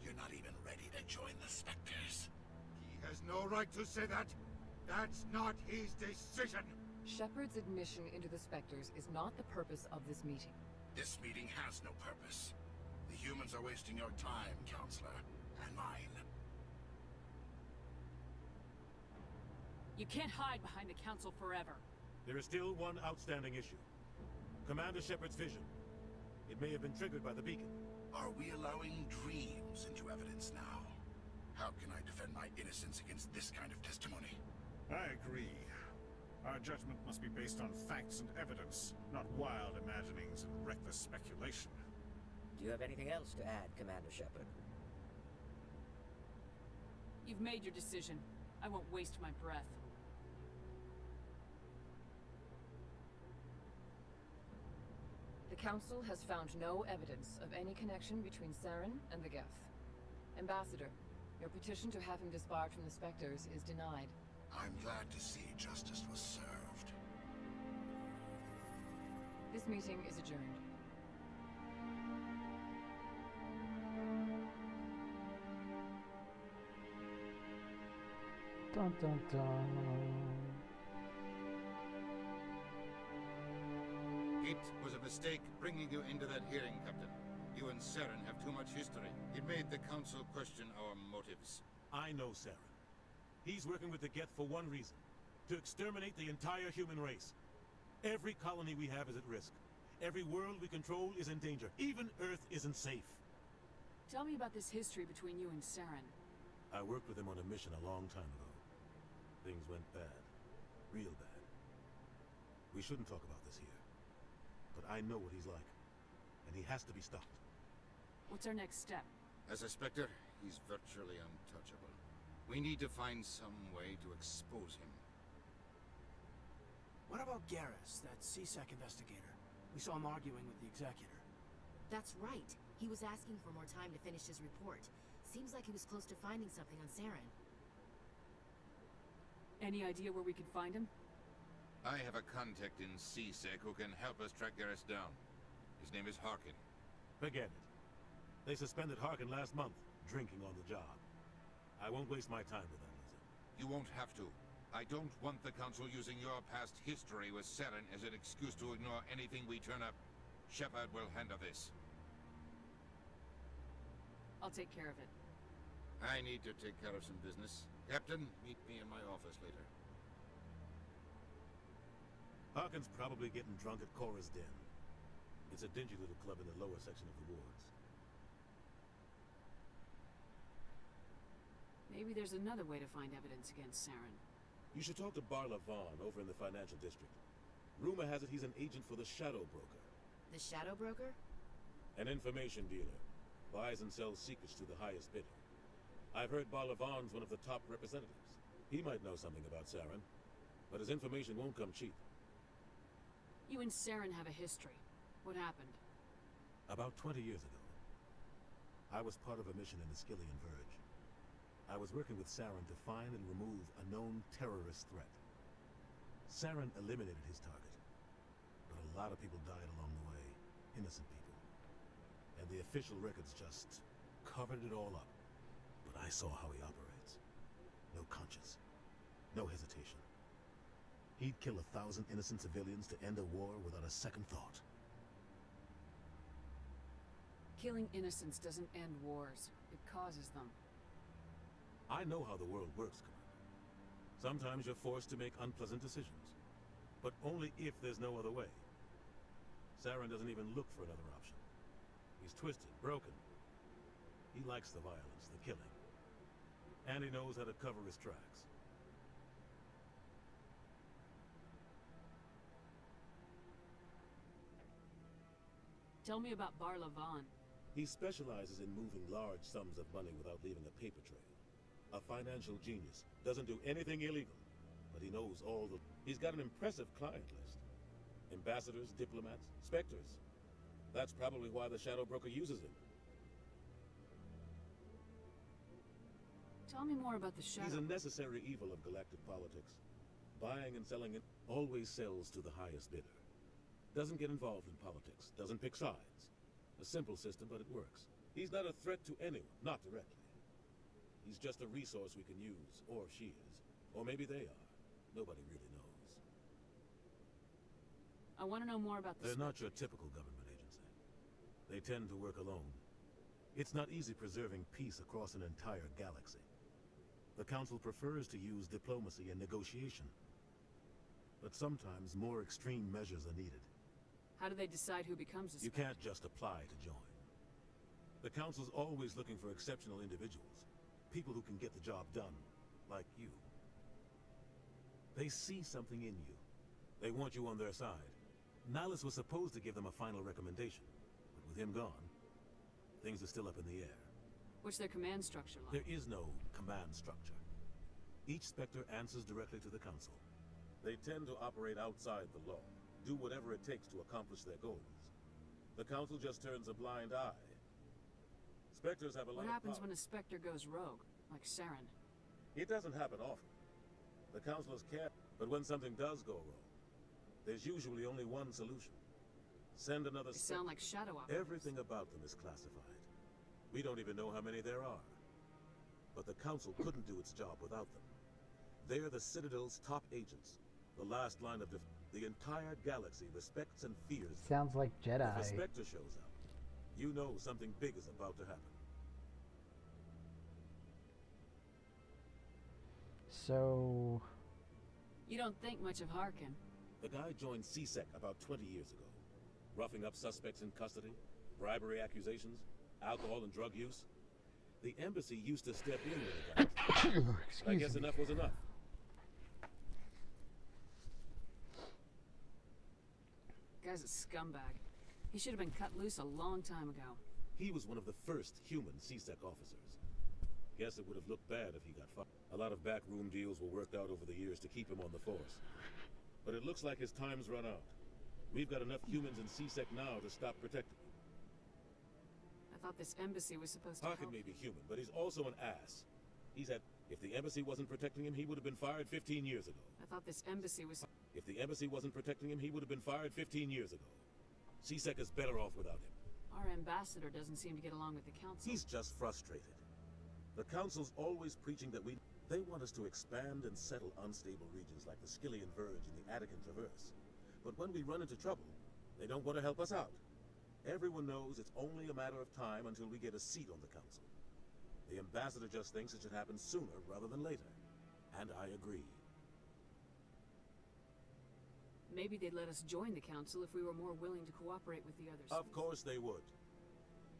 You're not even ready to join the Spectres. He has no right to say that. That's not his decision. Shepard's admission into the Spectres is not the purpose of this meeting. This meeting has no purpose. The humans are wasting your time, Counselor, and mine. You can't hide behind the Council forever. There is still one outstanding issue. Commander Shepard's vision. It may have been triggered by the beacon. Are we allowing dreams into evidence now? How can I defend my innocence against this kind of testimony? I agree. Our judgment must be based on facts and evidence, not wild imaginings and reckless speculation. Do you have anything else to add, Commander Shepard? You've made your decision. I won't waste my breath. The Council has found no evidence of any connection between Saren and the Geth. Ambassador, your petition to have him disbarred from the Spectres is denied. I'm glad to see justice was served. This meeting is adjourned. Dun dun dun. It was a mistake bringing you into that hearing, Captain. You and Saren have too much history. It made the Council question our motives. I know Saren. He's working with the Geth for one reason. To exterminate the entire human race. Every colony we have is at risk. Every world we control is in danger. Even Earth isn't safe. Tell me about this history between you and Saren. I worked with him on a mission a long time ago. Things went bad. Real bad. We shouldn't talk about this here. But I know what he's like. And he has to be stopped. What's our next step? As a Spectre, he's virtually untouchable. We need to find some way to expose him. What about Garrus, that CSEC investigator? We saw him arguing with the Executor. That's right. He was asking for more time to finish his report. Seems like he was close to finding something on Saren. Any idea where we could find him? I have a contact in CSEC who can help us track Garrus down. His name is Harkin. Forget it. They suspended Harkin last month, drinking on the job. I won't waste my time with that, Lizzie. You won't have to. I don't want the Council using your past history with Saren as an excuse to ignore anything we turn up. Shepard will handle this. I'll take care of it. I need to take care of some business. Captain, meet me in my office later. Harkin's probably getting drunk at Cora's Den. It's a dingy little club in the lower section of the wards. Maybe there's another way to find evidence against Saren. You should talk to Barla Vaughn over in the financial district. Rumor has it he's an agent for the Shadow Broker. The Shadow Broker? An information dealer. Buys and sells secrets to the highest bidder. I've heard Barla Vaughn's one of the top representatives. He might know something about Saren, but his information won't come cheap. You and Saren have a history. What happened? About 20 years ago. I was part of a mission in the Skillian Verge. I was working with Saren to find and remove a known terrorist threat. Saren eliminated his target, but a lot of people died along the way, innocent people. And the official records just covered it all up. But I saw how he operates. No conscience, no hesitation. He'd kill 1,000 innocent civilians to end a war without a second thought. Killing innocents doesn't end wars. It causes them. I know how the world works, Commander. Sometimes you're forced to make unpleasant decisions. But only if there's no other way. Saren doesn't even look for another option. He's twisted, broken. He likes the violence, the killing. And he knows how to cover his tracks. Tell me about Bar-Levan. He specializes in moving large sums of money without leaving a paper trail. A financial genius. Doesn't do anything illegal. But he knows all the... He's got an impressive client list. Ambassadors, diplomats, specters. That's probably why the Shadow Broker uses him. Tell me more about the Shadow. He's a necessary evil of galactic politics. Buying and selling it always sells to the highest bidder. Doesn't get involved in politics. Doesn't pick sides. A simple system, but it works. He's not a threat to anyone, not directly. He's just a resource we can use, or she is. Or maybe they are. Nobody really knows. I want to know more about the... They're not your typical government agency. They tend to work alone. It's not easy preserving peace across an entire galaxy. The Council prefers to use diplomacy and negotiation. But sometimes more extreme measures are needed. How do they decide who becomes a You can't just apply to join. The Council's always looking for exceptional individuals. People who can get the job done, like you. They see something in you. They want you on their side. Nihilus was supposed to give them a final recommendation, but with him gone, things are still up in the air. What's their command structure like? There is no command structure. Each Spectre answers directly to the Council. They tend to operate outside the law, do whatever it takes to accomplish their goals. The Council just turns a blind eye. Spectres have a lot of What happens power. when a Spectre goes rogue, like Saren? It doesn't happen often. The Councilors care, but when something does go wrong, there's usually only one solution. Send another They sound like shadow operators. Everything about them is classified. We don't even know how many there are. But the Council couldn't do its job without them. They're the Citadel's top agents. The last line of defense. The entire galaxy respects and fears them. Sounds like Jedi. If a Spectre shows up, you know something big is about to happen. So... You don't think much of Harkin. The guy joined CSEC about 20 years ago. Roughing up suspects in custody, bribery accusations, alcohol and drug use. The embassy used to step in when it got I guess enough was enough. Guy's a scumbag. He should have been cut loose a long time ago. He was one of the first human CSEC officers. Guess it would have looked bad if he got fired. A lot of backroom deals were worked out over the years to keep him on the force. But it looks like his time's run out. We've got enough humans in CSEC now to stop protecting him. I thought this embassy was supposed to Harkin help. may be human, but he's also an ass. He's had... If the embassy wasn't protecting him, he would have been fired 15 years ago. I thought this embassy was... If the embassy wasn't protecting him, he would have been fired 15 years ago. CSEC is better off without him. Our ambassador doesn't seem to get along with the Council. He's just frustrated. The Council's always preaching that they want us to expand and settle unstable regions like the Skillian Verge and the Attican Traverse. But when we run into trouble, they don't want to help us out. Everyone knows it's only a matter of time until we get a seat on the Council. The ambassador just thinks it should happen sooner rather than later. And I agree. Maybe they'd let us join the Council if we were more willing to cooperate with the others. Of course they would.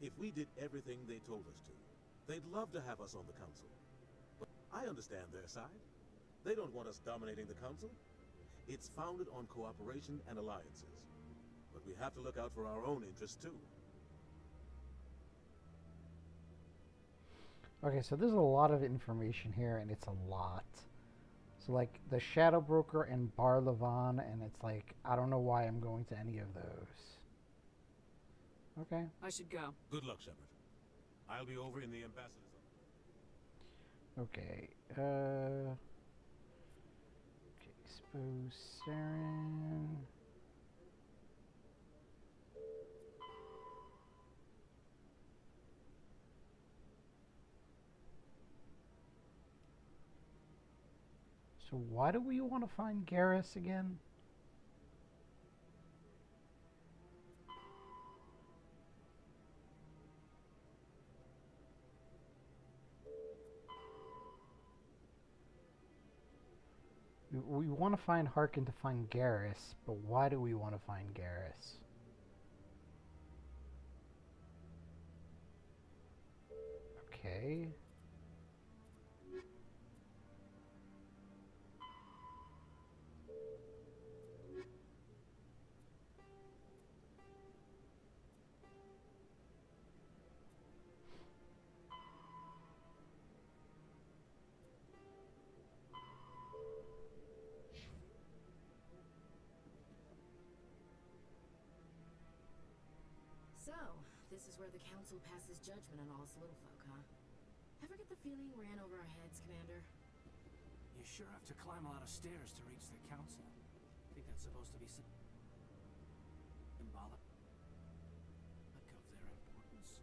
If we did everything they told us to, they'd love to have us on the Council. But I understand their side. They don't want us dominating the Council. It's founded on cooperation and alliances. But we have to look out for our own interests too. Okay, so there's a lot of information here, and it's a lot. So, like, the Shadow Broker and Bar-Levan, and it's like, I don't know why I'm going to any of those. Okay. I should go. Good luck, Shepard. I'll be over in the ambassador's office. Okay. Okay, expose Saren. So why do we want to find Garrus again? We want to find Harkin to find Garrus, but why do we want to find Garrus? Okay. So, this is where the Council passes judgment on all us little folk, huh? Ever get the feeling we're in over our heads, Commander? You sure have to climb a lot of stairs to reach the council. Think that's supposed to be symbolic of their importance.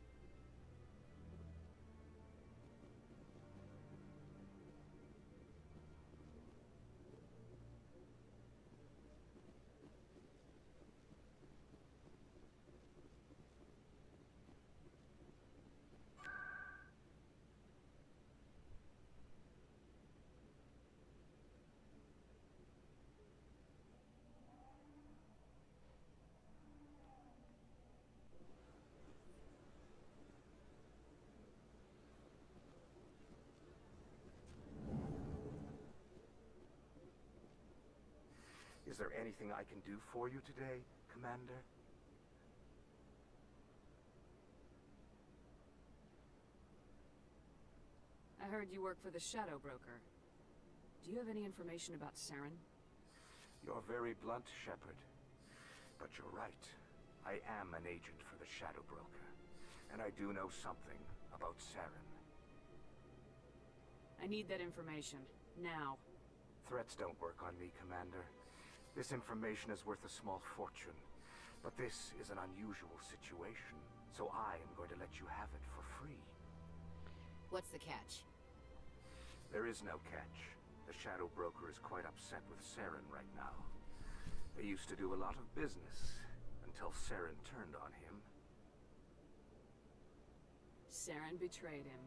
Is there anything I can do for you today, Commander? I heard you work for the Shadow Broker. Do you have any information about Saren? You're very blunt, Shepard. But you're right. I am an agent for the Shadow Broker. And I do know something about Saren. I need that information. Now. Threats don't work on me, Commander. This information is worth a small fortune. But this is an unusual situation, so I am going to let you have it for free. What's the catch? There is no catch. The Shadow Broker is quite upset with Saren right now. They used to do a lot of business, until Saren turned on him. Saren betrayed him.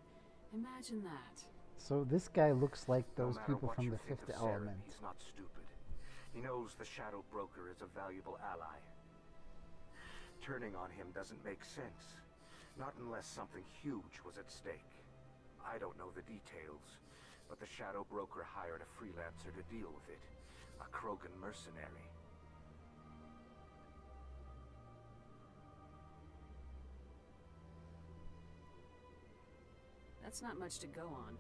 Imagine that. So this guy looks like those No matter people what from you the think Fifth of Saren, Element. he's not stupid. He knows the Shadow Broker is a valuable ally. Turning on him doesn't make sense. Not unless something huge was at stake. I don't know the details, but the Shadow Broker hired a freelancer to deal with it. A Krogan mercenary. That's not much to go on.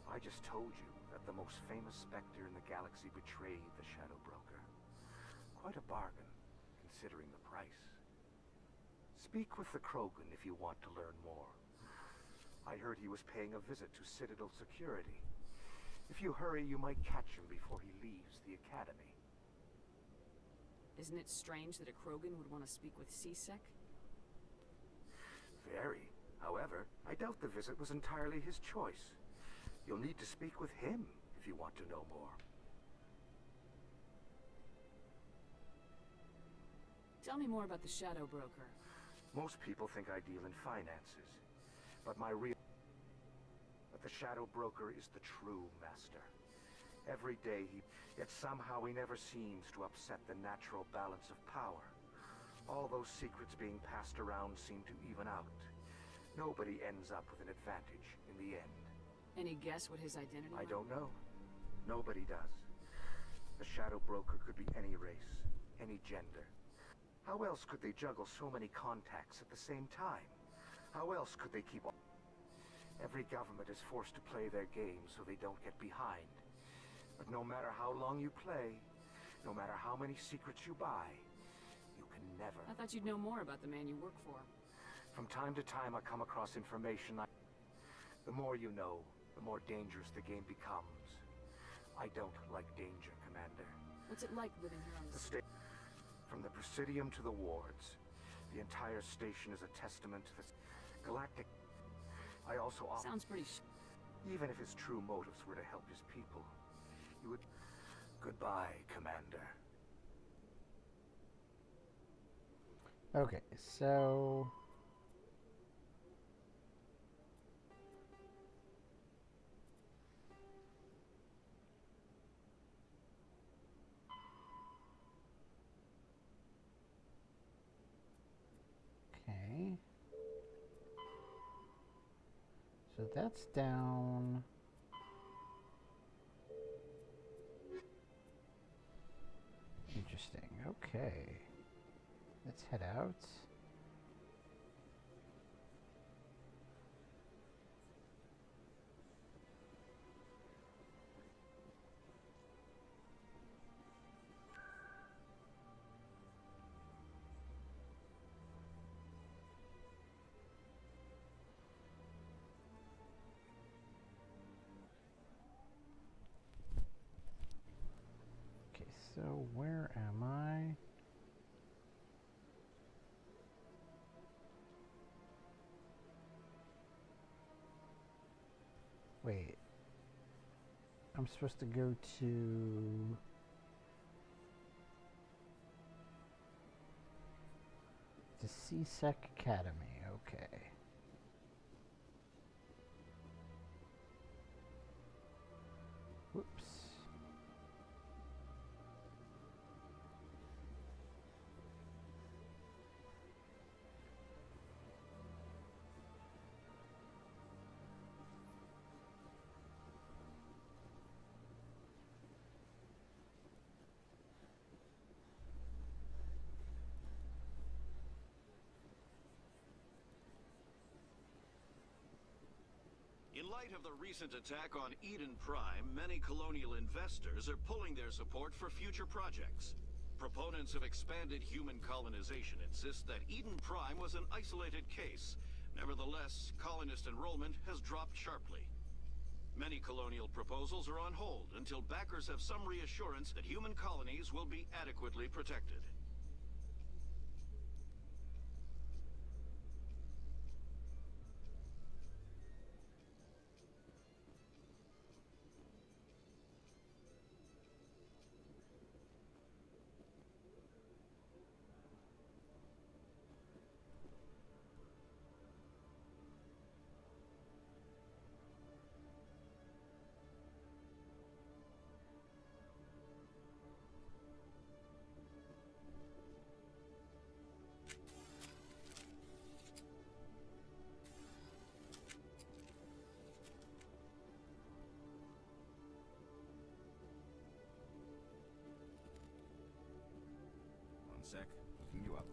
I just told you that the most famous Spectre in the galaxy betrayed the Shadow Broker. Quite a bargain, considering the price. Speak with the Krogan if you want to learn more. I heard he was paying a visit to Citadel security. If you hurry, you might catch him before he leaves the Academy. Isn't it strange that a Krogan would want to speak with C-Sec? Very. However, I doubt the visit was entirely his choice. You'll need to speak with him if you want to know more. Tell me more about the Shadow Broker. Most people think I deal in finances, but the Shadow Broker is the true master. Every day yet somehow he never seems to upset the natural balance of power. All those secrets being passed around seem to even out. Nobody ends up with an advantage in the end. Any guess what his identity I was? don't know. Nobody does. The Shadow Broker could be any race, any gender. How else could they juggle so many contacts at the same time? How else could they keep... Every government is forced to play their game so they don't get behind. But no matter how long you play, no matter how many secrets you buy, you can never... I thought you'd know more about the man you work for. From time to time, I come across information The more you know, the more dangerous the game becomes. I don't like danger, Commander. What's it like living here on the From the Presidium to the wards, the entire station is a testament to the galactic... I also offer... Sounds pretty Even if his true motives were to help his people, you would... Goodbye, Commander. Okay, so... Okay. So that's down. Interesting. Okay. Let's head out. So where am I? Wait. I'm supposed to go to... the CSEC Academy. Okay. Whoops. In light of the recent attack on Eden Prime, many colonial investors are pulling their support for future projects. Proponents of expanded human colonization insist that Eden Prime was an isolated case. Nevertheless, colonist enrollment has dropped sharply. Many colonial proposals are on hold until backers have some reassurance that human colonies will be adequately protected. One sec, looking you up.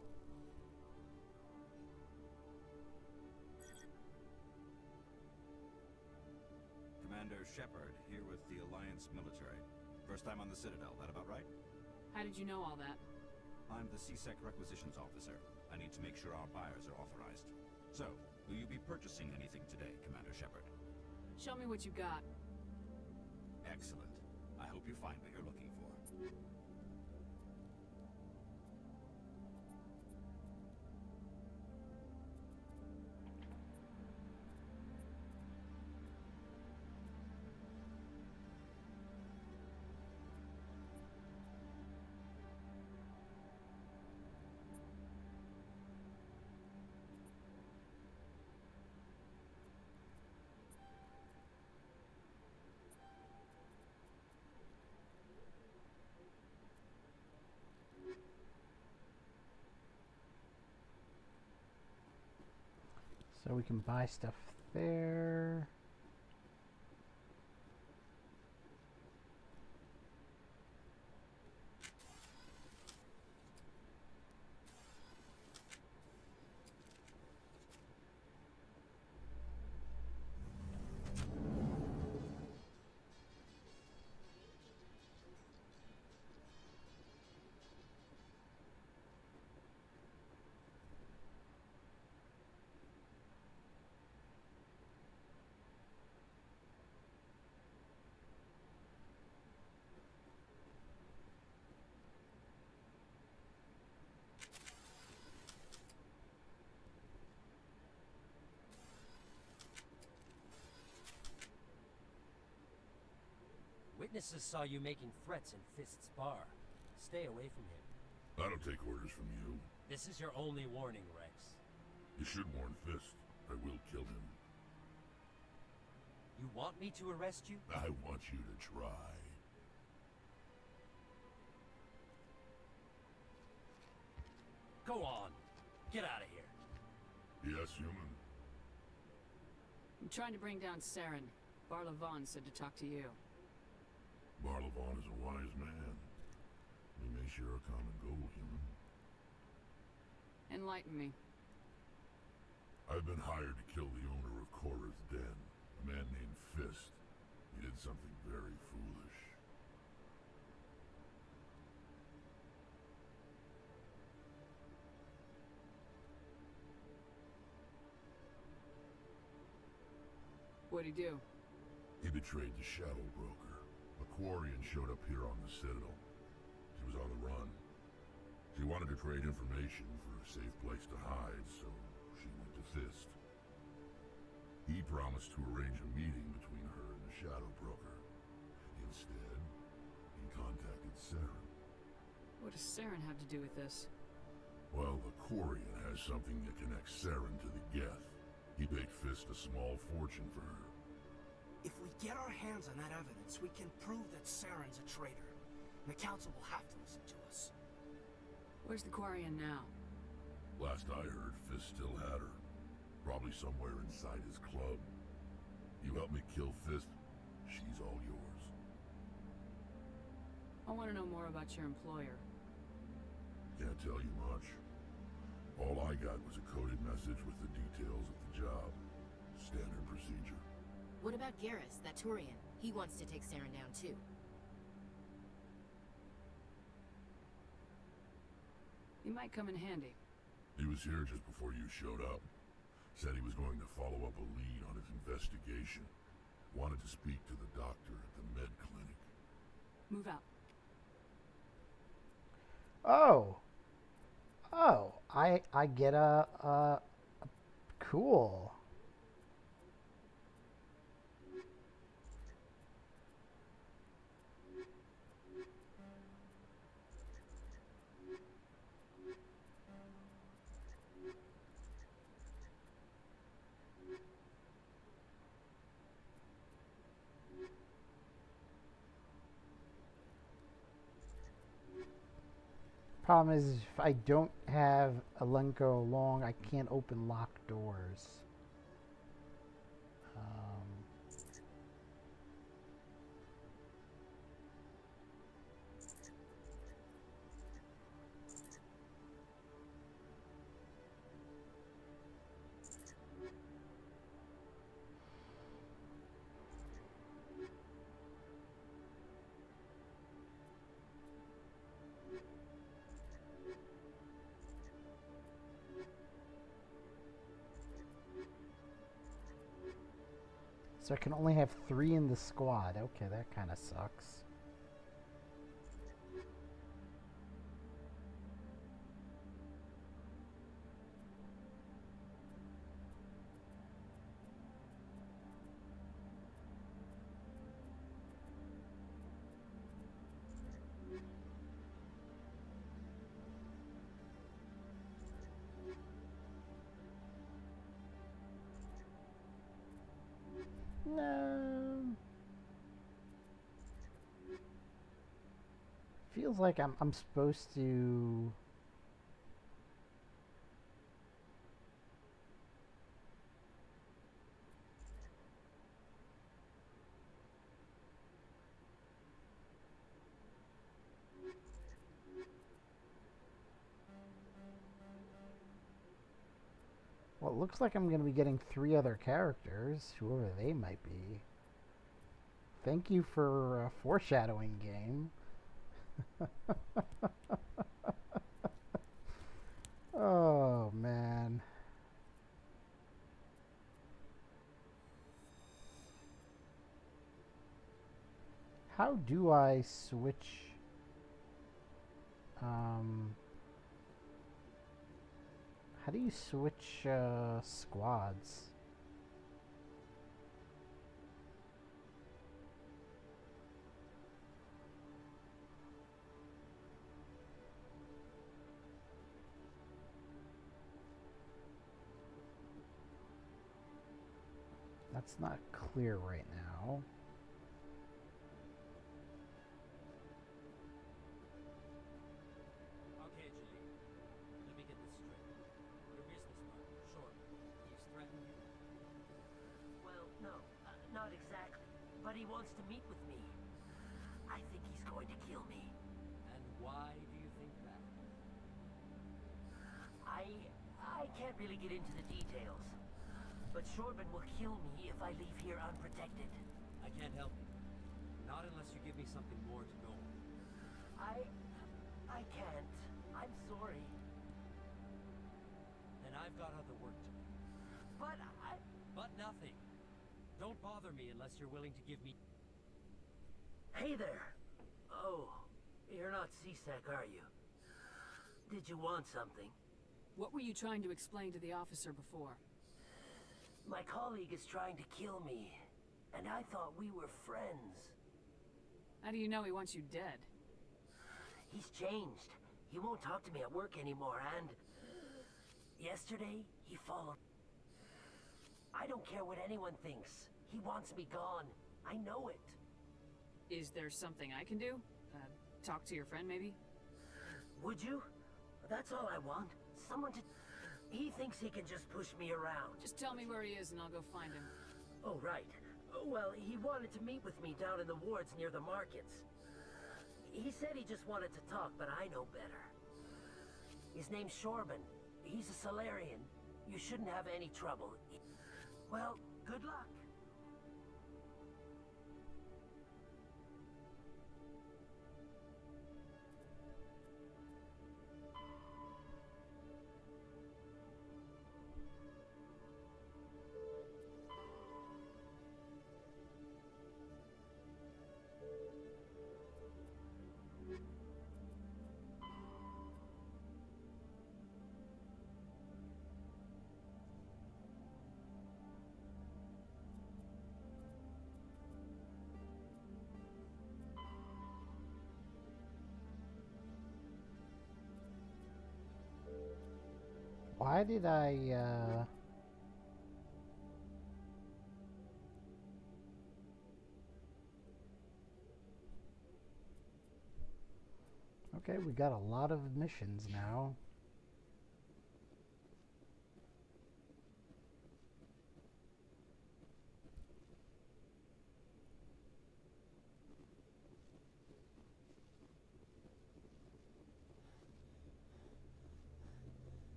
Commander Shepard, here with the Alliance military. First time on the Citadel, that about right? How did you know all that? I'm the CSEC requisitions officer. I need to make sure our buyers are authorized. So, will you be purchasing anything today, Commander Shepard? Show me what you got. Excellent. I hope you find what you're looking for. So we can buy stuff there. Witnesses saw you making threats in Fist's bar. Stay away from him. I don't take orders from you. This is your only warning, Rex. You should warn Fist. I will kill him. You want me to arrest you? I want you to try. Go on. Get out of here. Yes, human. I'm trying to bring down Saren. Barlavon said to talk to you. Barlavon is a wise man. We may share a common goal, human. Enlighten me. I've been hired to kill the owner of Korra's Den, a man named Fist. He did something very foolish. What'd he do? He betrayed the Shadow Broker. A Quarian showed up here on the Citadel. She was on the run. She wanted to trade information for a safe place to hide, so she went to Fist. He promised to arrange a meeting between her and the Shadow Broker. Instead, he contacted Saren. What does Saren have to do with this? Well, the Quarian has something that connects Saren to the Geth. He paid Fist a small fortune for her. If we get our hands on that evidence, we can prove that Saren's a traitor. And the Council will have to listen to us. Where's the Quarian now? Last I heard, Fist still had her. Probably somewhere inside his club. You help me kill Fist, she's all yours. I want to know more about your employer. Can't tell you much. All I got was a coded message with the details of the job. Standard procedure. What about Garrus, that Turian? He wants to take Saren down too. He might come in handy. He was here just before you showed up. Said he was going to follow up a lead on his investigation. Wanted to speak to the doctor at the med clinic. Move out. Oh. Oh, I get a cool. Problem is, if I don't have Alenko along, I can't open locked doors. So I can only have 3 in the squad. Okay, that kind of sucks. No. Feels like I'm supposed to. Well, it looks like I'm going to be getting 3 other characters, whoever they might be. Thank you for foreshadowing, game. Oh, man. How do I switch? How do you switch squads? It's not clear right now. Okay, Julie. Let me get this straight. Your business partner, Shortman, he's threatened you? Well, no, not exactly. But he wants to meet with me. I think he's going to kill me. And why do you think that? I can't really get into the details. But Shortman will kill me if I leave here unprotected. I can't help you. Not unless you give me something more to go on. I can't. I'm sorry. Then I've got other work to do. But But nothing. Don't bother me unless you're willing to give me... Hey there. Oh, you're not C-Sec, are you? Did you want something? What were you trying to explain to the officer before? My colleague is trying to kill me, and I thought we were friends. How do you know he wants you dead? He's changed. He won't talk to me at work anymore, and... Yesterday, he followed... I don't care what anyone thinks. He wants me gone. I know it. Is there something I can do? Talk to your friend, maybe? Would you? That's all I want. Someone to... He thinks he can just push me around. Just tell me where he is and I'll go find him. Oh, right. Well, he wanted to meet with me down in the wards near the markets. He said he just wanted to talk, but I know better. His name's Shorban. He's a Solarian. You shouldn't have any trouble. Well, good luck. Why did I, Okay, we got a lot of missions now.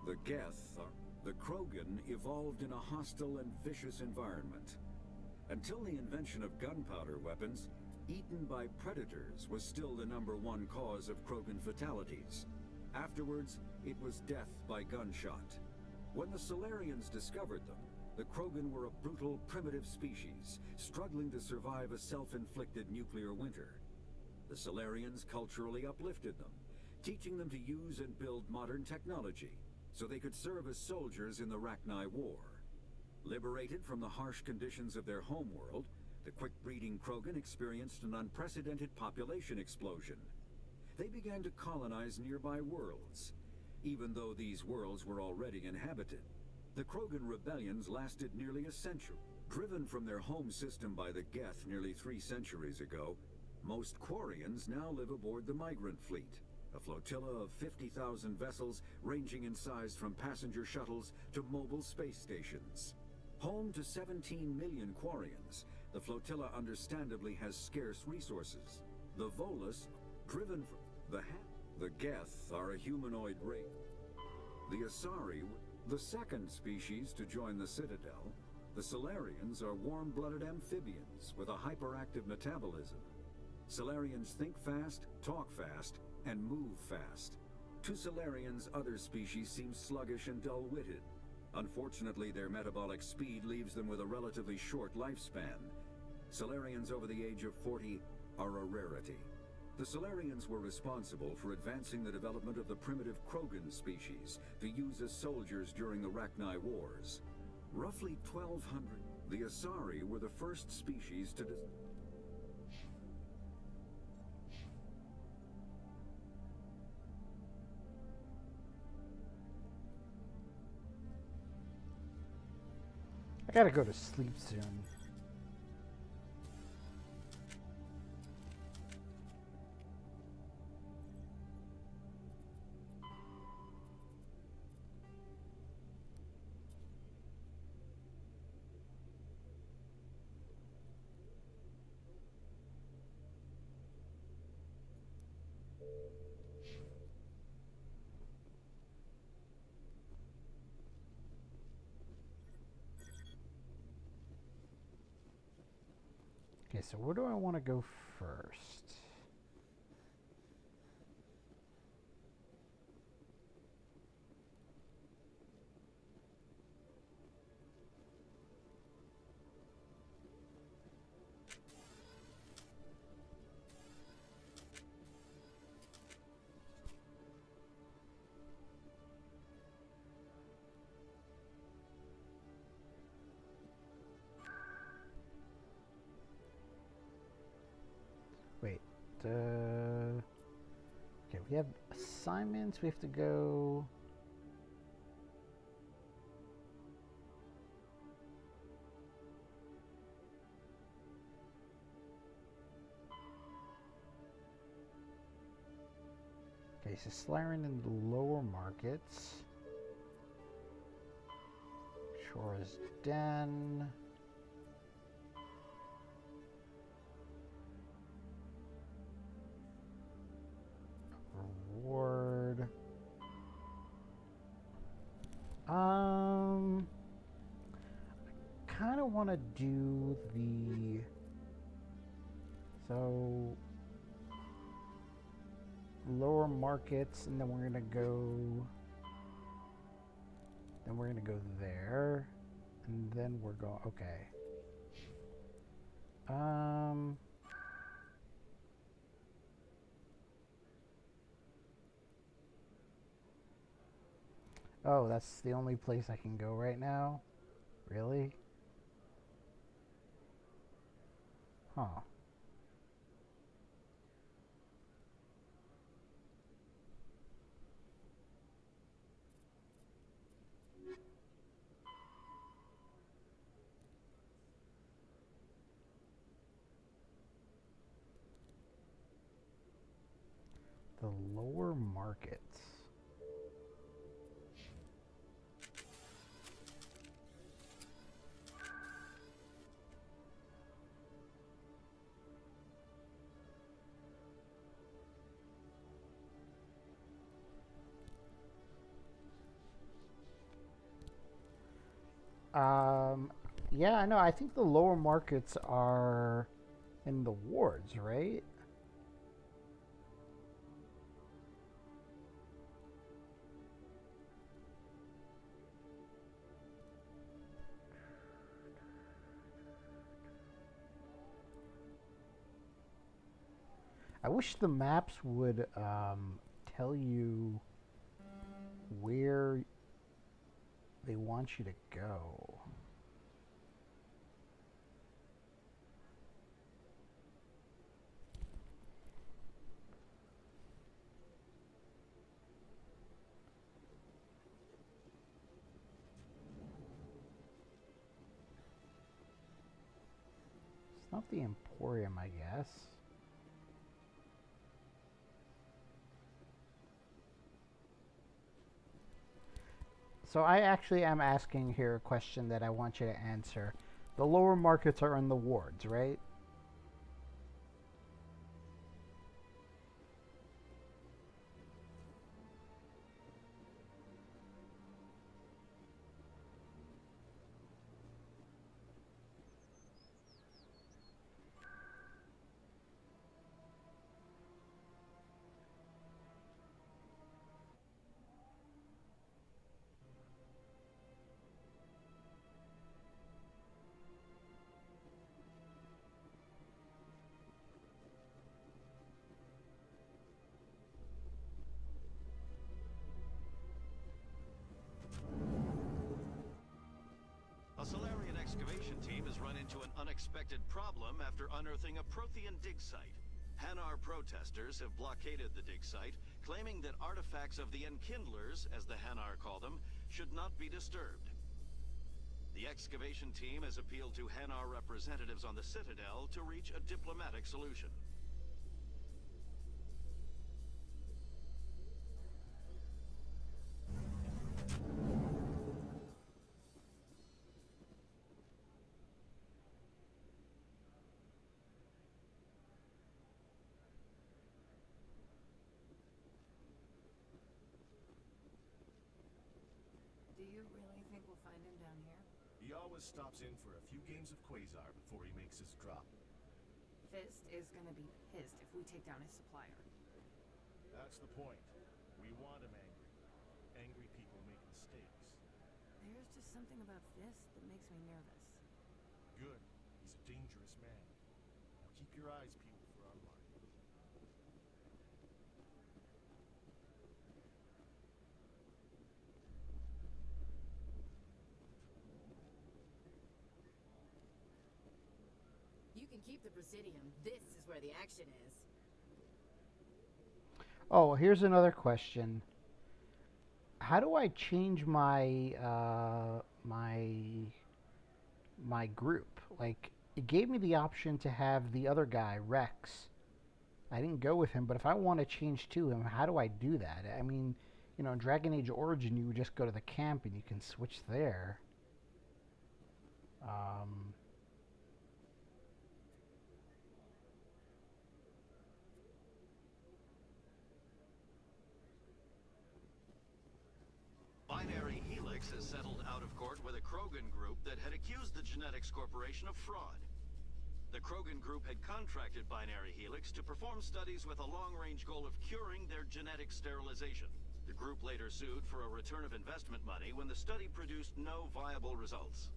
The Geth, the Krogan, evolved in a hostile and vicious environment. Until the invention of gunpowder weapons, eaten by predators was still the #1 cause of Krogan fatalities. Afterwards, it was death by gunshot. When the Solarians discovered them, the Krogan were a brutal, primitive species, struggling to survive a self-inflicted nuclear winter. The Solarians culturally uplifted them, teaching them to use and build modern technology, so they could serve as soldiers in the Rachni War. Liberated from the harsh conditions of their homeworld, the quick-breeding Krogan experienced an unprecedented population explosion. They began to colonize nearby worlds. Even though these worlds were already inhabited, the Krogan rebellions lasted nearly a century. Driven from their home system by the Geth nearly 3 centuries ago, Most Quarians now live aboard the Migrant Fleet, a flotilla of 50,000 vessels ranging in size from passenger shuttles to mobile space stations. Home to 17 million Quarians, the flotilla understandably has scarce resources. The Volus, driven from the Geth are a humanoid race. The Asari, the second species to join the Citadel. The Solarians are warm-blooded amphibians with a hyperactive metabolism. Solarians think fast, talk fast, and move fast. To Solarians, other species seem sluggish and dull-witted. Unfortunately, their metabolic speed leaves them with a relatively short lifespan. Solarians over the age of 40 are a rarity. The Solarians were responsible for advancing the development of the primitive Krogan species to use as soldiers during the Rachni Wars. Roughly 1200, the Asari were the first species to I gotta go to sleep soon. Okay, so where do I want to go first? Wait, okay, we have assignments, we have to go... Okay, so Solarian in the lower markets. Shora's Den. Reward. I kind of want to do the... So... lower markets, and then we're gonna go there, and then we're going okay. Oh, that's the only place I can go right now? Really? Huh. The lower markets. Yeah, I know. I think the lower markets are in the wards, right? I wish the maps would tell you where they want you to go. It's not the Emporium, I guess. So I actually am asking here a question that I want you to answer. The lower markets are in the wards, right? A Solarian excavation team has run into an unexpected problem after unearthing a Prothean dig site. Hanar protesters have blockaded the dig site, claiming that artifacts of the Enkindlers, as the Hanar call them, should not be disturbed. The excavation team has appealed to Hanar representatives on the Citadel to reach a diplomatic solution. Do you really think we'll find him down here? He always stops in for a few games of Quasar before he makes his drop. Fist is gonna be pissed if we take down his supplier. That's the point. We want him angry. Angry people make mistakes. There's just something about Fist that makes me nervous. Good. He's a dangerous man. Now keep your eyes peeled for our mark. You can keep the Presidium. This is where the action is. Oh, here's another question. How do I change my my group? Like, it gave me the option to have the other guy, Rex. I didn't go with him, but if I want to change to him, how do I do that? I mean, you know, in Dragon Age Origin, you would just go to the camp and you can switch there. Binary Helix has settled out of court with a Krogan group that had accused the Genetics Corporation of fraud. The Krogan group had contracted Binary Helix to perform studies with a long-range goal of curing their genetic sterilization. The group later sued for a return of investment money when the study produced no viable results.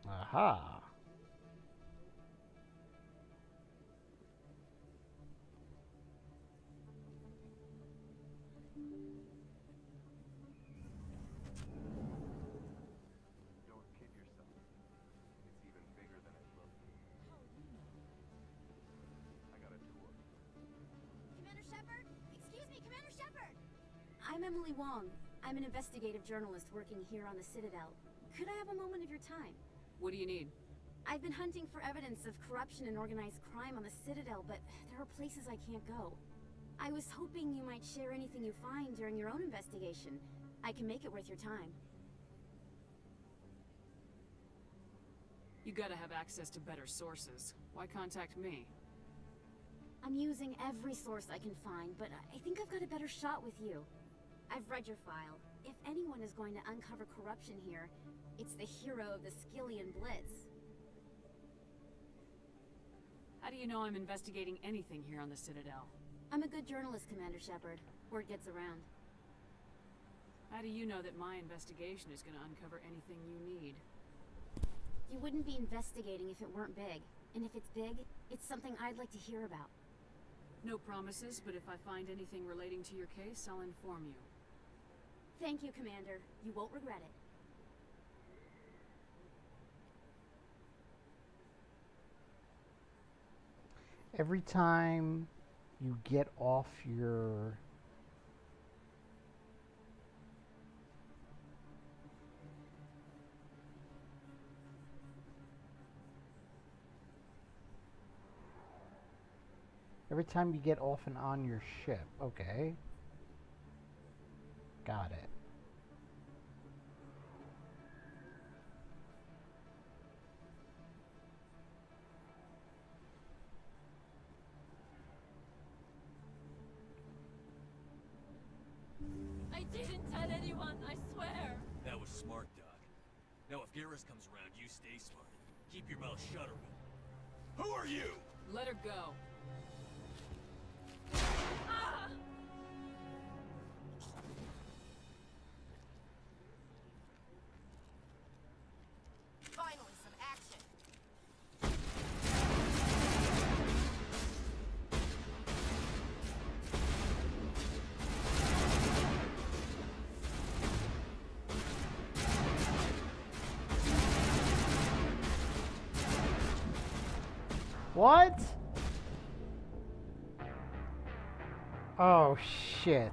Aha. Don't kid yourself. It's even bigger than it looks. I got a tour. Commander Shepard? Excuse me, Commander Shepard! I'm Emily Wong. I'm an investigative journalist working here on the Citadel. Could I have a moment of your time? What do you need? I've been hunting for evidence of corruption and organized crime on the Citadel, but there are places I can't go. I was hoping you might share anything you find during your own investigation. I can make it worth your time. You gotta have access to better sources. Why contact me? I'm using every source I can find, but I think I've got a better shot with you. I've read your file. If anyone is going to uncover corruption here, it's the hero of the Skillian Blitz. How do you know I'm investigating anything here on the Citadel? I'm a good journalist, Commander Shepard. Word gets around. How do you know that my investigation is gonna uncover anything you need? You wouldn't be investigating if it weren't big. And if it's big, it's something I'd like to hear about. No promises, but if I find anything relating to your case, I'll inform you. Thank you, Commander. You won't regret it. Every time you get off your and on your ship, okay. Got it. I didn't tell anyone, I swear. That was smart, Doc. Now if Garrus comes around, you stay smart. Keep your mouth shut around. Who are you? Let her go. Ah! Finally, some action. What? Oh shit.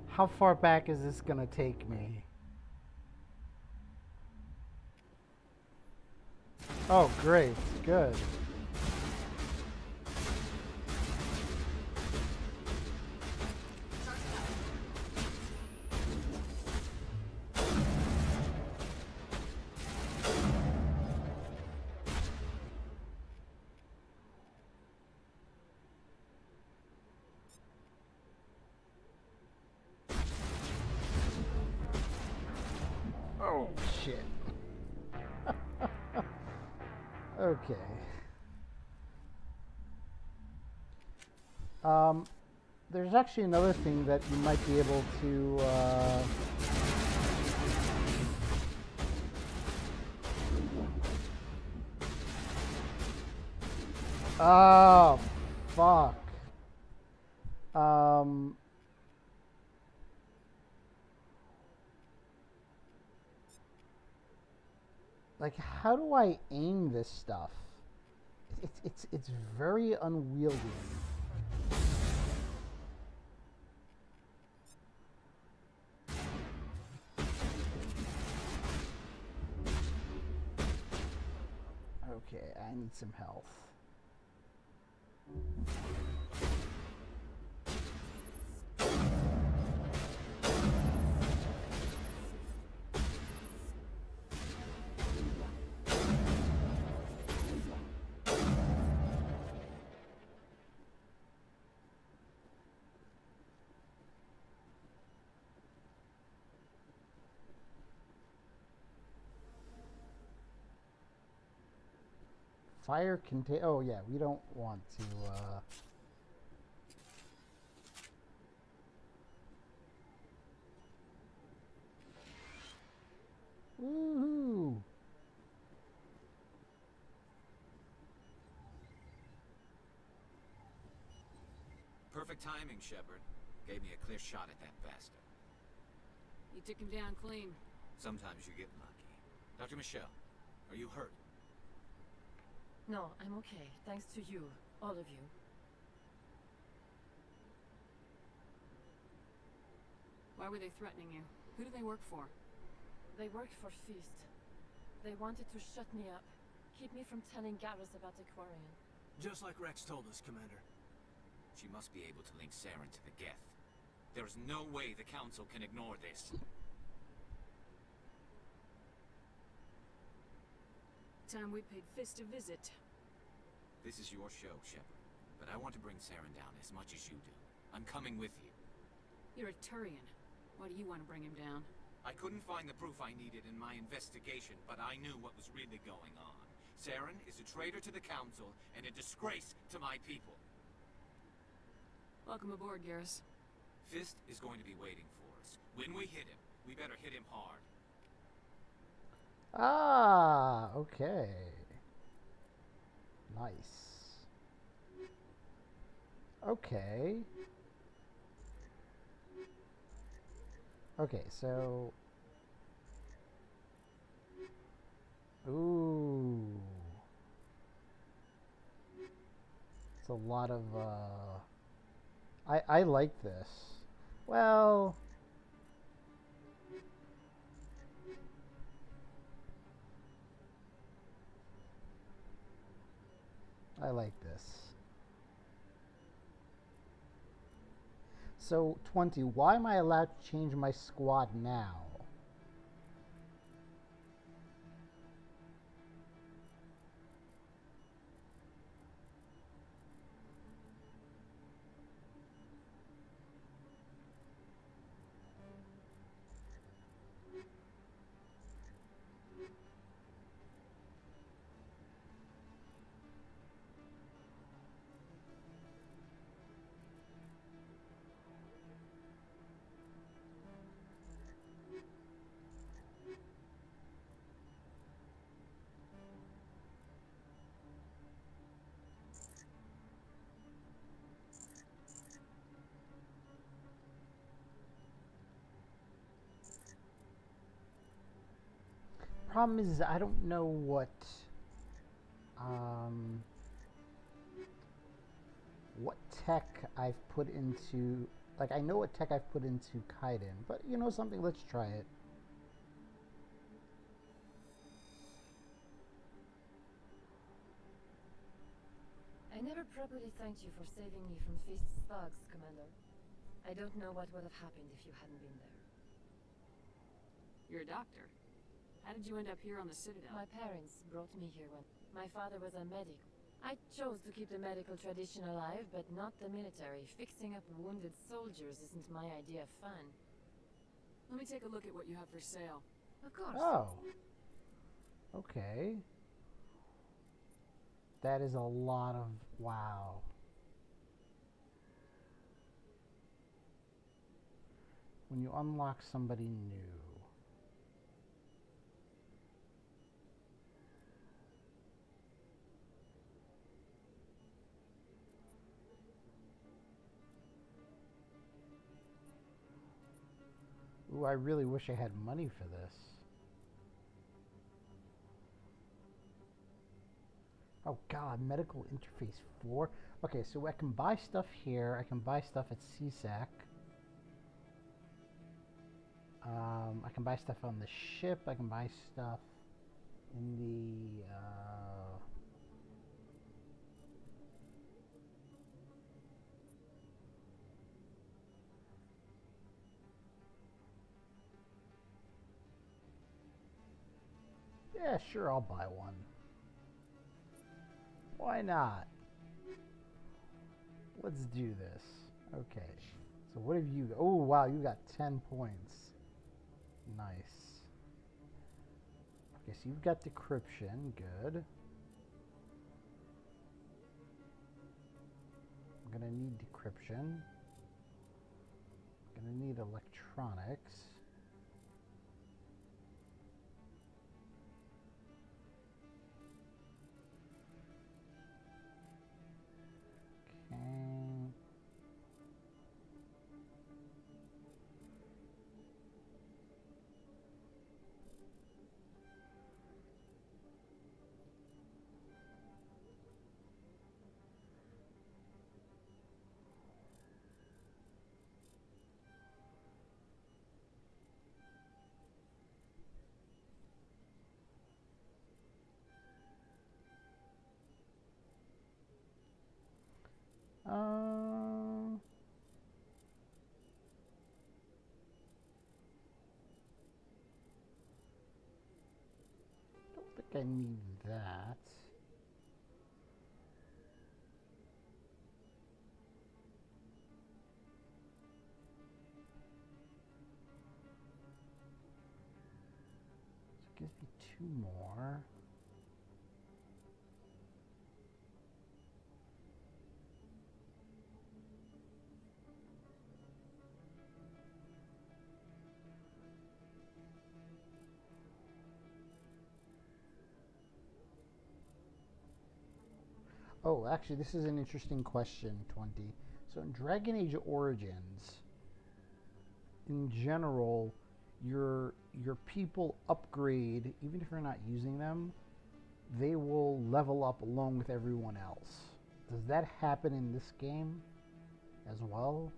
How far back is this gonna take me? Oh great, good. Oh shit. Okay. There's actually another thing that you might be able to oh fuck. Like, how do I aim this stuff? It's very unwieldy. Okay, I need some health. Fire contain. Oh yeah, we don't want to. Woohoo! Perfect timing, Shepard. Gave me a clear shot at that bastard. You took him down clean. Sometimes you get lucky. Dr. Michelle, are you hurt? No, I'm okay. Thanks to you. All of you. Why were they threatening you? Who do they work for? They worked for Feast. They wanted to shut me up. Keep me from telling Garrus about Aquarian. Just like Rex told us, Commander. She must be able to link Saren to the Geth. There is no way the Council can ignore this. Time we paid Fist a visit. This is your show, Shepard. But I want to bring Saren down as much as you do. I'm coming with you. You're a Turian. Why do you want to bring him down? I couldn't find the proof I needed in my investigation, but I knew what was really going on. Saren is a traitor to the Council and a disgrace to my people. Welcome aboard, Garrus. Fist is going to be waiting for us. When we hit him, we better hit him hard. Ah, okay. Nice. Okay. Okay, so... Ooh. It's a lot of, I like this. Well... I like this. So, 20, why am I allowed to change my squad now? Problem is, I don't know what tech I've put into, like, I know what tech I've put into Kaiden, but you know something, let's try it. I never properly thanked you for saving me from Feast's thugs, Commander. I don't know what would have happened if you hadn't been there. You're a doctor. How did you end up here on the Citadel? My parents brought me here when my father was a medic. I chose to keep the medical tradition alive, but not the military. Fixing up wounded soldiers isn't my idea of fun. Let me take a look at what you have for sale. Of course. Oh. Okay. That is a lot of... wow. When you unlock somebody new. Ooh, I really wish I had money for this. Oh god, medical interface 4. Okay, so I can buy stuff here. I can buy stuff at CSAC. I can buy stuff on the ship. I can buy stuff in the... yeah, sure, I'll buy one. Why not? Let's do this. Okay. So what have you... oh, wow, you got 10 points. Nice. Okay, so you've got decryption. Good. I'm going to need decryption. I'm going to need electronics. Don't think I need that. So it gives me 2 more. Oh, actually, this is an interesting question, 20. So in Dragon Age Origins, in general, your people upgrade, even if you're not using them, they will level up along with everyone else. Does that happen in this game as well?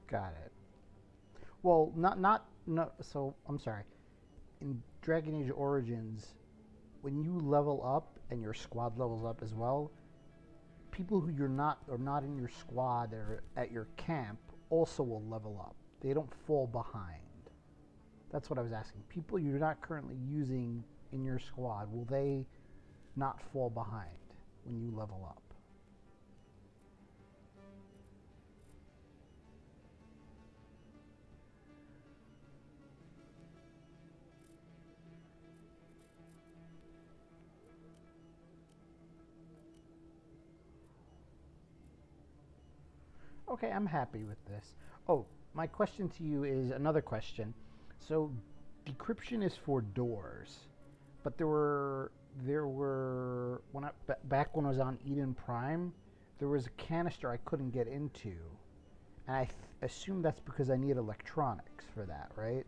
Got it. Well, not. So I'm sorry. In Dragon Age Origins, when you level up and your squad levels up as well, people who you're not are not in your squad or at your camp also will level up. They don't fall behind. That's what I was asking. People you're not currently using in your squad, will they not fall behind when you level up? Okay, I'm happy with this. Oh, my question to you is another question. So, decryption is for doors, but there were back when I was on Eden Prime, there was a canister I couldn't get into, and I assume that's because I need electronics for that, right?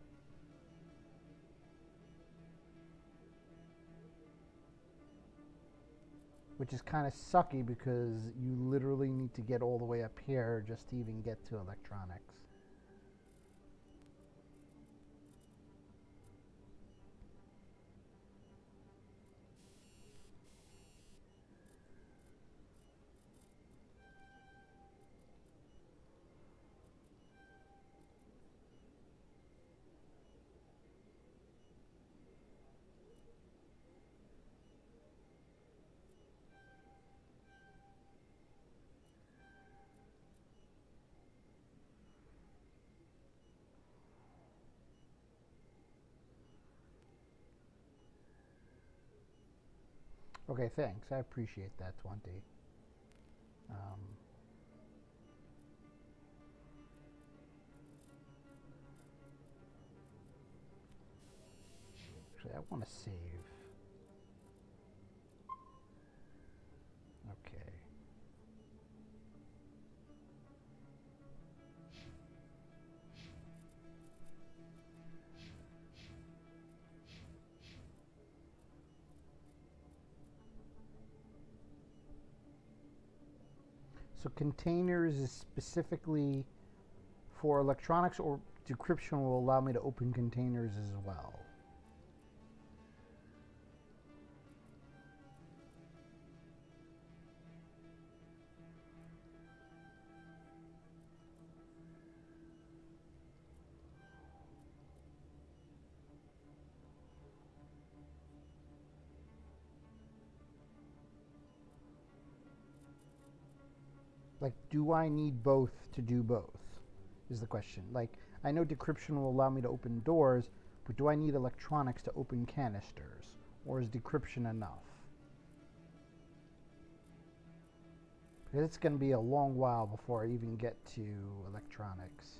Which is kind of sucky because you literally need to get all the way up here just to even get to electronics. Okay, thanks. I appreciate that, 20. Actually, I want to save. Okay. So containers is specifically for electronics, or decryption will allow me to open containers as well? Like, do I need both to do both, is the question. Like, I know decryption will allow me to open doors, but do I need electronics to open canisters? Or is decryption enough? Because it's going to be a long while before I even get to electronics.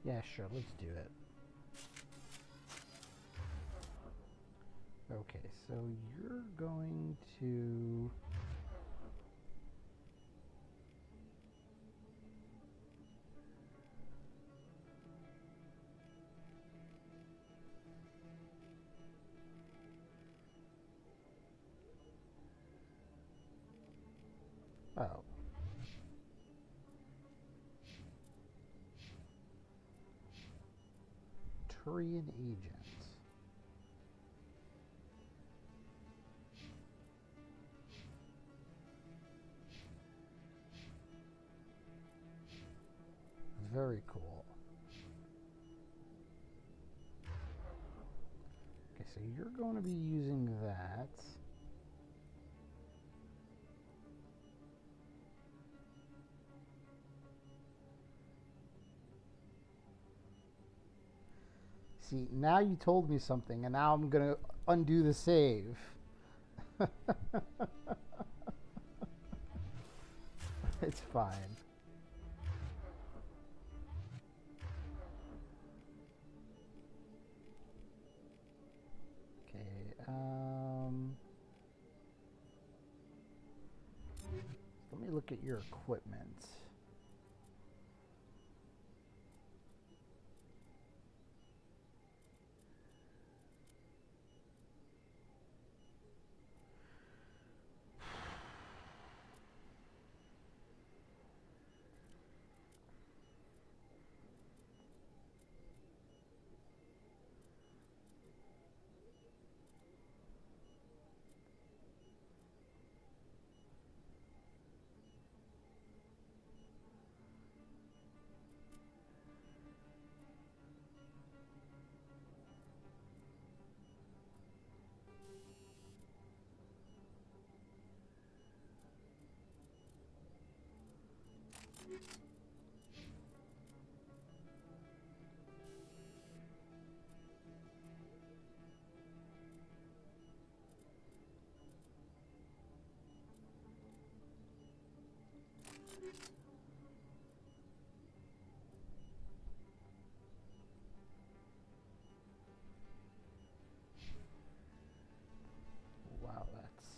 Yeah, sure, let's do it. Okay, so you're going to... Oh. Turian agent. Very cool. Okay, so you're going to be using that. See, now you told me something, and now I'm going to undo the save. It's fine. Let me look at your equipment. Wow, that's...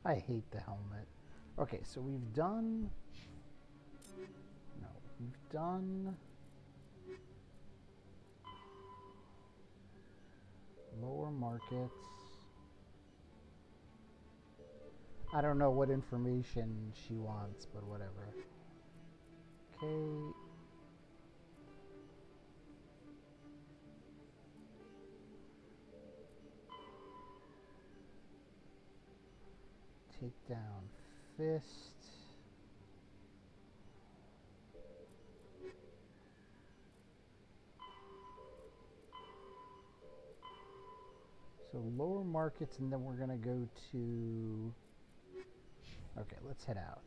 I hate the helmet. Okay, so we've done... No, we've done... Lower markets. I don't know what information she wants, but whatever. Okay. Take down Fist. So lower markets, and then we're gonna go to... Okay, let's head out.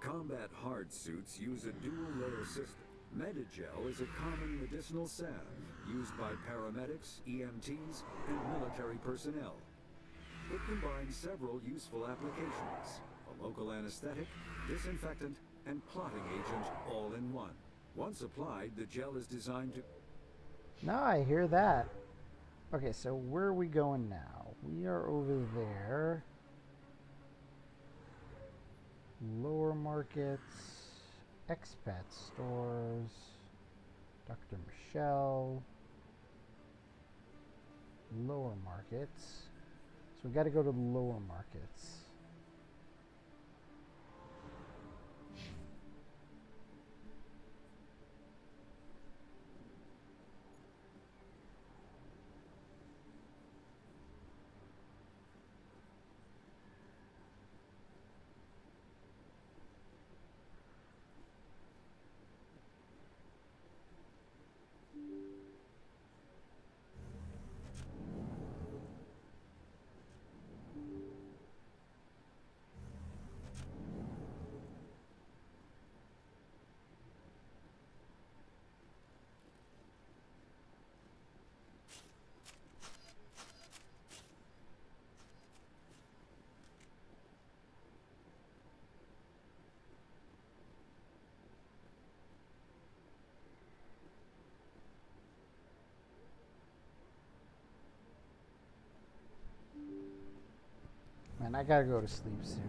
Combat hard suits use a dual-layer system. Medigel is a common medicinal salve used by paramedics, EMTs, and military personnel. It combines several useful applications: a local anesthetic, disinfectant, and clotting agent all in one. Once applied, the gel is designed to... Now I hear that. Okay, so where are we going now? We are over there. Lower markets, expat stores, Dr. Michelle, lower markets. So we got to go to the lower markets. Man, I gotta go to sleep soon.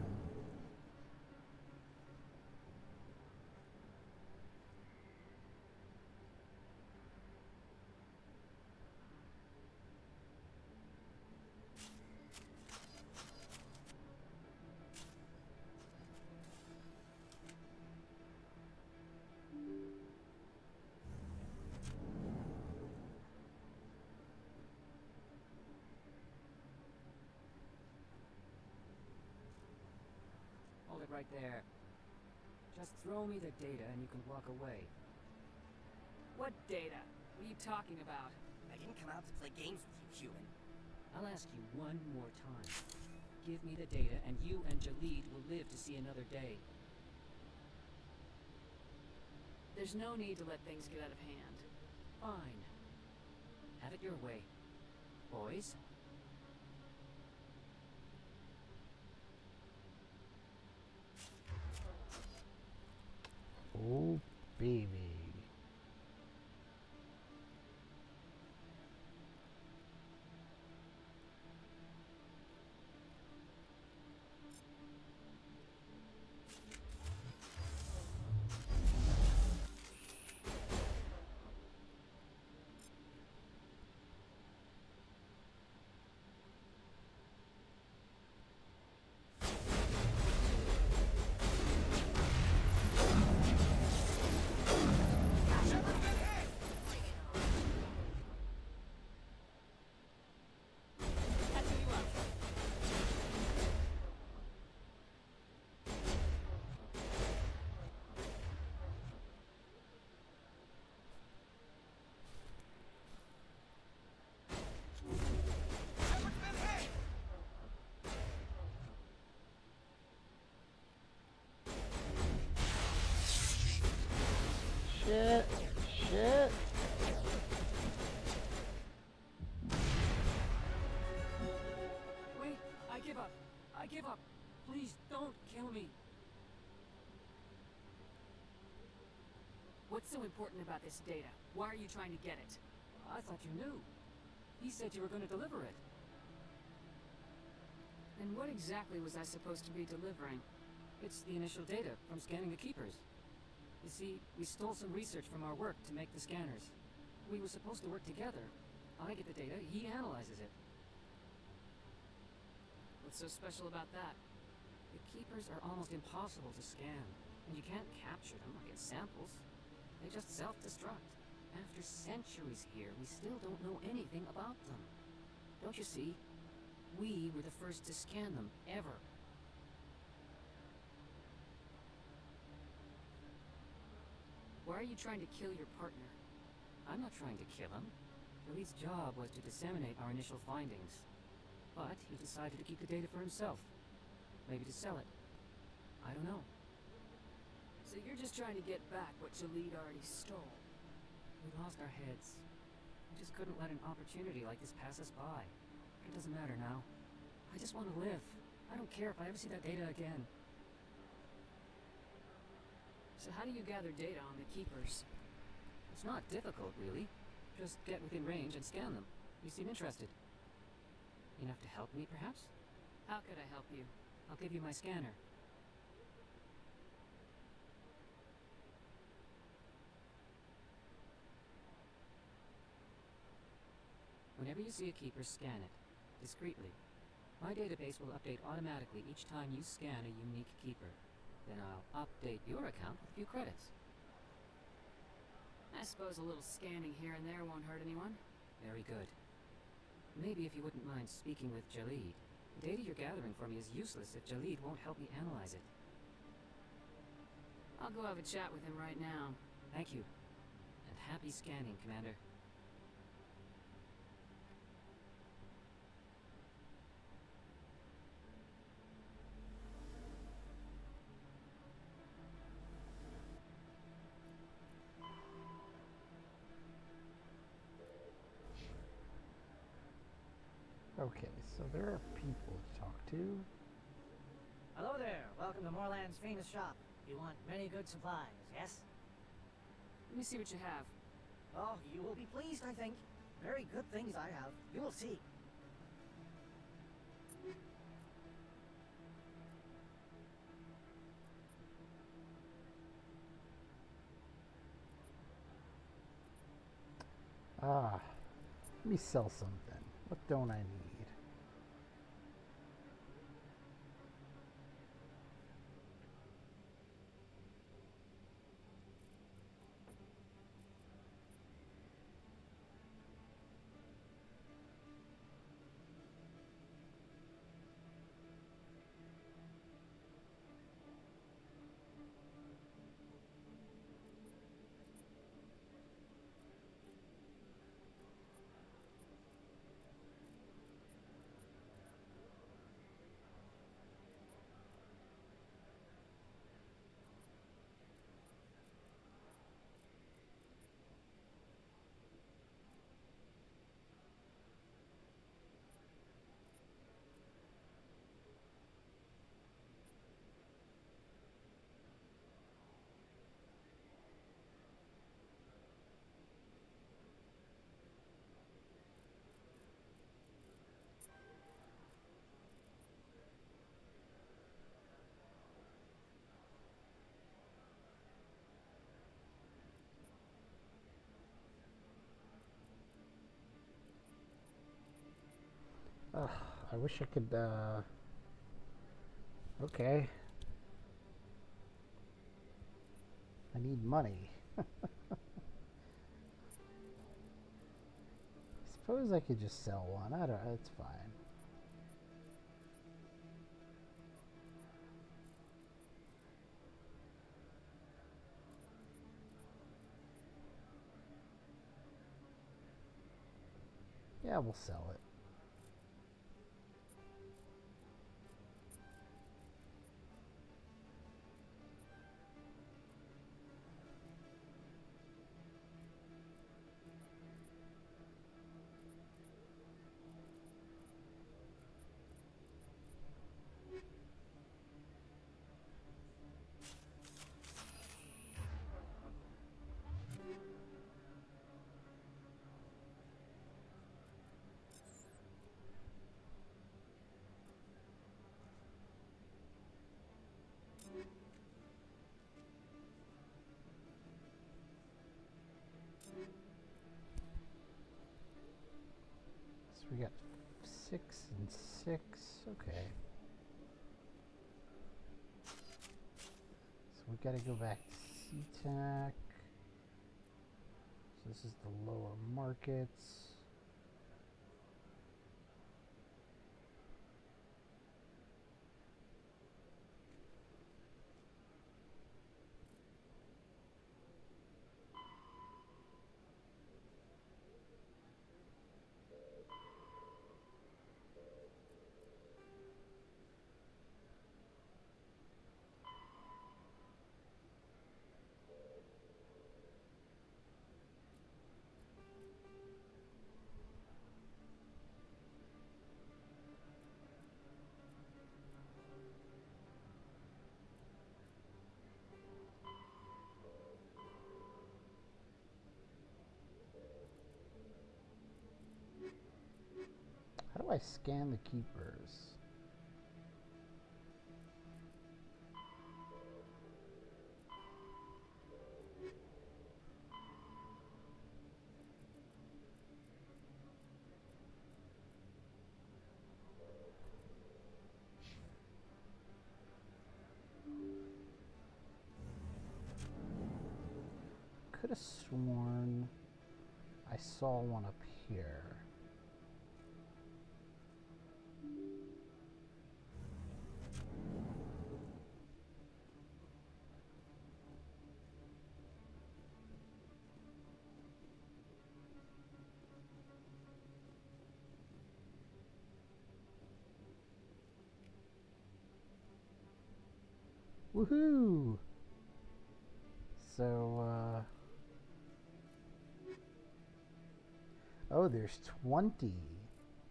Hold it right there. Just throw me the data and you can walk away. What data? What are you talking about? I didn't come out to play games with you, human. I'll ask you one more time. Give me the data and you and Jalid will live to see another day. There's no need to let things get out of hand. Fine. Have it your way. Boys? Oh, baby. Shit. Shit. Wait, I give up. I give up. Please don't kill me. What's so important about this data? Why are you trying to get it? I thought you knew. He said you were going to deliver it. And what exactly was I supposed to be delivering? It's the initial data from scanning the Keepers. You see, we stole some research from our work to make the scanners. We were supposed to work together. I get the data, he analyzes it. What's so special about that? The Keepers are almost impossible to scan, and you can't capture them or get samples. They just self-destruct. After centuries here, we still don't know anything about them. Don't you see? We were the first to scan them, ever. Why are you trying to kill your partner? I'm not trying to kill him. Jalid's job was to disseminate our initial findings. But he decided to keep the data for himself. Maybe to sell it. I don't know. So you're just trying to get back what Jalid already stole? We lost our heads. We just couldn't let an opportunity like this pass us by. It doesn't matter now. I just want to live. I don't care if I ever see that data again. So how do you gather data on the Keepers? It's not difficult, really. Just get within range and scan them. You seem interested. Enough to help me, perhaps? How could I help you? I'll give you my scanner. Whenever you see a keeper, scan it. Discreetly. My database will update automatically each time you scan a unique keeper. Then I'll update your account with a few credits. I suppose a little scanning here and there won't hurt anyone. Very good. Maybe if you wouldn't mind speaking with Jalid. The data you're gathering for me is useless if Jalid won't help me analyze it. I'll go have a chat with him right now. Thank you. And happy scanning, Commander. Okay, so there are people to talk to. Hello there. Welcome to Moorland's famous shop. You want many good supplies, yes? Let me see what you have. Oh, you will be pleased, I think. Very good things I have. You will see. Ah, let me sell something. What don't I need? Ugh, I wish I could, okay. I need money. Suppose I could just sell one. I don't, it's fine. Yeah, we'll sell it. So we got 6 and 6. Okay. So we gotta go back to SeaTac. So this is the lower markets. I scan the keepers? Could have sworn I saw one up here. Woohoo! So, oh, there's 20.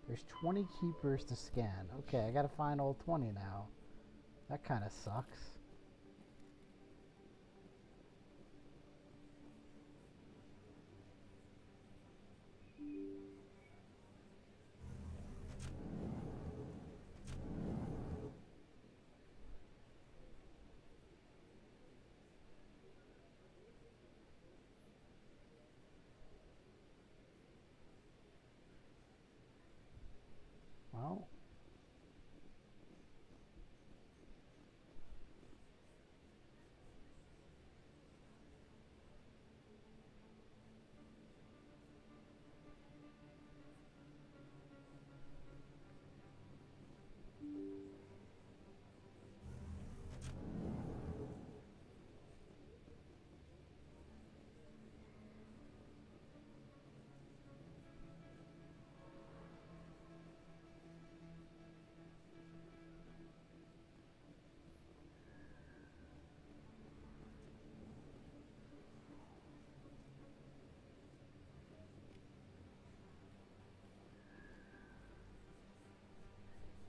There's 20 keepers to scan. Okay, I gotta find all 20 now. That kind of sucks. Well,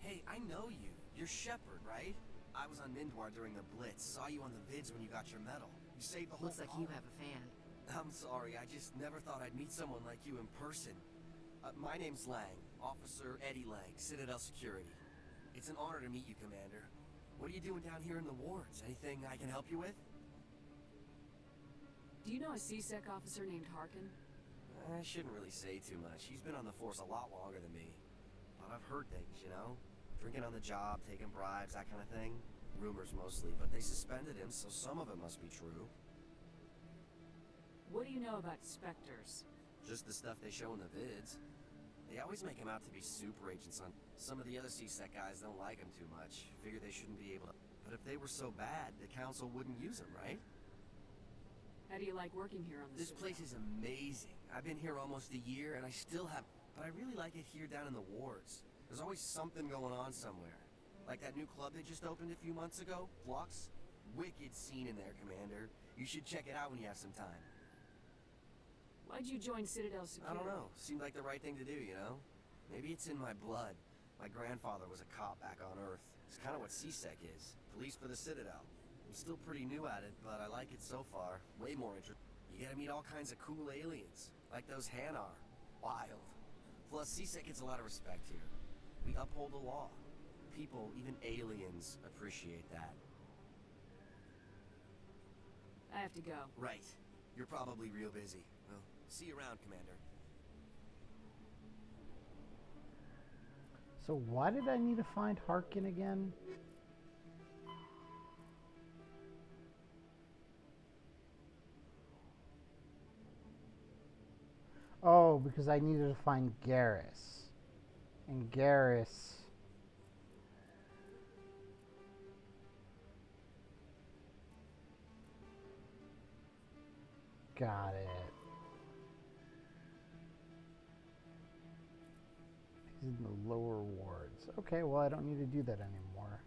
Hey, I know you. You're Shepard, right? I was on Mindwar during the Blitz. Saw you on the vids when you got your medal. You saved the whole Looks like you have a fan. I'm sorry, I just never thought I'd meet someone like you in person. My name's Lang, Officer Eddie Lang, Citadel Security. It's an honor to meet you, Commander. What are you doing down here in the wards? Anything I can help you with? Do you know a CSEC officer named Harkin? I shouldn't really say too much. He's been on the force a lot longer than me. But I've heard things, you know? Drinking on the job, taking bribes, that kind of thing. Rumors mostly, but they suspended him, so some of it must be true. What do you know about Spectres? Just the stuff they show in the vids. They always make him out to be super agents on... Some of the other CSEC guys don't like him too much. Figure they shouldn't be able to... But if they were so bad, the council wouldn't use him, right? How do you like working here on the This place is amazing. I've been here almost a year, and I still have... But I really like it here down in the wards. There's always something going on somewhere. Like that new club they just opened a few months ago, Flux. Wicked scene in there, Commander. You should check it out when you have some time. Why'd you join Citadel Security? I don't know. Seemed like the right thing to do, you know? Maybe it's in my blood. My grandfather was a cop back on Earth. It's kind of what CSEC is. Police for the Citadel. I'm still pretty new at it, but I like it so far. Way more interesting. You get to meet all kinds of cool aliens. Like those Hanar. Wild. Plus, CSEC gets a lot of respect here. We uphold the law. People, even aliens, appreciate that. I have to go. Right. You're probably real busy. Well, see you around, Commander. so why did I need to find Harkin again? Oh, because I needed to find Garrus. And Garrus... Got it. He's in the lower wards. Okay, well, I don't need to do that anymore.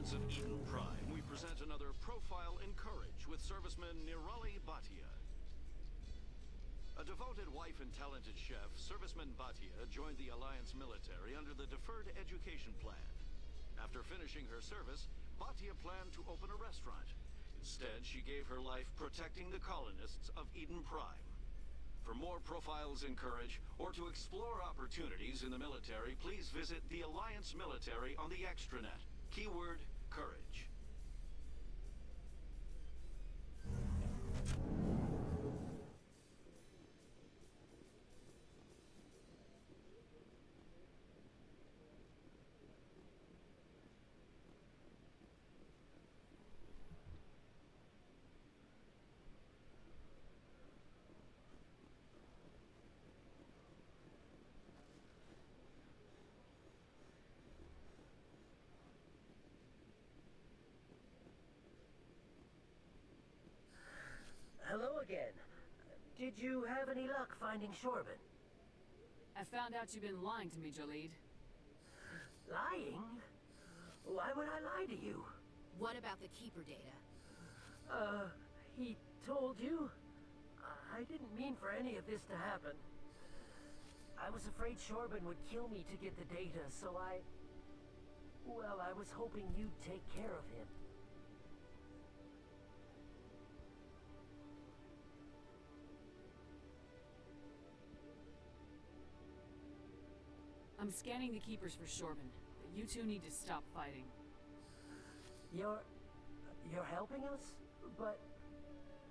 Proponents of Eden Prime, we present another Profile in Courage with serviceman Nirali Bhatia. A devoted wife and talented chef, serviceman Bhatia joined the Alliance military under the Deferred Education Plan. After finishing her service, Bhatia planned to open a restaurant. Instead, she gave her life protecting the colonists of Eden Prime. For more profiles in courage, or to explore opportunities in the military, please visit the Alliance Military on the extranet. Keyword, courage. Hello again. Did you have any luck finding Shorben? I found out you've been lying to me, Jolene. Lying? Why would I lie to you? What about the Keeper data? He told you? I didn't mean for any of this to happen. I was afraid Shorben would kill me to get the data, so well, I was hoping you'd take care of him. I'm scanning the Keepers for Shorben, but you two need to stop fighting. You're helping us? But,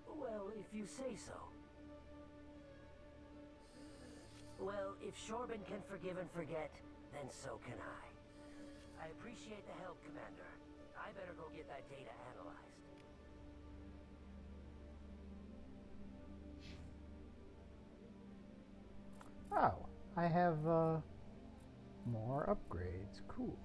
well, if you say so. Well, if Shorben can forgive and forget, then so can I. I appreciate the help, Commander. I better go get that data analyzed. Oh, I have, more upgrades. Cool.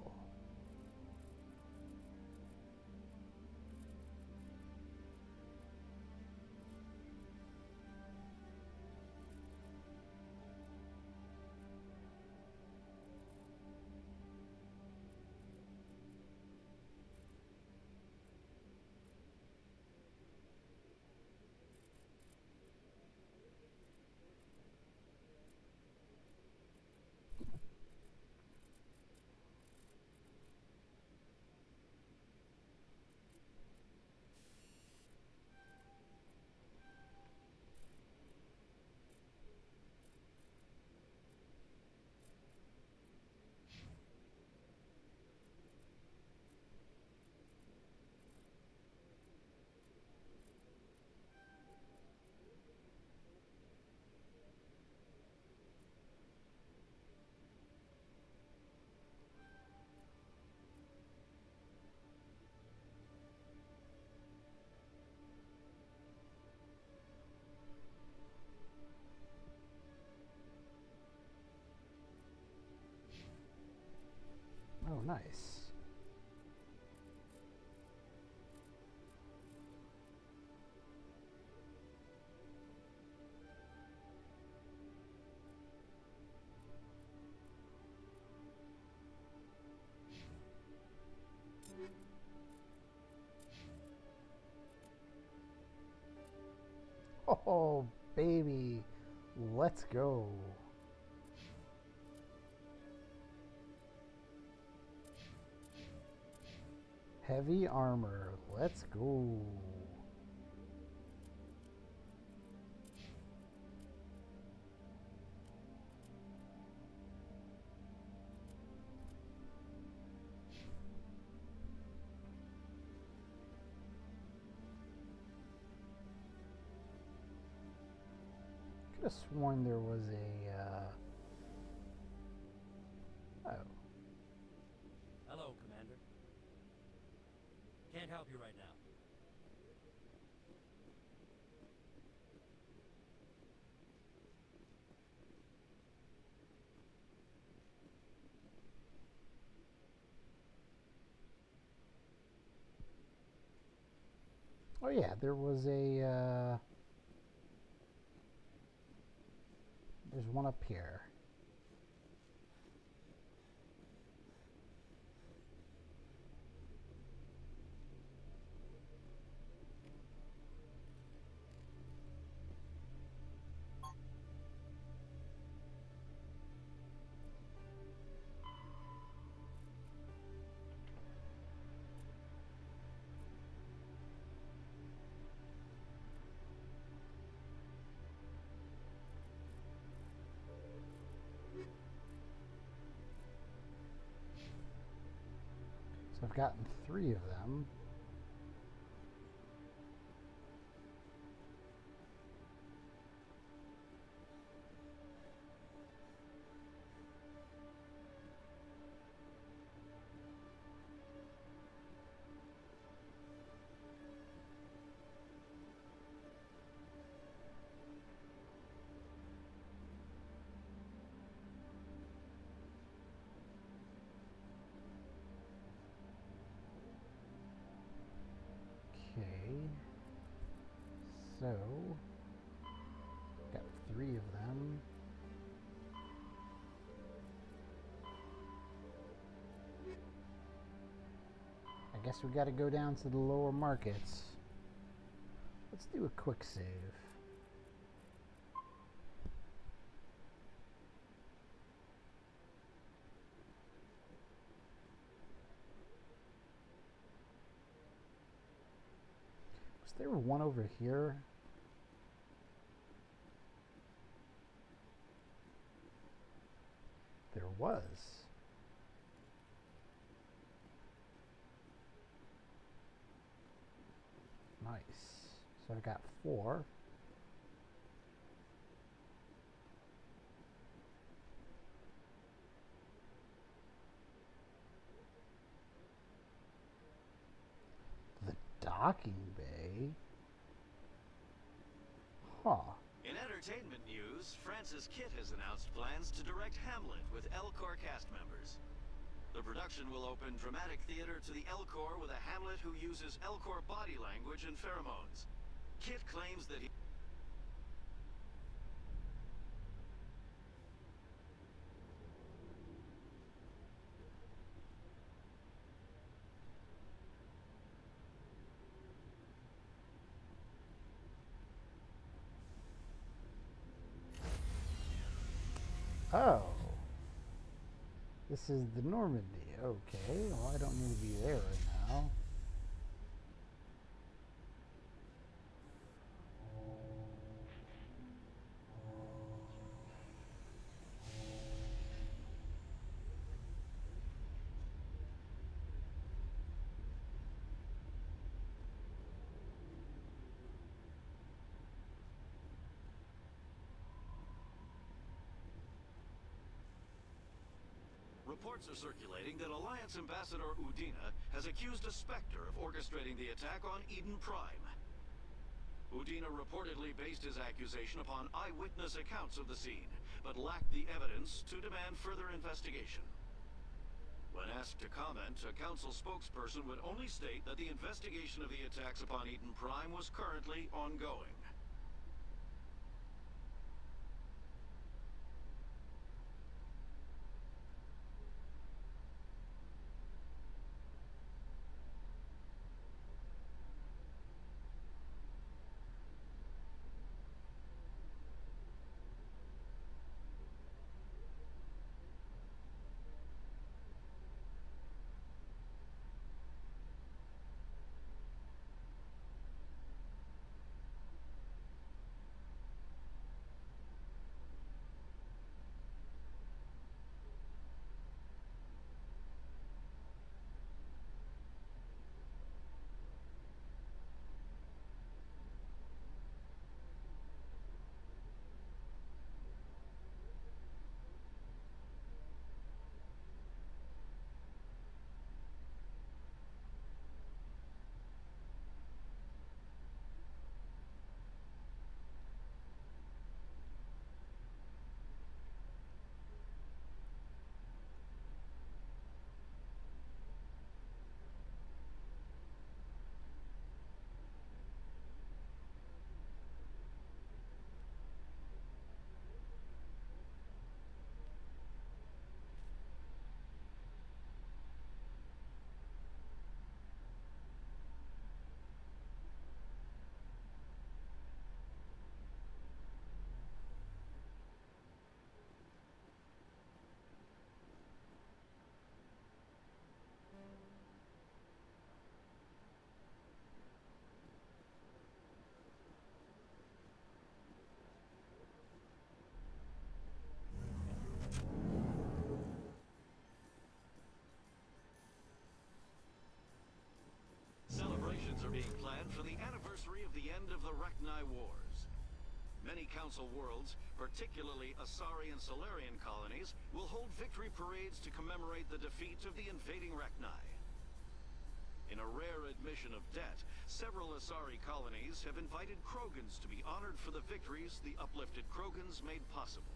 Oh, nice. Oh, baby. Let's go. Heavy armor. Let's go. Could have sworn there was a, oh. Hello, Commander. Can't help you right now. Oh yeah, there was a, there's one up here. So I've gotten 3 of them. Okay, so got 3 of them. I guess we got to go down to the lower markets. Let's do a quick save. Was there one over here? There was. Nice. So I got 4. The docking bay? Huh. In entertainment news, Francis Kitt has announced plans to direct Hamlet with Elcor cast members. The production will open dramatic theater to the Elcor with a Hamlet who uses Elcor body language and pheromones. Kitt claims that he... Oh. This is the Normandy. Okay, well I don't need to be there right now. Reports are circulating that Alliance Ambassador Udina has accused a Spectre of orchestrating the attack on Eden Prime. Udina reportedly based his accusation upon eyewitness accounts of the scene, but lacked the evidence to demand further investigation. When asked to comment, a council spokesperson would only state that the investigation of the attacks upon Eden Prime was currently ongoing. of the end of the Rachni Wars. Many Council worlds, particularly Asari and Solarian colonies, will hold victory parades to commemorate the defeat of the invading Rachni. In a rare admission of debt, several Asari colonies have invited Krogans to be honored for the victories the uplifted Krogans made possible.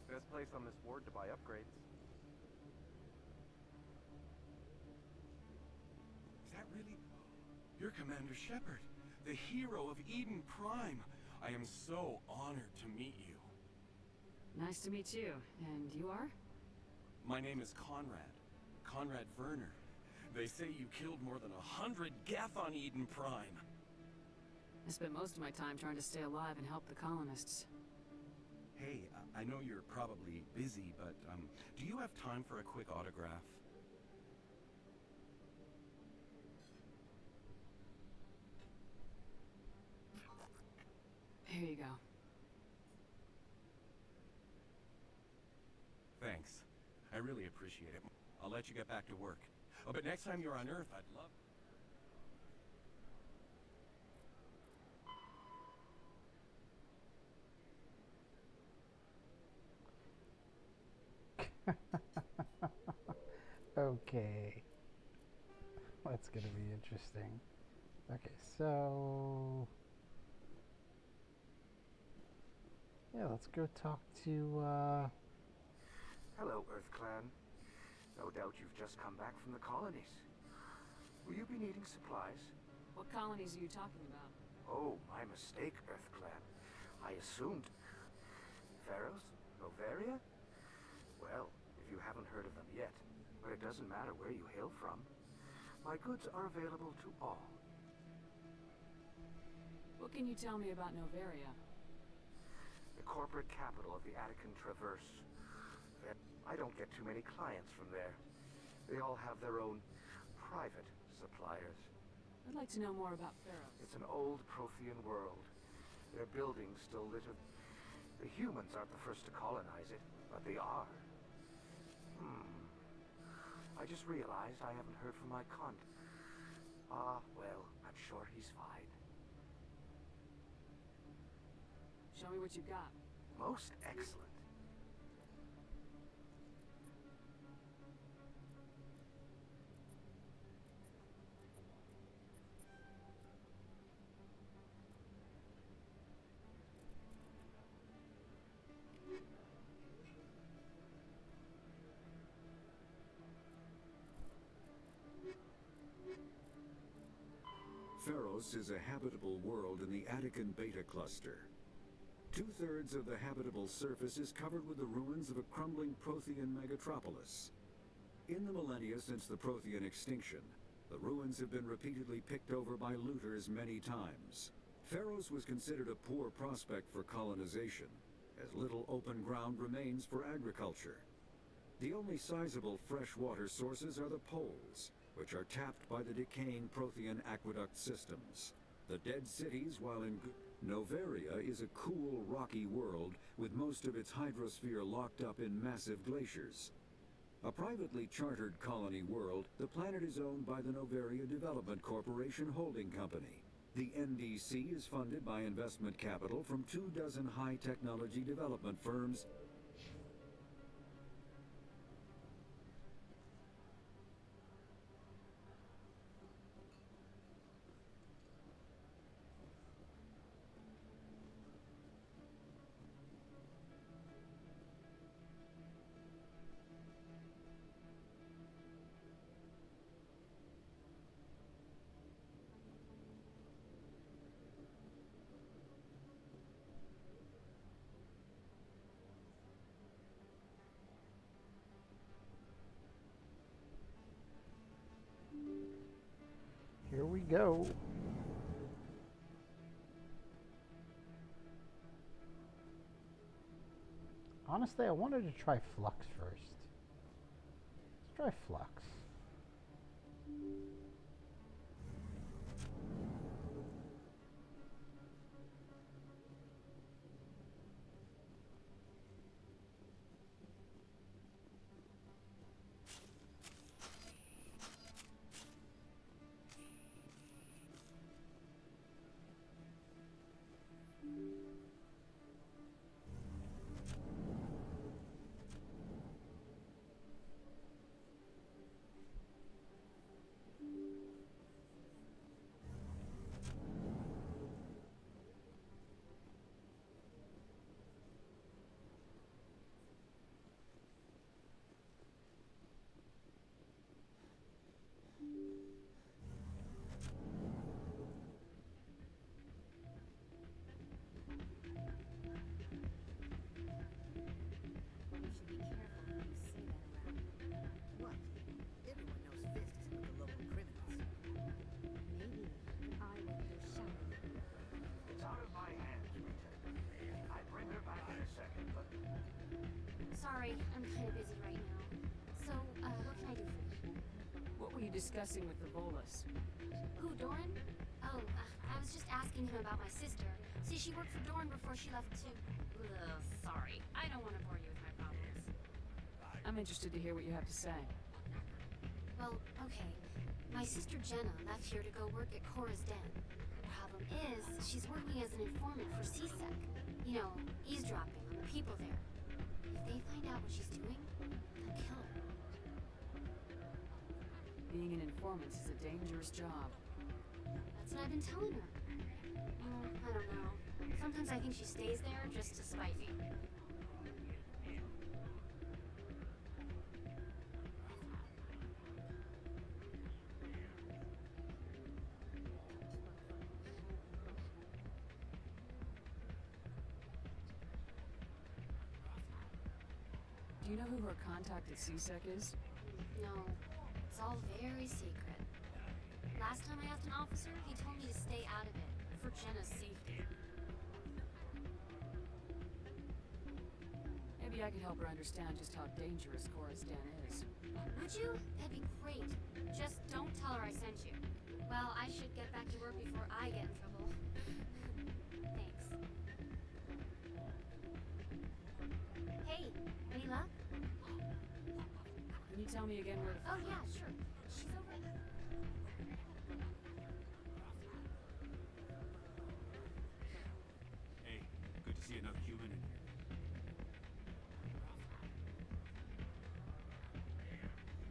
Best place on this board to buy upgrades. Is that really? You're Commander Shepard, the hero of Eden Prime. I am so honored to meet you. Nice to meet you. And you are? My name is Conrad. Conrad Werner. They say you killed more than 100 Geth on Eden Prime. I spent most of my time trying to stay alive and help the colonists. Hey, I know you're probably busy, but do you have time for a quick autograph? Here you go. Thanks. I really appreciate it. I'll let you get back to work. Oh, but next time you're on Earth, I'd love... Okay. That's gonna be interesting. Okay, so... yeah, let's go talk to, Hello, Earth Clan. No doubt you've just come back from the colonies. Will you be needing supplies? What colonies are you talking about? Oh, my mistake, Earth Clan. I assumed... Pharaohs? Noveria? Well, if you haven't heard of them yet, but it doesn't matter where you hail from, my goods are available to all. What can you tell me about Noveria? The corporate capital of the Attican Traverse. I don't get too many clients from there. They all have their own private suppliers. I'd like to know more about Pharaohs. It's an old Prothean world. Their buildings still littered. The humans aren't the first to colonize it, but they are. I just realized I haven't heard from my contact. Well, I'm sure he's fine. Show me what you got. Most excellent. Pharos is a habitable world in the Attican Beta Cluster. 2/3 of the habitable surface is covered with the ruins of a crumbling Prothean megatropolis. In the millennia since the Prothean extinction, the ruins have been repeatedly picked over by looters many times. Pharos was considered a poor prospect for colonization, as little open ground remains for agriculture. The only sizable freshwater sources are the poles, which are tapped by the decaying Prothean aqueduct systems. The dead cities, while in Noveria is a cool, rocky world with most of its hydrosphere locked up in massive glaciers. A privately chartered colony world, the planet is owned by the Novaria Development Corporation Holding Company. The NDC is funded by investment capital from 24 high-technology development firms. Here we go. Honestly, I wanted to try Flux first. Let's try Flux. Sorry, I'm kind of busy right now. So, what can I do for you? What were you discussing with the Volus? Who, Doran? Oh, I was just asking him about my sister. See, she worked for Doran before she left too. Sorry, I don't want to bore you with my problems. I'm interested to hear what you have to say. Well, okay. My sister Jenna left here to go work at Cora's Den. The problem is, she's working as an informant for CSEC. You know, eavesdropping on the people there. If they find out what she's doing, they'll kill her. Being an informant is a dangerous job. That's what I've been telling her. I don't know. Sometimes I think she stays there just to spite me. Do you know who her contact at CSEC is? No, it's all very secret. Last time I asked an officer, he told me to stay out of it, for Jenna's safety. Maybe I could help her understand just how dangerous Cora's Den is. Would you? That'd be great. Just don't tell her I sent you. Well, I should get back to work before I get in trouble. Thanks. Hey, any luck? Can you tell me again where to... Oh, yeah, sure. She's over there. Hey, good to see another human in here.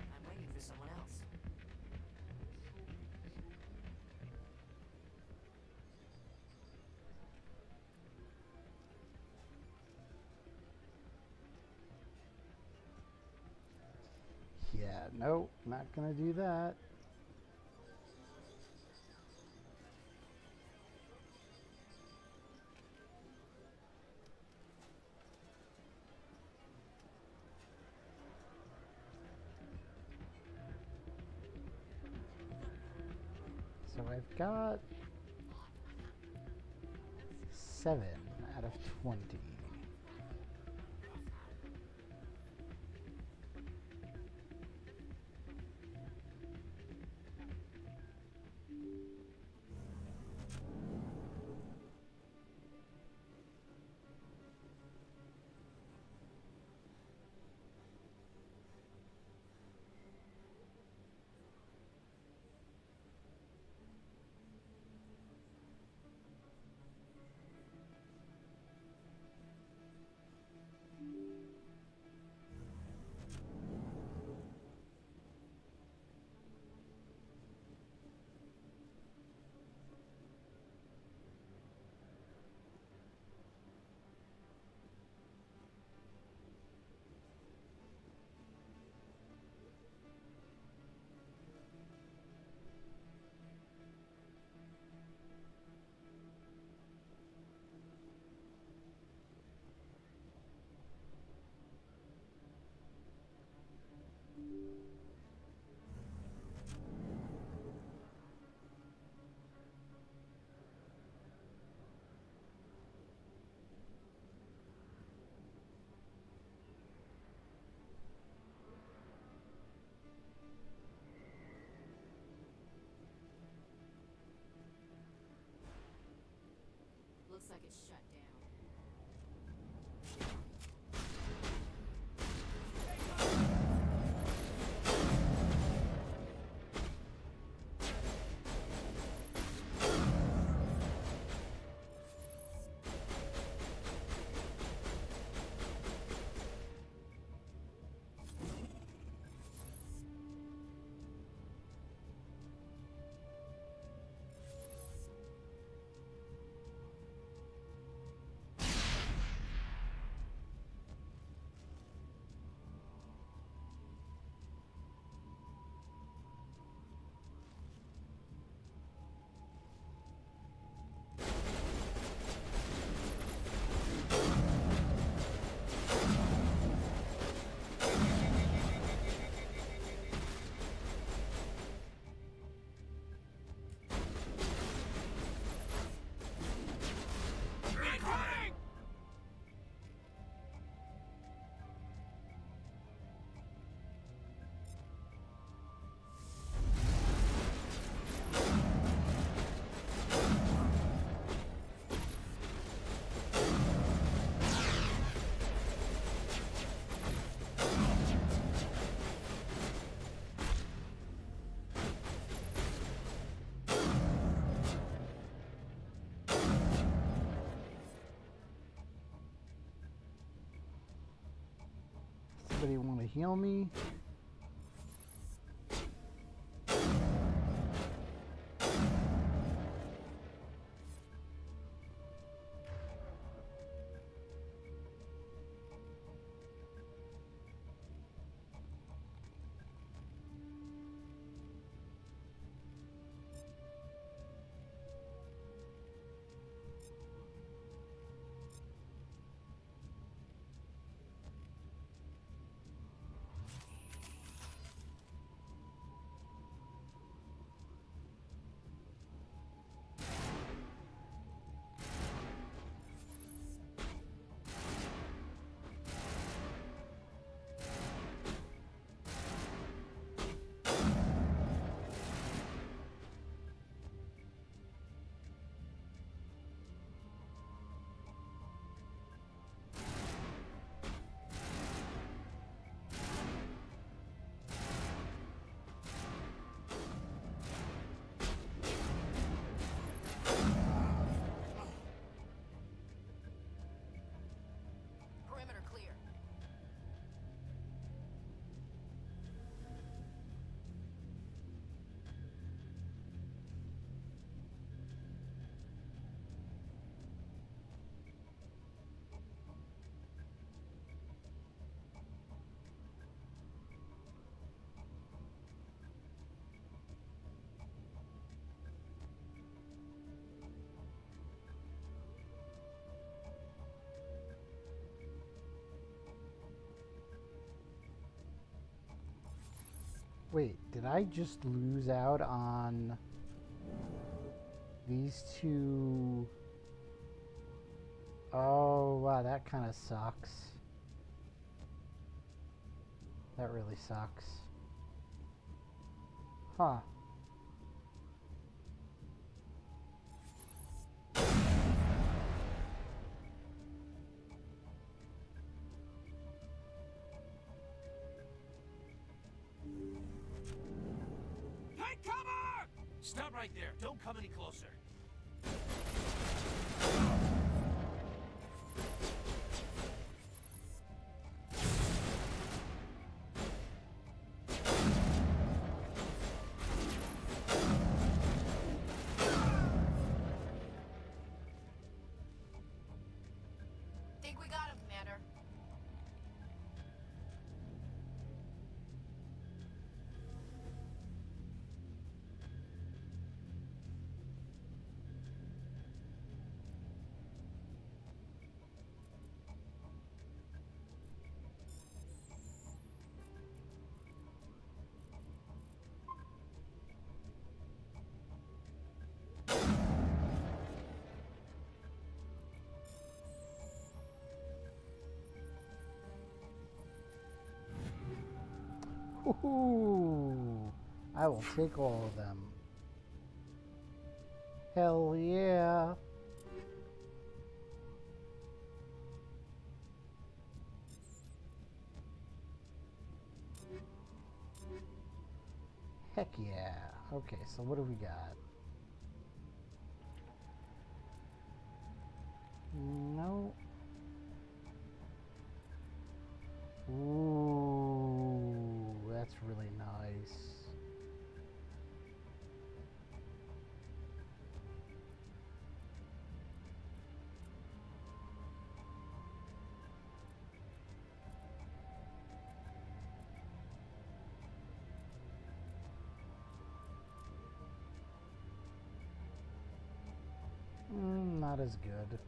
I'm waiting for someone else. Yeah, nope, not gonna do that. So I've got 7 out of 20. looks like it's shut down. Somebody want to heal me? Perimeter clear. Wait, did I just lose out on these two? Oh, wow, that kind of sucks. That really sucks. Huh. Take cover! Stop right there. Don't come any closer. Think we got him, Commander. Woohoo! I will take all of them. Hell yeah! Heck yeah. Okay, so what do we got? No. Ooh, that's really nice. Not as good.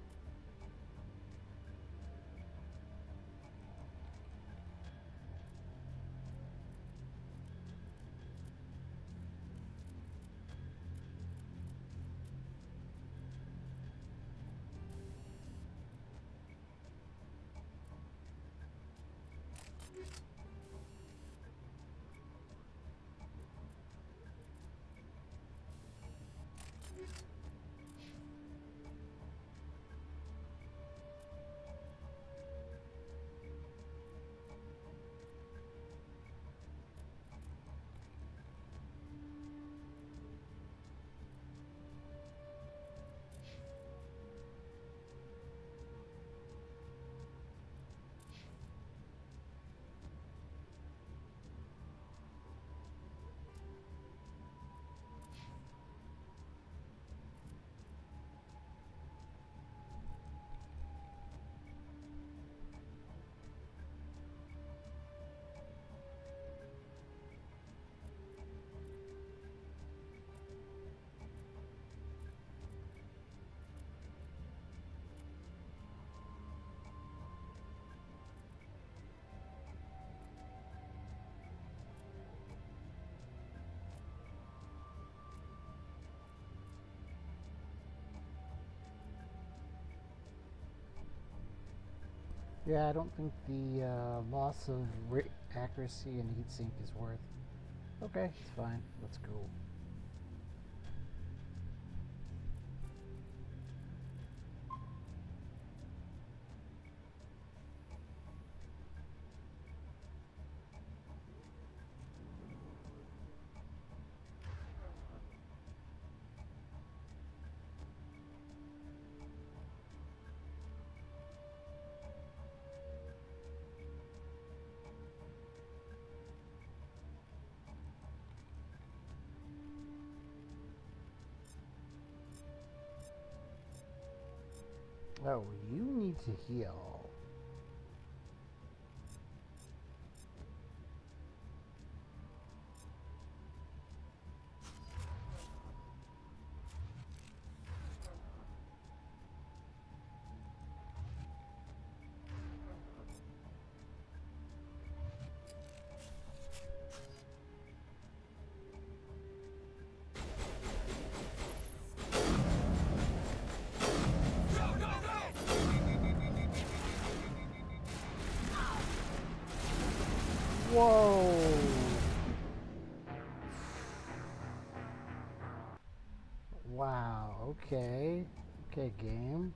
Yeah, I don't think the loss of accuracy and heat sink is worth. Okay, it's fine. Let's go. Oh, you need to heal. Whoa! Wow, okay. Okay, game.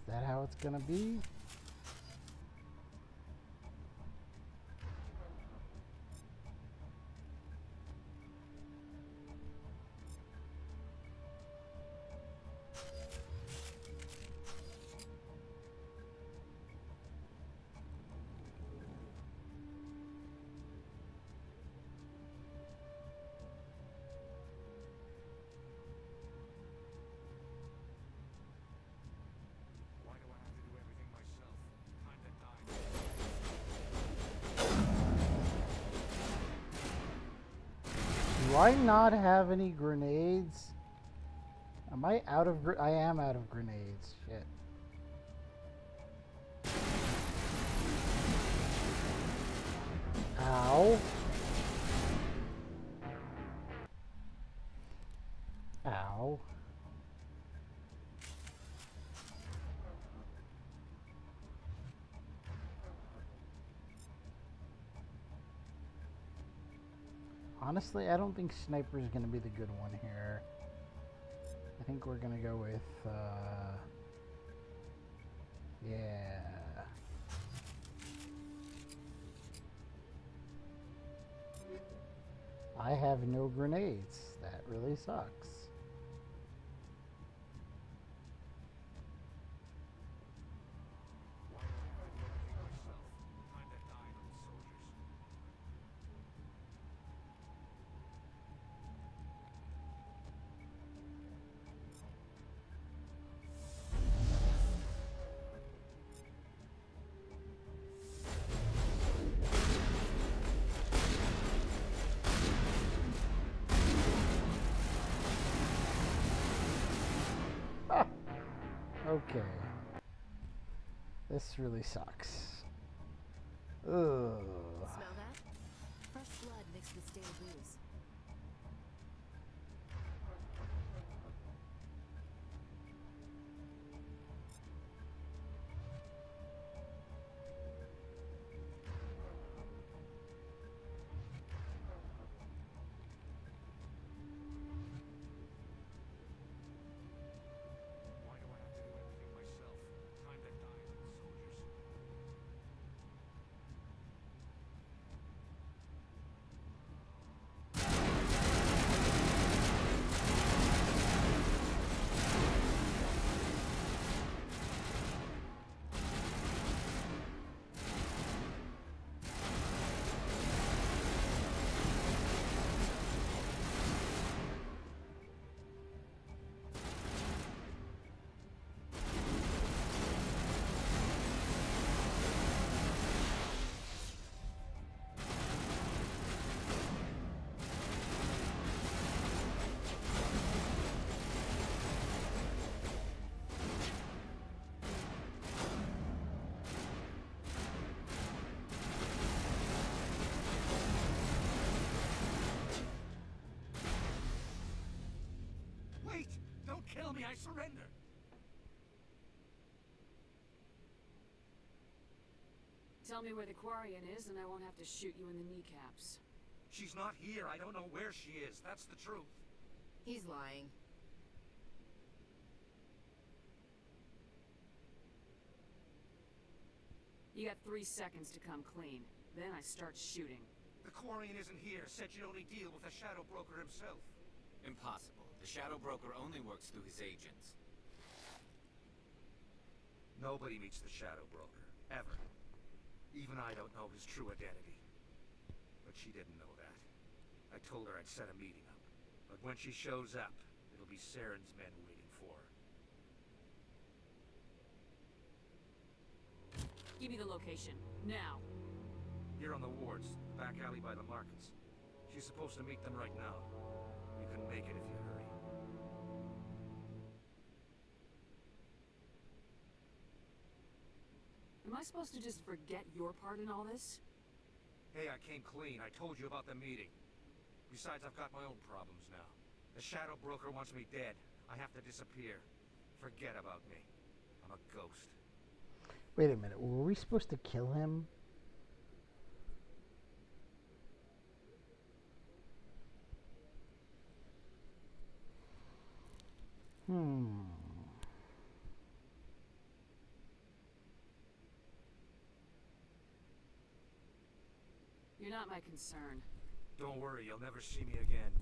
Is that how it's gonna be? Do I not have any grenades? Am I out of I am out of grenades. Shit. Ow. Ow. Honestly, I don't think sniper is going to be the good one here. I think we're going to go with, yeah. I have no grenades. That really sucks. Okay. This really sucks. Ugh. Smell that? Fresh blood mixed with stale booze. Wait! Don't kill me, I surrender! Tell me where the Quarian is and I won't have to shoot you in the kneecaps. She's not here. I don't know where she is. That's the truth. He's lying. You got 3 seconds to come clean. Then I start shooting. The Quarian isn't here. Said you'd only deal with the Shadow Broker himself. Impossible. The Shadow Broker only works through his agents. Nobody meets the Shadow Broker. Ever. Even I don't know his true identity. But she didn't know that. I told her I'd set a meeting up. But when she shows up, it'll be Saren's men waiting for her. Give me the location. Now. Here on the wards, back alley by the markets. She's supposed to meet them right now. You can make it if you hurry. Am I supposed to just forget your part in all this? Hey, I came clean. I told you about the meeting. Besides, I've got my own problems now. The Shadow Broker wants me dead. I have to disappear. Forget about me. I'm a ghost. Wait a minute. Were we supposed to kill him? You're not my concern. Don't worry, you'll never see me again.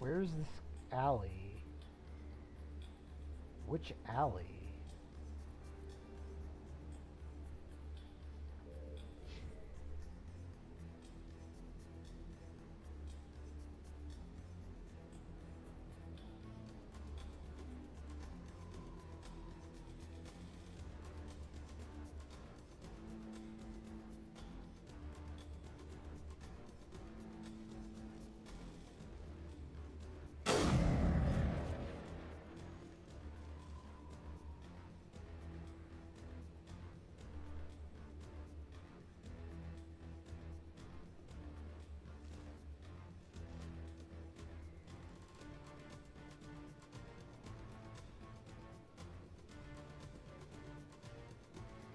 Where's this alley? Which alley?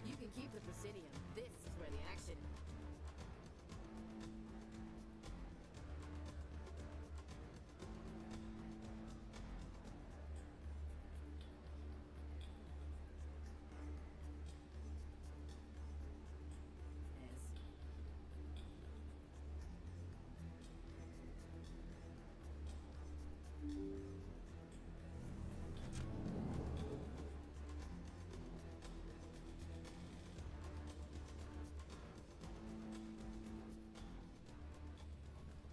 You can keep the Presidium. This is where the action.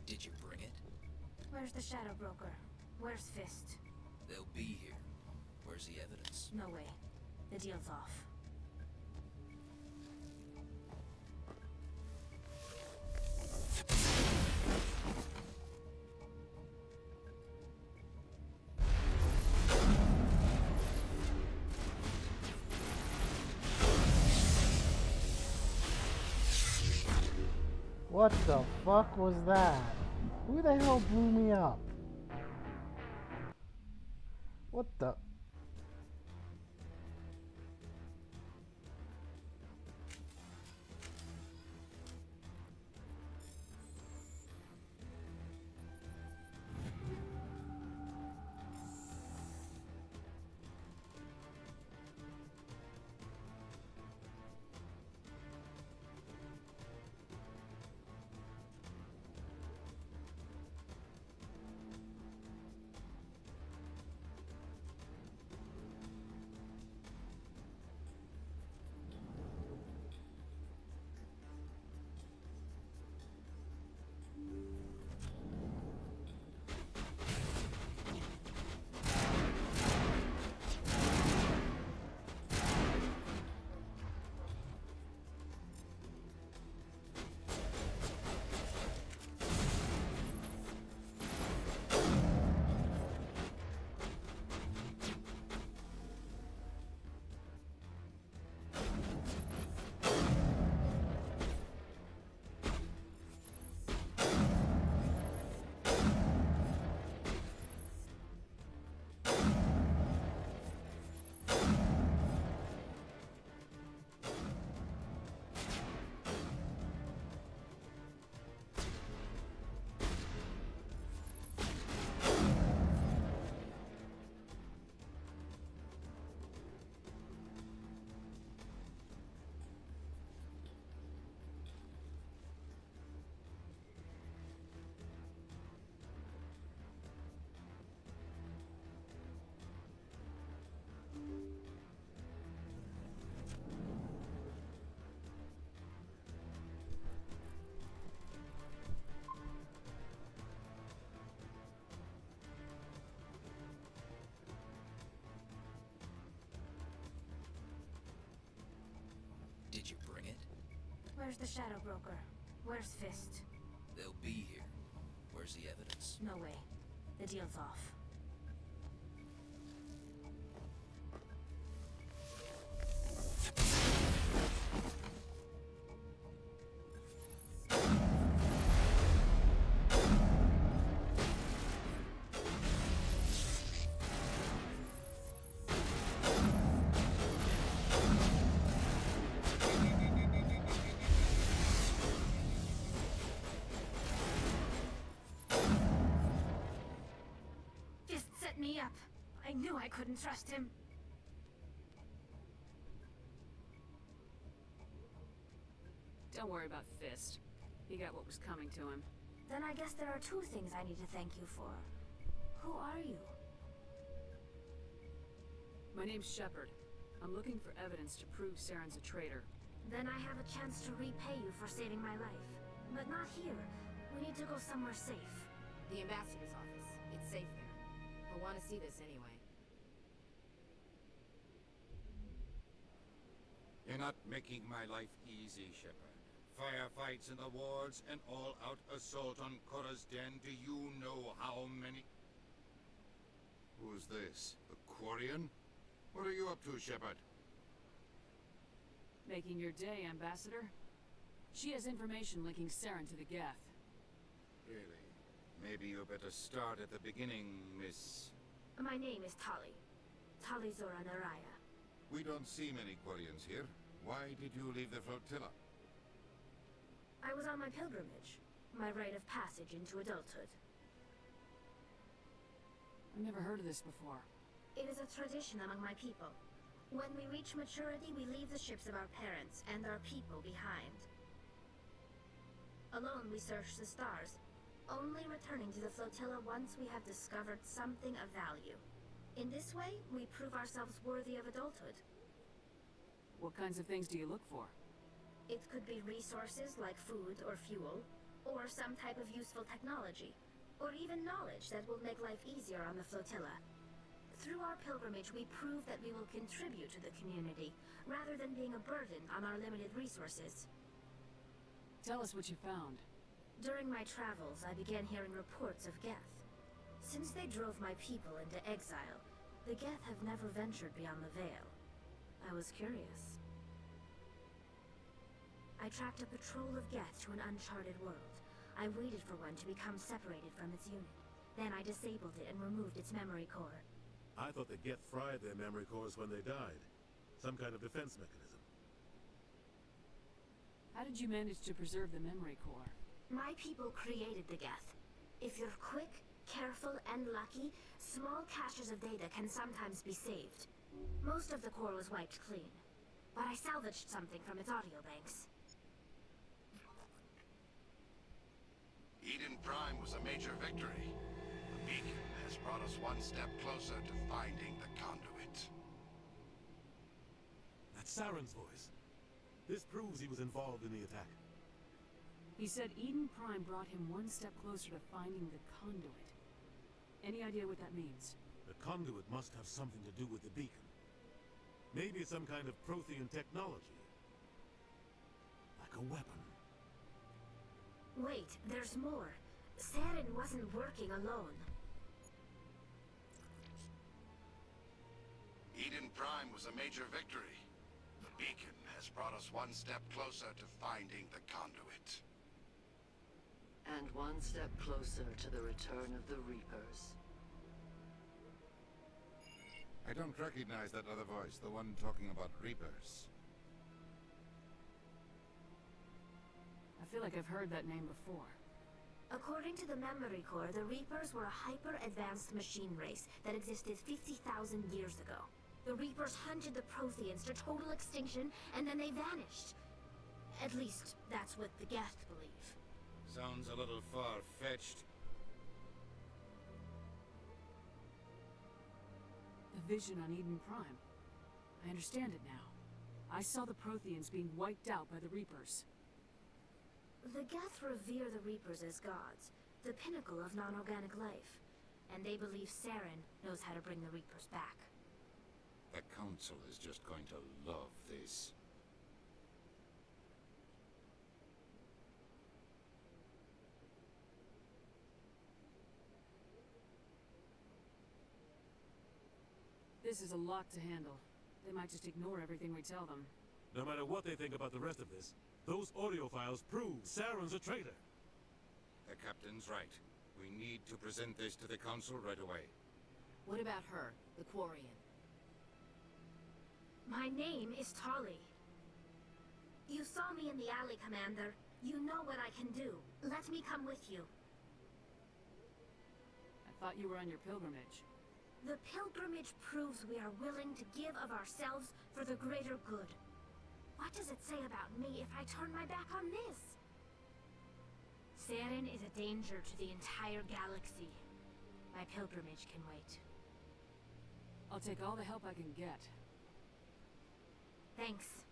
Did you bring it? Where's the Shadow Broker? Where's Fist? They'll be here. Where's the evidence? No way. The deal's off. What the fuck was that? Who the hell blew me up? What the? Did you bring it? Where's the Shadow Broker? Where's Fist? They'll be here. Where's the evidence? No way. The deal's off. Me up. I knew I couldn't trust him. Don't worry about Fist. He got what was coming to him. Then I guess there are two things I need to thank you for. Who are you? My name's Shepard. I'm looking for evidence to prove Saren's a traitor. Then I have a chance to repay you for saving my life. But not here. We need to go somewhere safe. The ambassador's office. It's safe there. He'll want to see this anyway. You're not making my life easy, Shepard. Firefights in the wards, an all-out assault on Korra's den. Do you know how many... Who's this? The Quarian? What are you up to, Shepard? Making your day, Ambassador. She has information linking Saren to the Geth. Really? Maybe you better start at the beginning, Miss... My name is Tali. Tali Zora Naraya. We don't see many Quarians here. Why did you leave the flotilla? I was on my pilgrimage. My rite of passage into adulthood. I've never heard of this before. It is a tradition among my people. When we reach maturity, we leave the ships of our parents and our people behind. Alone, we search the stars, only returning to the flotilla once we have discovered something of value. In this way, we prove ourselves worthy of adulthood. What kinds of things do you look for? It could be resources like food or fuel, or some type of useful technology, or even knowledge that will make life easier on the flotilla. Through our pilgrimage, we prove that we will contribute to the community, rather than being a burden on our limited resources. Tell us what you found. During my travels, I began hearing reports of Geth. Since they drove my people into exile, the Geth have never ventured beyond the Veil. I was curious. I tracked a patrol of Geth to an uncharted world. I waited for one to become separated from its unit. Then I disabled it and removed its memory core. I thought the Geth fried their memory cores when they died. Some kind of defense mechanism. How did you manage to preserve the memory core? My people created the Geth. If you're quick, careful, and lucky, small caches of data can sometimes be saved. Most of the core was wiped clean, but I salvaged something from its audio banks. Eden Prime was a major victory. The beacon has brought us one step closer to finding the conduit. That's Saren's voice. This proves he was involved in the attack. He said Eden Prime brought him one step closer to finding the conduit. Any idea what that means? The conduit must have something to do with the beacon. Maybe it's some kind of Prothean technology. Like a weapon. Wait, there's more. Saren wasn't working alone. Eden Prime was a major victory. The beacon has brought us one step closer to finding the conduit. And one step closer to the return of the Reapers. I don't recognize that other voice, the one talking about Reapers. I feel like I've heard that name before. According to the memory core, the Reapers were a hyper-advanced machine race that existed 50,000 years ago. The Reapers hunted the Protheans to total extinction, and then they vanished. At least, that's what the Geth believe. Sounds a little far-fetched. The vision on Eden Prime. I understand it now. I saw the Protheans being wiped out by the Reapers. The Geth revere the Reapers as gods, the pinnacle of non-organic life. And they believe Saren knows how to bring the Reapers back. The Council is just going to love this. This is a lot to handle. They might just ignore everything we tell them. No matter what they think about the rest of this, those audio files prove Saren's a traitor. The Captain's right. We need to present this to the Council right away. What about her, the Quarian? My name is Tali. You saw me in the alley, Commander. You know what I can do. Let me come with you. I thought you were on your pilgrimage. The pilgrimage proves we are willing to give of ourselves for the greater good. What does it say about me if I turn my back on this? Saren is a danger to the entire galaxy. My pilgrimage can wait. I'll take all the help I can get. Thanks.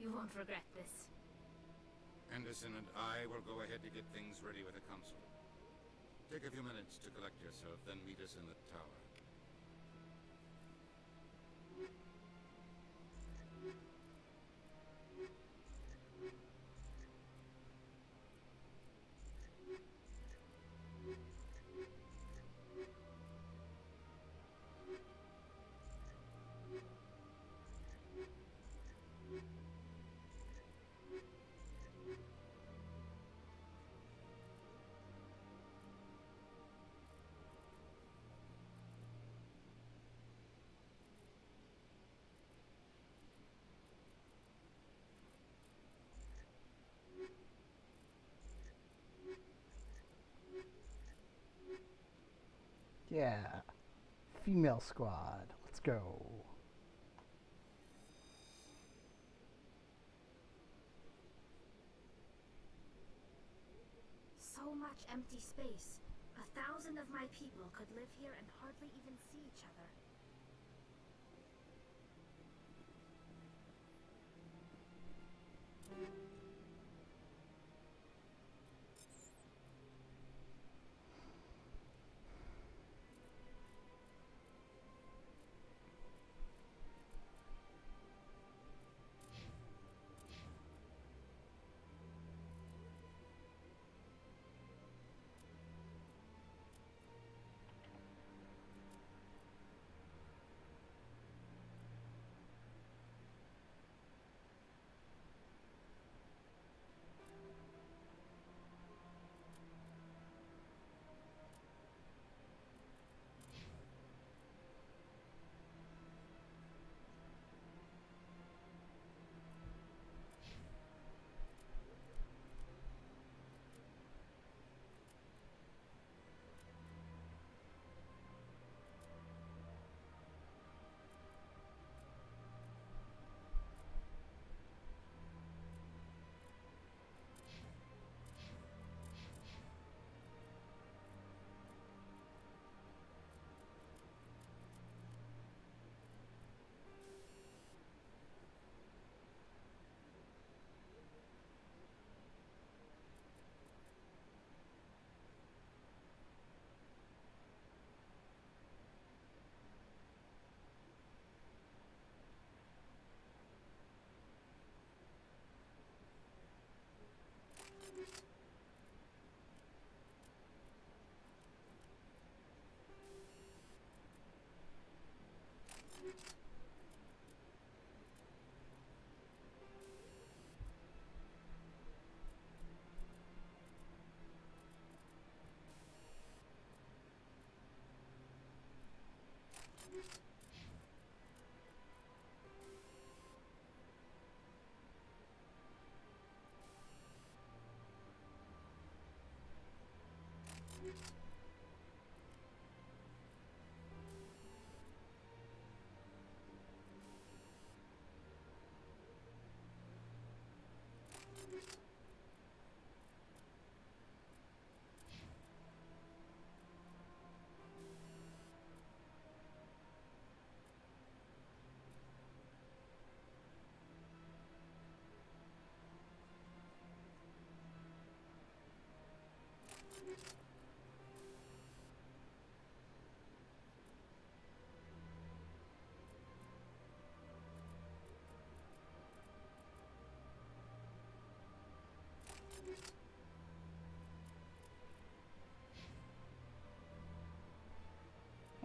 You won't regret this. Anderson and I will go ahead to get things ready with the council. Take a few minutes to collect yourself, then meet us in the tower. Yeah. Female squad. Let's go. So much empty space. 1,000 of my people could live here and hardly even see each other.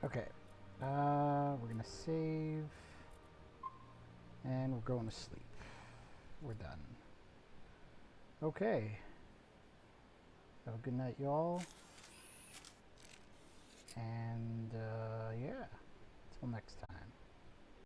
Okay, we're gonna save, and we're going to sleep. We're done. Okay. Have a good night, y'all. And, yeah, until next time.